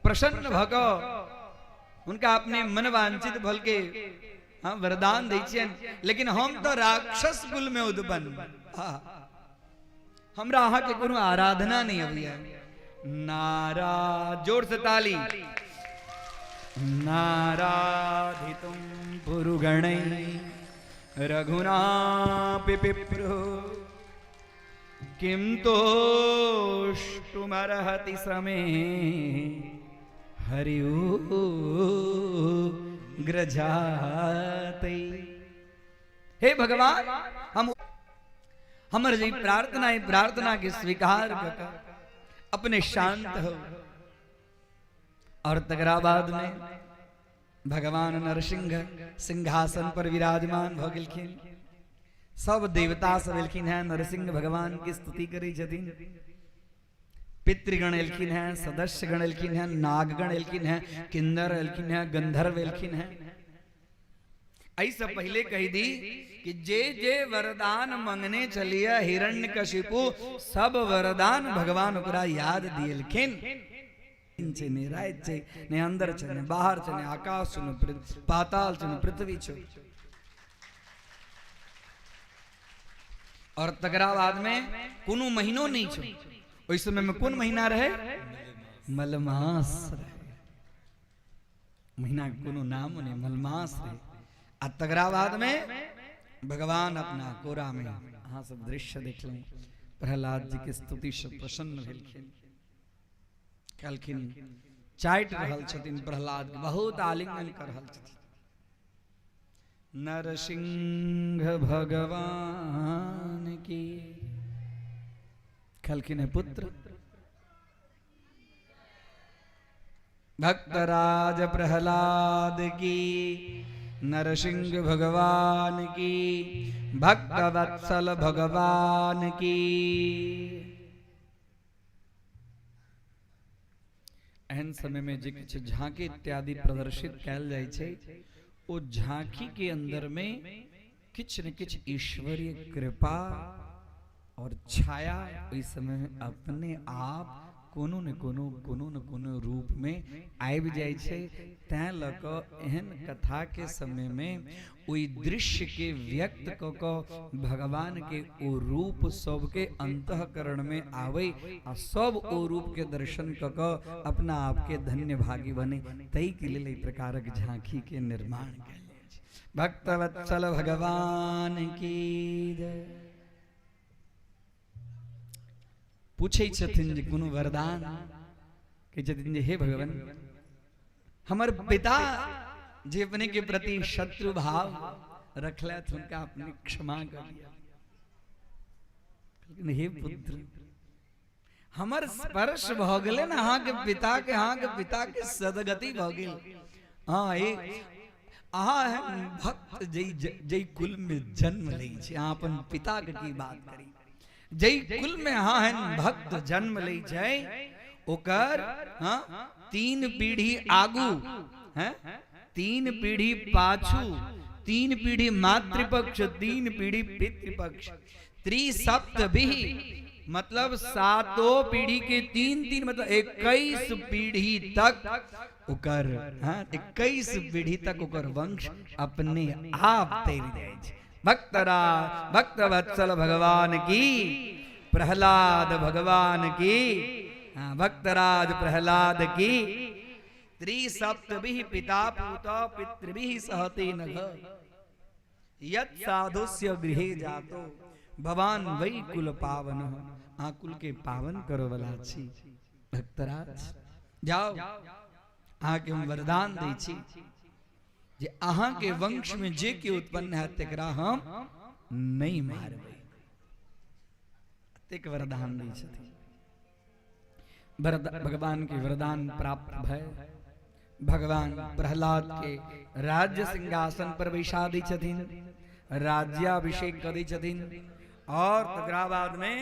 प्रसन्न भक उनका अपने मन वांछित भल के वरदान दै छियन। लेकिन हम तो राक्षस कुल में उत्पन्न, हमरा अहाँ के कोनो आराधना नहीं अबिया। नारा जोर से ताली। नाराधितुं पुरुगणै रघुनापि पिप्रो किं तोष्टुमर्हति समे हरिउग्रजातै। हे भगवान हम हमर जी प्रार्थना के स्वीकार कर अपने शांत हो। और तकरा बाद में भगवान नरसिंह सिंहासन पर विराजमान भ गेलखिन। सब देवता सब एलखिन हैं, नरसिंह भगवान की स्तुति करी छथिन। पितृगण एलखिन हैं, सदस्य गण एलखिन हैं, नागगण एलखिन हैं, किन्नर एलखिन हैं, गंधर्व एलखिन हैं। ऐसा पहले कही दी कि जे जे वरदान मंगने चलिए हिरण्यकशिपु सब वरदान भगवान ओकरा याद दिएलखिन। ने रात छे ने अंदर छे ने बाहर छे ने आकाश छे ने पाताल छे ने पृथ्वी छे। और तकरा बाद में कोनो महीनो नहीं छे। ओइ समय में कौन महीना रहे? मलमास रहे। महीना के कोनो नाम नहीं, मलमास रहे। आ तकरा बाद में भगवान अपना कोरा में अहाँ सब दृश्य देखलू। प्रहलाद जी के स्तुति से प्रसन्न भेलखिन। कहलखिन चाटि रहल छथिन प्रहलाद, बहुत आलिंगन कर रहल छथिन। नरसिंह भगवान की कहलखिन है पुत्र भक्तराज प्रहलाद की, नरसिंह भगवान की, भक्तवत्सल भगवान की। एहन समय में जे किछु झांकी इत्यादि प्रदर्शित कैल जाय छै, ओ झांकी के अंदर में किछ न किछ ईश्वरीय कृपा और छाया इस समय में अपने आप कोनो न कोनो रूप में आबि जाय छै। तैं लऽ कऽ एहन कथा के समय में ओई दृश्य के व्यक्त क कऽ भगवान के ओ रूप सबके अंतःकरण में आवे आ सब ओ रूप के दर्शन क कऽ अपना आप के धन्य भागी बने। तई के लेल एहि प्रकारक झांकी के निर्माण कैल जाइ छै। भक्तवत्सल भगवान की जय। पूछे छथिन जे कोनो वरदान, के छथिन जे हे भगवान, हमर पिता जे अपने के प्रति शत्रु भाव रखलथि हुनका अपने क्षमा कर दिया। लेकिन हे पुत्र, हमर स्पर्श भ गेलै ना अहाँ के पिता के सदगति भ गेल। हाँ, अहाँ भक्त जय कुल में जन्म लै छी, अहाँ अपन पिता के की बात करी, जय कुल में अहाँ हन भक्त जन्म लै छै, ओकर तीन पीढ़ी आगू, 3 पीढ़ी पाछू, 3 पीढ़ी मातृपक्ष, 3 पीढ़ी पितृपक्ष, त्रिसप्तभी मतलब 7 पीढ़ी के 3 मतलब 21 पीढ़ी तक ओकर 21 पीढ़ी तक ओकर वंश अपने आप तैर जाय छै। भक्तवत्सल भगवान की, प्रहलाद भगवान की, भक्तराज प्रहलाद की। त्रिसप्तभिः पिता पूता पितृभिः सहते नघ, यत् साधुस्य गृहे जातो भवान वै कुल पावन। अहाँ कुल के पावन करो वाला छी। भक्तराज जाओ, अहाँ के हम वरदान दै छी जे अहाँ के वंश में जे के उत्पन्न है तेकरा हम नहीं मारबै। तेक वरदान दै छथिन। भगवान के वरदान प्राप्त भय भगवान प्रहलाद के राज्य सिंहासन पर बैसा दै छथिन, राज्याभिषेक कर दै छथिन। और तकरा बाद में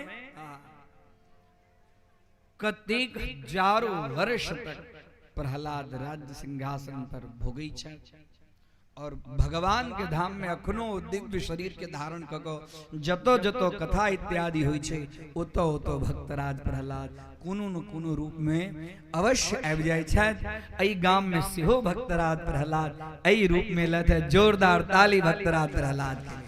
कतेक हजारों वर्ष तक प्रहलाद राज्य सिंहासन पर भोगै छथि। और भगवान के धाम में अखनो दिव्य शरीर के धारण क कऽ जतो जतो कथा इत्यादि होइ छै, ओतो ओतो भक्तराज प्रहलाद कोनो न कोनो रूप में अवश्य आबि जाय छथि। एहि गाम में सेहो भक्तराज प्रहलाद एहि रूप में लथि। जोरदार ताली भक्तराज प्रहलाद के लिए।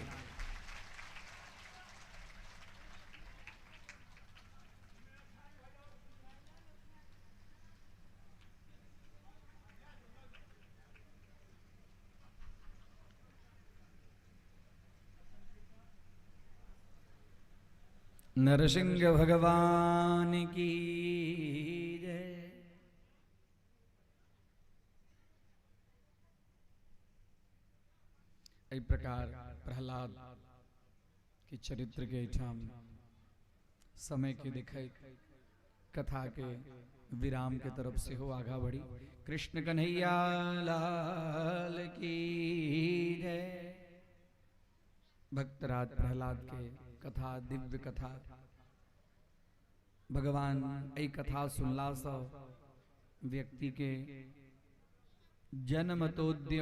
नरसिंह भगवान की जय। इस प्रकार प्रहलाद के चरित्र के ठाम समय के देखै कथा के विराम के तरफ से हो आगा बढ़ी। कृष्ण कन्हैया लाल की जय। भक्तराज प्रहलाद के कथा, दिव्य कथा, भगवान एहि कथा सुनला सँ व्यक्ति के जन्मतोद्य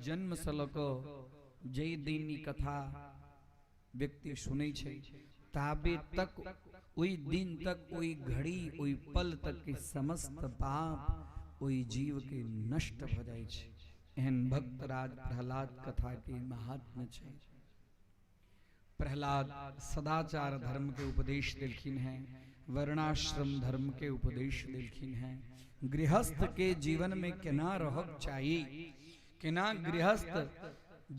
जन्म सँ लऽ कऽ जय दिन ई कथा व्यक्ति सुनै छै, ताबे तक ओहि दिन तक, ओहि घड़ी, ओहि पल तक के समस्त पाप ओहि जीव के नष्ट भ जाइ छै। एहन भक्तराज प्रहलाद कथा के महात्म्य छै। प्रहलाद सदाचार धर्म के उपदेश देलखिन हैं, वर्णाश्रम धर्म के उपदेश देलखिन हैं। गृहस्थ के जीवन में केना रहक चाहिए, केना गृहस्थ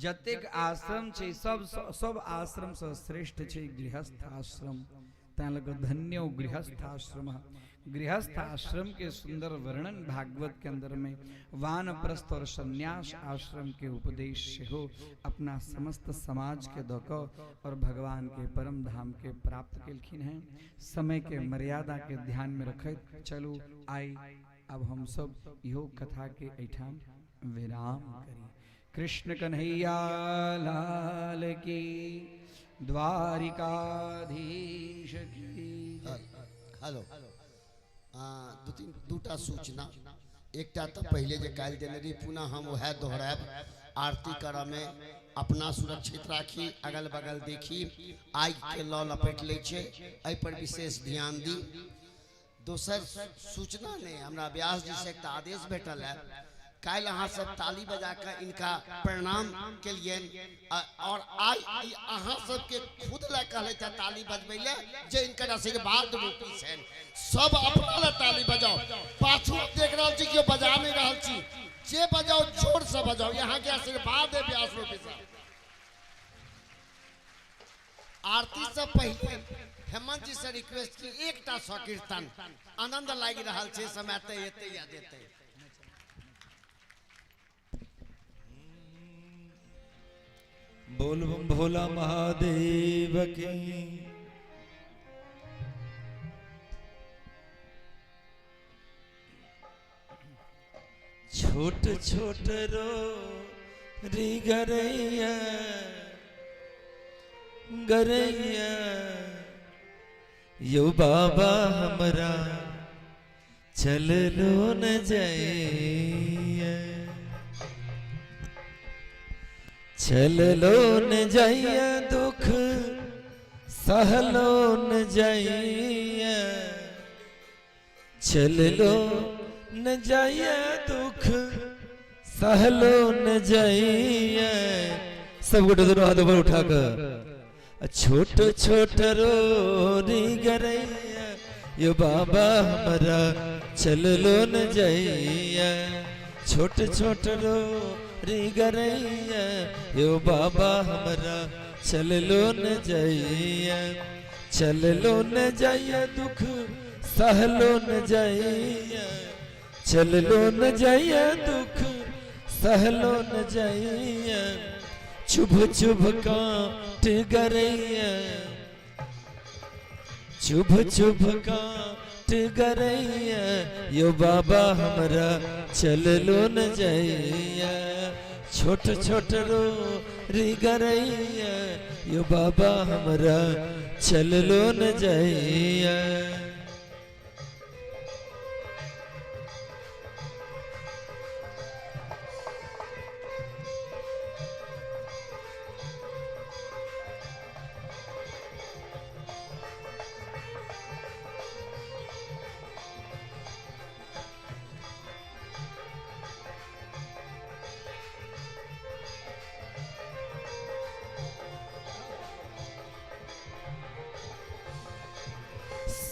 जतेक आश्रम छै सब आश्रम से श्रेष्ठ छै गृहस्थ आश्रम। तैं लग धन्यो गृहस्थ आश्रम। गृहस्थ आश्रम के सुंदर वर्णन भागवत के अंदर में वानप्रस्थ और संन्यास आश्रम के उपदेश से हो अपना समस्त समाज के दक और भगवान के परम धाम के प्राप्त केलखिन हैं। समय के मर्यादा के ध्यान में रखत चलू आई अब हम सब इहो कथा के एठाम विराम करी। कृष्ण कन्हैया लाल की, द्वारिकाधीश की। हेलो दूटा सूचना। एकटा तो पहले जे काल देने रही पुनः हम वह दोहराब। आरती कर में अपना सुरक्षित राखी, अगल बगल देखी, आग के लौ लपेट ले एहि पर विशेष ध्यान दी। दोसर सूचना ने हमरा व्यास जी से एक आदेश भेटल है, कल अहाँ सब ताली बजा कर इनका प्रणाम के लिए और आज अहाँ सबके खुद ला कहले थे ताली बजबे ले जे इनका आशीर्वाद रूपी छन। सब अपना ला ताली बजाओ। पाछू देख रहा छी कि बजा नहीं रहा छी, जे बजाओ जोर से बजाओ, यहाँ के आशीर्वाद है व्यास रूपी से। आरती से पहले हेमंत जी से रिक्वेस्ट की एकटा संकीर्तन आनंद लाग रहा छे, समयते एते या देते। बोल बम भोला महादेव की। छोट छोट रो री गरैया गरैया यो बाबा हमरा चल लो न जाइया, चल लो न जाइया दुख सहलो न जाइया, चल लो न जाइया दुख सहलो न जाइया। सब गोटे दोनों हाथ ऊपर उठाकर छोट छोट रो री गरैया यो बाबा हमारा चल लो न जाइया, छोट छोट रो री गरैया यो बाबा हमारा चल लो न जाइया, चल लो न जाइया दुख सहलो न जाइया, चल लो न जाइया दुख सहलो न जाइया। चुभ चुभ कांट गरैया, चुभ चुभ कांट गरैया यो बाबा हमरा चल लो न जाइया, छोट छोट रो री गरैया यो बाबा हमरा चल लो न जाइया।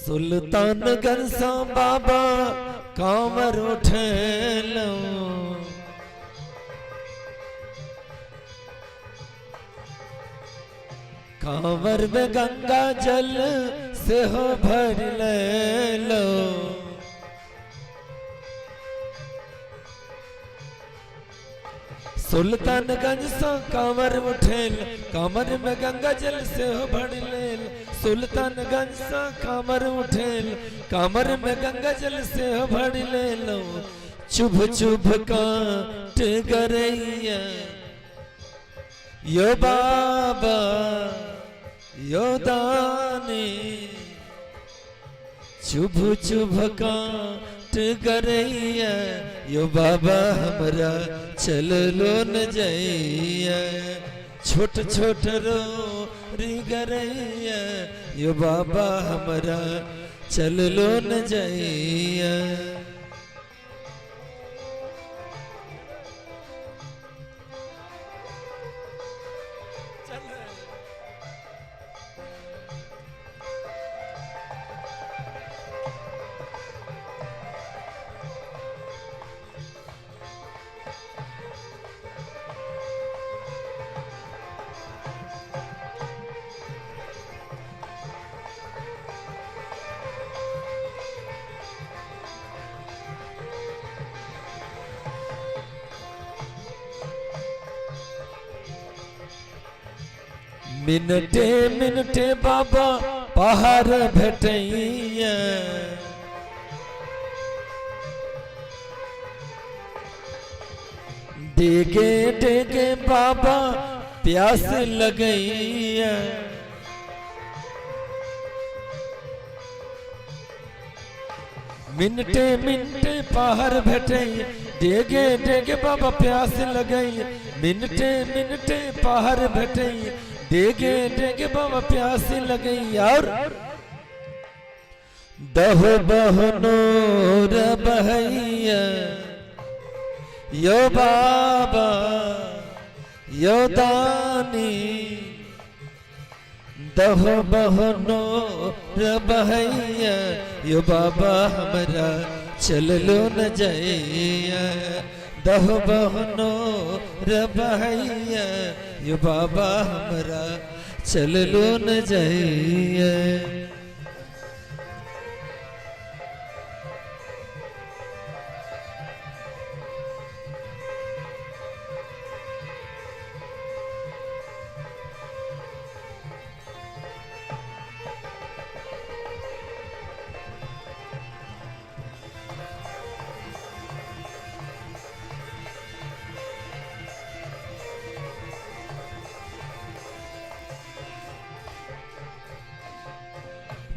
सुल्तानगंज सा बाबा कांवर उठेलो, कांवर में गंगा जल से हो भर ले लो, सुल्तानगंज सा कांवर उठेल, कांवर में गंगा जल से हो भर ले। सुल्तानगंज सा कांवर उठेल, कांवर में गंगा जल से हो भर ले लो। चुभ चुभ कांट गरैया यो बाबा यो दानी, चुभ चुभ कांट गरैया यो बाबा हमरा चल लो न जाइया, छोट छोट रो री गरैया यो बाबा हमरा चल लो न जाइया। मिनटे मिनटे बाबा पहाड़ भेटैया, डेगे डेगे बाबा प्यास लगैया, मिनटे मिनटे पहर भेटे डेगे डेगे बाबा प्यास लगई मिनटे मिनटे पहर भेटे डेगे डेगे बाबा प्यास लगई और दह बहनो रबहैया यो बाबा यो दानी दह बहनो रबहैया यो बाबा हमरा चल लो न जइया दह बहनो रबहैया यो बाबा हमरा चल लो न जइया।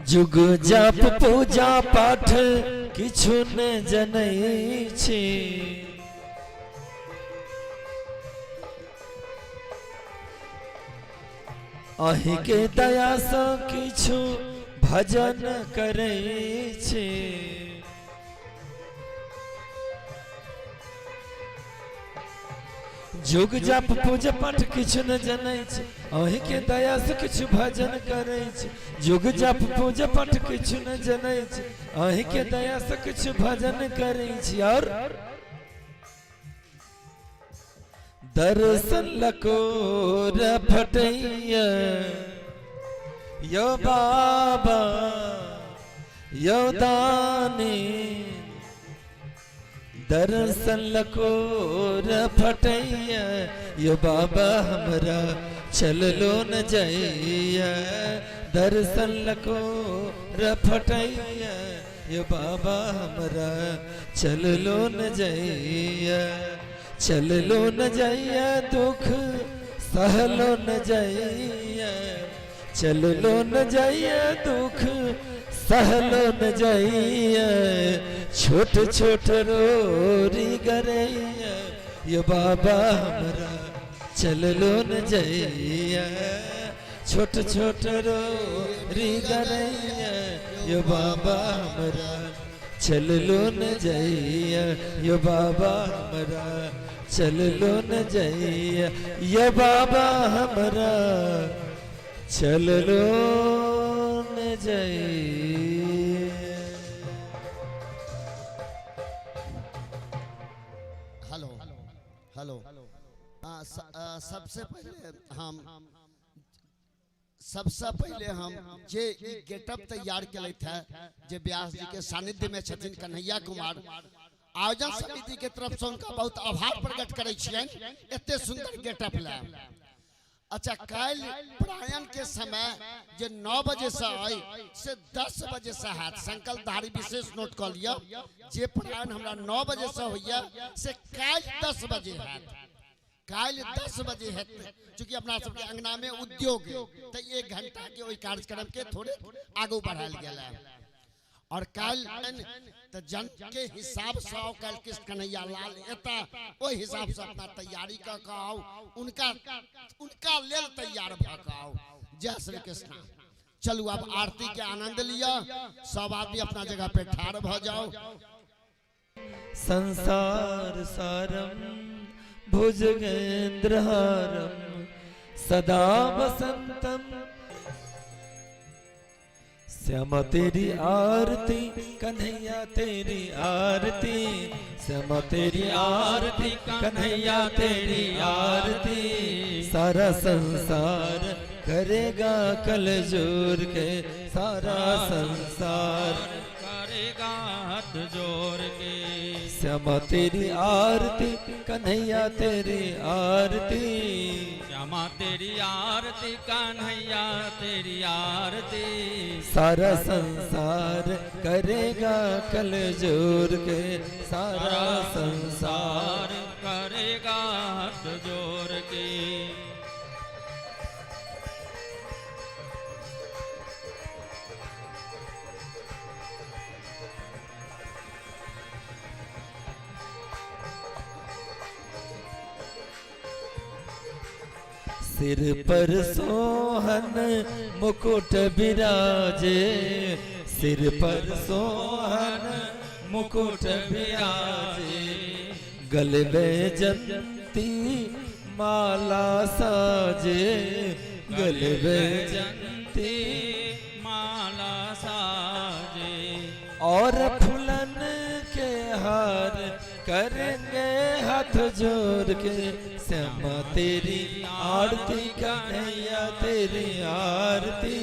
जुग जप पूजा पाठ किछु न जनै छी अहि के दया सँ किछु भजन करै छी जुग जप पूजा पाठ किछु न जनै छी अहि के दया से किछु भजन करै छी जुग जप पूजा पाठ किछु न जनै छी अहि के दया से किछु भजन करै छी और दर्शन लको रफटैया यो बाबा यो दानी दर्शन लको रफटैया यो बाबा हमरा चल लो न जइया दर्शन लको रफटैया यो बाबा हमरा चल लो न जइया चल लो न जइया दुख सहलो न जइया चल लो न जइया दुख सहलो न जइया छोट छोट रोरी गरैया यो बाबा हमरा चल लो न जइया छोट छोट रोरी गरैया यो बाबा हमरा चल लो न जइया यो बाबा हमरा चल लो न जइया यो बाबा हमरा चल लो न जइया। हेलो हेलो सबसे पहले हम जे गेटअप तैयार केले थे जे व्यास जी के सानिध्य में छथिन कन्हैया कुमार आयोजन समिति के तरफ से उनका बहुत आभार प्रकट करे छियन एते सुंदर गेटअप ला। अच्छा काल प्रायण के समय जे 9 बजे से आई से 10 बजे से हाथ संकल्प धारी विशेष नोट कर लिया जे प्रायण हमरा 9 बजे से होइया से काल 10 बजे हाथ काल 10 बजे है चूंकि अपना सबके अंगना में उद्योग तो 1 घंटा के ओई कार्यक्रम के थोड़े आगू बढ़ाल गेला और काल तो जन के हिसाब से काल कृष्ण कन्हैया लाल एता ओई हिसाब से अपना तैयारी क के आओ उनका लेल तैयार भ के आओ। जय श्री कृष्ण। चलू अब आरती के आनंद लिया सब आदमी अपना जगह पे ठाड़ भ जाओ। संसार सारम भुजगेंद्रहारम सदा वसंतम श्यामा तेरी आरती कन्हैया तेरी आरती श्यामा तेरी आरती कन्हैया तेरी आरती सारा संसार करेगा कल जोर के सारा संसार करेगा हाथ जोड़ के श्यामा तेरी आरती कन्हैया तेरी आरती श्यामा तेरी आरती कन्हैया तेरी आरती सारा संसार करेगा कल जोर के सारा संसार करेगा हाथ जोड़ के। सिर पर सोहन मुकुट विराजे, सिर पर सोहन मुकुट विराजे, गले में जंती माला साजे, गले में जंती माला साजे, और फूलन के हार करेंगे हाथ जोड़ के, श्यामा तेरी आरती कन्हैया तेरी आरती,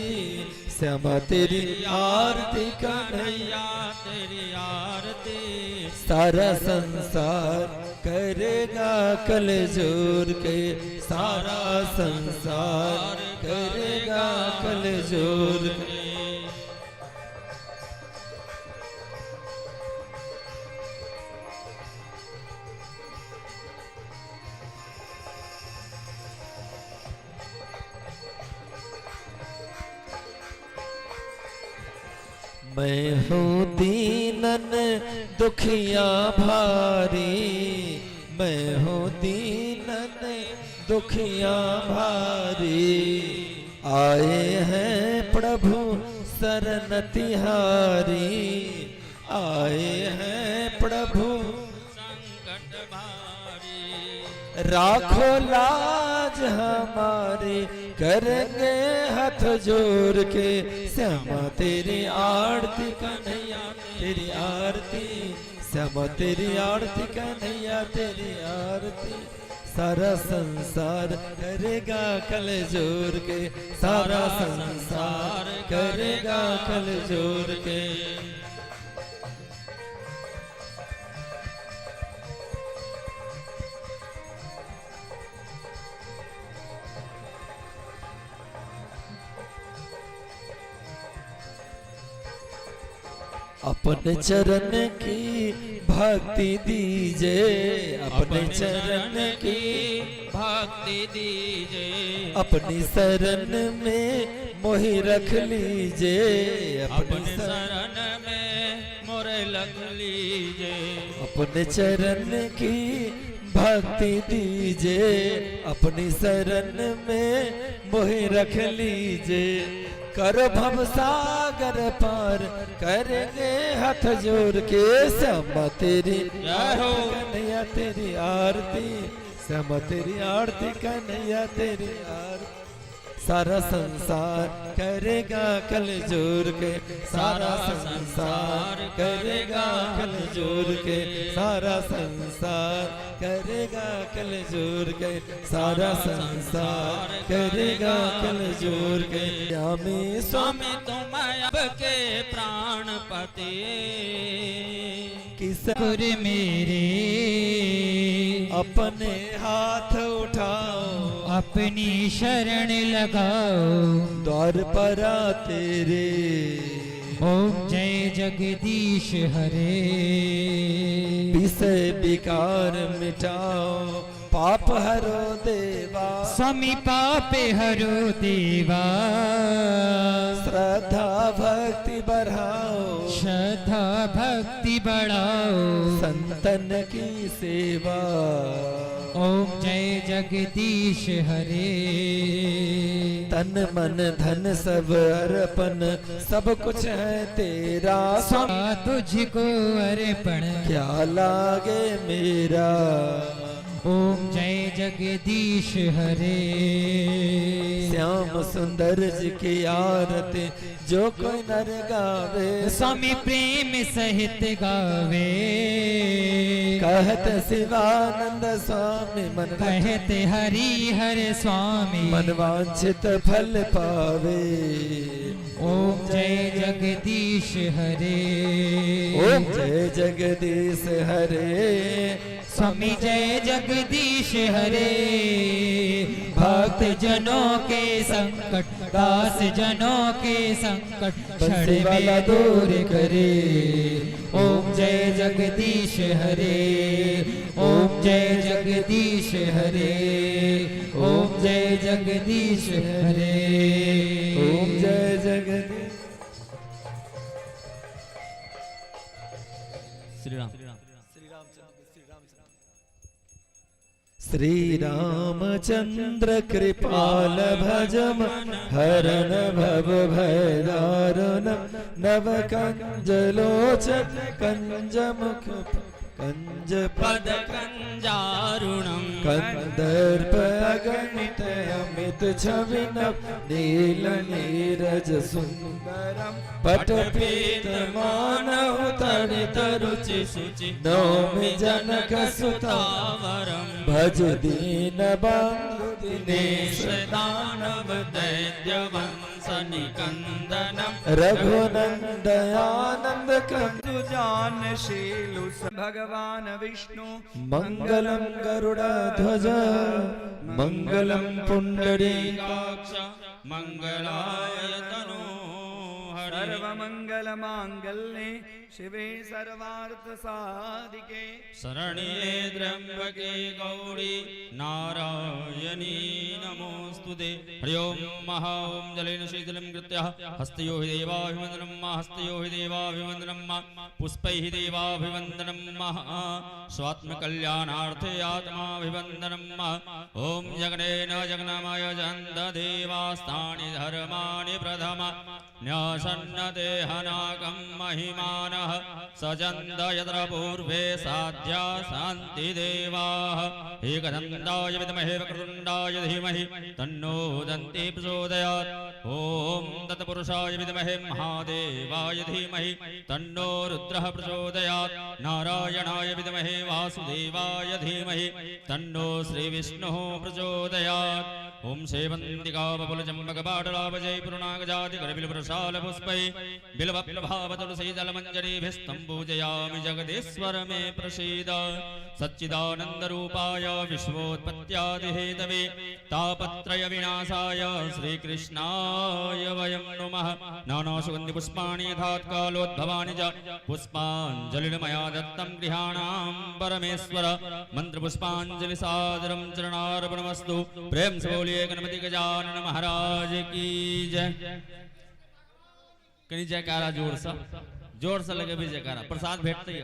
श्यामा तेरी आरती कन्हैया तेरी आरती, सारा संसार करेगा कल जोर के, सारा संसार करेगा कल जोर के। मैं हूँ दीनन दुखिया भारी, मैं हूँ दीनन दुखिया भारी, आए हैं प्रभु शरण तिहारी, आए हैं प्रभु संकट भारी, राखो लाज हमारी, करेंगे हाथ जोड़ के, श्यामा तेरी आरती कन्हैया तेरी आरती, श्यामा तेरी आरती कन्हैया तेरी आरती, सारा संसार करेगा कल जोड़ के, सारा संसार करेगा कल जोड़ के। अपने चरण की भक्ति दीजिए, अपने चरण की भक्ति दीजे, अपनी शरण में मोहि रख लीजिए, अपने शरण में मोरे लग लीजे, अपने चरण की भक्ति दीजिए, अपनी शरण में मोहि रख लीजिए, करो भव सागर पार करेंगे हाथ जोड़ के, श्यामा तेरी आरती कन्हैया तेरी आरती, श्यामा तेरी आरती कन्हैया तेरी आरती, सारा संसार करेगा कल जोड़ के, सारा संसार करेगा कल जोड़ के, सारा संसार करेगा कल जोड़ के, सारा संसार करेगा कल जोड़ के। स्वामी स्वामी तुम अब के प्राणपति, किस गुर मेरे अपने हाथ उठाओ, अपनी शरण लगाओ, द्वार पर आ तेरे, ओम जय जगदीश हरे, विषय विकार मिटाओ, पाप हरो देवा, स्वामी पापे हरो देवा, श्रद्धा भक्ति बढ़ाओ, श्रद्धा भक्ति बढ़ाओ, संतन की सेवा, ओम जय जगदीश हरे, तन मन धन सब अर्पण सब कुछ है तेरा, स्वामी तुझको अर्पण, क्या लागे मेरा, ओम जय जगदीश हरे, श्याम सुंदर जी की आरती जो कोई नर गावे, स्वामी प्रेम सहित गावे, कहत शिवानंद स्वामी मन कहते हरि हर स्वामी, मन वांछित फल पावे, ओम जय जगदीश हरे, ओम जय जगदीश हरे, स्वामी जय जगदीश हरे, भक्त जनों के संकट, दास जनों के संकट क्षण में दूर करे, ओम जय जगदीश हरे, ओम जय जगदीश हरे, ओम जय जगदीश हरे, ओम जय जगदीश। श्री राम। श्री रामचंद्र कृपाल भजम हरण भव भय दारुण नव कंज लोचन कंज मुख कंज पद कंजारुणम कंदर्प अगणित अमित छवि नभ नील नीरज सुंदरम पट पीत मानव तड़ित रुचि शुचि नौमि जनक सुता वरम भज दीन बंधु दिनेश दानव दैत्य वंश निकंदनम रघुनंद आनंद कंद जान शीलु भगवान विष्णु मंगलम गरुड़ध्वज मंगलम पुंडरीकाक्ष मंगलाय तनो हरि सर्वमंगल मांगल्ये शिवे सर्वार्थ साधिके शरण्ये त्र्यंबके गौरी नारायणी नमोस्तुते हरि ओम महा ओम जलेन शीतलं कृत्य हस्तयो हि देवाभिवन्दनं मा हस्तयो हि देवाभिवन्दनं मा पुष्पैः देवाभिवन्दनं मा स्वात्मकल्याणार्थे आत्माभिवन्दनं मा ओम यज्ञेन यज्ञमय जन्त देवास्तानि धर्माणि प्रथम न्यासन्नते हनाकं महिमानः सजन्त यत्र पूर्वे साध्या शान्ति देवाः एकदन्ताय विद्महे वक्रतुण्डाय धीमहि तन्नो दन्ति प्रचोदयात् ॐ तत्पुरुषाय विद्महे महादेवाय धीमहि तन्नो रुद्रः प्रचोदयात् नारायणाय विद्महे वासुदेवाय धीमहि तन्नो श्रीविष्णुः प्रचोदयात् ॐ सेवन्तिका बपुलचम्बकपाटलापजै पुरुणागजातिकरबिलपुरशालपुष्पै बिल्वप्लभावतुलसीदलमञ्जरीभिस्तम्बूजयामि जगदीश्वर मे प्रसीद सच्चिदानन्दरूपाय विश्वोत्पत्त्यादिहेतवे तापत्रय विनाशाय श्रीकृष्णाय वयं नुमः नानासुगन्धिपुष्पाणि यथात्कालोद्भवानि च पुष्पाञ्जलिर्मया दत्तं गृहाणां परमेश्वर मन्त्रपुष्पाञ्जलिसादरं चरणार्पणमस्तु प्रेम से बोलिए गणपति गजानन महाराज की जय कहीं जयकारा जोर सा लगे भी जयकारा प्रसाद भेटते ही